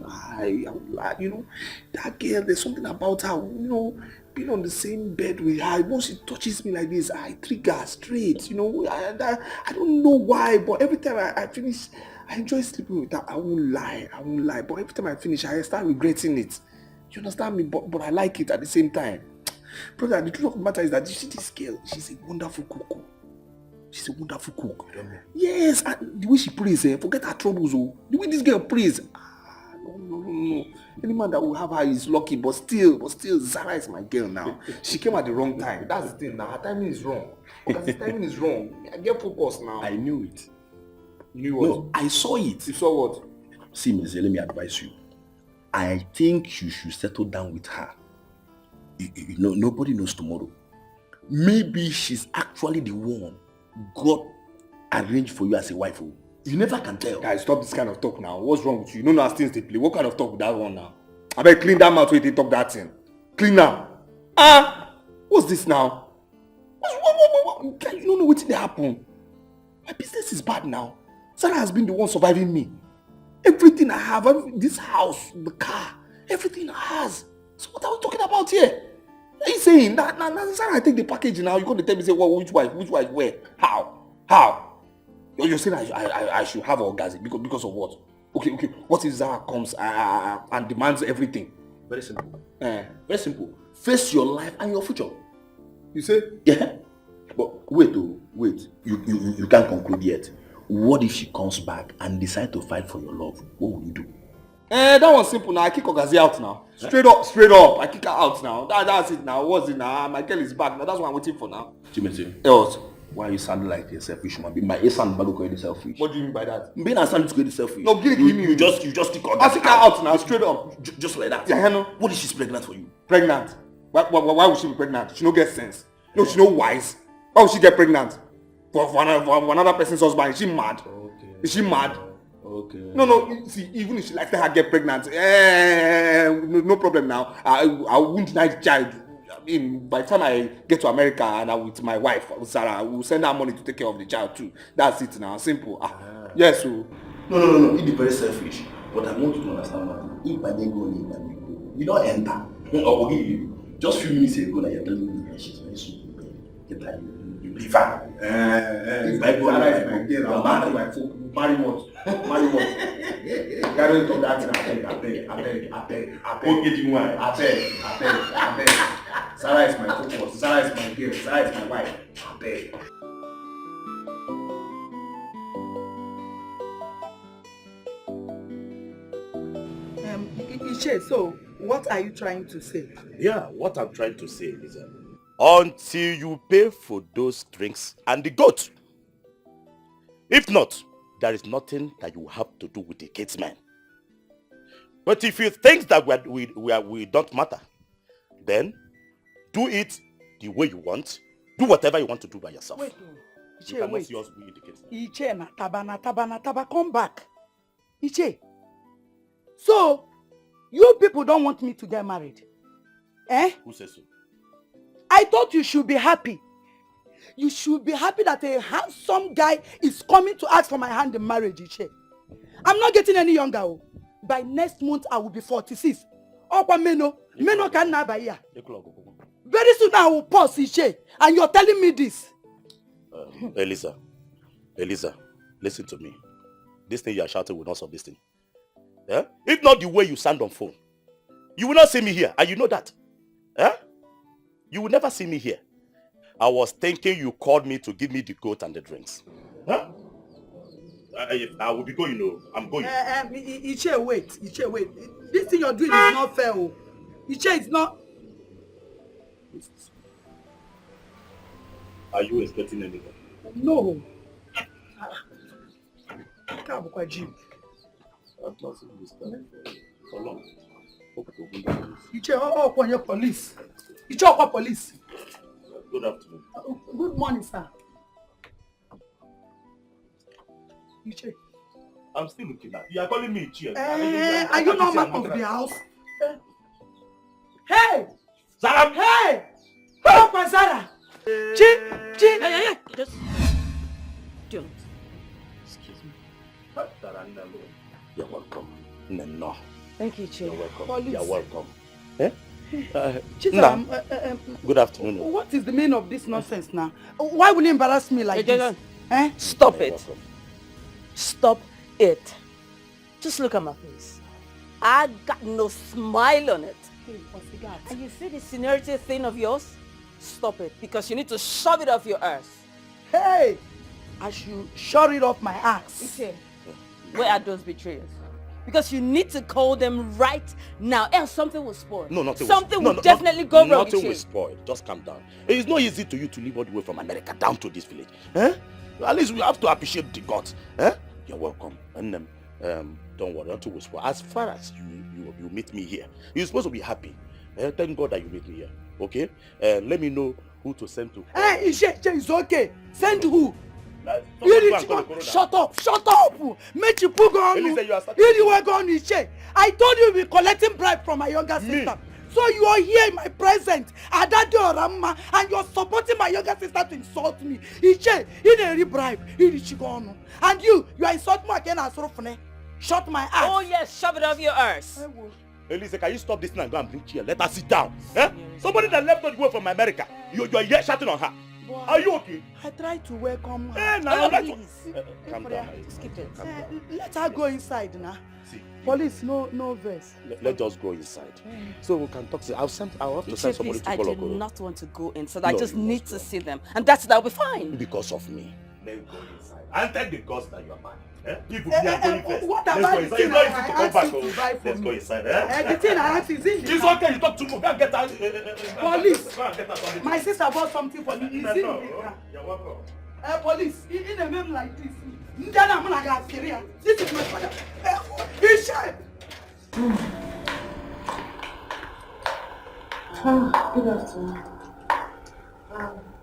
I won't lie, you know. That girl, there's something about her, you know, being on the same bed with her. Once she touches me like this, I trigger straight, you know. I don't know why, but every time I finish, I enjoy sleeping with her. I won't lie. But every time I finish, I start regretting it. You understand me? But I like it at the same time. Brother, the truth of the matter is that you see this girl, she's a wonderful cook. She's a wonderful cook. Yes, and the way she prays, forget her troubles. Oh. The way this girl prays. No. Any man that will have her is lucky, but still, Zara is my girl now. She came at the wrong time. That's the thing now. Her timing is wrong. Because the timing is wrong. I get focused now. I knew it. You knew what? No, I saw it. You saw what? See, Miss, let me advise you. I think you should settle down with her. You know, nobody knows tomorrow. Maybe she's actually the one God arranged for you as a wife. You never can tell. Guys, stop this kind of talk now. What's wrong with you? You know how things they play. What kind of talk with that one now? I better clean that mouth where they talk that thing. Clean now. What's this now? What? You don't know what happen. My business is bad now. Sarah has been the one surviving me. Everything I have, this house, the car, everything I has. So what are we talking about here? Are you saying that Sarah I take the package now? You're going to tell me say, well, which wife, where? How? You're saying I should have orgasm because of what? Okay. What if Zara comes and demands everything? Very simple. Very simple. Face your life and your future. You say? Yeah. But wait. You can't conclude yet. What if she comes back and decides to fight for your love? What will you do? That one's simple now. I kick Ogazi out now. Straight up. I kick her out now. That's it now. What's it now? My girl is back now. That's what I'm waiting for now. Timothy. Else. Why you sound like a selfish human being? My son never go selfish. What do you mean by that? Being a son is going selfish. No, give me. You just kick Ogazi. I kick her out now. Straight up. Just like that. Yeah, no. What if she's pregnant for you? Pregnant? Why would she be pregnant? She no get sense. No, she no wise. Why would she get pregnant? For another person's husband? Is she mad? Okay. Is she mad? Okay. No. See, even if she likes to her get pregnant, no problem now. I won't deny the child. I mean, by the time I get to America and I'm with my wife, Sarah, I will send her money to take care of the child too. That's it now. Simple. Yes, so. No. It be very selfish. But I want you to understand one thing. If I didn't go, you don't enter. Or forgive you. Just few minutes ago, now you're telling me that she's very sweet. Get that you prefer. If I go, I'll marry what? Carry to that. I beg. Get you one. I beg. Sarah is my focus. Sarah is my girl. Sarah is my wife. I beg. Iche, so what are you trying to say? Yeah, what I'm trying to say is until you pay for those drinks and the goat. If not, there is nothing that you have to do with the kids, man. But if you think that we don't matter, then do it the way you want. Do whatever you want to do by yourself. Wait, Iche, you cannot see us we indicate. Iche, na taba, come back. Iche. So, you people don't want me to get married? Eh? Who says so? I thought you should be happy. You should be happy that a handsome guy is coming to ask for my hand in marriage, Iche. I'm not getting any younger. By next month, I will be 46. Meno can now buy here. Very soon I will pause, Iche. And you're telling me this. Eliza, listen to me. This thing you are shouting will not solve this thing. Yeah? If not the way you sound on phone, you will not see me here. And you know that. Yeah? You will never see me here. I was thinking you called me to give me the goat and the drinks. Huh? I will be going, I'm going. Iche, wait. This thing you're doing is not fair. Iche, it's not... Are you expecting anything? No. I've not seen this guy for long. Iche, on your police. Iche, police. Good afternoon. Good morning, sir. Iche. I'm still looking at you. You are calling me Iche. Are you not man of the house? Hey! Zara! Hey! Papa Zara! Thank you, Che. You're welcome. Police. You're welcome. Eh? Good afternoon. What is the meaning of this nonsense now? Why will you embarrass me like this? Eh? Stop it. Stop it. Just look at my face. I got no smile on it. And you see the seniority thing of yours? Stop it, because you need to shove it off your ass. Hey! I should shut it off my ass. Where are those betrayers? Because you need to call them right now, else something will spoil. No, nothing Something will definitely go wrong. Nothing will spoil. Just calm down. It's not easy to you to leave all the way from America down to this village. Eh? At least we have to appreciate the gods. Eh? You're welcome. And don't worry, nothing will spoil. As far as you meet me here, you're supposed to be happy. Thank God that you meet me here. Okay? Let me know who to send to. Hey, it's okay. Send who? Shut up! Shut up! Make you put on. I told you you'll be collecting bribe from my younger sister. So you are here in my presence, and you're supporting my younger sister to insult me. He didn't bribe. And you are insulting me again as Rufne. Shut my ass. Oh yes, shove it off your ass. Elisa, can you stop this now and go and bring chair? Let her sit down. Eh? Somebody that left all the way from America. You're here shouting on her. Boy, are you okay? I tried to welcome her. Hey, now, calm down. Skip it. Let her go inside now. See, police, no verse. Let's just go inside. So we can talk. I'll have to send somebody to call Okoro. I do not want to go inside. I just need to see them. And that'll be fine. Because of me. Let's go inside. And tell the gods that you are mine. What about the thing I asked you to buy for me? Let's go inside. Eh? The thing I asked is in the It's okay, you talk too much. Go and get out. Police. My sister bought something for me. Is in the car. You're welcome. Police, in a name like this. This is my father. He's shy. Good afternoon.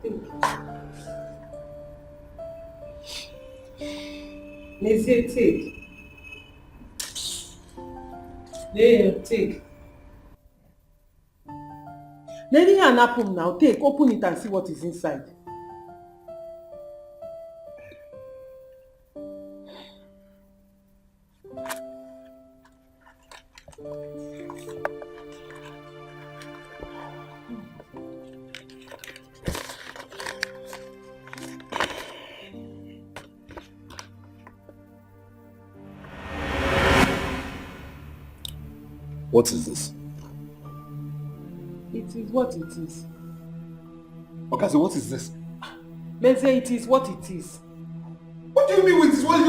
Thank you. Monsieur, take. Yeah, take. Let me an apple now. Take, open it and see what is inside. What is this? It is what it is. Okay, so what is this? Menze, it is what it is. What do you mean with this? What is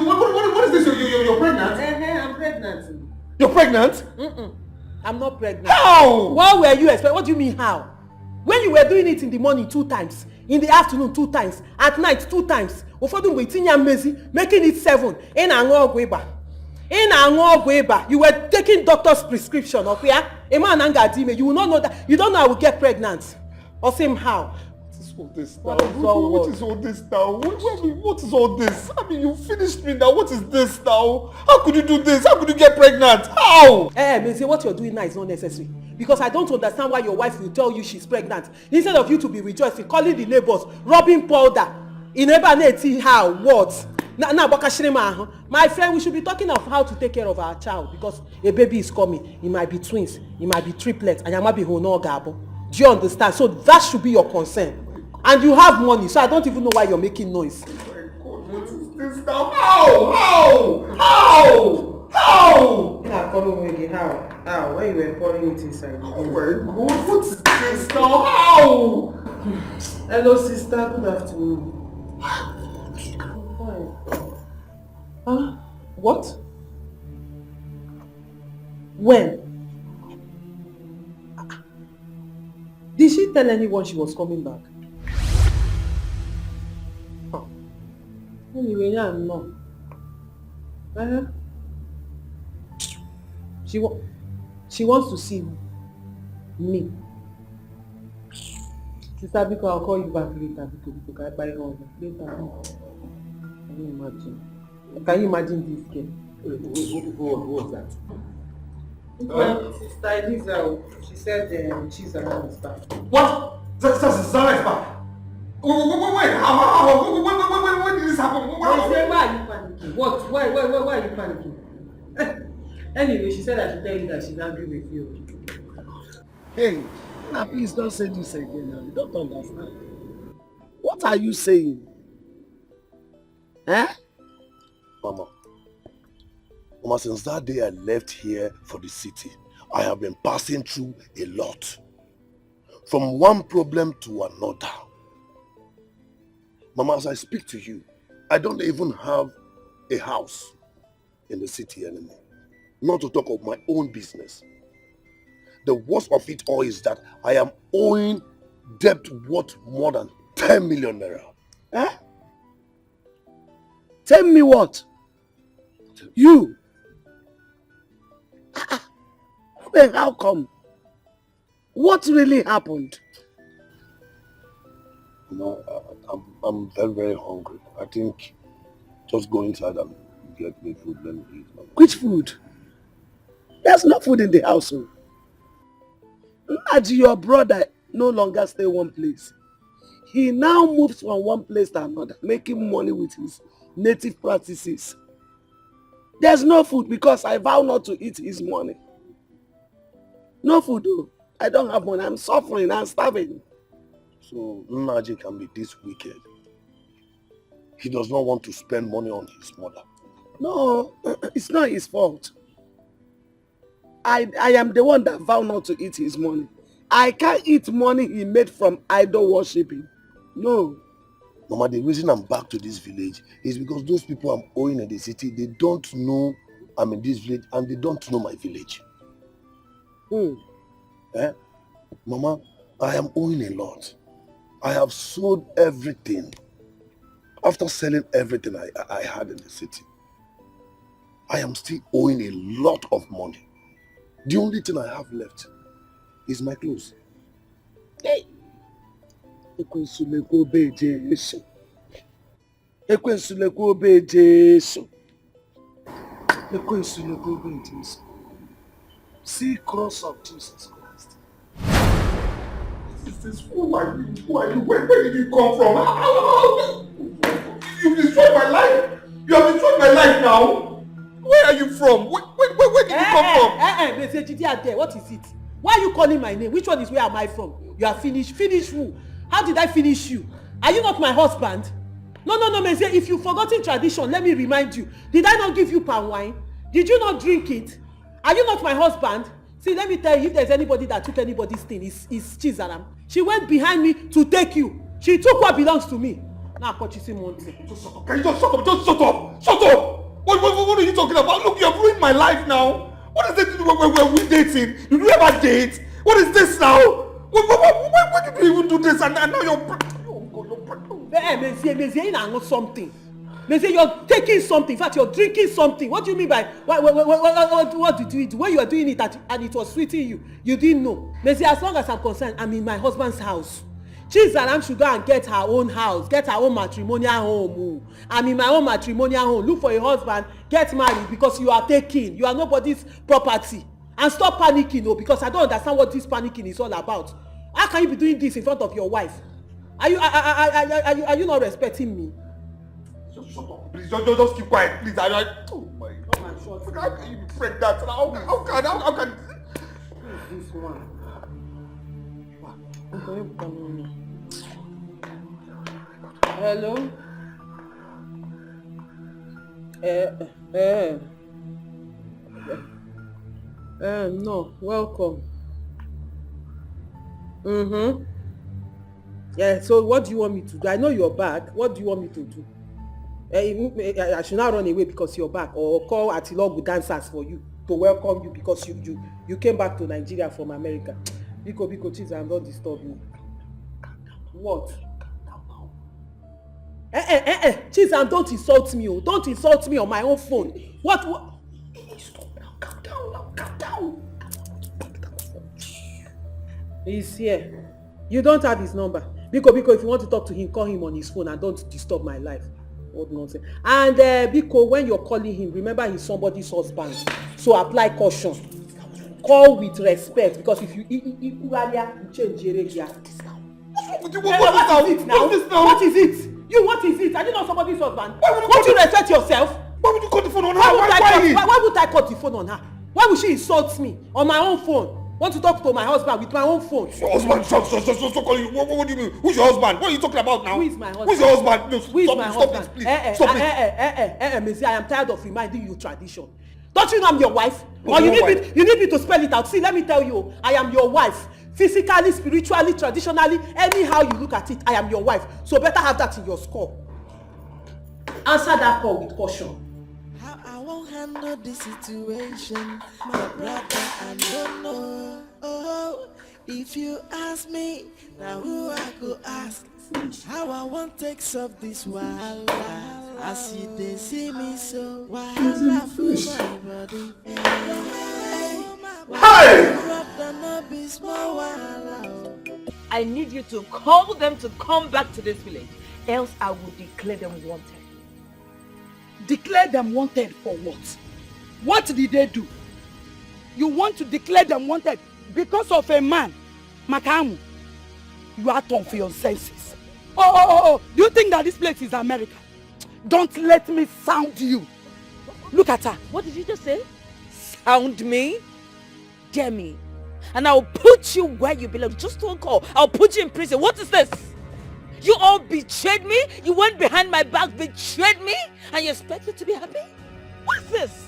this? You're pregnant? I'm pregnant. You're pregnant? I'm not pregnant. How? What were you expecting? What do you mean how? When you were doing it in the morning 2 times, in the afternoon 2 times, at night 2 times, making it 7, you were taking doctor's prescription, okay? A man you will not know that. You don't know I will get pregnant. Or same how? What is all this now? What is all this? I mean, you finished me now. What is this now? How could you do this? How could you get pregnant? How? Menze, what you're doing now is not necessary. Because I don't understand why your wife will tell you she's pregnant. Instead of you to be rejoicing, calling the neighbors, rubbing powder. You never see how, what? My friend, we should be talking of how to take care of our child because a baby is coming. It might be twins, it might be triplets, and it might be honogabo. Do you understand? So that should be your concern. And you have money, so I don't even know why you're making noise. What is this now? How? How? How? Why you were pouring it inside? Oh my God, what is this now? How? Hello, sister. Good afternoon. Huh? What? When? Did she tell anyone she was coming back? Anyway, yeah, no. She wants to see me. Sister, because I'll call you back later because I buy all later. Can you imagine? Can you imagine this girl? What was that? Sister Elisa, she said she's around the staff. What? Zara is back. When did this happen? Why are you panicking? What? Why are you panicking? Anyway, she said I should tell you that she's angry with you. Hey, now please don't say this again. Now. You don't understand. What are you saying? Eh? Mama, since that day I left here for the city, I have been passing through a lot. From one problem to another. Mama, as I speak to you, I don't even have a house in the city anymore. Not to talk of my own business. The worst of it all is that I am owing debt worth more than 10 million naira. Eh? Tell me what? You? Then how come? What really happened? No, I'm very, very hungry. I think just go inside and get me food, let me eat. Which food? There's no food in the house. Naji, your brother no longer stay one place. He now moves from one place to another, making money with his native practices. There's no food because I vow not to eat his money. No food though. I don't have money. I'm suffering. I'm starving. So Naji can be this wicked. He does not want to spend money on his mother. No, it's not his fault. I am the one that vowed not to eat his money. I can't eat money he made from idol worshipping. No. Mama, the reason I'm back to this village is because those people I'm owing in the city, they don't know I'm in this village and they don't know my village. Eh? Mama, I am owing a lot. I have sold everything. After selling everything I had in the city, I am still owing a lot of money. The only thing I have left is my clothes. Hey! Ekwensuleko be Jesu. Ekwensuleko be Jesu. Ekwensuleko be Jesu. See cross of Jesus Christ. Who are you? Where did you come from? You destroyed my life. You have destroyed my life now. Where are you from? Where did you come from? What is it? Why are you calling my name? Which one is where am I from? You are finished. Finish who? How did I finish you? Are you not my husband? No, Mese, if you've forgotten tradition, let me remind you. Did I not give you palm wine? Did you not drink it? Are you not my husband? See, let me tell you, if there's anybody that took anybody's thing, it's Chizaram. She went behind me to take you. She took what belongs to me. Now, purchasing Monty. Just shut up. Can you just shut up? Just shut up. Shut up. What are you talking about? Look, you have ruined my life now. What is this? Were we dating? Did we ever date? What is this now? Why did you even do this? And now you're... Mese, you know something. Mese, you're taking something. In fact, you're drinking something. What do you mean by... What did you do? When you were doing it and it was sweeting you, you didn't know. Mese, as long as I'm concerned, I'm in my husband's house. Chizaram should go and get her own house, get her own matrimonial home. I'm in my own matrimonial home. Look for a husband, get married because you are taking. You are nobody's property. And stop panicking, because I don't understand what this panicking is all about. How can you be doing this in front of your wife? Are you not respecting me? Just shut up, please. Just keep quiet, please. Oh my God. How can you be pregnant? How can... This one. Hello? No, welcome. Yeah, so what do you want me to do? I know you're back. What do you want me to do? I should not run away because you're back, or call Atilogu dancers for you to welcome you because you came back to Nigeria from America. Biko, Chizaram, don't disturb me. What? Chizaram, don't insult me. Don't insult me on my own phone. What? Stop now. Calm down. He's here. You don't have his number. Biko, if you want to talk to him, call him on his phone and don't disturb my life. What nonsense. And Biko, when you're calling him, remember he's somebody's husband. So apply caution. Call with respect, because if you change area. What is it? What is it? Are you not somebody's husband? Won't you respect yourself? Why would you cut the phone on her? Why would I cut the phone on her? Why would she insult me on my own phone? Want to talk to my husband with my own phone? Your husband? Stop calling you. What do you mean? Who's your husband? What are you talking about now? Who is my husband? Who's your husband? No, Who is my stop husband? this, please. Stop it. Missy, I am tired of reminding you tradition. Don't you know I'm your wife? Or you need me to spell it out? See, let me tell you, I am your wife. Physically, spiritually, traditionally, anyhow you look at it, I am your wife. So better have that in your score. Answer that call with caution. How I won't handle this situation, my brother, I don't know. Oh, if you ask me, now who I go ask? How I won't take up this while I see they see me so wild. I feel my body. Hey! I need you to call them to come back to this village, else I will declare them wanted. Declare them wanted for what? What did they do? You want to declare them wanted because of a man, Makamu? You are torn for your senses. Oh, do you think that this place is America? Don't let me sound you. Look at her. What did you just say? Sound me? Dare me. And I'll put you where you belong. Just don't call. I'll put you in prison. What is this? You all betrayed me? You went behind my back, betrayed me? And you expect me to be happy? What's this?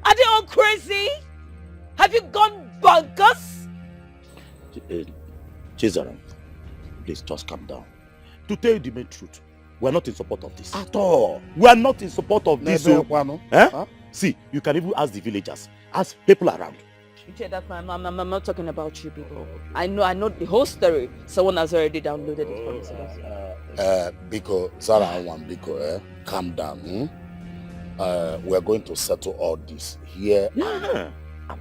Are they all crazy? Have you gone bonkers? Chizaram, please just calm down. To tell you the main truth, we are not in support of this. At all. We are not in support of this. Huh? See, you can even ask the villagers, ask people around. That's why I'm not talking about you people. I know the whole story. Someone has already downloaded it for me. Biko, Zara and one Biko, calm down. We're going to settle all this here and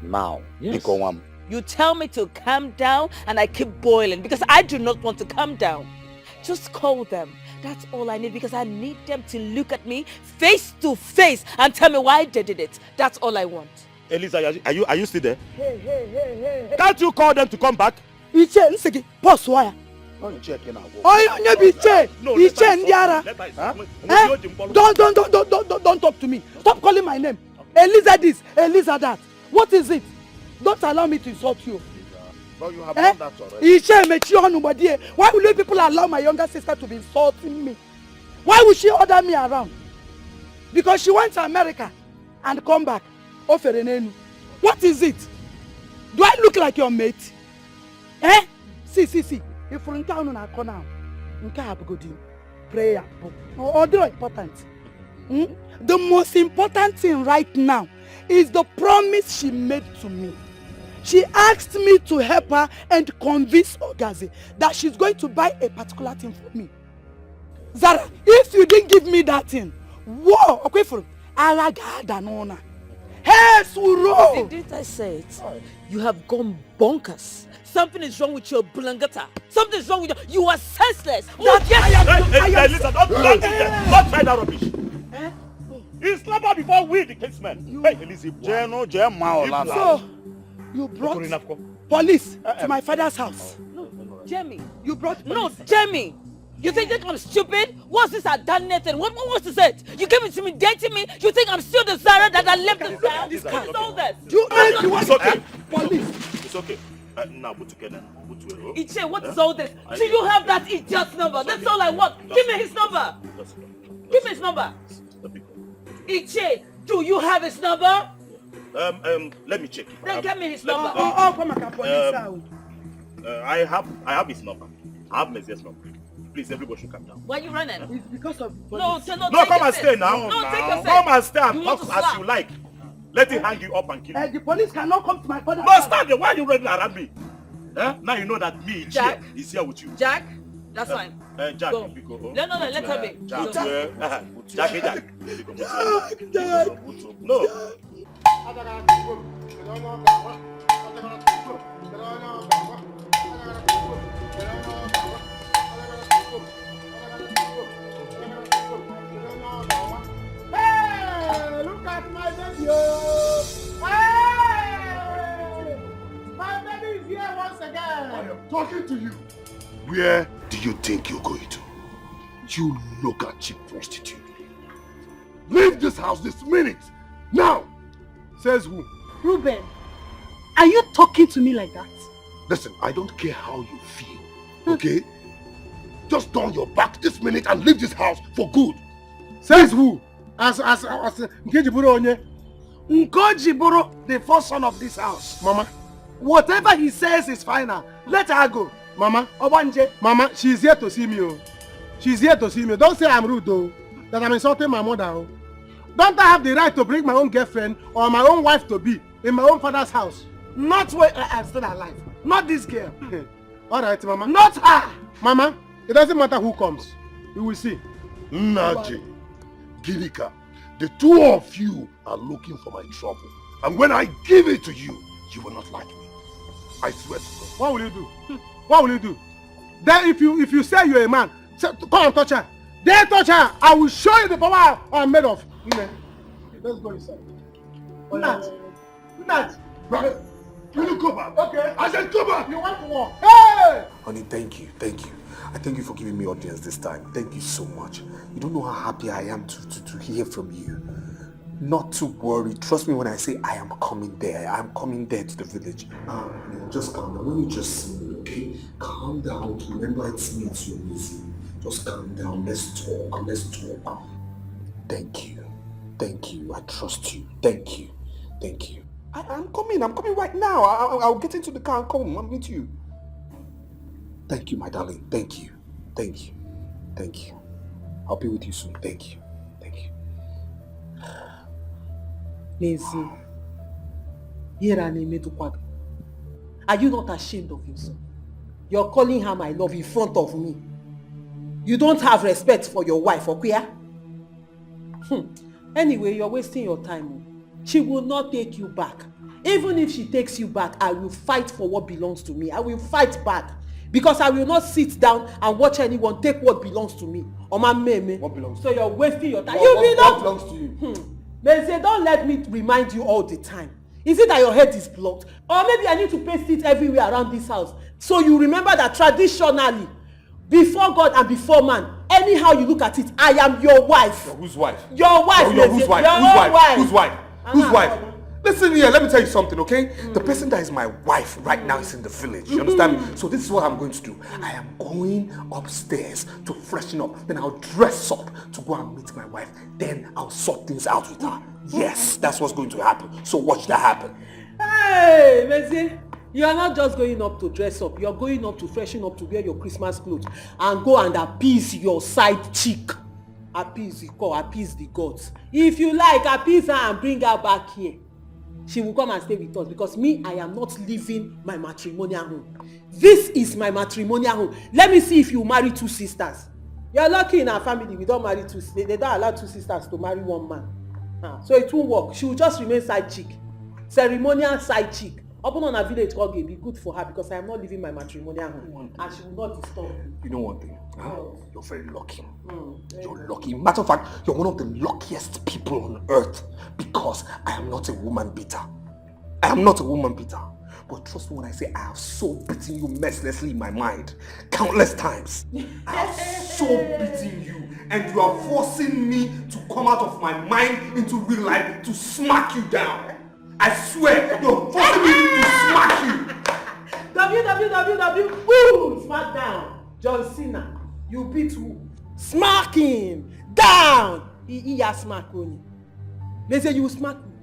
now. Yes. Biko, one. You tell me to calm down and I keep boiling because I do not want to calm down. Just call them. That's all I need because I need them to look at me face to face and tell me why they did it. That's all I want. Elisa, are you still there? Hey. Can't you call them to come back? Iche nsigi boss wire. Onye biche. Iche ndiara. Don't talk to me. Stop calling my name. Elisa this, Elisa that. What is it? Don't allow me to insult you. Well, you have done that already. Iche mechi onubodi. Why will you people allow my younger sister to be insulting me? Why would she order me around? Because she went to America and come back. What is it? Do I look like your mate? See. If you're in town on corner, prayer. Or important. The most important thing right now is the promise she made to me. She asked me to help her and convince Ogazi that she's going to buy a particular thing for me. Zara, if you didn't give me that thing, whoa, okay for Alaga. Hey, Suro! Didn't I say it? You have gone bonkers. Something is wrong with your blangata. Something is wrong with you. You are senseless. Listen, don't try that rubbish. He's slap before we, the casemen. Hey, Elisa. So, you brought police to my father's house. No, Jamie. You brought police. No, Jamie. You think I'm stupid? What's this? I've done nothing. What is it? You came into me, dating me. You think I'm still the Zara that I left the town? What's all this? It's okay. Police. It's okay. Now, put together. Iche, what is all this? Do you have that idiot's number? That's all I want. Give me his number. Give me his number. Iche, do you have his number? Let me check it. Then give me his number. I have his number. I have Messiah's number. Please, everybody should calm down. Why are you running? It's because of No, come and stay now. No, take your come and stay and talk as you like. Let it hang you up and kill you. The police cannot come to my father's house. Stand there. Why are you running around me? Now you know that me, Jack, is here with you. Jack, that's fine. Jack, go. No, let her be. Jack. No. Hey, look at my baby. Hey, my baby is here once again. I am talking to you. Where do you think you're going to? You look at cheap prostitute. Leave this house this minute. Now. Says who? Ruben, are you talking to me like that? Listen, I don't care how you feel, okay? Just turn your back this minute and leave this house for good. Says who? As Nkejiburo Onye. Nkojiburo, the first son of this house. Mama. Whatever he says is final. Let her go. Mama. Obanje. Mama, she's here to see me. Oh. She's here to see me. Don't say I'm rude though. That I'm insulting my mother. Oh. Don't I have the right to bring my own girlfriend or my own wife to be in my own father's house? Not where I'm still alive. Not this girl. Alright, Mama. Not her. Mama, it doesn't matter who comes. You will see. Naji, Girika, the two of you are looking for my trouble. And when I give it to you, you will not like me. I swear to God. What will you do? What will you do? Then if you say you're a man, say, come and touch her. Then touch her. I will show you the power I'm made of. Let's go inside. Nat. Right. Will you go back? Okay. I said go back. You want to walk? Hey! Honey, thank you. I thank you for giving me audience this time. Thank you so much. You don't know how happy I am to hear from you. Not to worry. Trust me when I say I am coming there. I'm coming there to the village. Just calm down. Let me just see you, okay? Calm down. Remember, it's me, it's you, easy. Just calm down. Let's talk. Thank you. I trust you. Thank you. I'm coming right now. I'll get into the car and come. I'll meet you. Thank you, my darling. Thank you. I'll be with you soon. Thank you. Nancy, here I need to quack. Are you not ashamed of yourself? You're calling her my love in front of me. You don't have respect for your wife, okay? Anyway, you're wasting your time. She will not take you back. Even if she takes you back, I will fight for what belongs to me. I will fight back. Because I will not sit down and watch anyone take what belongs to me. What belongs to you? So you're wasting your time. What belongs to you? They say don't let me remind you all the time. Is it that your head is blocked? Or maybe I need to paste it everywhere around this house. So you remember that traditionally, before God and before man, anyhow you look at it, I am your wife. Whose wife? Your wife. Whose wife? Whose wife? Listen here, let me tell you something, okay? The person that is my wife right now is in the village. You understand me? So this is what I'm going to do. I am going upstairs to freshen up. Then I'll dress up to go and meet my wife. Then I'll sort things out with her. Yes, that's what's going to happen. So watch that happen. Hey, Messi. You are not just going up to dress up. You are going up to freshen up to wear your Christmas clothes and go and appease your side chick. Appease the gods. If you like, appease her and bring her back here. She will come and stay with us because me, I am not leaving my matrimonial home. This is my matrimonial home. Let me see if you marry two sisters. You're lucky in our family. We don't marry two. They don't allow two sisters to marry one man. So it won't work. She will just remain side chick. Ceremonial side chick. Open on a village called be good for her because I am not leaving my matrimonial home. And she will not disturb me. You know one thing? You're very lucky. You're lucky. Matter of fact, you're one of the luckiest people on earth because I am not a woman beater. But trust me when I say I have so beaten you mercilessly in my mind. Countless times. I have so beaten you. And you are forcing me to come out of my mind into real life to smack you down. I swear, you're forcing me to smack you. www. Woo! Smack down. John Cena. You beat who? Smack him. Down. He has smack on you. May say you smack me.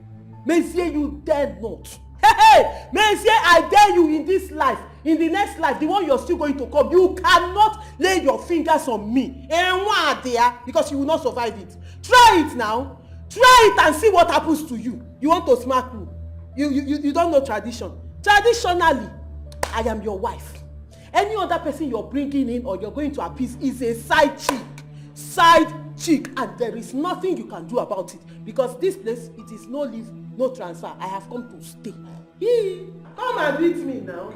May say you dare not. Hey! May say I dare you in this life. In the next life, the one you're still going to come, you cannot lay your fingers on me. And one there, because you will not survive it. Try it now. Try it and see what happens to you. You want to smack me. You don't know tradition. Traditionally, I am your wife. Any other person you're bringing in or you're going to appease is a side chick. Side chick. And there is nothing you can do about it. Because this place, it is no leave, no transfer. I have come to stay. Come and beat me now.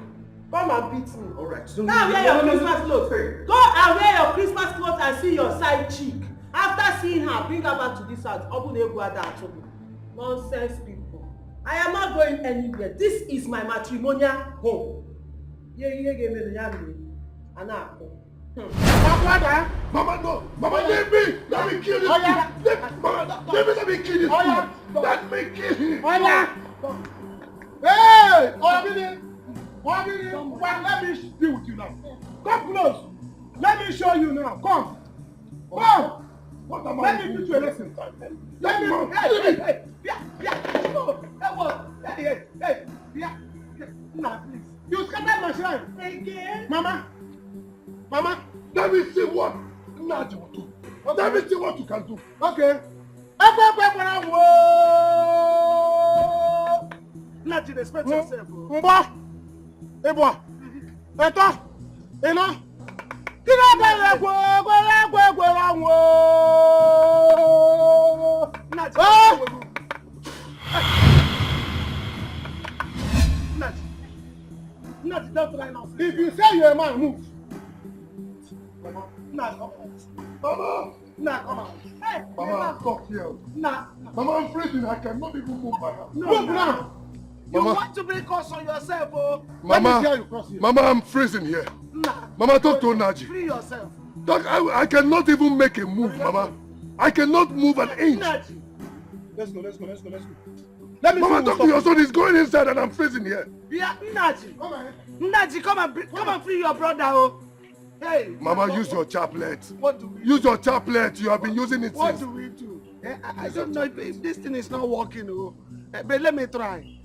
Come and beat me. Alright. So now wear your Christmas clothes. Go and wear your Christmas clothes and see your side chick. After seeing her, bring her back to this house. Nonsense people. I am not going anywhere. This is my matrimonial home. Mama, no! Mama, leave me! Let me kill this fool! Mama, let me kill this fool! Let me kill him! Hey! Let me deal with you now. Come close. Let me show you now. Come. Come. What am I Let me teach you a lesson. Let me. Hey. Nah, please. You scattered my shrine. Again? Mama. Let me see what Naji will do. Let me see what you can do. Okay. Naji, respect yourself. Naji, don't try now. If you say you're a man, move. Nah, come out. Mama! Nah, come out. Hey, Mama, stop here. Nah. Mama, I'm freezing. I cannot even move my hand. Move now. You Mama. want to bring curse on yourself, oh? Mama, Let me see how you cross here. Mama, I'm freezing here. Nah. Mama, talk to Naji. Free yourself. Doc, I cannot even make a move, Mama. I cannot move an inch. Naji. Let's go. Let me Mama, talk to your son. He's going inside and I'm freezing here. Yeah, Naji. Naji, come and free your brother, oh. Hey. Mama, use your chaplet. What do we do? Use your chaplet. You have been using it What since. do we do? I don't know if this thing is not working, oh. But let me try.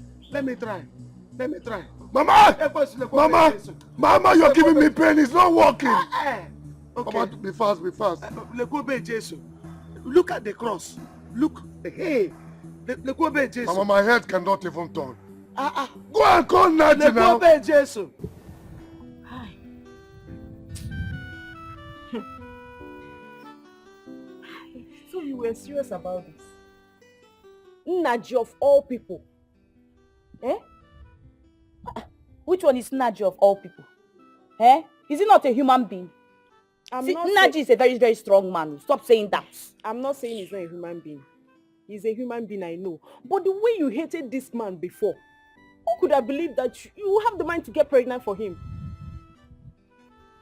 Mama! Mama, you're giving me pain. It's not working. Okay. Mama, be fast. Look at the cross. Look. Hey. Mama, my head cannot even turn. Go and call Naji now. Jesus. So you were serious about this? Naji of all people. Eh? Which one is Naji of all people? Eh? Is he not a human being? Naji is a very, very strong man. Stop saying that. I'm not saying he's not a human being. He's a human being, I know. But the way you hated this man before, who could have believed that you have the mind to get pregnant for him?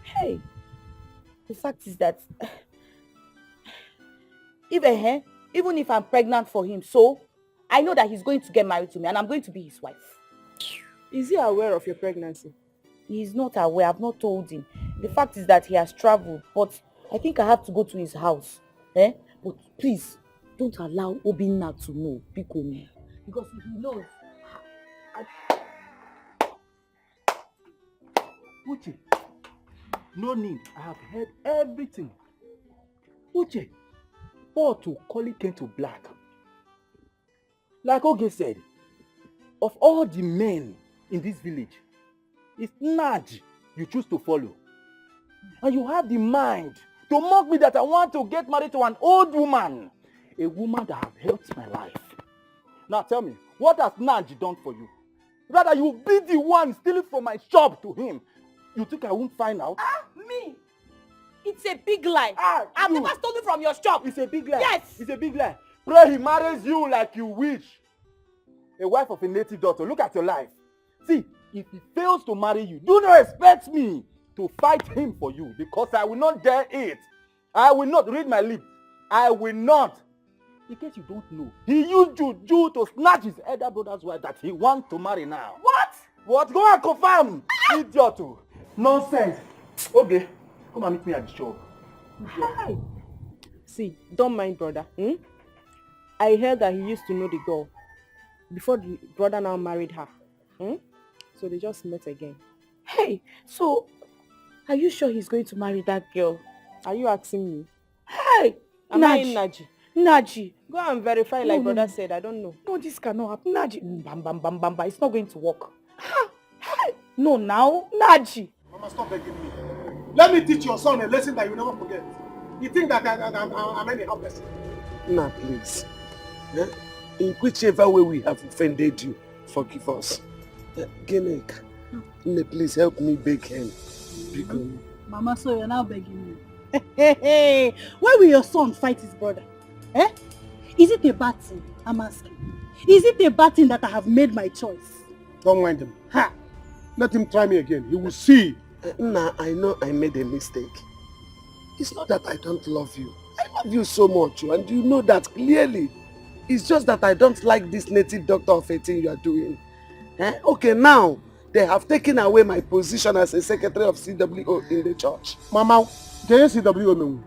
Hey, the fact is that even if I'm pregnant for him, so I know that he's going to get married to me and I'm going to be his wife. Is he aware of your pregnancy? He's not aware. I've not told him. The fact is that he has traveled, but I think I have to go to his house. But please, don't allow Obinna to know, Bikomi. Because if he knows... Uche, no need. I have heard everything. Uche, Uju Okoli came to black. Like Oge said, of all the men in this village, it's Naji you choose to follow. And you have the mind to mock me that I want to get married to an old woman. A woman that has helped my life. Now tell me, what has Naji done for you? Rather, you be the one stealing from my shop to him. You think I won't find out? Me? It's a big lie. I've never stolen from your shop. It's a big lie. Yes. It's a big lie. Pray he marries you like you wish. A wife of a native daughter. Look at your life. See, if he fails to marry you, do not expect me to fight him for you because I will not dare it. I will not. Read my lips. I will not. In case you don't know, he used juju to snatch his elder brother's wife that he wants to marry now. What? Go and confirm. Idiot. Nonsense. Okay, come and meet me at the shop. Hi. See, don't mind brother. I heard that he used to know the girl before the brother now married her. So they just met again. Hey, so are you sure he's going to marry that girl? Are you asking me? Hey, Am I in Naji? Naji. Go and verify like brother said. I don't know. No, this cannot happen. Naji. Bam. It's not going to work. Hey. No, now. Naji. Mama, stop begging me. Let me teach your son a lesson that you never forget. You think that I'm anyhow person? Nah, please. In whichever way we have offended you, forgive us. Genek, please help me beg him. Mama, so you're now begging me. Hey, why will your son fight his brother? Is it a bad thing? I'm asking. Is it a bad thing that I have made my choice? Don't mind him. Let him try me again. He will see. Nah, I know I made a mistake. It's not that I don't love you. I love you so much, and you know that clearly. It's just that I don't like this native doctor of a thing you are doing. Okay, now they have taken away my position as a secretary of CWO in the church. Mama, can you CWO no?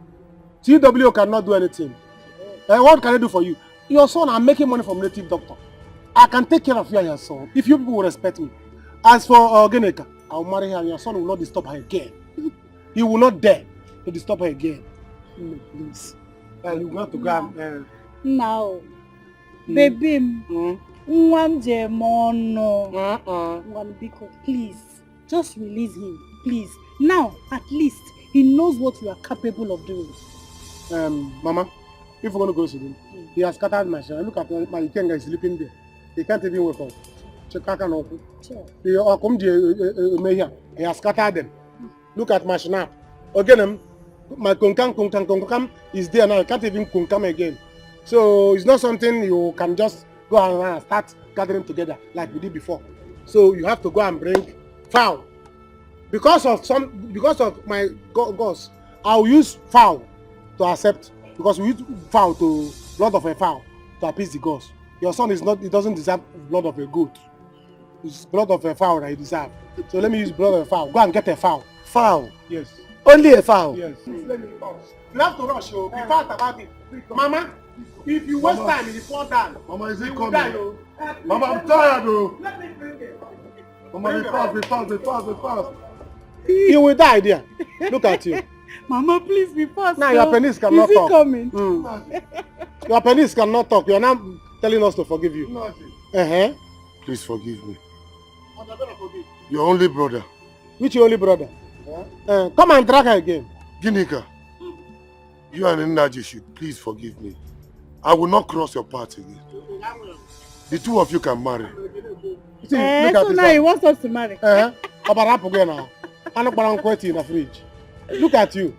CWO cannot do anything. What can I do for you? Your son, I'm making money from native doctor. I can take care of you and your son if you people will respect me. As for Geneka, I'll marry her and your son will not disturb her again. He will not dare to disturb her again. Please. You want to go and... Now, baby, one Biko, please, just release him, please. Now, at least, he knows what you are capable of doing. Mama, if we're going to go to him, he has scattered my share. Look at my Ikenga is sleeping there. He can't even wake up. He has scattered them. Look at my snap. Again, my kunkam is there now. I can't even kunkam again. So it's not something you can just go and start gathering together like we did before. So you have to go and bring fowl. Because of my gods, I'll use fowl to accept. Because we use fowl to blood of a fowl to appease the gods. Your son is not. He doesn't deserve blood of a goat. It's blood of a fowl that he deserves. So let me use blood of a fowl. Go and get a fowl. Fowl? Yes. Only a fowl? Yes. Let me pause. You have to rush. Be fast about it. Mama, if you waste time, you fall down. Mama, is it coming? Mama, I'm tired though. Let me bring it. Mama, be fast. You will die there. Look at you. Mama, please be fast. Now your penis cannot talk. Is he coming? Your penis cannot talk. You are now telling us to forgive you. Please forgive me. Your only brother. Which your only brother? Come and drag her again. Ginika, you and Nnaji should please forgive me. I will not cross your path again. The two of you can marry. See, look at so now he wants us to marry. Now. I'm not in the fridge. Look at you.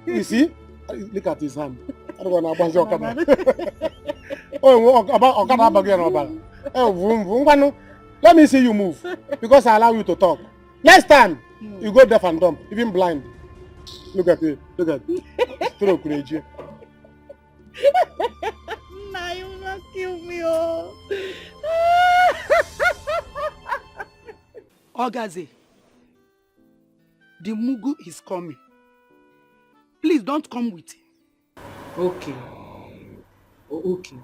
You see? Look at his hand. I don't want to let me see you move. Because I allow you to talk. Next time, you go deaf and dumb, even blind. Look at it. Look at it. Stroke crazy. Nah, you will not kill me, oh. Ogaze, the Mugu is coming. Please don't come with him. Okay. Okay.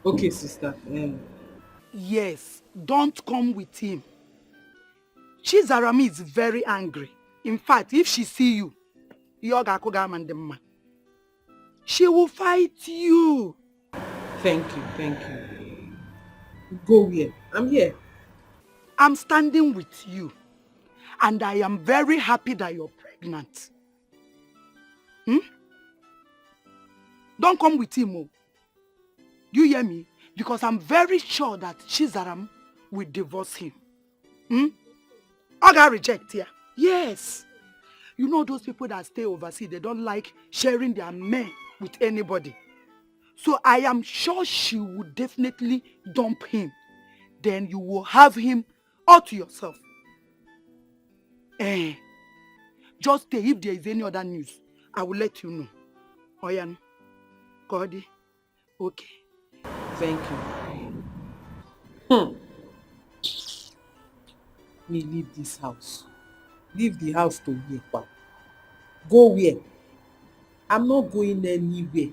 Okay, sister. Yes, don't come with him. Chizarami is very angry. In fact, if she see you, she will fight you. Thank you. Go where? I'm here. I'm standing with you. And I am very happy that you're pregnant. Don't come with him, oh. Do you hear me? Because I'm very sure that Chizaram will divorce him. Oga reject here. Yes. You know those people that stay overseas, they don't like sharing their men with anybody. So I am sure she will definitely dump him. Then you will have him all to yourself. Just stay. If there is any other news, I will let you know. Oyan, Cody, okay. Thank you. Me leave this house. Leave the house to Yepa. Go where? I'm not going anywhere.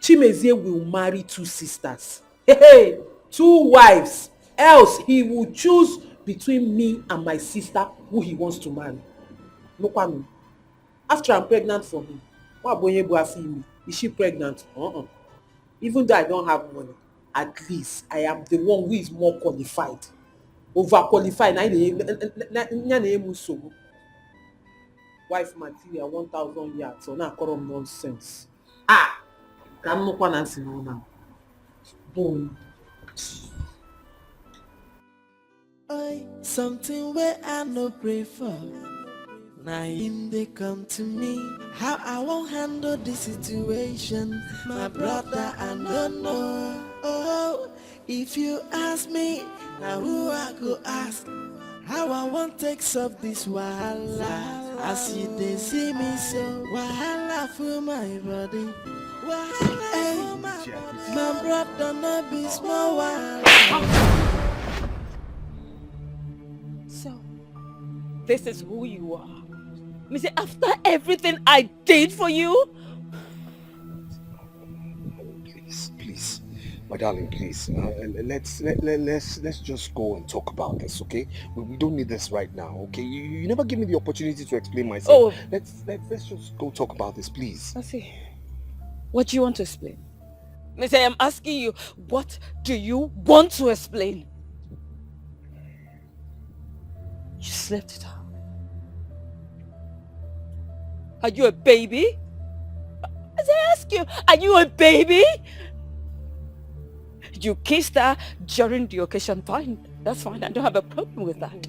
Chimezie will marry 2 sisters. Hey, 2 wives. Else he will choose between me and my sister who he wants to marry. Look at me. After I'm pregnant for him, what boy me? Is she pregnant? Even though I don't have money, at least I am the one who is more qualified. Overqualified. Wife material 1,000 yards. So now come nonsense. Can no one answer now. Boom. Something where I no pray for. Now him they come to me. How I won't handle this situation. My brother, I don't know. Oh, if you ask me, now who I go ask? How I want takes up this wahala. As you they see me so wahala for my body. Wahala for my body. My brother no be small wahala. So, this is who you are. Me say after everything I did for you? Please, my darling, please. Let's just go and talk about this, okay? We don't need this right now, okay? You never give me the opportunity to explain myself. Oh. Let's just go talk about this, please. I see. What do you want to explain? Me say I'm asking you, what do you want to explain? You slept it out. Are you a baby? As I ask you, are you a baby? You kissed her during the occasion, fine. That's fine, I don't have a problem with that.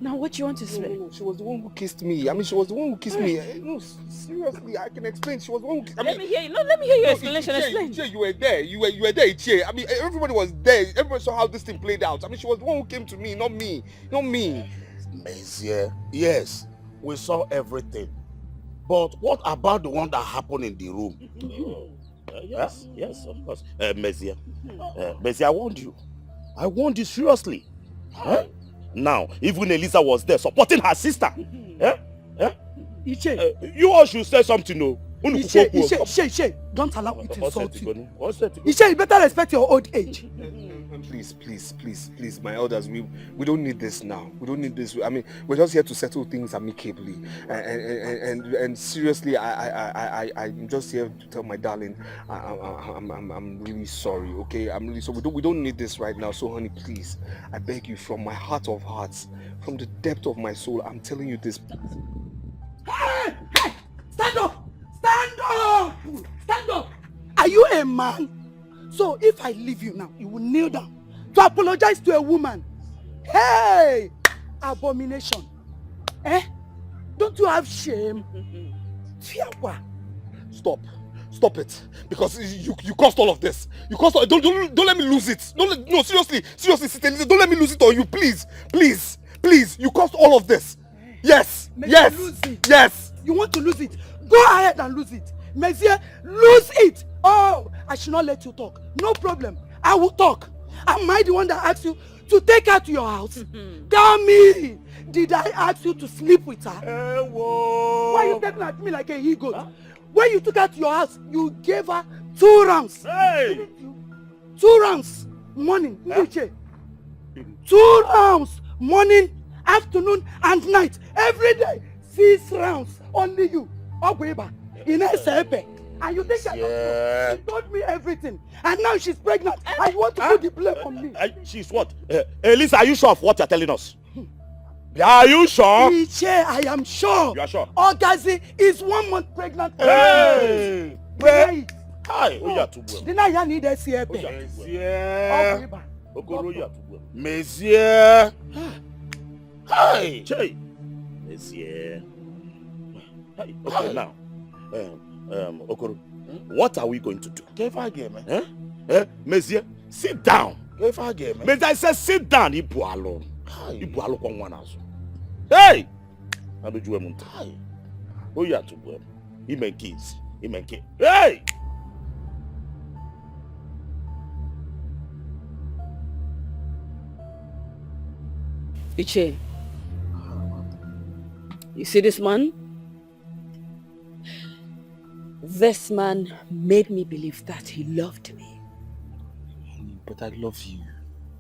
Now what do you want to explain? No, she was the one who kissed me. I mean, she was the one who kissed me. No, seriously, I can explain. She was the one who kissed me. Let me hear you. No, let me hear your explanation. Explain. Ichie, you were there. You were there, Ichie. I mean, everybody was there. Everybody saw how this thing played out. I mean, she was the one who came to me, not me. Not me. Monsieur, yes, we saw everything. But what about the one that happened in the room? Yes, of course. Monsieur, Monsieur, I warned you. I warned you seriously. Now, even Elisa was there supporting her sister. Iche. You all should say something, no? Iche, don't allow it to insult you. Iche, you better respect your old age. Please, my elders, we don't need this now. We don't need this. I mean, we're just here to settle things amicably. And seriously, I'm just here to tell my darling, I'm really sorry. Okay, I'm really sorry. We don't need this right now. So, honey, please, I beg you, from my heart of hearts, from the depth of my soul, I'm telling you this. Hey! Stand up! Stand up! Are you a man? So if I leave you now, you will kneel down to apologize to a woman. Hey! Abomination. Don't you have shame? Stop it. Because you caused all of this. You caused all. Don't let me lose it. No, seriously, Sister, don't let me lose it on you, please. You caused all of this. Yes. Lose it. Yes. You want to lose it? Go ahead and lose it. Monsieur, lose it. Oh, I should not let you talk. No problem. I will talk. Am I the one that asked you to take her to your house? Tell me, did I ask you to sleep with her? Why are you taking at me like a he-goat? Huh? When you took her to your house, you gave her 2 rounds. Hey! 2 rounds, morning, 2 rounds, morning, afternoon, and night. Every day, 6 rounds. Only you. Ogweba. And you think she told me everything. And now she's pregnant. I want to put the blame on me. She's what? Elisa, are you sure of what you're telling us? Are you sure? Iche, I am sure. You are sure? Ogazi is 1 month pregnant. Hey! Hi. Deny you need a CFP. Monsieur. Hi. Monsieur. Okay, now. Okoro, what are we going to do? Monsieur, sit down. Monsieur, I said sit down. Ibualo. Ibualo kwa mwana aso. Hey! Adojuwe munta. Oya tubuwe. Imenkis. Hey! Iche, you see this man? This man made me believe that he loved me. But I love you.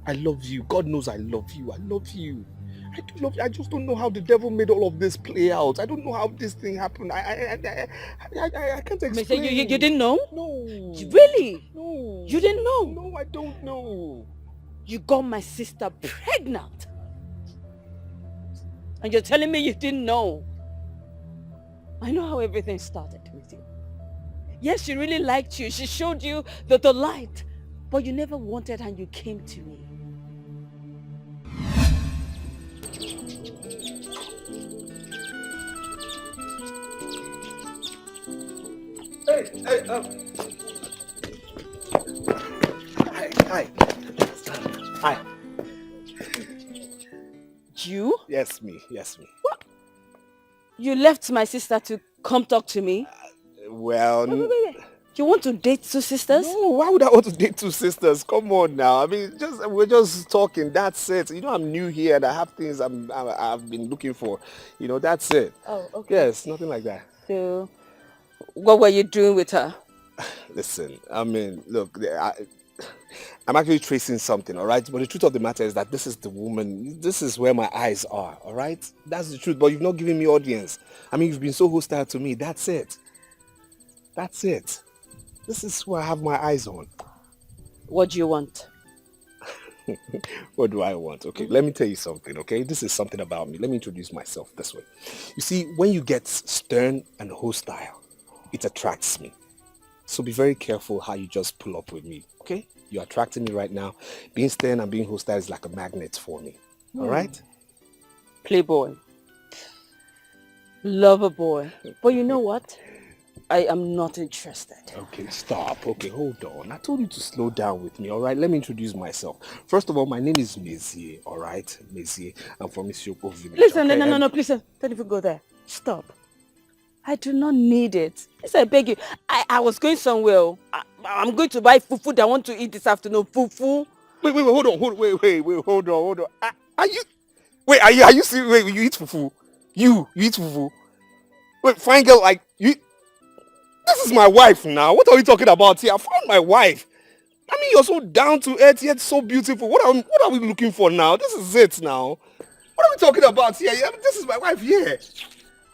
I love you. God knows I love you. I love you. I do love you. I just don't know how the devil made all of this play out. I don't know how this thing happened. I can't explain. You didn't know? No. Really? No. You didn't know? No, I don't know. You got my sister pregnant. And you're telling me you didn't know? I know how everything started with you. Yes, she really liked you. She showed you the light. But you never wanted and you came to me. Hi. Yes, me. Yes, me. What? You left my sister to come talk to me? Well... Wait. You want to date two sisters? No, why would I want to date two sisters? Come on now. I mean, we're just talking. That's it. You know, I'm new here and I have things I've been looking for. You know, that's it. Oh, okay. Yes, nothing like that. So, what were you doing with her? Listen, I mean, look, I'm actually tracing something, all right? But the truth of the matter is that this is the woman, this is where my eyes are, all right? That's the truth, but you've not given me audience. I mean, you've been so hostile to me. That's it. That's it. This is where I have my eyes on. What do you want? What do I want? Okay, let me tell you something, okay? This is something about me. Let me introduce myself this way. You see, when you get stern and hostile, it attracts me. So be very careful how you just pull up with me, okay? You're attracting me right now. Being stern and being hostile is like a magnet for me, all right? Playboy. Lover boy. But you know what? I am not interested. Okay, stop. Okay, hold on. I told you to slow down with me, all right? Let me introduce myself. First of all, my name is Mezie, all right? Mezie. I'm from Etiko village. Listen, okay? no, please. Don't even go there. Stop. I do not need it. Listen, I beg you. I was going somewhere. I'm going to buy fufu that I want to eat this afternoon. Fufu. Wait, hold on. Hold on. Are you serious? Wait, you eat fufu? You eat fufu? Wait, fine girl, like, you... This is my wife now. What are we talking about here? I found my wife. I mean, you're so down to earth, yet so beautiful. What are we looking for now? This is it now. What are we talking about here? Yeah, this is my wife here.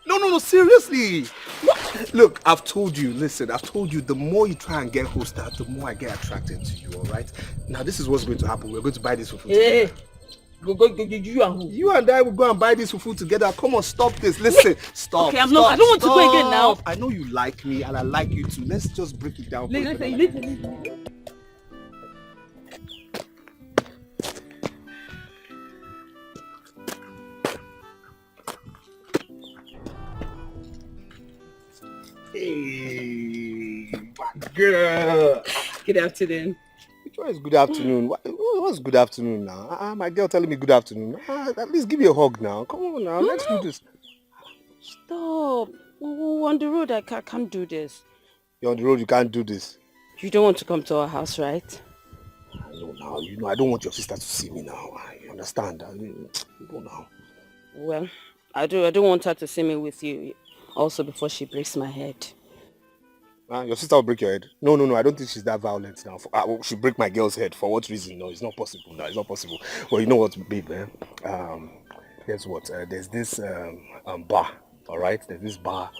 No, seriously. What? Look, I've told you, the more you try and get hostile, the more I get attracted to you, all right? Now, this is what's going to happen. We're going to buy this fufu together. Go, you and who? You and I will go and buy this fufu together. Come on, stop this. Listen, stop. Okay, I don't want to go again now. I know you like me and I like you too. Let's just break it down. Listen. Hey, my girl. Good afternoon. Which is good afternoon? What's good afternoon now? My girl telling me good afternoon. At least give me a hug now. Come on now, let's do this. Stop. We're on the road. I can't do this. You're on the road, you can't do this. You don't want to come to our house, right? No, now, I don't want your sister to see me now. You understand? Go now. Well, I don't want her to see me with you. Also, before she breaks my head. Your sister will break your head. No, I don't think she's that violent now. She'll break my girl's head. For what reason? No, it's not possible. No, it's not possible. Well, you know what, babe? Guess what? There's this bar, all right? There's this bar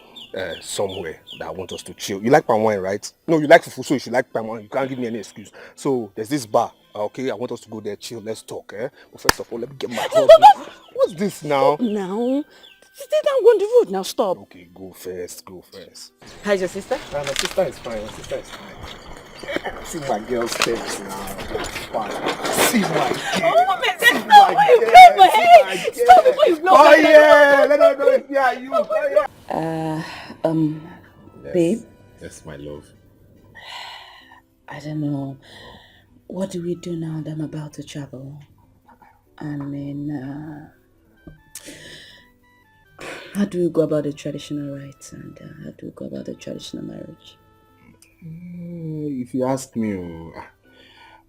somewhere that I want us to chill. You like palm wine, right? No, you like fufu, so you should like palm wine. You can't give me any excuse. So there's this bar, okay? I want us to go there, chill, let's talk, eh? But first of all, let me get my husband. What's this now? Stop now. Stay down, go on the road now, stop. Okay, go first. How's your sister? My sister is fine. See my girl's steps now. See my girl. Oh, my sister, why you blow my head? Stop before you blow my head. Yeah, let her know it's you. Oh, yeah. Babe? Yes, my love. I don't know. What do we do now that I'm about to travel? I mean, how do we go about the traditional rites and how do we go about the traditional marriage? If you ask me,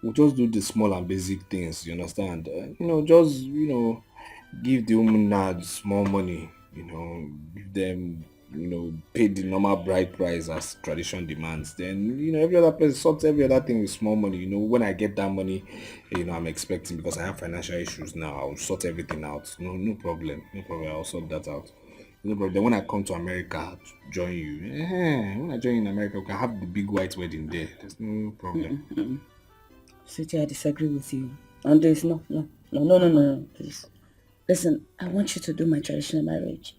we'll just do the small and basic things, you understand? Just give the woman now small money, give them, pay the normal bride price as tradition demands. Then, every other person sorts every other thing with small money. When I get that money, I'm expecting, because I have financial issues now, I'll sort everything out. No problem. I'll sort that out. No problem. Then when I come to America to join you, when I join you in America, we can have the big white wedding there. There's no problem. Sweetie, I disagree with you. On this, no, please. Listen, I want you to do my traditional marriage.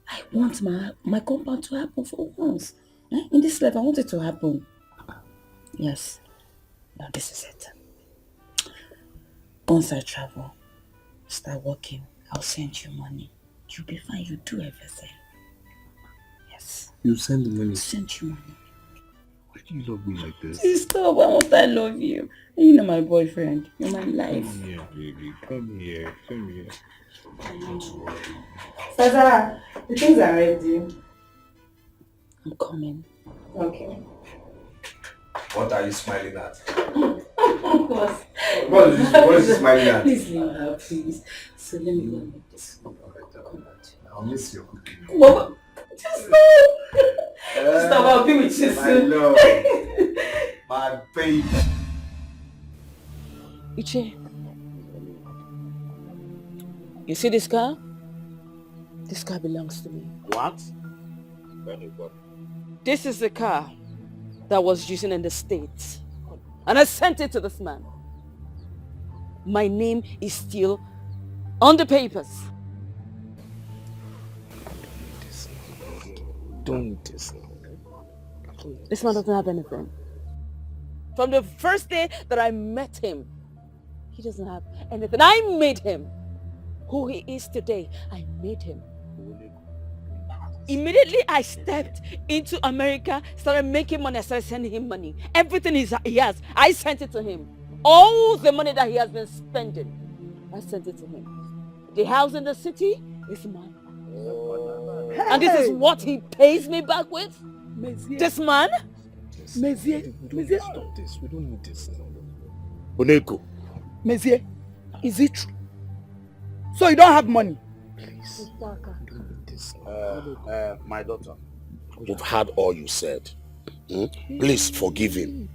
I want my compound to happen for once. In this life, I want it to happen. Yes. Now this is it. Once I travel, start working, I'll send you money. You'll be fine, you do everything. Yes. You send the money? I'll send you money. do you love me like this? Please stop. Why won't I love you? You know my boyfriend. You're my life. Come here, baby. Come here. Come here. Zara, the things are ready. I'm coming. Okay. What are you smiling at? What is you smiling at? Please leave her, please. So let me go and make this. I'll miss your cooking. What? Just stop. Stop. I'll be with you soon. My love. My baby. Iche, you see this car? This car belongs to me. What? This is the car that was using in the States. And I sent it to this man. My name is still on the papers. Don't need this. This man doesn't have anything. From the first day that I met him, he doesn't have anything. I made him who he is today. I made him. Immediately I stepped into America, started making money, I started sending him money. Everything he has, I sent it to him. All the money that he has been spending, I sent it to him. The house in the city is mine. And this is what he pays me back with? This man? Mezier, Stop this. We don't need this. Oneko. Mezier, is it true? So you don't have money? Please. My daughter, you've heard all you said. Please forgive him.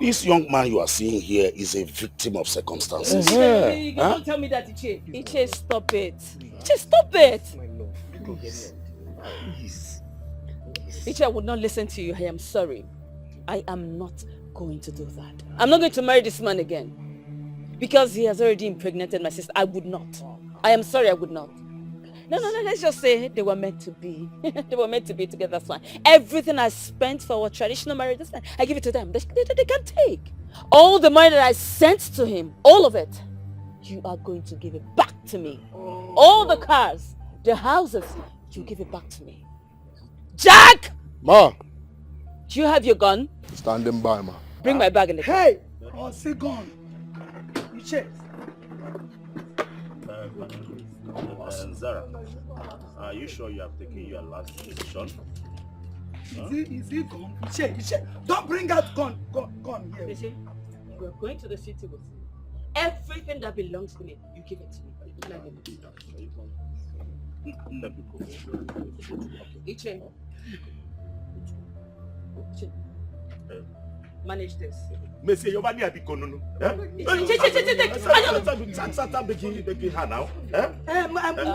This young man you are seeing here is a victim of circumstances. You don't tell me that, Iche. Iche, stop it. Iche, stop it. Please. Iche, I would not listen to you. I am sorry. I am not going to do that. I'm not going to marry this man again. Because he has already impregnated my sister. I would not. I am sorry, I would not. No, let's just say they were meant to be. They were meant to be together, that's fine. Everything I spent for our traditional marriage, that's fine. I give it to them. They can take. All the money that I sent to him, all of it, you are going to give it back to me. All the cars, the houses, you give it back to me. Jack! Ma! Do you have your gun? Standing by, ma. Bring my bag in the car. Hey! Oh, say gun. You check. Zara, are you sure you have taken your last decision? Is it gun? You check. Don't bring out gun here. You see, we're going to the city with you. Everything that belongs to me, you give it to me. Iche. Manage this. Monsieur, your money have been no.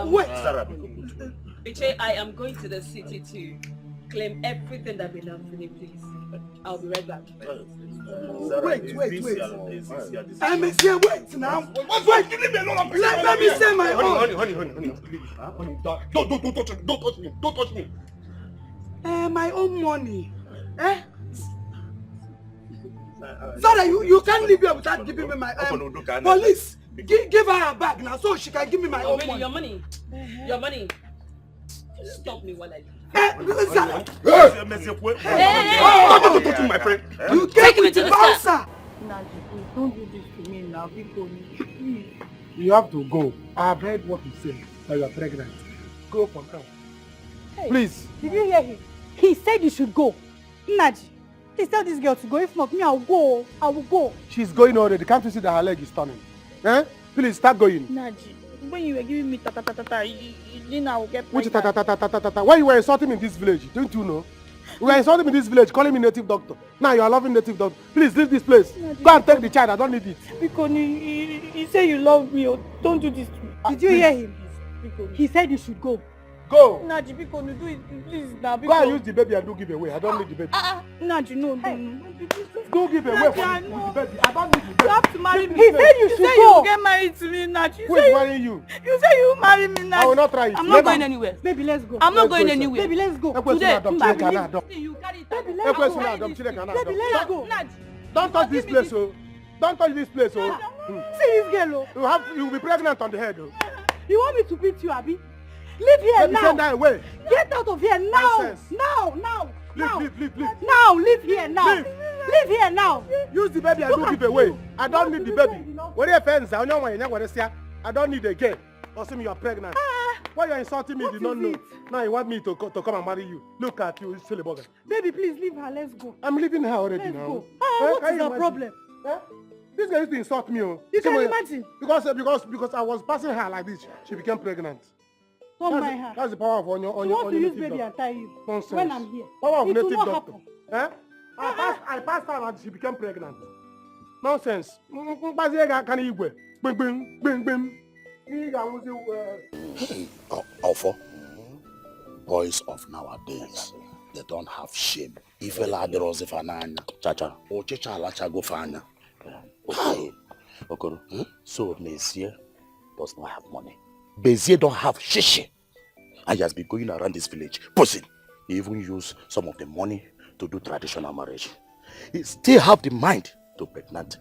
Wait. Iche, I am going to the city to claim everything that belongs to me, please. I'll be right back. Wait. Monsieur, wait now. Wait, you leave me alone. Let me say my own. Honey, don't touch me. Don't touch me. My own money. Zara, you can't leave here without giving me my police. Give her a bag now so she can give me my own money. Your money. Your money. Stop me while I leave. Don't touch me, my friend. You take me to the bouncer. Don't do this to me now, people. Please. You have to go. I have heard what you said, that you are pregnant. Go for now. Hey, please. Did you hear him? He said you should go. Naji, please tell this girl to go. If not, me, I'll go. I will go. She's going already. Can't you see that her leg is turning? Please, start going. Naji, when you were giving me ta-ta-ta-ta-ta, you didn't I will get Which pregnant. ta-ta-ta-ta-ta-ta-ta? Why you were insulting me in this village? Don't you know? You were insulting me in this village, calling me native doctor. Now you are loving native doctor. Please, leave this place. Go and take the child. I don't need it. Because you say you love me. Don't do this to me. Did you hear him? He said you should go. Go. Naji, because you do it, please now. Go and use the baby and do give away. I don't need the baby. Naji, no. Go give away for the baby. I don't need the baby. You have to marry me. He said you should go. You get married to me, Naji. Who is marrying you? You say you marry me, Naji. I will not try it. I'm not going anywhere. Baby, let's go. I'm not going anywhere. Baby, let's go. Today, you carry it. Baby, let's go. Naji. Don't touch this place, oh. Don't touch this place, oh. See this girl, oh. You will be pregnant on the head, oh. You want me to beat you, Abi? Leave here Baby, now. send her away. Get out of here now. Nonsense. Now. Leave. Now, leave here now. Leave here now. Use the baby and do give away. I don't need the baby. What are friends? I don't need a girl. Also, you are pregnant. Why you are insulting me? You don't know. Now you want me to come and marry you. Look at you, silly bugger. Baby, please leave her. Let's go. I'm leaving her already Let's now. go. What is the problem? This guy used to insult me. You can imagine. Because I was passing her like this, she became pregnant. Don't mind her. That's the power of on your You want to use baby and tie you. Nonsense. When I'm here. Power of It will native not doctor. happen. I passed her and she became pregnant. Nonsense. Offer. Boys of nowadays, they don't have shame. If a lad rose if an chacha or chicha lacha go fana. Okoro, so Bezier does not have money. Bezier don't have shishi. I just be going around this village, posing. He even use some of the money to do traditional marriage. He still have the mind to pregnant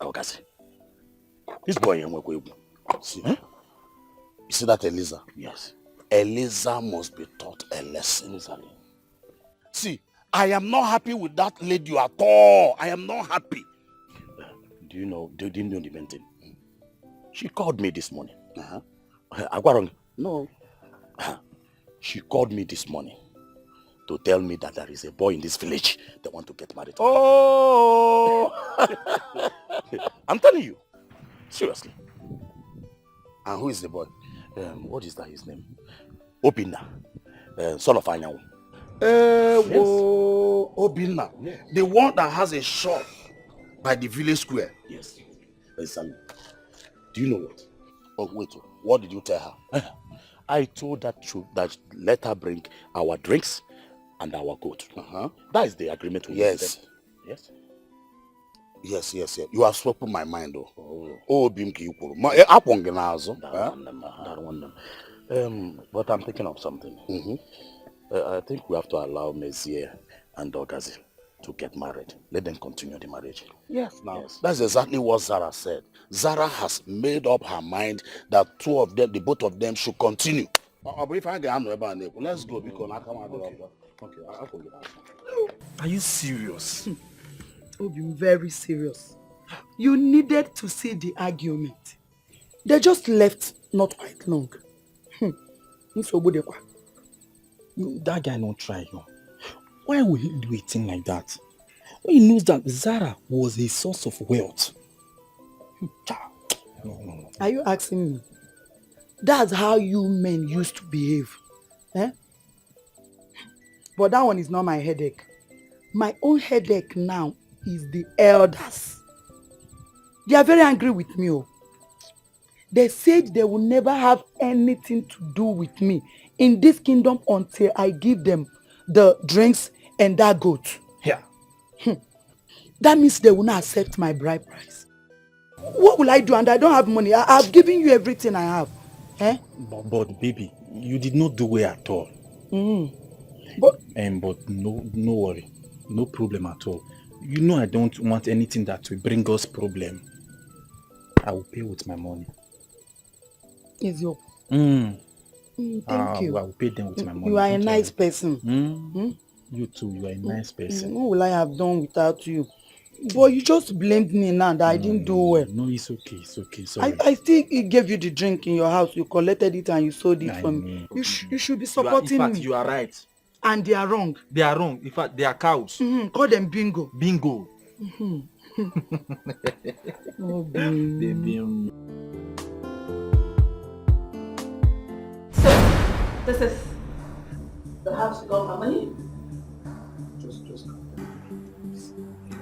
Ogasi. This boy see, you see that Eliza? Yes. Eliza must be taught a lesson. See, I am not happy with that lady at all. I am not happy. Do you know the main thing? She called me this morning. No. She called me this morning to tell me that there is a boy in this village that want to get married. Oh! I'm telling you. Seriously. And who is the boy? What is that his name? Obinna. Son of Anyanwu. Yes. Obinna. Yeah. The one that has a shop by the village square. Yes. Listen. Do you know what? Oh, wait. What did you tell her? I told her that let her bring our drinks and our goat. That is the agreement we made. Yes. Yes. You have spoken my mind, though. Oh, Bimki, but I'm thinking of something. I think we have to allow Mezier and Ogazi to get married. Let them continue the marriage. Yes. That's exactly what Zara said. Zara has made up her mind that the both of them should continue. Let's go because I come out. Okay. Are you serious? I'm very serious. You needed to see the argument. They just left not quite long. That guy don't try you. Why would he do a thing like that? When he knows that Zara was a source of wealth. No. Are you asking me? That's how you men used to behave. But that one is not my headache. My own headache now is the elders. They are very angry with me. They said they will never have anything to do with me in this kingdom until I give them the drinks and that goat. Yeah. That means they will not accept my bride price. What will I do? And I don't have money. I've given you everything I have. But baby, you did not do well at all. But no worry. No problem at all. You know I don't want anything that will bring us problem. I will pay with my money. Is your Thank you. I will pay them with my money. You are a nice person. You too, you are a nice person. What will I have done without you? But you just blamed me now that I didn't do well. No, it's okay. Sorry. I still gave you the drink in your house. You collected it and you sold it for me. You should be supporting me. In fact, you are right. And they are wrong. They are wrong. In fact, they are cows. Call them bingo. Bingo. So, this is the house you got my money? Just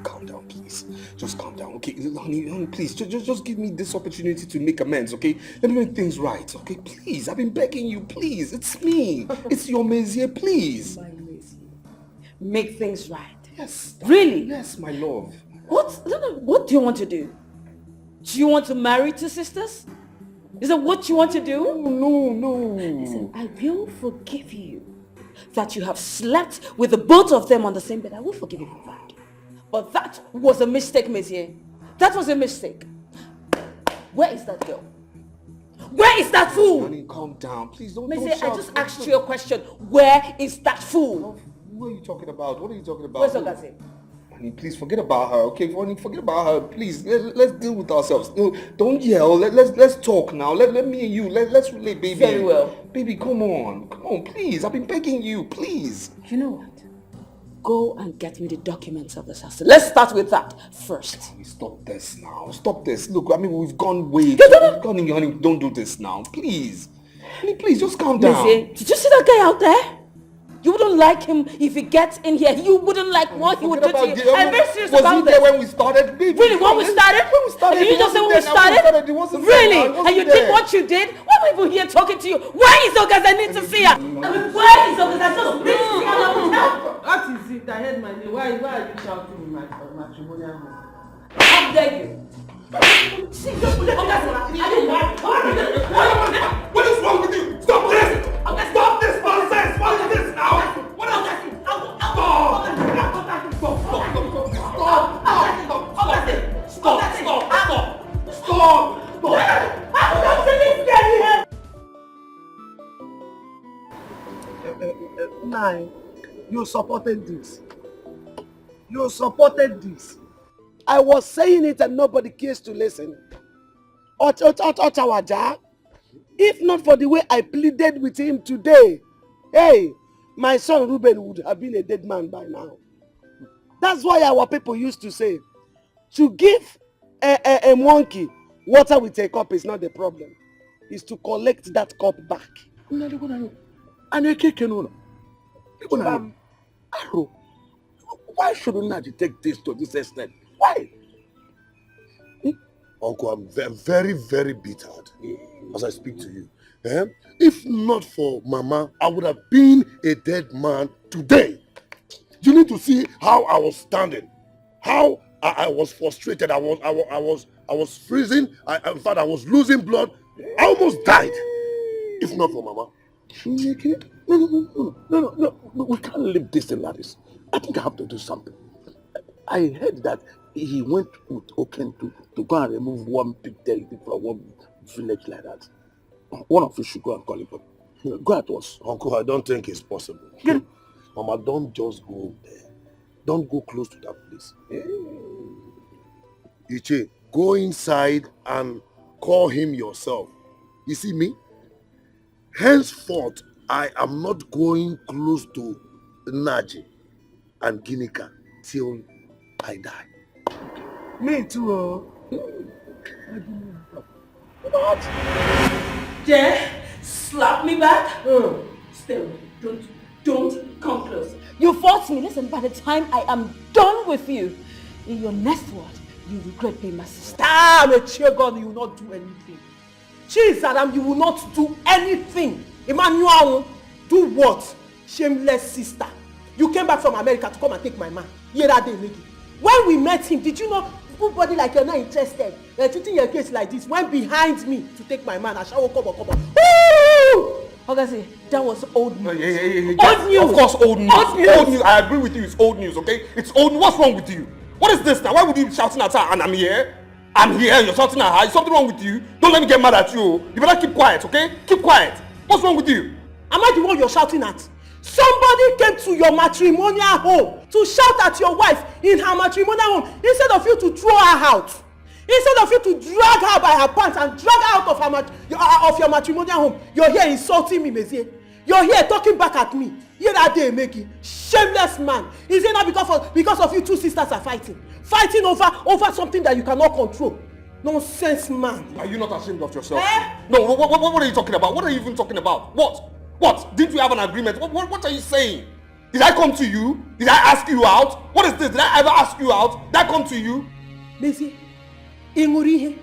calm down, please. Just calm down, okay? Honey, please, just give me this opportunity to make amends, okay? Let me make things right, okay? Please, I've been begging you, please. It's me. It's your Mezier, please. My Mezier. Make things right. Yes. Really? Yes, my love. What do you want to do? Do you want to marry two sisters? Is that what you want to do? No. Listen, I will forgive you that you have slept with the both of them on the same bed. I will forgive you for that. But that was a mistake, Monsieur. That was a mistake. Where is that girl? Where is that fool? Honey, calm down. Please don't Monsieur, shout. I just asked you a question. Where is that fool? What are you talking about? What are you talking about? Where's Ogazi? Honey, please forget about her, okay? Forget about her, please. Let's deal with ourselves. No, don't yell. Let's talk now. Let me and you. Let's relate, baby. Very well. Baby, come on, please. I've been begging you, please. You know what? Go and get me the documents of this house. Let's start with that first. Stop this now. Stop this. Look, I mean, we've gone way. Honey, don't do this now, please. Honey, please, just calm down. Lizzie, did you see that guy out there? You wouldn't like him if he gets in here. You wouldn't like what he would do to you. I'm very serious about this. Was he there when we started? Baby, really, when we started? When Did you just say when we started? Really? And you did what you did? Why are people here talking to you? Where is Ogas? I need to see her. I mean, where is Ogas? I just need to see her. What is it? I heard my name. Why are you shouting in my matrimonial home? How dare you? What is wrong with you? Stop this! Stop this nonsense! What is this now? What else? Stop! Nine, you supported this. You supported this. I was saying it and nobody cares to listen. If not for the way I pleaded with him today, hey, my son Ruben would have been a dead man by now. That's why our people used to say, to give a monkey water with a cup is not the problem. It's to collect that cup back. Why shouldn't Naji take this to this extent? Why? Uncle, I'm very, very bitter as I speak to you. If not for Mama, I would have been a dead man today. You need to see how I was standing, how I was frustrated. I was freezing. In fact, I was losing blood. I almost died. If not for Mama. No. We can't leave this in like this. I think I have to do something. I heard that he went with Oken to go and remove one big deity from one village like that. One of you should go and call him. Go at once. Uncle, I don't think it's possible. Yeah. Mama, don't just go there. Don't go close to that place. Iche, go inside and call him yourself. You see me? Henceforth, I am not going close to Naji and Ginika till I die. Me too. What? Yeah? Slap me back? Still, don't come close. You forced me. Listen, by the time I am done with you, in your next word, you regret being my sister. I'm a chairgun, you will not do anything. Cheese, Adam, you will not do anything. Emmanuel, do what? Shameless sister. You came back from America to come and take my man. When we met him, did you know nobody like you're not interested? You're treating your case like this. Went behind me to take my man. I shall come on. Ogasi, that was old news. Old news. Of course, old news. Old news. I agree with you. It's old news. Okay, it's old. What's wrong with you? What is this now? Why would you be shouting at her? And I'm here. I'm here. You're shouting at her. Is something wrong with you? Don't let me get mad at you. You better keep quiet. Okay? Keep quiet. What's wrong with you? Am I the one you're shouting at? Somebody came to your matrimonial home to shout at your wife in her matrimonial home instead of you to throw her out. Instead of you to drag her by her pants and drag her out of your matrimonial home. You're here insulting me, Mezie. You're here talking back at me. You're that day, Meki. Shameless man. Is it not because of you two sisters are fighting? Fighting over something that you cannot control. Nonsense, man. Are you not ashamed of yourself? No, what are you talking about? What are you even talking about? What? Didn't you have an agreement? What are you saying? Did I come to you? Did I ask you out? What is this? Did I ever ask you out? Did I come to you? Lizzie, Ingurihe.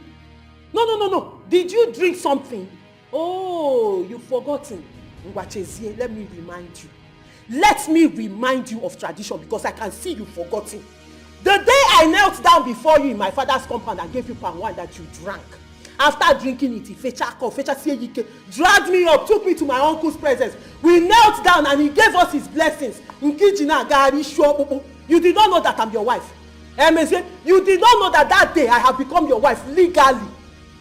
No. Did you drink something? Oh, you've forgotten. Ngwachezie, let me remind you. Let me remind you of tradition because I can see you've forgotten. The day I knelt down before you in my father's compound and gave you palm wine that you drank. After drinking it, dragged me up, took me to my uncle's presence. We knelt down and he gave us his blessings. You did not know that I'm your wife. You did not know that day I have become your wife legally,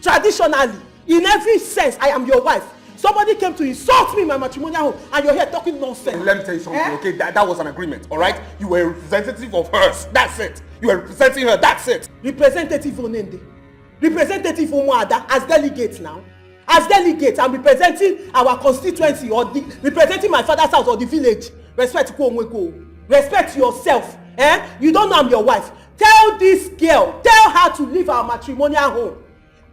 traditionally, in every sense I am your wife. Somebody came to insult me in my matrimonial home, and you're here talking nonsense. Let me tell you something, okay? That was an agreement, all right? You were a representative of hers. That's it. You were representing her. That's it. Representative Onende. Representative Umuada as delegate now. As delegate, I'm representing our constituency or representing my father's house or the village. Respect Kwomweko. Respect yourself. You don't know I'm your wife. Tell this girl, tell her to leave our matrimonial home.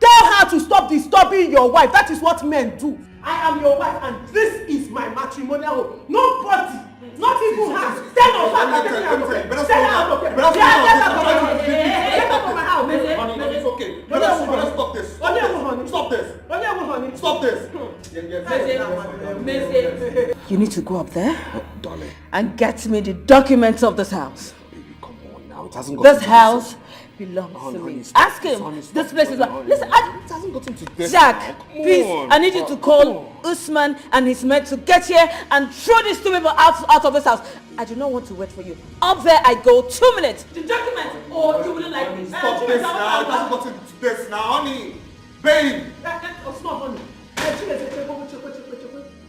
Tell her to stop disturbing your wife. That is what men do. I am your wife and this is my matrimonial home. Nobody, not even her. Stand up, stand out. Get out of my house. It's okay. Let's stop this. Stop this. Stop this. You need to go up there and get me the documents of this house. It hasn't got this house belongs to me. Ask him. This place is like. Listen, it hasn't gotten to this. Jack, please, I need you to call Usman and his men to get here and throw these two people out of this house. I do not want to wait for you. Up there, I go 2 minutes. The documents, or you wouldn't like me. Stop this now. It hasn't gotten to this now, honey. Babe.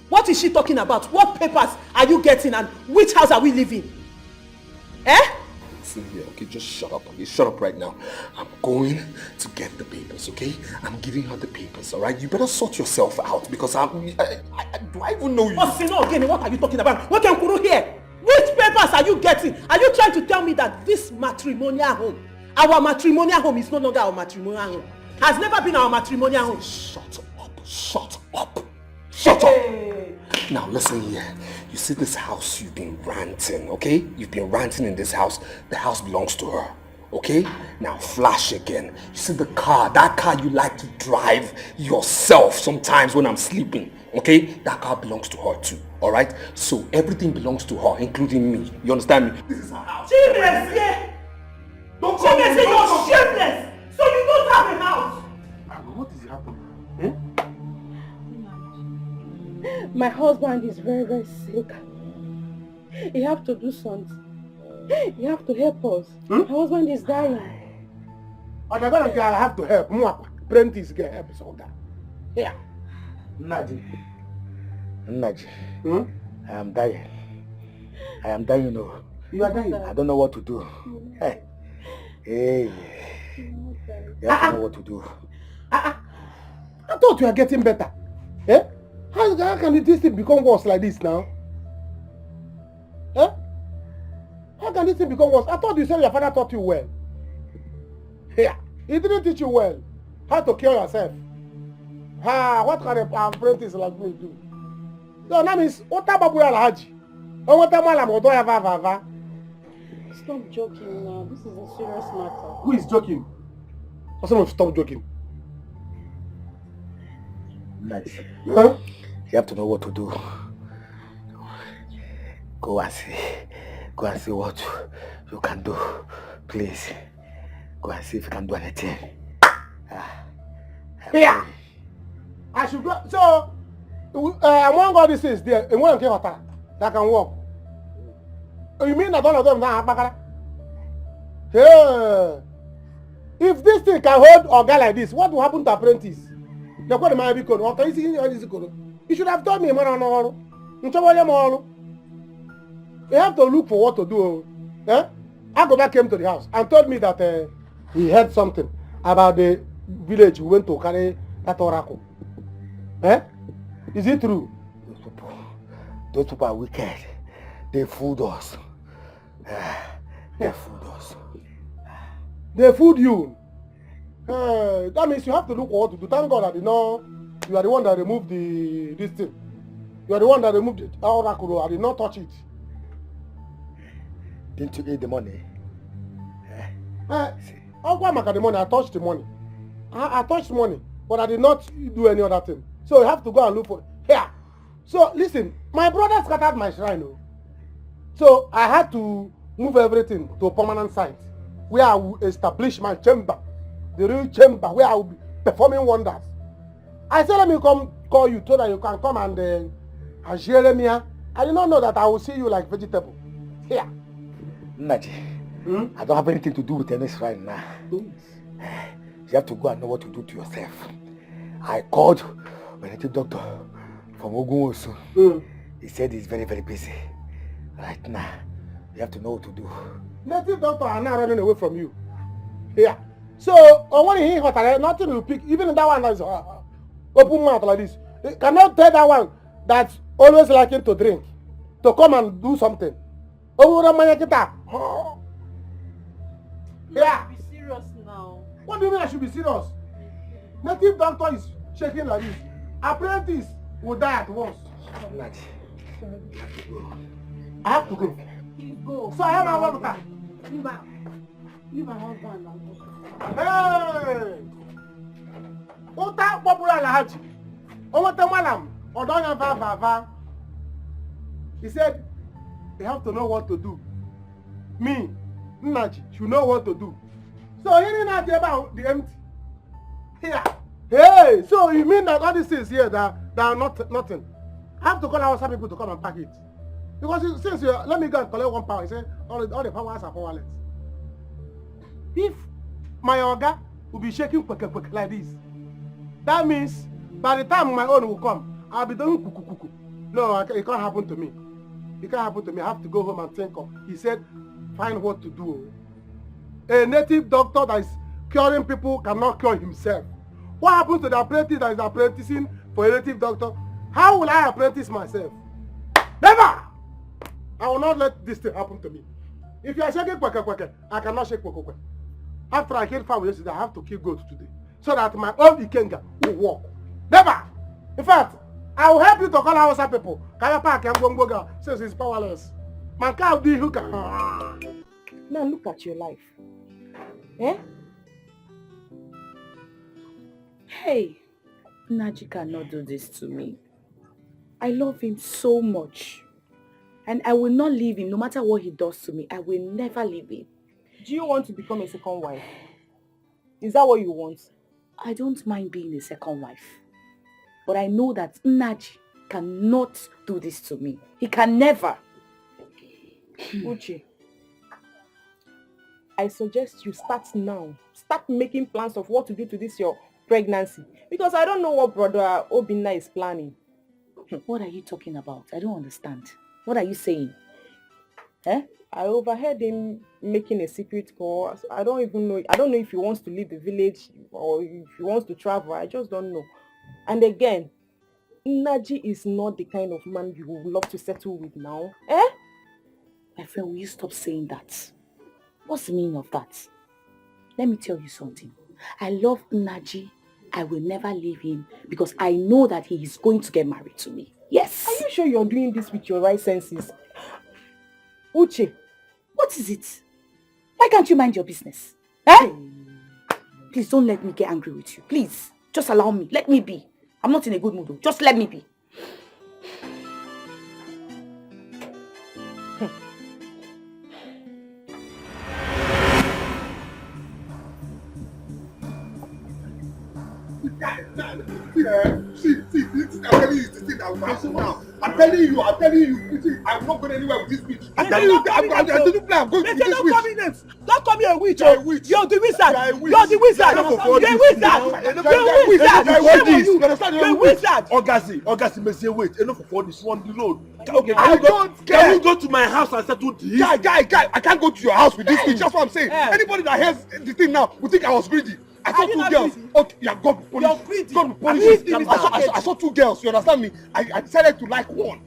What is she talking about? What papers are you getting and which house are we living? Listen here, okay? Just shut up, okay? Shut up right now. I'm going to get the papers, okay? I'm giving her the papers, all right? You better sort yourself out because do I even know you? Oh, again, what are you talking about? What can Kuru hear? Which papers are you getting? Are you trying to tell me that this matrimonial home, our matrimonial home is no longer our matrimonial home? Has never been our matrimonial home. Shut up. Shut up. Shut up. Now listen here. You see this house, you've been ranting, okay? You've been ranting in this house. The house belongs to her, okay? Now flash again. You see the car, that car you like to drive yourself sometimes when I'm sleeping, okay? That car belongs to her too, all right? So everything belongs to her, including me. You understand me? This is her house. Shameless, yeah. Don't call me. You're shameless. So you don't have a house. What is happening? My husband is very, very sick. You have to do something. You have to help us. My husband is dying. I have to help. Apprentice get help soldier. Yeah. Naji. I am dying. No. You are dying? I don't know what to do. Hey. You have to know what to do. I thought you are getting better. How can this thing become worse like this now? How can this thing become worse? I thought you said your father taught you well. Yeah, he didn't teach you well. How to kill yourself. What can an apprentice like me do? So that means, what about Alhaji? Stop joking now. This is a serious matter. Who is joking? Someone stop joking. Nice. Huh? You have to know what to do. Go and see what you can do. Please. Go and see if you can do anything. Yeah. I should go. So, among all these things there, one that can walk. You mean that all of them now have? Yeah. If this thing can hold a guy like this, what will happen to apprentice? You should have told me, man. You have to look for what to do. Agoba came to the house and told me that he heard something about the village we went to carry that oracle. Is it true? Those people are wicked. They fooled us. They fooled us. They fooled you. That means you have to look for what to do. Thank God that you are the one that removed this thing. You are the one that removed it. Oracle, I did not touch it. Didn't you eat the money? I'll go back at the money. I touched the money. I touched the money, but I did not do any other thing. So you have to go and look for it. Here. So listen, my brother scattered my shrine. So I had to move everything to a permanent site where I will establish my chamber, the real chamber where I will be performing wonders. I said, let me come call you so that you can come and share me. I did not know that I will see you like vegetable. Here. Naji, I don't have anything to do with any shrine now. You have to go and know what to do to yourself. I called a native doctor from Ogunwosu. He said he's very, very busy. Right now, you have to know what to do. Native doctor are now running away from you. Yeah. So, when he hot, nothing will pick. Even that one that's open mouth like this. You cannot tell that one that's always liking to drink to come and do something. Yeah. Be serious now. What do you mean I should be serious? Native doctor is shaking like this. Apprentice will die at once. I have to go. Please go. So I have my water. Leave my husband now. Hey! Uta popular Alhaji. Owota malam. Odonya va. He said, they have to know what to do. Me, Nnaji, should know what to do. So he didn't know about the empty. Here. Hey, so you mean that all these things here that are nothing? I have to call our people to come and pack it. Because since you let me go and collect 1 pound, he said all the powers are powerless. If my orga will be shaking quick like this, that means by the time my own will come, I'll be doing kuku. No, it can't happen to me. It can't happen to me. I have to go home and think of. He said, find what to do. A native doctor that is curing people cannot cure himself. What happens to the apprentice that is apprenticing for a native doctor? How will I apprentice myself? Never! I will not let this thing happen to me. If you are shaking kweke, I cannot shake kweke. After I killed 5 yesterday, I have to kill goats today. So that my own Ikenga will work. Never! In fact, I will help you to call Hausa people. Kayapa Kembongoga says he's powerless. Man can't be who can. Now look at your life. Eh? Hey, Naji cannot do this to me. I love him so much. And I will not leave him no matter what he does to me. I will never leave him. Do you want to become a second wife? Is that what you want? I don't mind being a second wife. But I know that Naji cannot do this to me. He can never. Uche, I suggest you start now. Start making plans of what to do to this your pregnancy. Because I don't know what brother Obinna is planning. What are you talking about? I don't understand. What are you saying? Eh? I overheard him making a secret call. I don't even know. I don't know if he wants to leave the village or if he wants to travel. I just don't know. And again, Naji is not the kind of man you would love to settle with now. Eh? My friend, will you stop saying that? What's the meaning of that? Let me tell you something. I love Naji. I will never leave him because I know that he is going to get married to me. Yes. Are you sure you're doing this with your right senses? Uche, what is it? Why can't you mind your business? Eh? Please don't let me get angry with you. Please, just allow me. Let me be. I'm not in a good mood though. Just let me be. See, I'm telling you, this thing that will happen now. I'm telling you, I'm not going anywhere with this witch. I'm telling you, I'm going to this witch. Don't call me a witch. You're the wizard. You're the wizard. You're wizard. Augusty, may say, wait, enough for this one, the road. Okay, I don't care. Can you go to my house and settle this? Guy, I can't go to your house with this witch. That's what I'm saying. Anybody that hears the thing now will think I was greedy. I saw 2 girls. Okay, yeah, God police. God police. I saw 2 girls. You understand me? I decided to like one.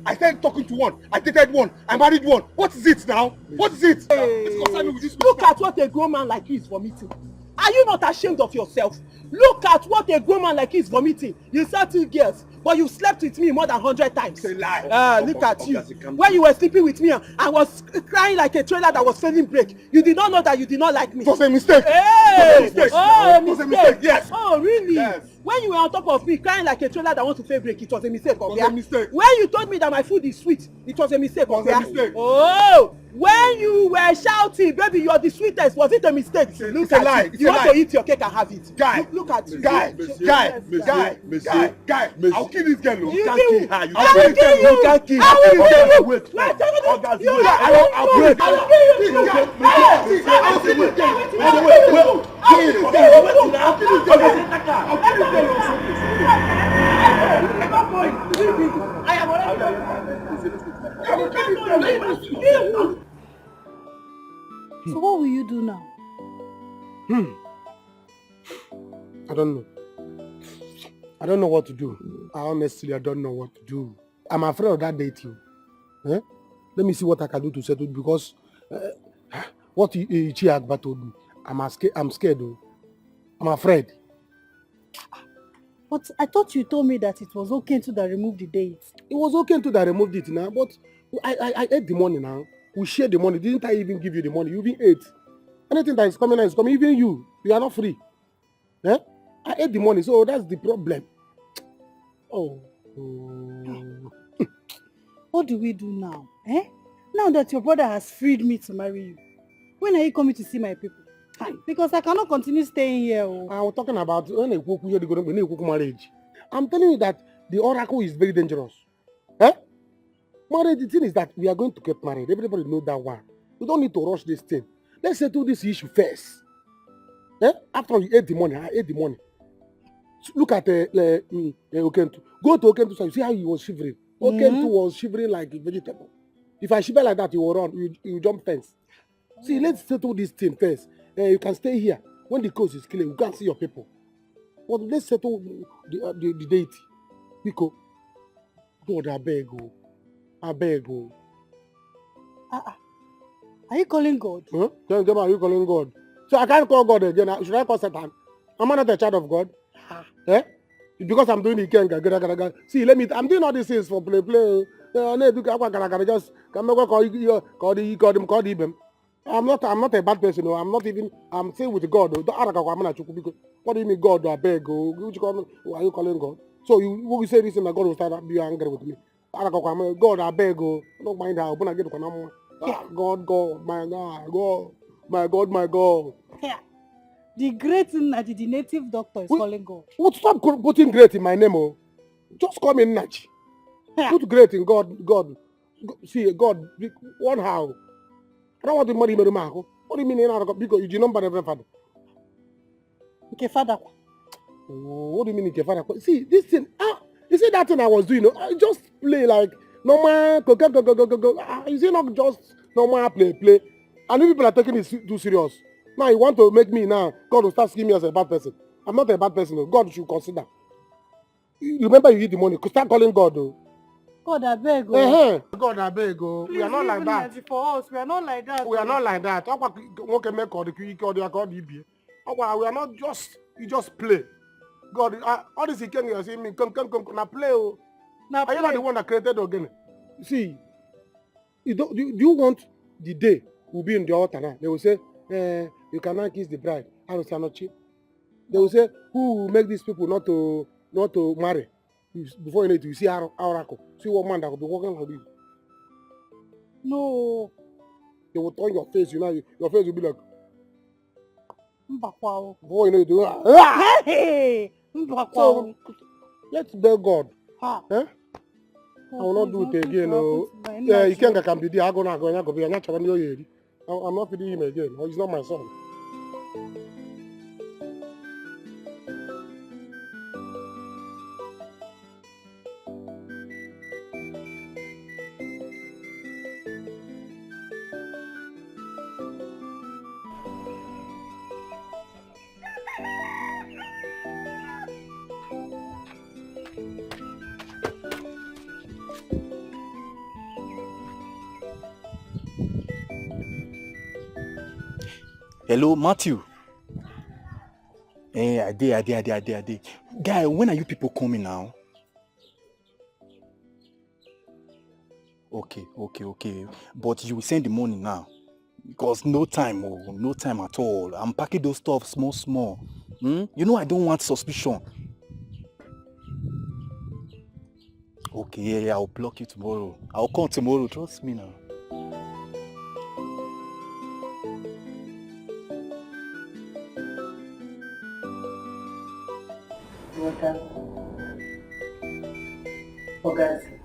I started talking to one. I dated one. I married one. What is it now? What is it? It's concerning with this. Look at what a grown man like you is vomiting. Are you not ashamed of yourself? Look at what a grown man like you is vomiting. You saw 2 girls, but you slept with me more than 100 times. It's a lie. Look at you. When you were sleeping with me, I was crying like a trailer that was failing brake. You did not know that you did not like me. It was a mistake. Hey! It was a mistake. Oh, a mistake. Yes. Oh, really? Yes. When you were on top of me crying like a trailer that wants to fail brake, it was a mistake. It was a mistake. When you told me that my food is sweet, it was a mistake. It was a mistake. Oh, when you were shouting, baby, you are the sweetest, was it a mistake? Look at lie. You want to eat your cake and have it. Guy, look at you. Guy, I'll kill this girl. You can't kill her. I'll kill you. You can't kill her. I will kill you. Wait. I'll break. I'll kill you. I'll kill you. I am already going. So what will you do now? I don't know. I don't know what to do. I don't know what to do. I'm afraid of that date, you. Eh? Let me see what I can do to settle it because what Ichi Agba told me, I'm scared though. I'm afraid. But I thought you told me that it was okay to that remove the date. It was okay to that removed it now, but I ate the money now. We shared the money. Didn't I even give you the money? You even ate. Anything that is coming is coming. Even you are not free. Eh? I ate the money, so that's the problem. Oh. What do we do now? Eh? Now that your brother has freed me to marry you, when are you coming to see my people? Because I cannot continue staying here. I was talking about when marriage. I'm telling you that the oracle is very dangerous. Eh? Marriage, the thing is that we are going to get married. Everybody knows that one. We don't need to rush this thing. Let's settle this issue first. Eh? After we ate the money, I ate the money. Look at Okentu. Go to Okentu, so you see how he was shivering. Okentu was shivering like a vegetable. If I shiver like that, you will run. You jump fence. See, let's settle this thing first. You can stay here. When the coast is clear, you can't see your people. But let's settle the date. Because God, I beg you. I beg you. Are you calling God? Huh? Are you calling God? So I can't call God again. Should I call Satan? Am I not a child of God? Eh? Because I'm doing it, see, I'm doing all these things for play. Just call him. I'm not a bad person. I'm saying with God. What do you mean God? I beg you. Are you calling God? So you say this and God will start being angry with me. God, I beg you. Don't mind how. God, my God. The great Naji, the native doctor is calling God. Stop putting great in my name, oh. Just call me Naji. Put great in God. See, God, one how. I don't want to marry Marco. What do you mean? Because you number every father. Okay, father. Oh, what do you mean, father? See, this thing, you see that thing I was doing, I just play like normal, go. You see, not just normal play. And people are taking it too serious. Now you want to make me now, God will start seeing me as a bad person. I'm not a bad person, though. God should consider. You remember you eat the money, start calling God, though. God, I beg you. God, I beg you. We are not like that. For us. We are not like that. We are not like that. We are not just, you just play. God, all this you are saying me, come, now play. Are you not the one that created again? See, do you want the day will be in the altar now? They will say, you cannot kiss the bride. I will say not cheap. They will say, who will make these people not to marry? Before you know it, you see our oracle. See what man that will be working for you. No. They will turn your face, your face will be like. Before you know you do. Hey! So let's beg God. Ha. Eh? I will not do it again. Yeah, you can be there. I'm not feeding him again. He's not my son. Hello, Matthew. Hey, I did. Guy, when are you people coming now? Okay. But you will send the money now. Because no time at all. I'm packing those stuff small. You know I don't want suspicion. Okay, yeah, I'll block you tomorrow. I'll come tomorrow, trust me now. Ogazi.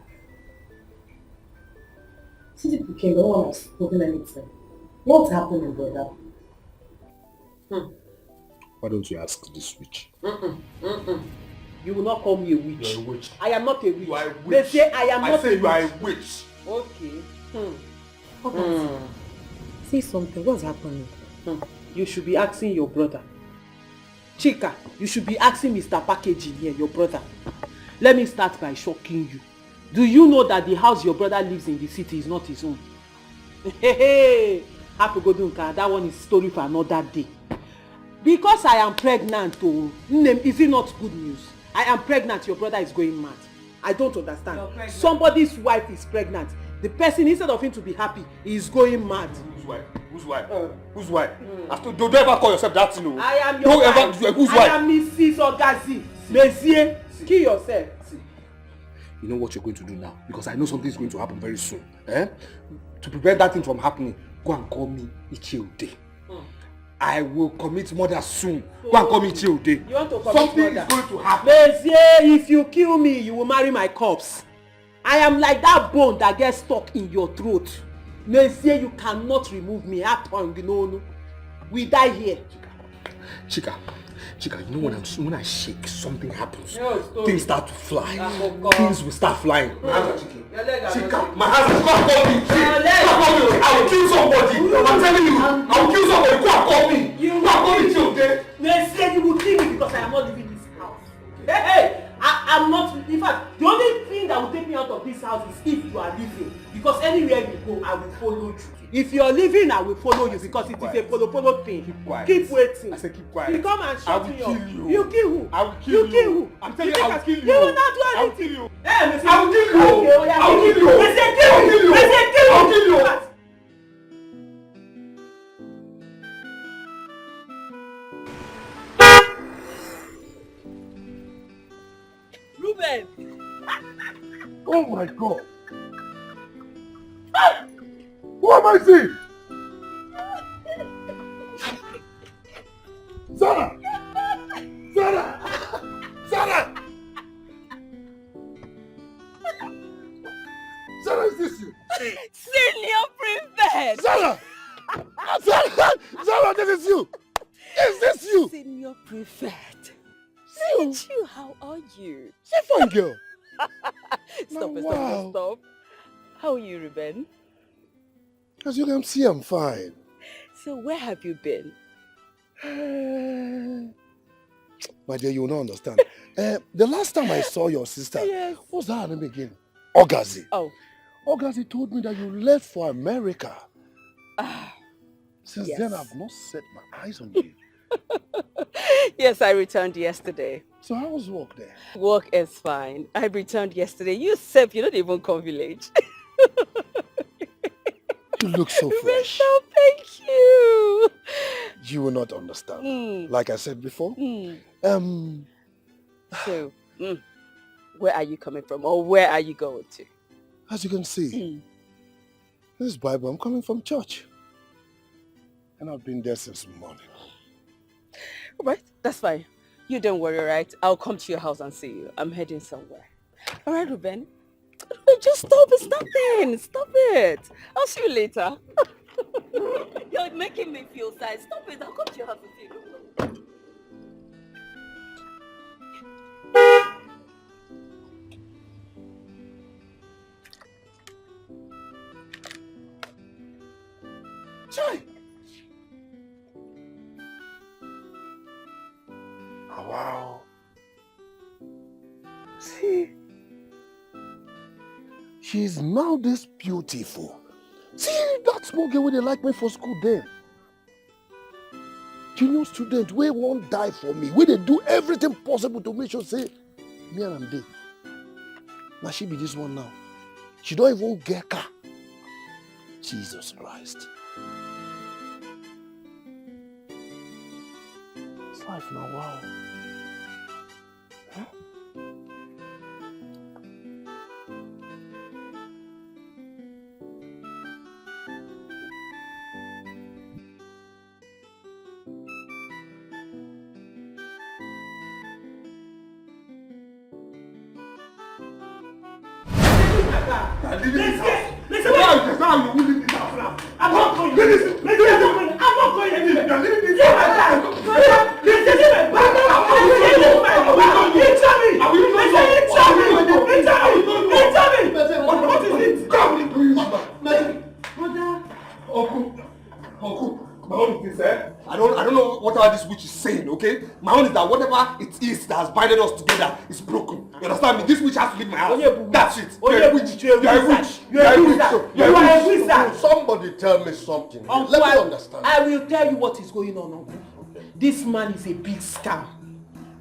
Since the King, no one has spoken anything. What's happening, brother? Why don't you ask this witch? You will not call me a witch. You are a witch. I am not a witch. You are a witch. They say I am not a witch. I say you are a witch. Okay. Say something. What's happening? You should be asking your brother. Chika, you should be asking Mr. Packaging here, your brother. Let me start by shocking you. Do you know that the house your brother lives in the city is not his own? Hey, happy Godunka, that one is story for another day. Because I am pregnant, is it not good news? I am pregnant, your brother is going mad. I don't understand. Somebody's wife is pregnant. The person, instead of him to be happy, is going mad. Whose wife? Whose wife? Whose wife? Don't ever call yourself that, you know. I am your wife. Whose wife? I am Mrs. Ogazi. Monsieur, kill yourself. You know what you're going to do now? Because I know something is going to happen very soon. To prevent that thing from happening, go and call me Ichiode. I will commit murder soon. Go and call me Ichiode. You want to commit something murder? Is going to happen. Monsieur, if you kill me, you will marry my corpse. I am like that bone that gets stuck in your throat. Monsieur, you cannot remove me. No. We die here. Chika, you know when I shake, something happens. Things start to fly. Things will start flying. Chika, my hands are call me. I will kill somebody. I'm telling you, I will kill somebody. Go and call me. You will call me Childe. Monsieur, you will kill me because I am not leaving this house. Hey, I'm not. In fact, the only thing that will take me out of this house is if you are leaving. Because anywhere you go, I will follow you. If you are leaving, I will follow you because it is a follow thing. Keep quiet. Keep waiting. I said keep quiet. You come and shut me up. I will kill you. You kill who? I will kill you. Kill who? I'm telling you, I will kill you. You will not do anything. I will kill you. Hey, Monsieur. I will kill you. Okay, I will kill you. Monsieur, kill me. Monsieur, kill me. I will kill you. Ruben! Oh my God! Who am I seeing? Sarah! Sarah! Sarah! Sarah, is this you? Senior Prefect! Sarah! Sarah, this is you! Is this you? Senior Prefect. You? You, how are you? Say fine girl. Stop. How are you, Ruben? As you can see, I'm fine. So where have you been? My dear, you will not understand. The last time I saw your sister, yes. What's her name again? Ogazi. Oh. Ogazi told me that you left for America. Since yes. then, I've not set my eyes on you. Yes, I returned yesterday. So how was work there? Work is fine. I returned yesterday. You said you don't even come village. You look so fresh. So thank you. You will not understand. Like I said before. So, where are you coming from, or where are you going to? As you can see, this Bible, I'm coming from church. And I've been there since morning. Alright, that's fine. You don't worry, right? I'll come to your house and see you. I'm heading somewhere. Alright, Ruben? Just stop. It's nothing. Stop it. I'll see you later. You're making me feel sad. Stop it. I'll come to your house and see you. Chai! Oh, wow. See? She's now this beautiful. See that small girl where they like me for school then. Junior student, where won't die for me, where they do everything possible to make sure say, me and I'm there. Now she be this one now. She don't even get car. Jesus Christ. It's life now, wow. Huh? is, I don't know whatever this witch is saying, okay? My own is that whatever it is that has binded us together is broken. You understand me? This witch has to leave my house. That's it. You're a witch. You're a witch. You're a witch. You are a wizard. Somebody tell me something. Uncle, Let me understand. I will tell you what is going on, Uncle. This man is a big scam.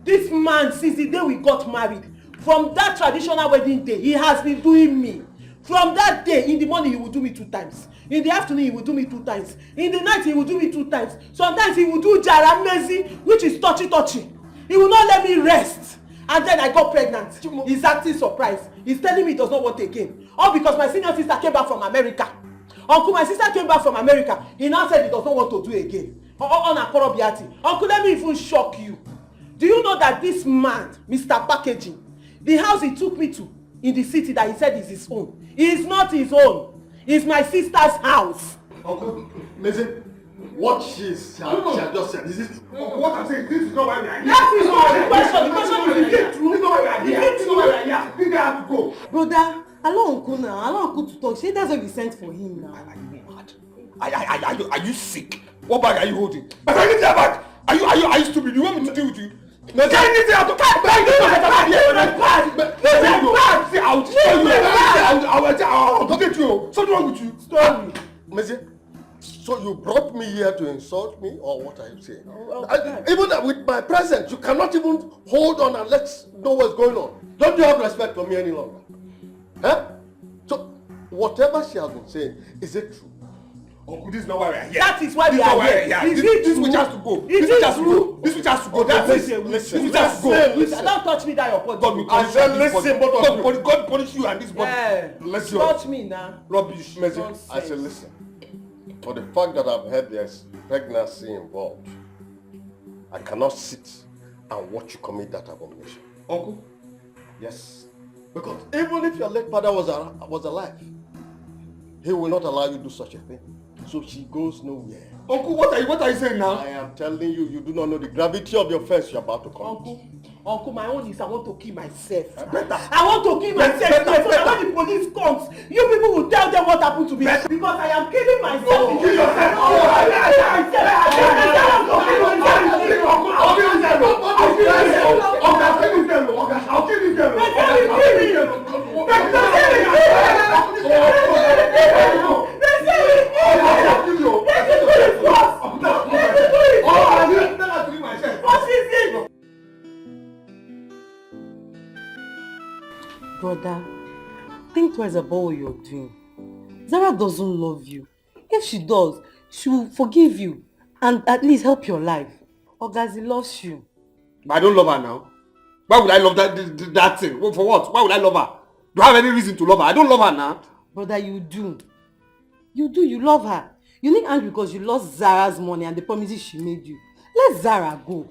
This man, since the day we got married, from that traditional wedding day, he has been doing me. From that day, in the morning he will do me 2 times. In the afternoon he will do me 2 times. In the night he will do me 2 times. Sometimes he will do jaramezi, which is touchy. He will not let me rest. And then I got pregnant. He's acting surprised. He's telling me he does not want again. All because my senior sister came back from America. Uncle, my sister came back from America. He now said he does not want to do again. Uncle, let me even shock you. Do you know that this man, Mr. Packaging, the house he took me to in the city that he said is his own, is not his own. It's my sister's house. Uncle, listen, what she has just said, is it what I'm saying, this is not why we are here. That is not the question. The question is, is it true? This is not why we are here. This is not why we are here. This guy has to go. Brother, allow Uncle now. Allow Uncle to talk. Say that's what we sent for him now. Are you sick? What bag are you holding? But I need that bag. Are you stupid? You want me to deal with you? See, I'll get you. Something wrong with you. Stop. So you brought me here to insult me, or what are you saying? Even with my presence, you cannot even hold on and let's know what's going on. Don't you have respect for me any longer? Huh? So whatever she has been saying, is it true? Uncle, this is not why we are here. That is why we are here. This witch has to go. This witch has to go. This witch has to go. That's it. This witch has to go. Don't touch me, that your body. God will punish you. Listen, God punish you and this body. Touch me now. Rubbish. I said, listen. For the fact that I've heard there's pregnancy involved, I cannot sit and watch you commit that abomination. Uncle? Yes. Because even if your late father was alive, he will not allow you to do such a thing. So she goes nowhere. Uncle, what are you saying now? I am telling you, you do not know the gravity of the offense you're about to commit. Uncle, my own is I want to kill myself. I want to kill myself so that when the police comes, you people will tell them what happened to me. Because I am killing myself. No, kill yourself. I'll kill Brother, think twice about what you're doing. Zara doesn't love you. If she does, she will forgive you and at least help your life. Ogazi loves you. But I don't love her now. Why would I love that thing? For what? Why would I love her? Do I have any reason to love her? I don't love her now. Brother, you do. You love her. You need angry because you lost Zara's money and the promises she made you. Let Zara go.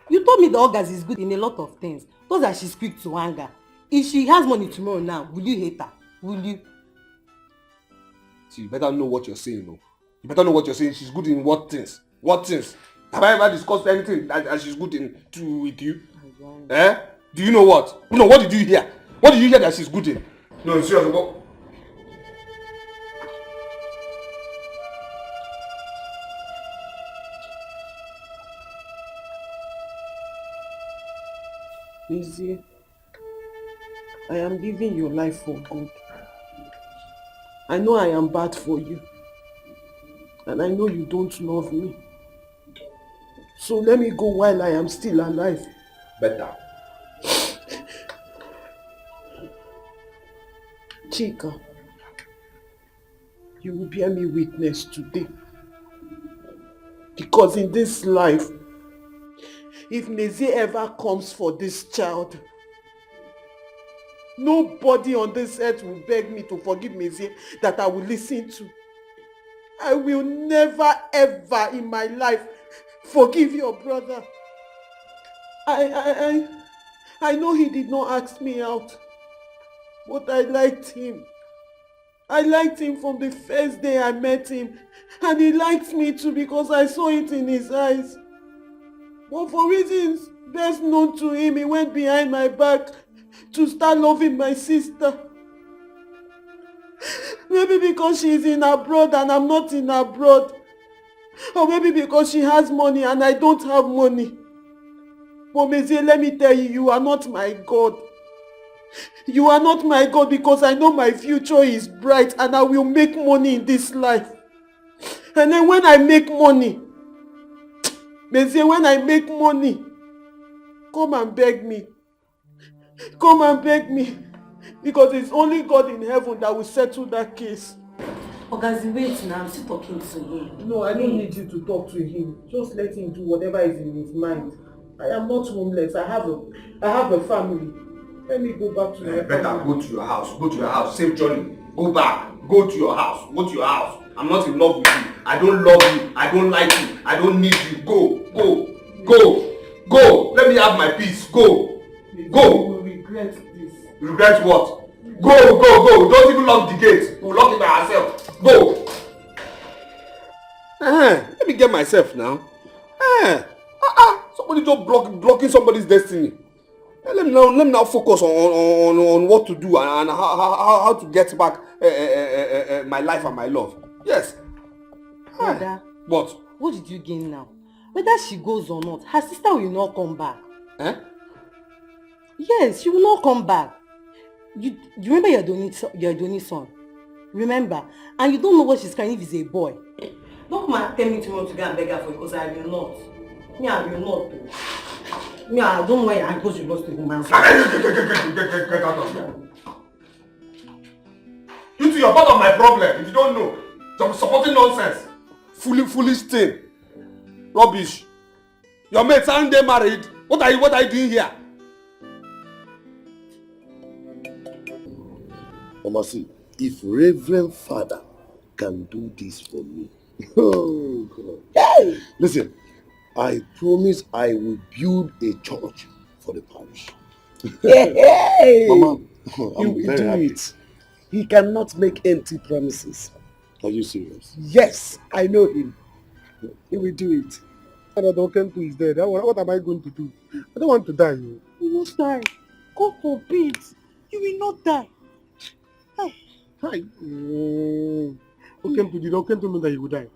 You told me the Ogazi is good in a lot of things. Those that she's quick to anger. If she has money tomorrow now, will you hate her? Will you? See, you better know what you're saying, no? You better know what you're saying. She's good in what things? What things? Have I ever discussed anything that she's good in with you? Eh? Do you know what? No, what did you hear? What did you hear that she's good in? No, seriously, what? Easy. I am living your life for good. I know I am bad for you. And I know you don't love me. So let me go while I am still alive. Better. Chika, you will bear me witness today. Because in this life, if Nezi ever comes for this child, nobody on this earth will beg me to forgive Mezie that I will listen to. I will never ever in my life forgive your brother. I know he did not ask me out, but I liked him. I liked him from the first day I met him, and he liked me too because I saw it in his eyes. But for reasons best known to him, he went behind my back to start loving my sister. Maybe because she is in abroad and I'm not in abroad. Or maybe because she has money and I don't have money. But Mezie, let me tell you, you are not my God. You are not my God because I know my future is bright and I will make money in this life. And then when I make money, Mezie, when I make money, come and beg me. Come and beg me. Because it's only God in heaven that will settle that case. Ogazi, wait now, I'm still talking to him. No, I don't need you to talk to him. Just let him do whatever is in his mind. I am not homeless. I have a family. Let me go back to my Better family. go to your house. Go to your house. Save Johnny. Go back. Go to your house. Go to your house. I'm not in love with you. I don't love you. I don't like you. I don't need you. Go. Go. Go. Go. Let me have my peace. Go. Go. You will regret this. Regret what? Go, go, go. Don't even lock the gate. We'll lock it by ourselves. Go. Let me get myself now. Somebody just blocking somebody's destiny. Let me now focus on what to do and how to get back my life and my love. Yes. Father, What? what did you gain now? Whether she goes or not, her sister will not come back. Eh? Yes, she will not come back. You remember your Donny son? Remember? And you don't know what she's carrying if it's a boy. Don't come and tell me tomorrow to go and beg her for it because I will not. Me, I will not. Me, I don't know why I go to lost to woman. Get out of here. You two, you're part of my problem. If you don't know, you're supporting nonsense. Foolish thing. Rubbish. Your mates aren't they married? What are you doing here? Mama, see, if Reverend Father can do this for me, oh God. Hey! Listen, I promise I will build a church for the parish. Hey! Mama, He I'm will very do happy. it. He cannot make empty promises. Are you serious? Yes, I know him. He will do it. And Adokentu is dead. What am I going to do? I don't want to die. You will not die. God forbid. You will not die. Hi. Okentu know that he will die.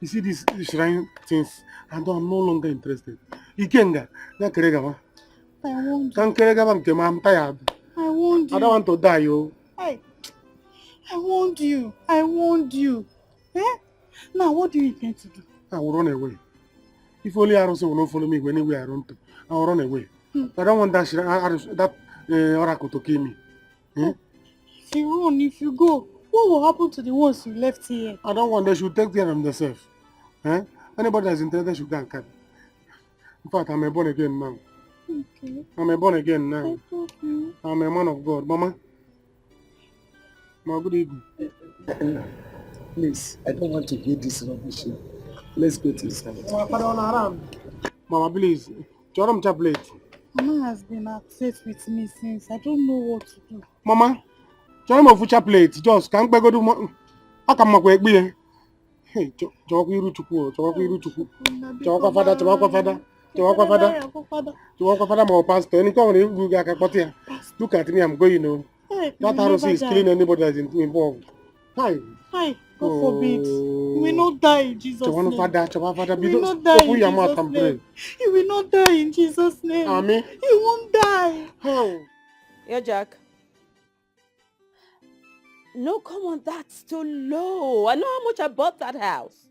You see these shrine things, and I'm no longer interested. Ikenga, na keregama. I want Kan keregama nkema, I'm tired. I want you. I don't want to die, yo. Hey, I want you. I want you. Eh? Now, what do you intend to do? I will run away. If only Arrows will not follow me anywhere I run to, I will run away. I don't want that oracle to kill me. Eh? If you run, if you go, what will happen to the ones you left here? I don't want they should take care of themselves. Eh? Anybody that's interested should go and carry. In fact, I'm a born again now. Okay. I'm a born again now. I told you. I'm a man of God. Mama? Good evening. Please, I don't want to hear this rubbish. Let's go to his house. Mama, please. Joram Chaplet. Mama has been upset with me since. I don't know what to do. Mama, Joram of Chaplet. Just can't go to Akamakwe. Hey, Joku Rutuku, Joku Rutuku. Joka Father, Joka Father. Joka Father, my pastor. Any come look at me, I'm going, you know. That house is killing anybody that's involved. Hi. God forbid. You will not die in Jesus' name. Father, You will not die in Jesus' name. You will not die in Jesus' name. Amen. You won't die. How? Yeah, Jack. No, come on, that's too low. I know how much I bought that house.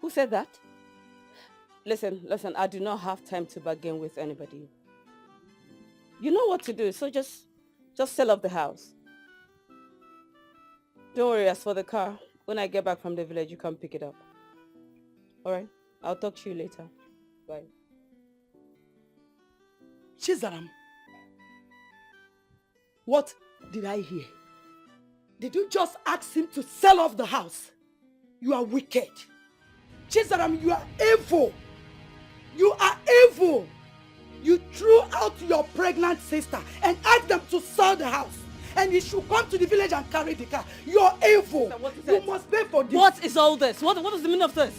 Who said that? Listen, I do not have time to bargain with anybody. You know what to do, so just sell off the house. Don't worry, as for the car, when I get back from the village, you come pick it up. Alright? I'll talk to you later. Bye. Chizaram, what did I hear? Did you just ask him to sell off the house? You are wicked. Chizaram, you are evil. You are evil. You threw out your pregnant sister and asked them to sell the house. And you should come to the village and carry the car. You're evil. You must pay for this. What is all this? What is the meaning of this?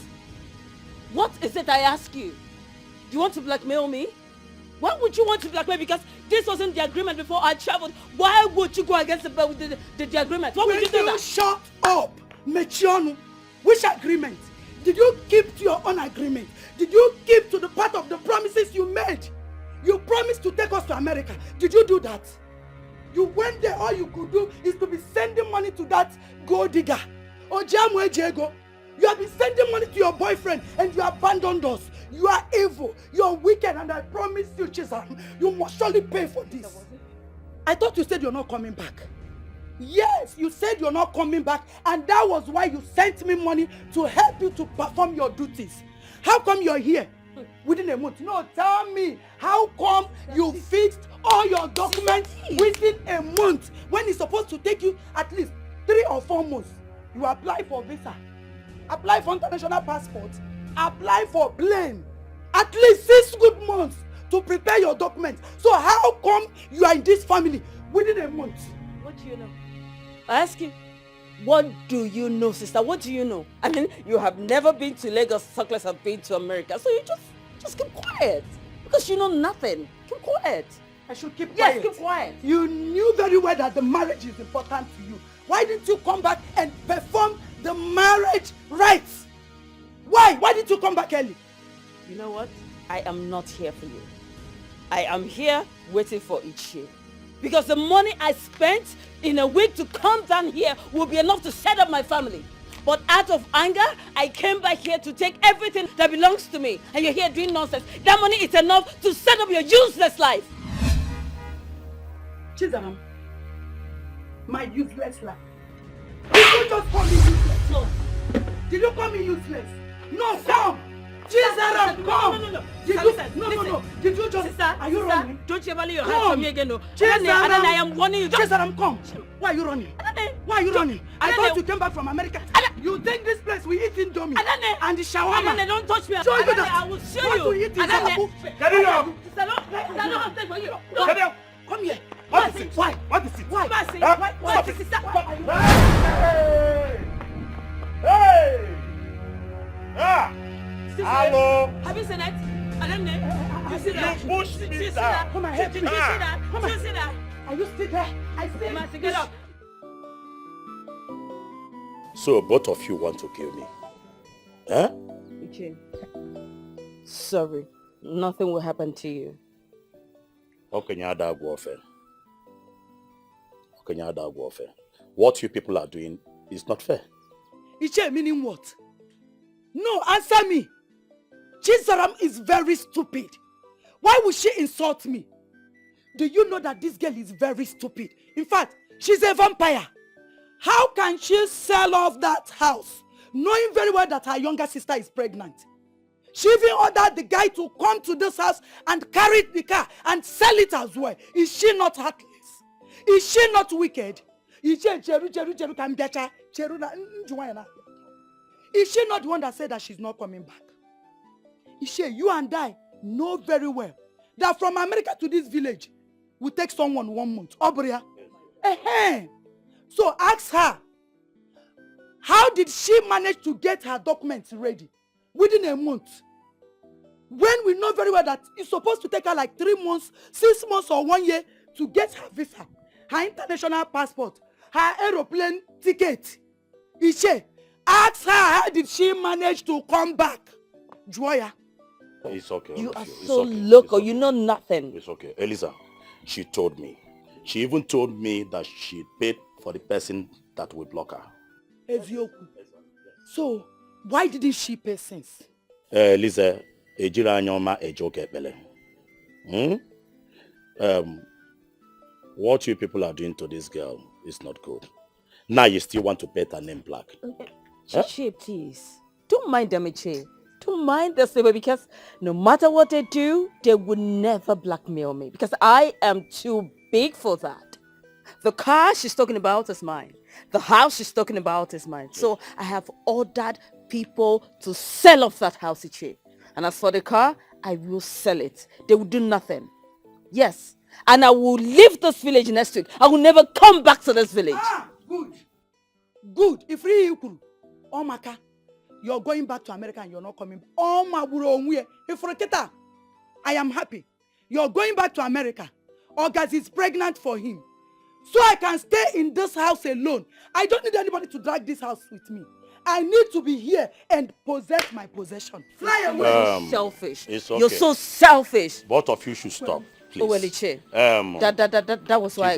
What is it I ask you? Do you want to blackmail me? Why would you want to blackmail me? Because this wasn't the agreement before I traveled. Why would you go against the agreement? Why would you do that? Shut up, Mechionu. Which agreement? Did you keep to your own agreement? Did you keep to the part of the promises you made? You promised to take us to America. Did you do that? You went there, all you could do is to be sending money to that gold digger. Ojamwe Jego. You have been sending money to your boyfriend and you abandoned us. You are evil. You are wicked, and I promise you, Chisholm, you must surely pay for this. I thought you said you're not coming back. Yes, you said you're not coming back, and that was why you sent me money to help you to perform your duties. How come you're here within a month? No, tell me, how come you fixed all your documents within a month when it's supposed to take you at least 3 or 4 months? You apply for visa, apply for international passport, apply for plane, at least 6 good months to prepare your documents. So how come you are in this family within a month? What do you know? I ask you, what do you know, sister? What do you know? I mean, you have never been to Lagos, Suckless have been to America, so you just keep quiet. Because you know nothing. Keep quiet. I should keep quiet? Yes, keep quiet. You knew very well that the marriage is important to you. Why didn't you come back and perform the marriage rites? Why? Why didn't you come back early? You know what? I am not here for you. I am here waiting for Ichie. Because the money I spent in a week to come down here will be enough to set up my family. But out of anger, I came back here to take everything that belongs to me. And you're here doing nonsense. That money is enough to set up your useless life. Chizaram, my useless life. Did you just call me useless? No. Did you call me useless? No, come! Chizaram, come! No. Did you? No. Did you just? Sister, are you running? Don't you ever lay your hands on me again, no. Chizaram, I am warning you. Chizaram, come! Why are you running? Why are you running? I thought you came back from America. You think this place we eat indomie and the shawarma? Don't touch me. Show you that. I will show What you. we eat in Sabu. Get it up. Come here. Come here. What is it? Why? What is it? Why? Stop it. Hey! Ah! Hello! Have you seen it? I don't know. You see that? You pushed me down. Come on, help me. You see that? Come on. You see that? Are you still there? I still. Come on, get up. So both of you want to kill me? Huh? Ichie, sorry. Nothing will happen to you. What you people are doing is not fair. Ichie meaning what? No, answer me. Chizaram is very stupid. Why would she insult me? Do you know that this girl is very stupid? In fact, she's a vampire. How can she sell off that house, knowing very well that her younger sister is pregnant? She even ordered the guy to come to this house and carry the car and sell it as well. Is she not heartless? Is she not wicked? Is she not the one that said that she's not coming back? Ishe, you and I know very well that from America to this village will take someone 1 month. Obria. So ask her, how did she manage to get her documents ready within a month? When we know very well that it's supposed to take her like 3 months, 6 months or 1 year to get her visa, her international passport, her aeroplane ticket. Ishe, ask her how did she manage to come back? Joya. It's okay. You are so local. You know nothing. It's okay. Eliza, she told me. She even told me that she paid for the person that will block her. Ezioku. So, why didn't she pay since? Eliza, ejira anyoma ejoke Ebele. What you people are doing to this girl is not good. Now you still want to paint her name black. Chichi, please. Don't mind them, Ichie. Don't mind this way, because no matter what they do, they would never blackmail me, because I am too big for that. The car she's talking about is mine. The house she's talking about is mine. So I have ordered people to sell off that house, Ichie. And as for the car, I will sell it. They will do nothing. Yes. And I will leave this village next week. I will never come back to this village. Good. Good. If you oh Maka, you're going back to America and you're not coming back. Oh my bro, I am happy. You're going back to America. August is pregnant for him. So I can stay in this house alone. I don't need anybody to drag this house with me. I need to be here and possess my possession. Fly away. Selfish. It's okay. You're so selfish. Both of you should stop, please. Oh, well, Iche. That was why.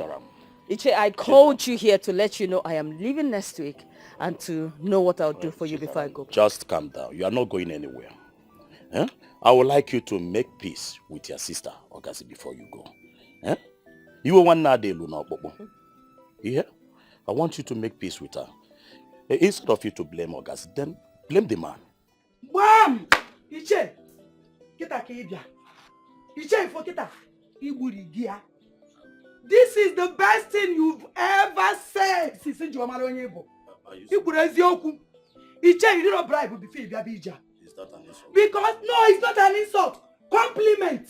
Iche, I called you here to let you know I am leaving next week and to know what I'll do for you before I go. Just calm down. You are not going anywhere. Eh? I would like you to make peace with your sister, Ogasi, before you go. Eh? You are one day, Luna. Yeah? I want you to make peace with her. Instead of you to blame Ogasi, then blame the man. Bam! Iche! Kita kibia. Iche ifo kita. Iburi gia. This is the best thing you've ever said. Sisi Jomalo Nyebo. Iburi ezioku. Iche, you did not bribe before you bija. Is that an insult? Because no, it's not an insult. Compliment.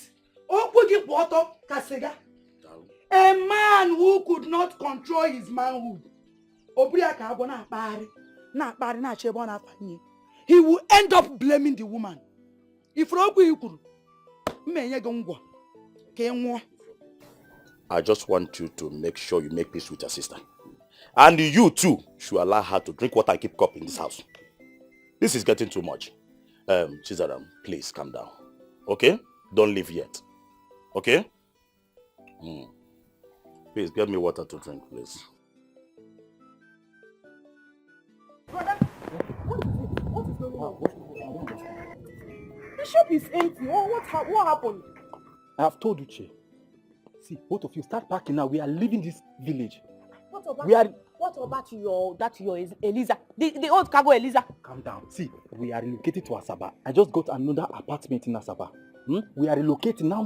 Okugi Poto Kasega. A man who could not control his manhood. He will end up blaming the woman. If I just want you to make sure you make peace with your sister. And you too should allow her to drink water and keep cup in this house. This is getting too much. Chizaram, please calm down. Okay? Don't leave yet. Okay? Please get me water to drink, please. Brother, what is going on? The shop is empty. What happened? I have told Uche. See, both of you start packing now. We are leaving this village. What about your Eliza? The old cargo Eliza? Calm down. See, we are relocated to Asaba. I just got another apartment in Asaba. We are relocating now.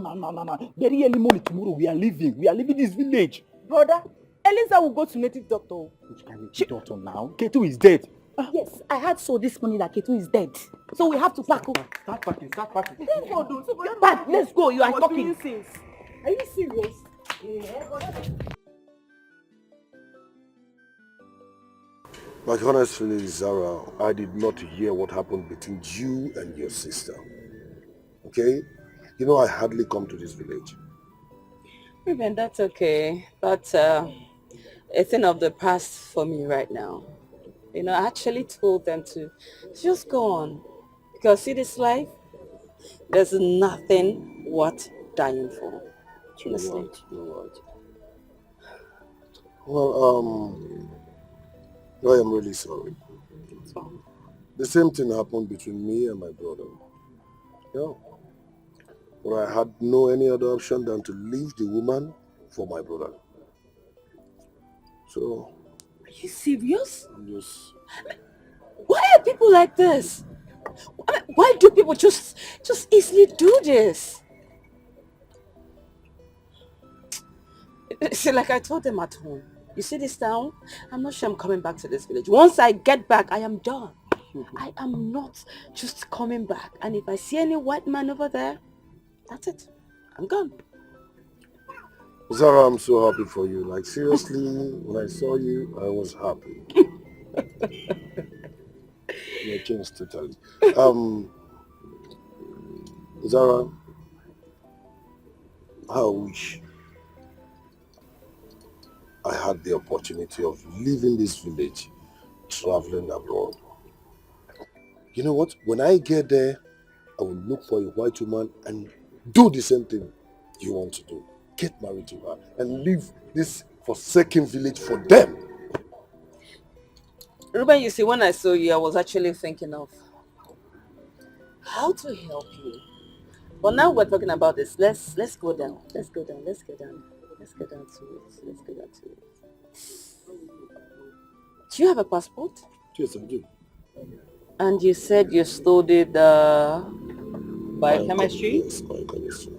Very early morning tomorrow. We are leaving. We are leaving this village. Brother, Eliza will go to native doctor. Which kind of doctor now? Ketu is dead. Yes, I heard so this morning that Ketu is dead. So we have to pack up. Start packing. Let's go. You are talking. Are you serious? My honest feeling is, Zara, I did not hear what happened between you and your sister. Okay? You know, I hardly come to this village. Even that's okay. But a thing of the past for me right now. You know, I actually told them to just go on. Because see this life, there's nothing worth dying for. Honestly. You're right. Well, I am really sorry. The same thing happened between me and my brother. Yeah. But I had no any other option than to leave the woman for my brother. So... Are you serious? Yes. Why are people like this? Why do people just easily do this? See, like I told them at home, you see this town? I'm not sure I'm coming back to this village. Once I get back, I am done. I am not just coming back. And if I see any white man over there, that's it. I'm gone. Zara, I'm so happy for you. Like, seriously, when I saw you, I was happy. You changed totally. Zara, I wish I had the opportunity of leaving this village, traveling abroad. You know what? When I get there, I will look for a white woman and do the same thing you want to do. Get married to her and leave this forsaken village for them. Ruben, you see, when I saw you, I was actually thinking of how to help you. But now we're talking about this. Let's go down. Let's go down to it. Do you have a passport? Yes, I do. And you said you studied biochemistry? Yes, biochemistry.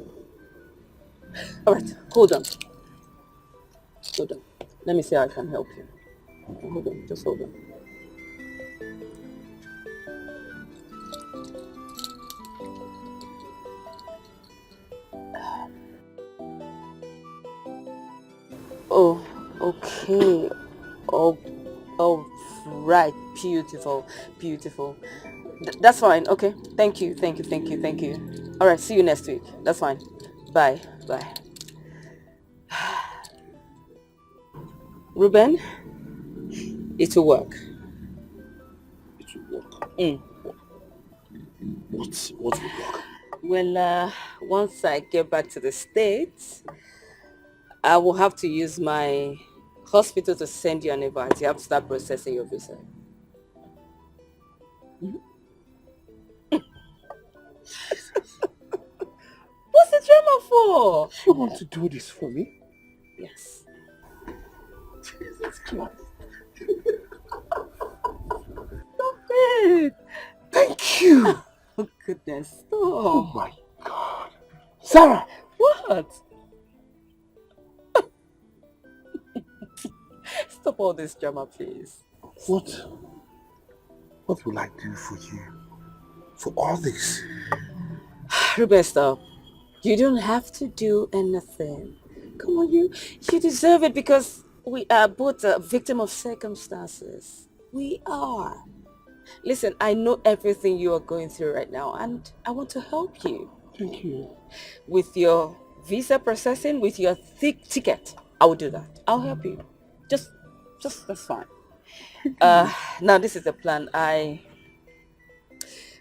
Alright, hold on. Let me see how I can help you. Hold on, just hold on. Oh, okay. Oh, right. Beautiful. That's fine. Okay. Thank you. All right. See you next week. That's fine. Bye. Ruben, it will work. What will work? Well, once I get back to the States, I will have to use my hospital to send you an invite. You have to start processing your visa. What's the drama for? You want to do this for me? Yes. Jesus Christ. Stop it. Thank you. Oh, goodness. Stop. Oh my God. Sarah. What? Stop all this drama, please. What will I do for you? For all this? Ruben, stop. You don't have to do anything. Come on, you deserve it because we are both a victim of circumstances. We are. Listen, I know everything you are going through right now and I want to help you. Thank you. With your visa processing, with your ticket, I will do that. I'll help you. Just that's fine. Now this is the plan. I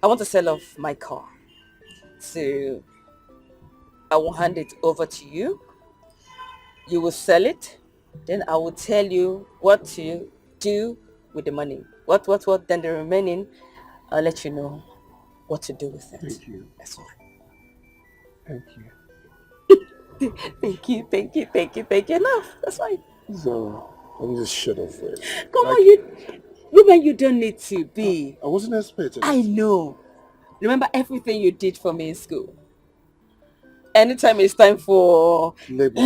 want to sell off my car. So I will hand it over to you. You will sell it. Then I will tell you what to do with the money. What. Then the remaining, I'll let you know what to do with it. Thank you. That's all. Thank you. Thank you. Enough. That's fine. So, let me just shut up first. Come on, Ruben, you don't need to be. I wasn't expecting I know. Remember everything you did for me in school. Anytime it's time for labor.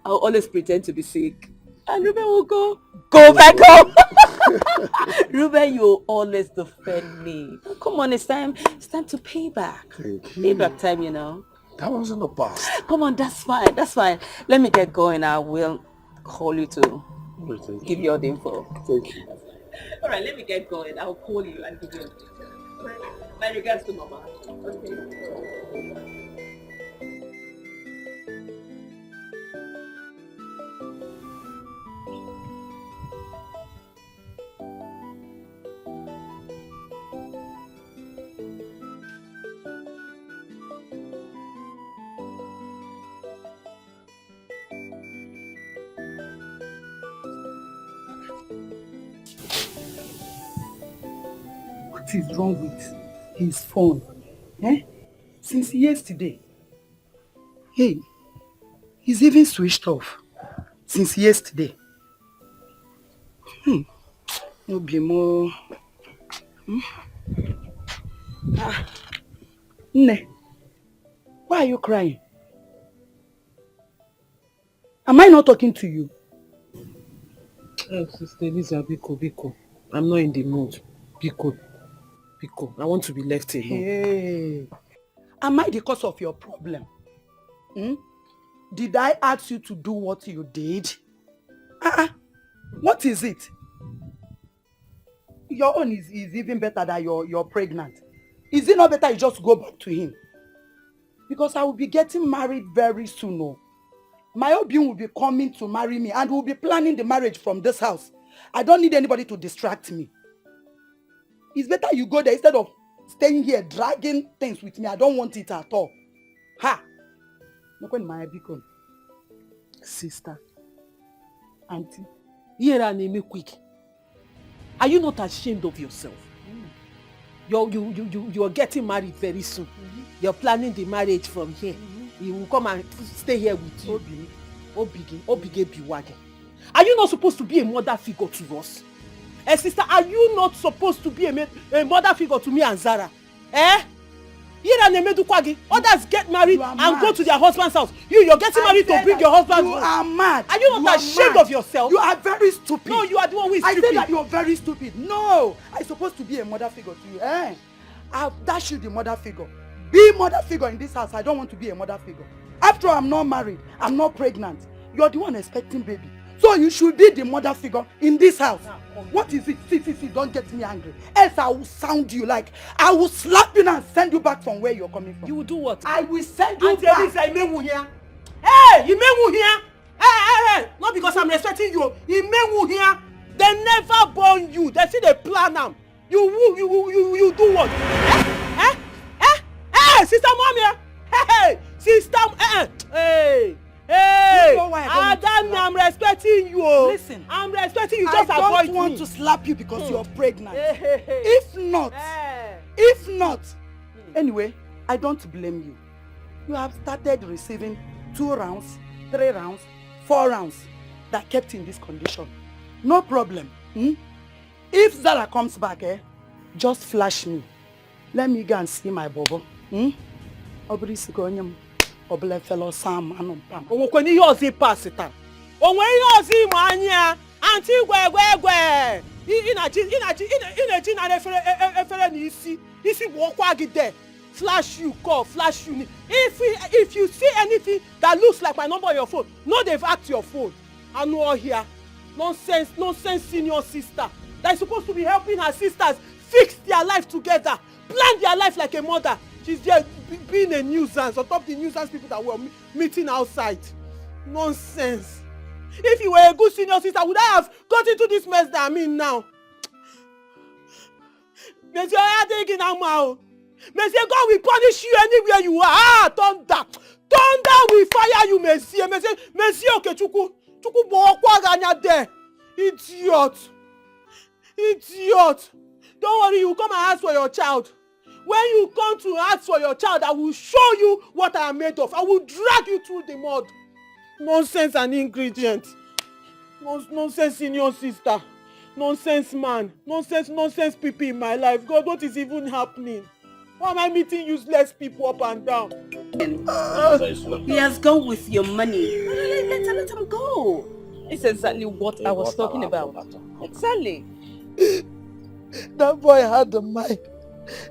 I'll always pretend to be sick. And Ruben will go back home. Ruben, you will always defend me. Come on, it's time to pay back. Thank you. Payback time, you know. That was in the past. Come on, that's fine. Let me get going. I will call you to give you all the info. Thank you. All right, let me get going. I'll call you and give you all the info. My regards to Mama. Okay. What is wrong with his phone? Since yesterday. Hey, he's even switched off. Since yesterday. No be more. Nne, why are you crying? Am I not talking to you? Oh, Sister Lisa, Biko. I'm not in the mood. Biko, I want to be left alone. Hey, am I the cause of your problem? Did I ask you to do what you did? What is it? Your own is even better than you're pregnant. Is it not better you just go back to him? Because I will be getting married very soon. Oh. My husband will be coming to marry me and we'll be planning the marriage from this house. I don't need anybody to distract me. It's better you go there instead of staying here dragging things with me. I don't want it at all. Look when my beacon. Sister, auntie, here and me quick. Are you not ashamed of yourself? You're getting married very soon. You're planning the marriage from here. He will come and stay here with you. Obige Biwage. Are you not supposed to be a mother figure to us? Sister, are you not supposed to be a mother figure to me and Zara? Others get married and go to their husband's house. You're getting married to bring your husband. You are mad. Are you not ashamed of yourself? You are very stupid. No, you are the one who is stupid. I said that you're very stupid. No, I'm supposed to be a mother figure to you. I've dashed you the mother figure. Be mother figure in this house. I don't want to be a mother figure. After all, I'm not married. I'm not pregnant. You're the one expecting baby. So you should be the mother figure in this house. What is it? See, don't get me angry. Else I will sound you like I will slap you and send you back from where you're coming from. You will do what? I will send you back. Hey, Hey, not because I'm respecting you. He here. They never born you. They see they plan them. You do what? Sister Mommy! Hey! Sister... Hey! Adam, I'm respecting you. Listen. I'm respecting you. Just avoid me. I don't want to slap you because you're pregnant. If not... Anyway, I don't blame you. You have started receiving 2 rounds, 3 rounds, 4 rounds that kept in this condition. No problem. If Zara comes back, just flash me. Let me go and see my bobo. Obele fellow Sam and Pam. When you see pass it on. When you see mania, Auntie Gwe. In walk there. Flash you, call, flash you. If you see anything that looks like my number on your phone, no, they've hacked your phone. I know here. Nonsense, senior sister. That's supposed to be helping her sisters fix their life together, plan their life like a mother. She's there being a nuisance on top of the nuisance people that were meeting outside. Nonsense. If you were a good senior sister, would I have got into this mess that I'm in now? Monsieur, I think in Amao. Monsieur, God will punish you anywhere you are. Thunder. Thunder will fire you, Monsieur. Monsieur, okay, Chuku Bokwa there. Idiot. Don't worry, you come and ask for your child. When you come to ask for your child, I will show you what I am made of. I will drag you through the mud. Nonsense and ingredients. Nonsense senior sister. Nonsense man. Nonsense people in my life. God, what is even happening? Why am I meeting useless people up and down? He has gone with your money. Let him go. It's exactly what I was talking about. Exactly. That boy had the mind.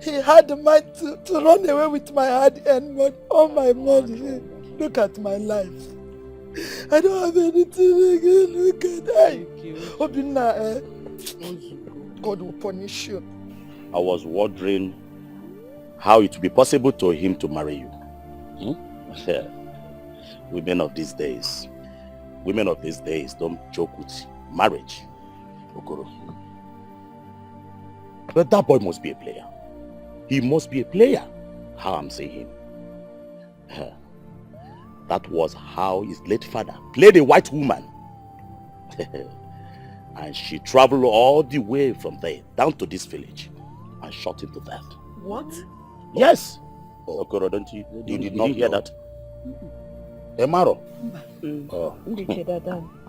He had the mind to run away with my hard-earned money, all my money. Look at my life. I don't have anything again. Look at that. Obina, God will punish you. I was wondering how it would be possible to him to marry you. Women of these days don't joke with marriage, Okoro. But that boy must be a player. He must be a player. How I'm saying him. That was how his late father played a white woman. And she traveled all the way from there down to this village and shot him to death. What? Yes. Okoro, you did not hear that? Emaro.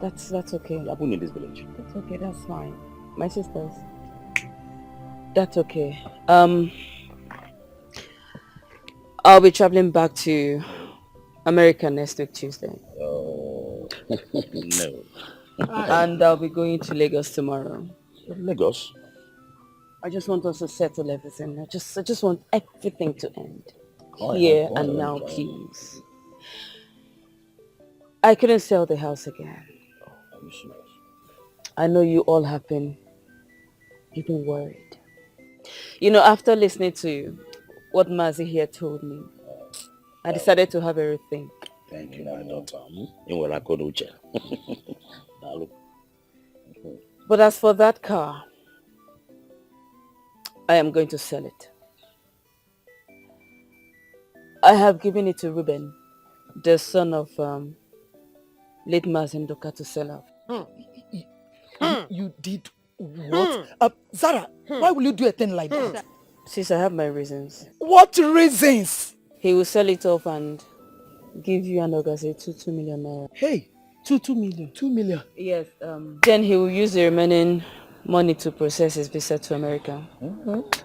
That's okay. What happened in this village? That's okay, that's fine. My sisters. That's okay. I'll be traveling back to America next week, Tuesday. Oh, no. And I'll be going to Lagos tomorrow. Lagos? I just want us to settle everything. I just want everything to end. Here and now, please. I couldn't sell the house again. Are you serious? I know you all have been worried. You know, after listening to what Mazi here told me, I decided to have a rethink. Thank you, my daughter. But as for that car, I am going to sell it. I have given it to Ruben, the son of late Mazi Ndoka, to sell off. You did what? Zara, why will you do a thing like that? Sis, I have my reasons. What reasons? He will sell it off and give you and Ogase 2 million naira. Hey, 2 million. 2 million? Yes. Then he will use the remaining money to process his visa to America.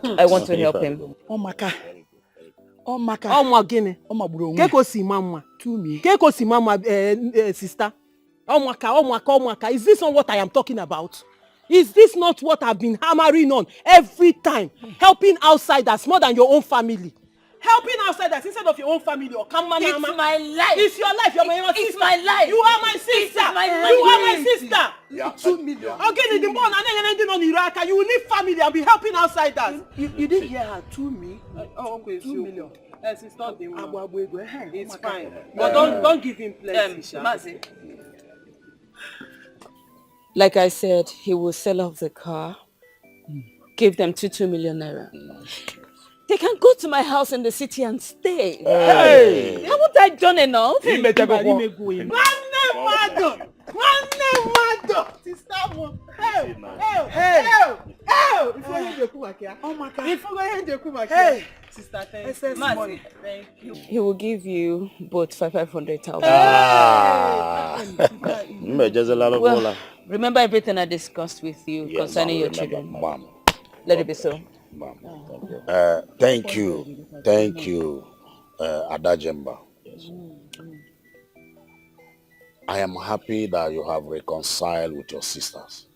I want to help him. Oh maka. Gini. Keko si mama. To me. Keko si mama, sister. Oh maka. Is this not what I am talking about? Is this not what I've been hammering on every time? Helping outsiders more than your own family. Helping outsiders instead of your own family or Kamanama. It's my life. It's your life. You're my sister. It's my life. You are my sister. You are my sister. Yeah. 2 million. Okay, the born and then on Iraq, you will leave family and be helping outsiders. You didn't hear her. 2 million. Okay, 2 million. Yes, it's not the one. It's fine. But don't give him plenty. Mazi. Like I said, he will sell off the car give them 2 million naira. They can go to my house in the city and stay. Hey! Haven't I done enough? He will give you both 500,000. Well, remember everything I discussed with you concerning your children. Let it be so. Thank you, Adajemba. I am happy that you have reconciled with your sisters.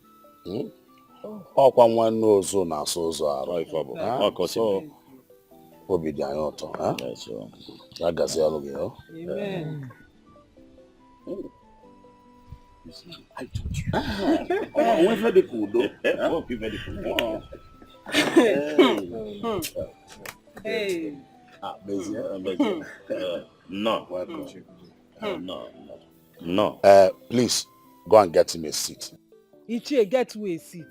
Okwa knows so na so right for so obi di ayoto, huh? So agazi aloge, Amen. I told you. Oh, we very cool though. Oh, very cool. Hey. Busy. No. Welcome. No. Please go and get him a seat. Ichie, get you a seat.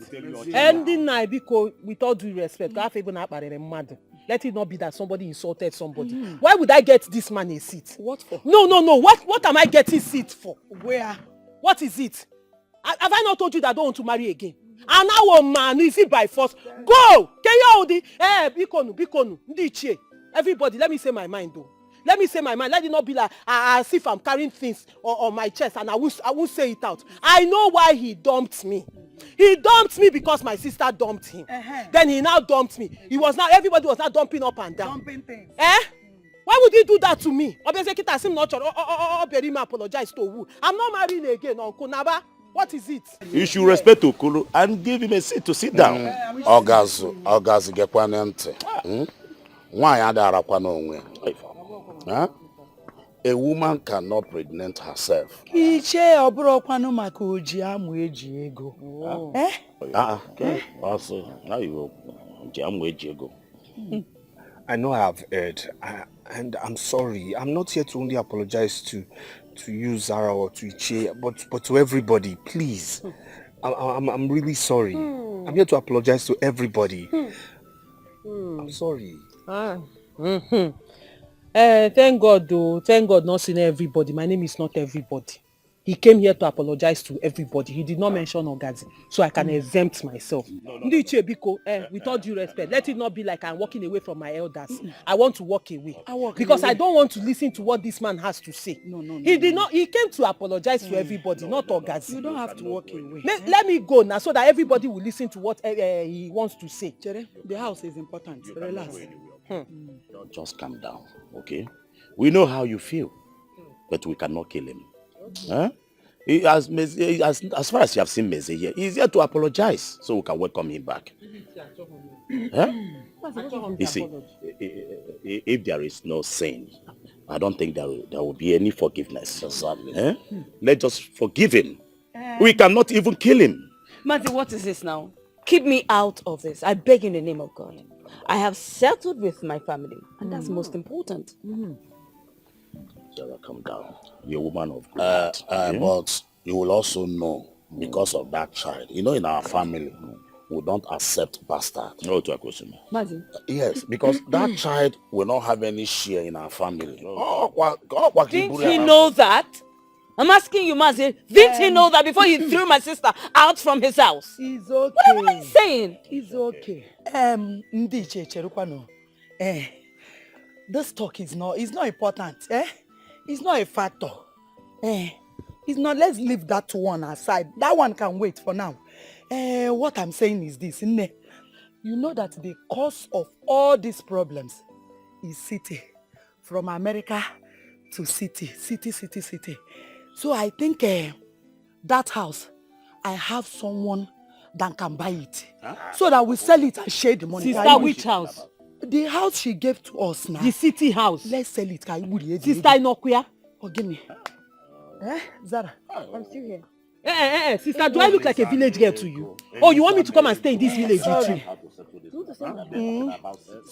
Ending night because with all due respect, let it not be that somebody insulted somebody. Why would I get this man a seat? What for? No. What am I getting seat for? Where? What is it? Have I not told you that I don't want to marry again? And now a man, is it by force? Go! Bikonu, Ndichie. Everybody, let me say my mind though. Let me say my mind. Let it not be like as if I'm carrying things on my chest and I won't say it out. I know why he dumped me. He dumped me because my sister dumped him. Then he now dumped me. Everybody was now dumping up and down. Dumping things. Why would he do that to me? Apologize to who? I'm not marrying again, Uncle Naba. What is it? You should respect Okolo and give him a seat to sit down. Ogazu gekwanente. Why adara kwa no onwe? A woman cannot pregnant herself. Iche oburo kwanu maka oji amu eji ego. Also, now you oji amu eji ego. I know I have erred, and I'm sorry. I'm not here to only apologize to you, Zara, or to Iche, but to everybody, please. I'm really sorry. I'm here to apologize to everybody. I'm sorry. Thank God though. Thank God not seeing everybody. My name is not everybody. He came here to apologize to everybody. He did not mention Ogazi, so I can exempt myself. Ndiche Biko, with all due respect, let it not be like I'm walking away from my elders. I want to walk away. Because I don't want to listen to what this man has to say. No. He came to apologize to everybody, not Ogazi. You don't have to walk away. Let me go now so that everybody will listen to what he wants to say. Chere, the house is important. Relax. Just calm down, okay? We know how you feel, but we cannot kill him. Huh? As far as you have seen Meze here, he's here to apologize so we can welcome him back. Huh? You see, if there is no sin, I don't think there will be any forgiveness. Huh? Let's just forgive him. We cannot even kill him. Matthew, what is this now? Keep me out of this. I beg in the name of God. I have settled with my family, and that's most important. Sarah, come down. You're a woman of God. But you will also know, because of that child, in our family, we don't accept bastards. No to a question. Yes, because that child will not have any share in our family. Didn't he know that? I'm asking you, Mazi, didn't he know that before he threw my sister out from his house? It's okay. What are you saying? It's okay. Ndiche Cherukwano. This talk is not important. It's not a factor. It's not. Let's leave that one aside. That one can wait for now. What I'm saying is this. You know that the cause of all these problems is city. From America to city. So I think that house, I have someone that can buy it. So that we sell it and share the money. Sister, which house? The house she gave to us now. The city house. Let's sell it. Sister Inokuya. Oh, give me. Zara. I'm still here. Sister, do I look like a village girl to you? Oh, you want me to come and stay in this village with you?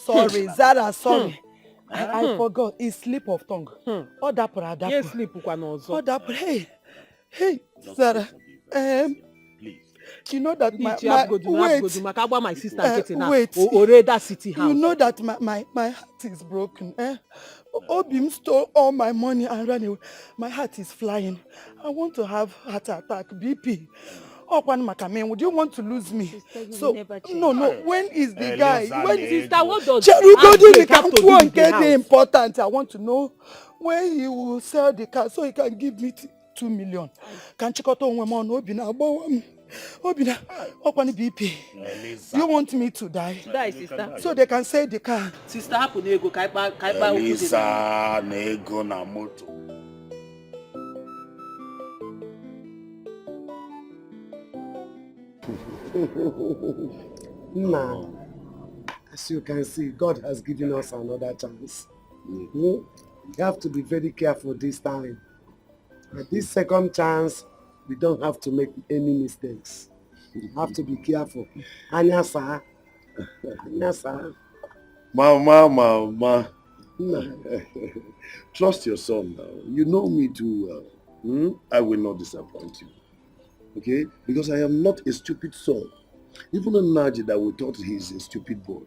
Sorry, Zara, sorry. I forgot. It's slip of tongue. Yes, slip. Hey, Zara. You know that my sister getting now. wait. That city house. You know that my heart is broken. Obim stole all my money and ran away. My heart is flying. I want to have heart attack, BP. Would you want to lose me? Sister, so no. When is the guy? When sister, what does important? I want to know when he will sell the car so he can give me 2 million. Can Chikoto Obina? BP. You want me to die? Die, sister. So they can sell the car. Sister, happen to go Elisa, nego na moto. Now, as you can see, God has given us another chance. You have to be very careful this time. At this second chance, we don't have to make any mistakes. You have to be careful. Anya sa. Mama. Trust your son now. You know me too well. I will not disappoint you. Okay? Because I am not a stupid son. Even a Naji that we thought he is a stupid boy.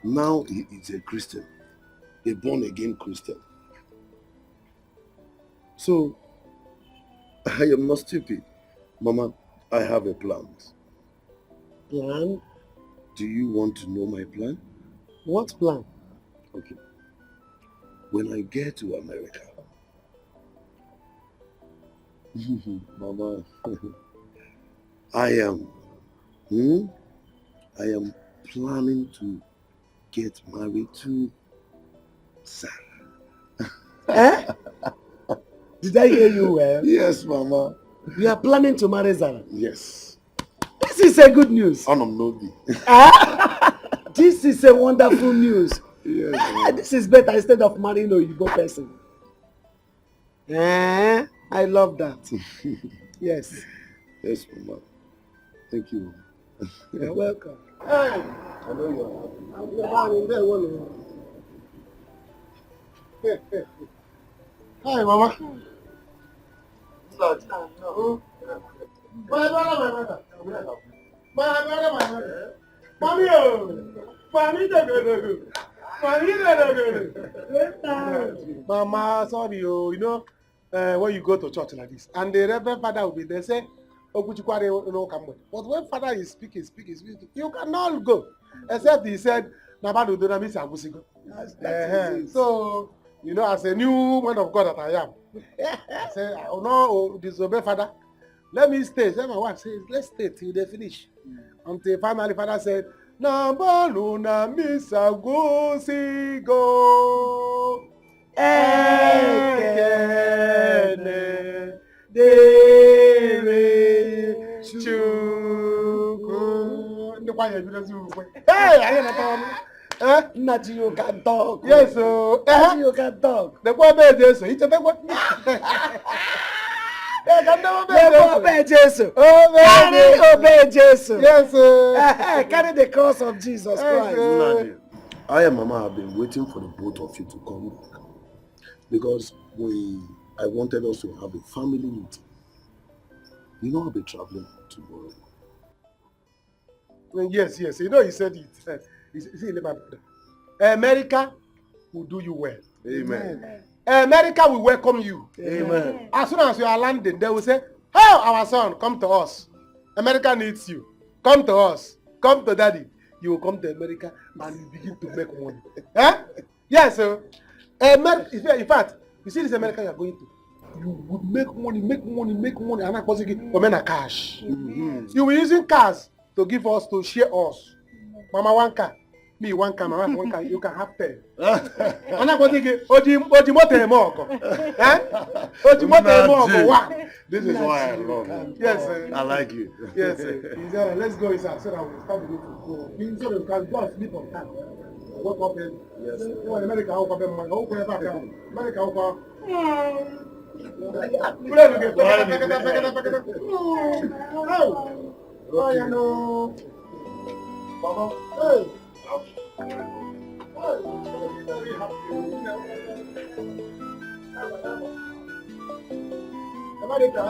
Now he is a Christian. A born-again Christian. So, I am not stupid. Mama, I have a plan. Plan? Do you want to know my plan? What plan? Okay. When I get to America, Mama, I am planning to get married to Sarah. Did I hear you well? Yes, Mama. You are planning to marry Zara? Yes. This is a good news. This is a wonderful news. Yes, this is better instead of marrying a Igbo person. I love that. Yes. Yes, Mama. Thank you. You're welcome. Hey, I know you're happy. Hi, Mama. My brother. Mama, sorry, you know, when you go to church like this, and the Reverend Father will be there, say, but when Father is speaking, you cannot go, except he said, so, you know, as a new man of God that I am, I say, I will not disobey Father. Let me stay. Then my wife says, let's stay till they finish. Until finally Father said, Nabaluna misa go si go. Ekene dere chuku. Hey, I am Naji, you can talk. Yes, so Naji, you can talk. The boy made this. He took what? Obey Jesus. Obey Jesus. Yes, carry the cross of Jesus Christ. I and Mama have been waiting for the both of you to come back because I wanted us to have a family meeting. You know, I'll be traveling tomorrow. Yes. You know, he said it. America will do you well. Amen. America will welcome you. Amen. As soon as you are landing, they will say, "Oh, our son, come to us. America needs you. Come to us. Come to daddy." You will come to America and you begin to make money. Yes, sir. In fact, you see this America you are going to. You would make money, and not possibly for men are cash. You will using cars to give us, to share us. Mama 1 car. Me 1 car, my wife 1 car, you can have 10. I'm not going to get This is why I love you. Yes, sir. I like you. Yes, sir. Let's go inside so that we start the meeting. So that we can go and sleep on time. Wake up in. Yes. America, America, Oh, you know. Mama, hey. Very happy. America,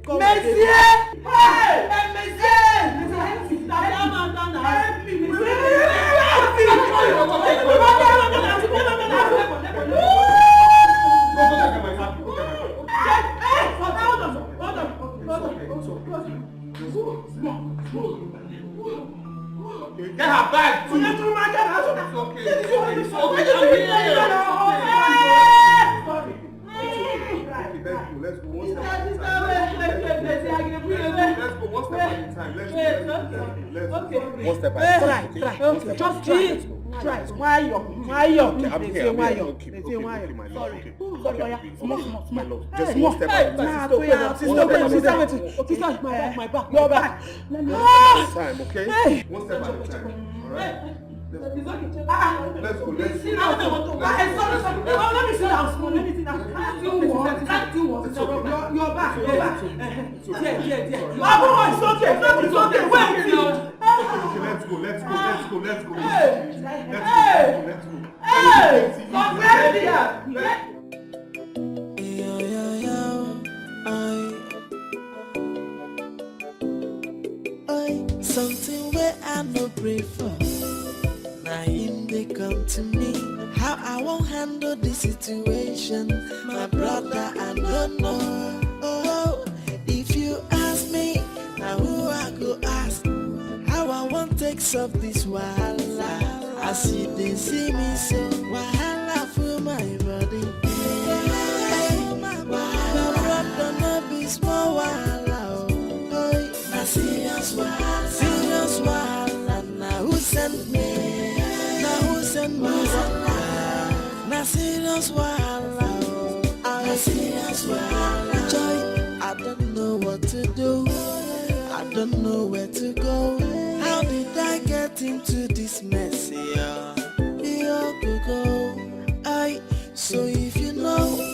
Come Monsieur! Hey! Monsieur! Help me, Get her back! It's okay. It's Let's go one step at a time. Let's go one step at a time. One step at a time. Try. Just try. Try. Why you? I'm here. Okay, my love. Okay. My love. Just one step at a time. Sister, my back. Your back. One step at a time, okay? One step at a time. All right? Let's go. Let me sit down. Let me sit down. Your back. Yeah. It's okay. Wait. Let's go. Hey! Something where I no pray for. Now him they come to me. How I won't handle this situation. My brother, I don't know. Oh, if you ask me, now who I go ask? How I won't take up this wahala. I see they see me so wahala for my body. My brother no be small wahala. Oh, na serious wahala. Now who sent me? Na serious wahala. Joy, I don't know what to do. I don't know where to go. How did I get into this mess? Yeah, go. So if you know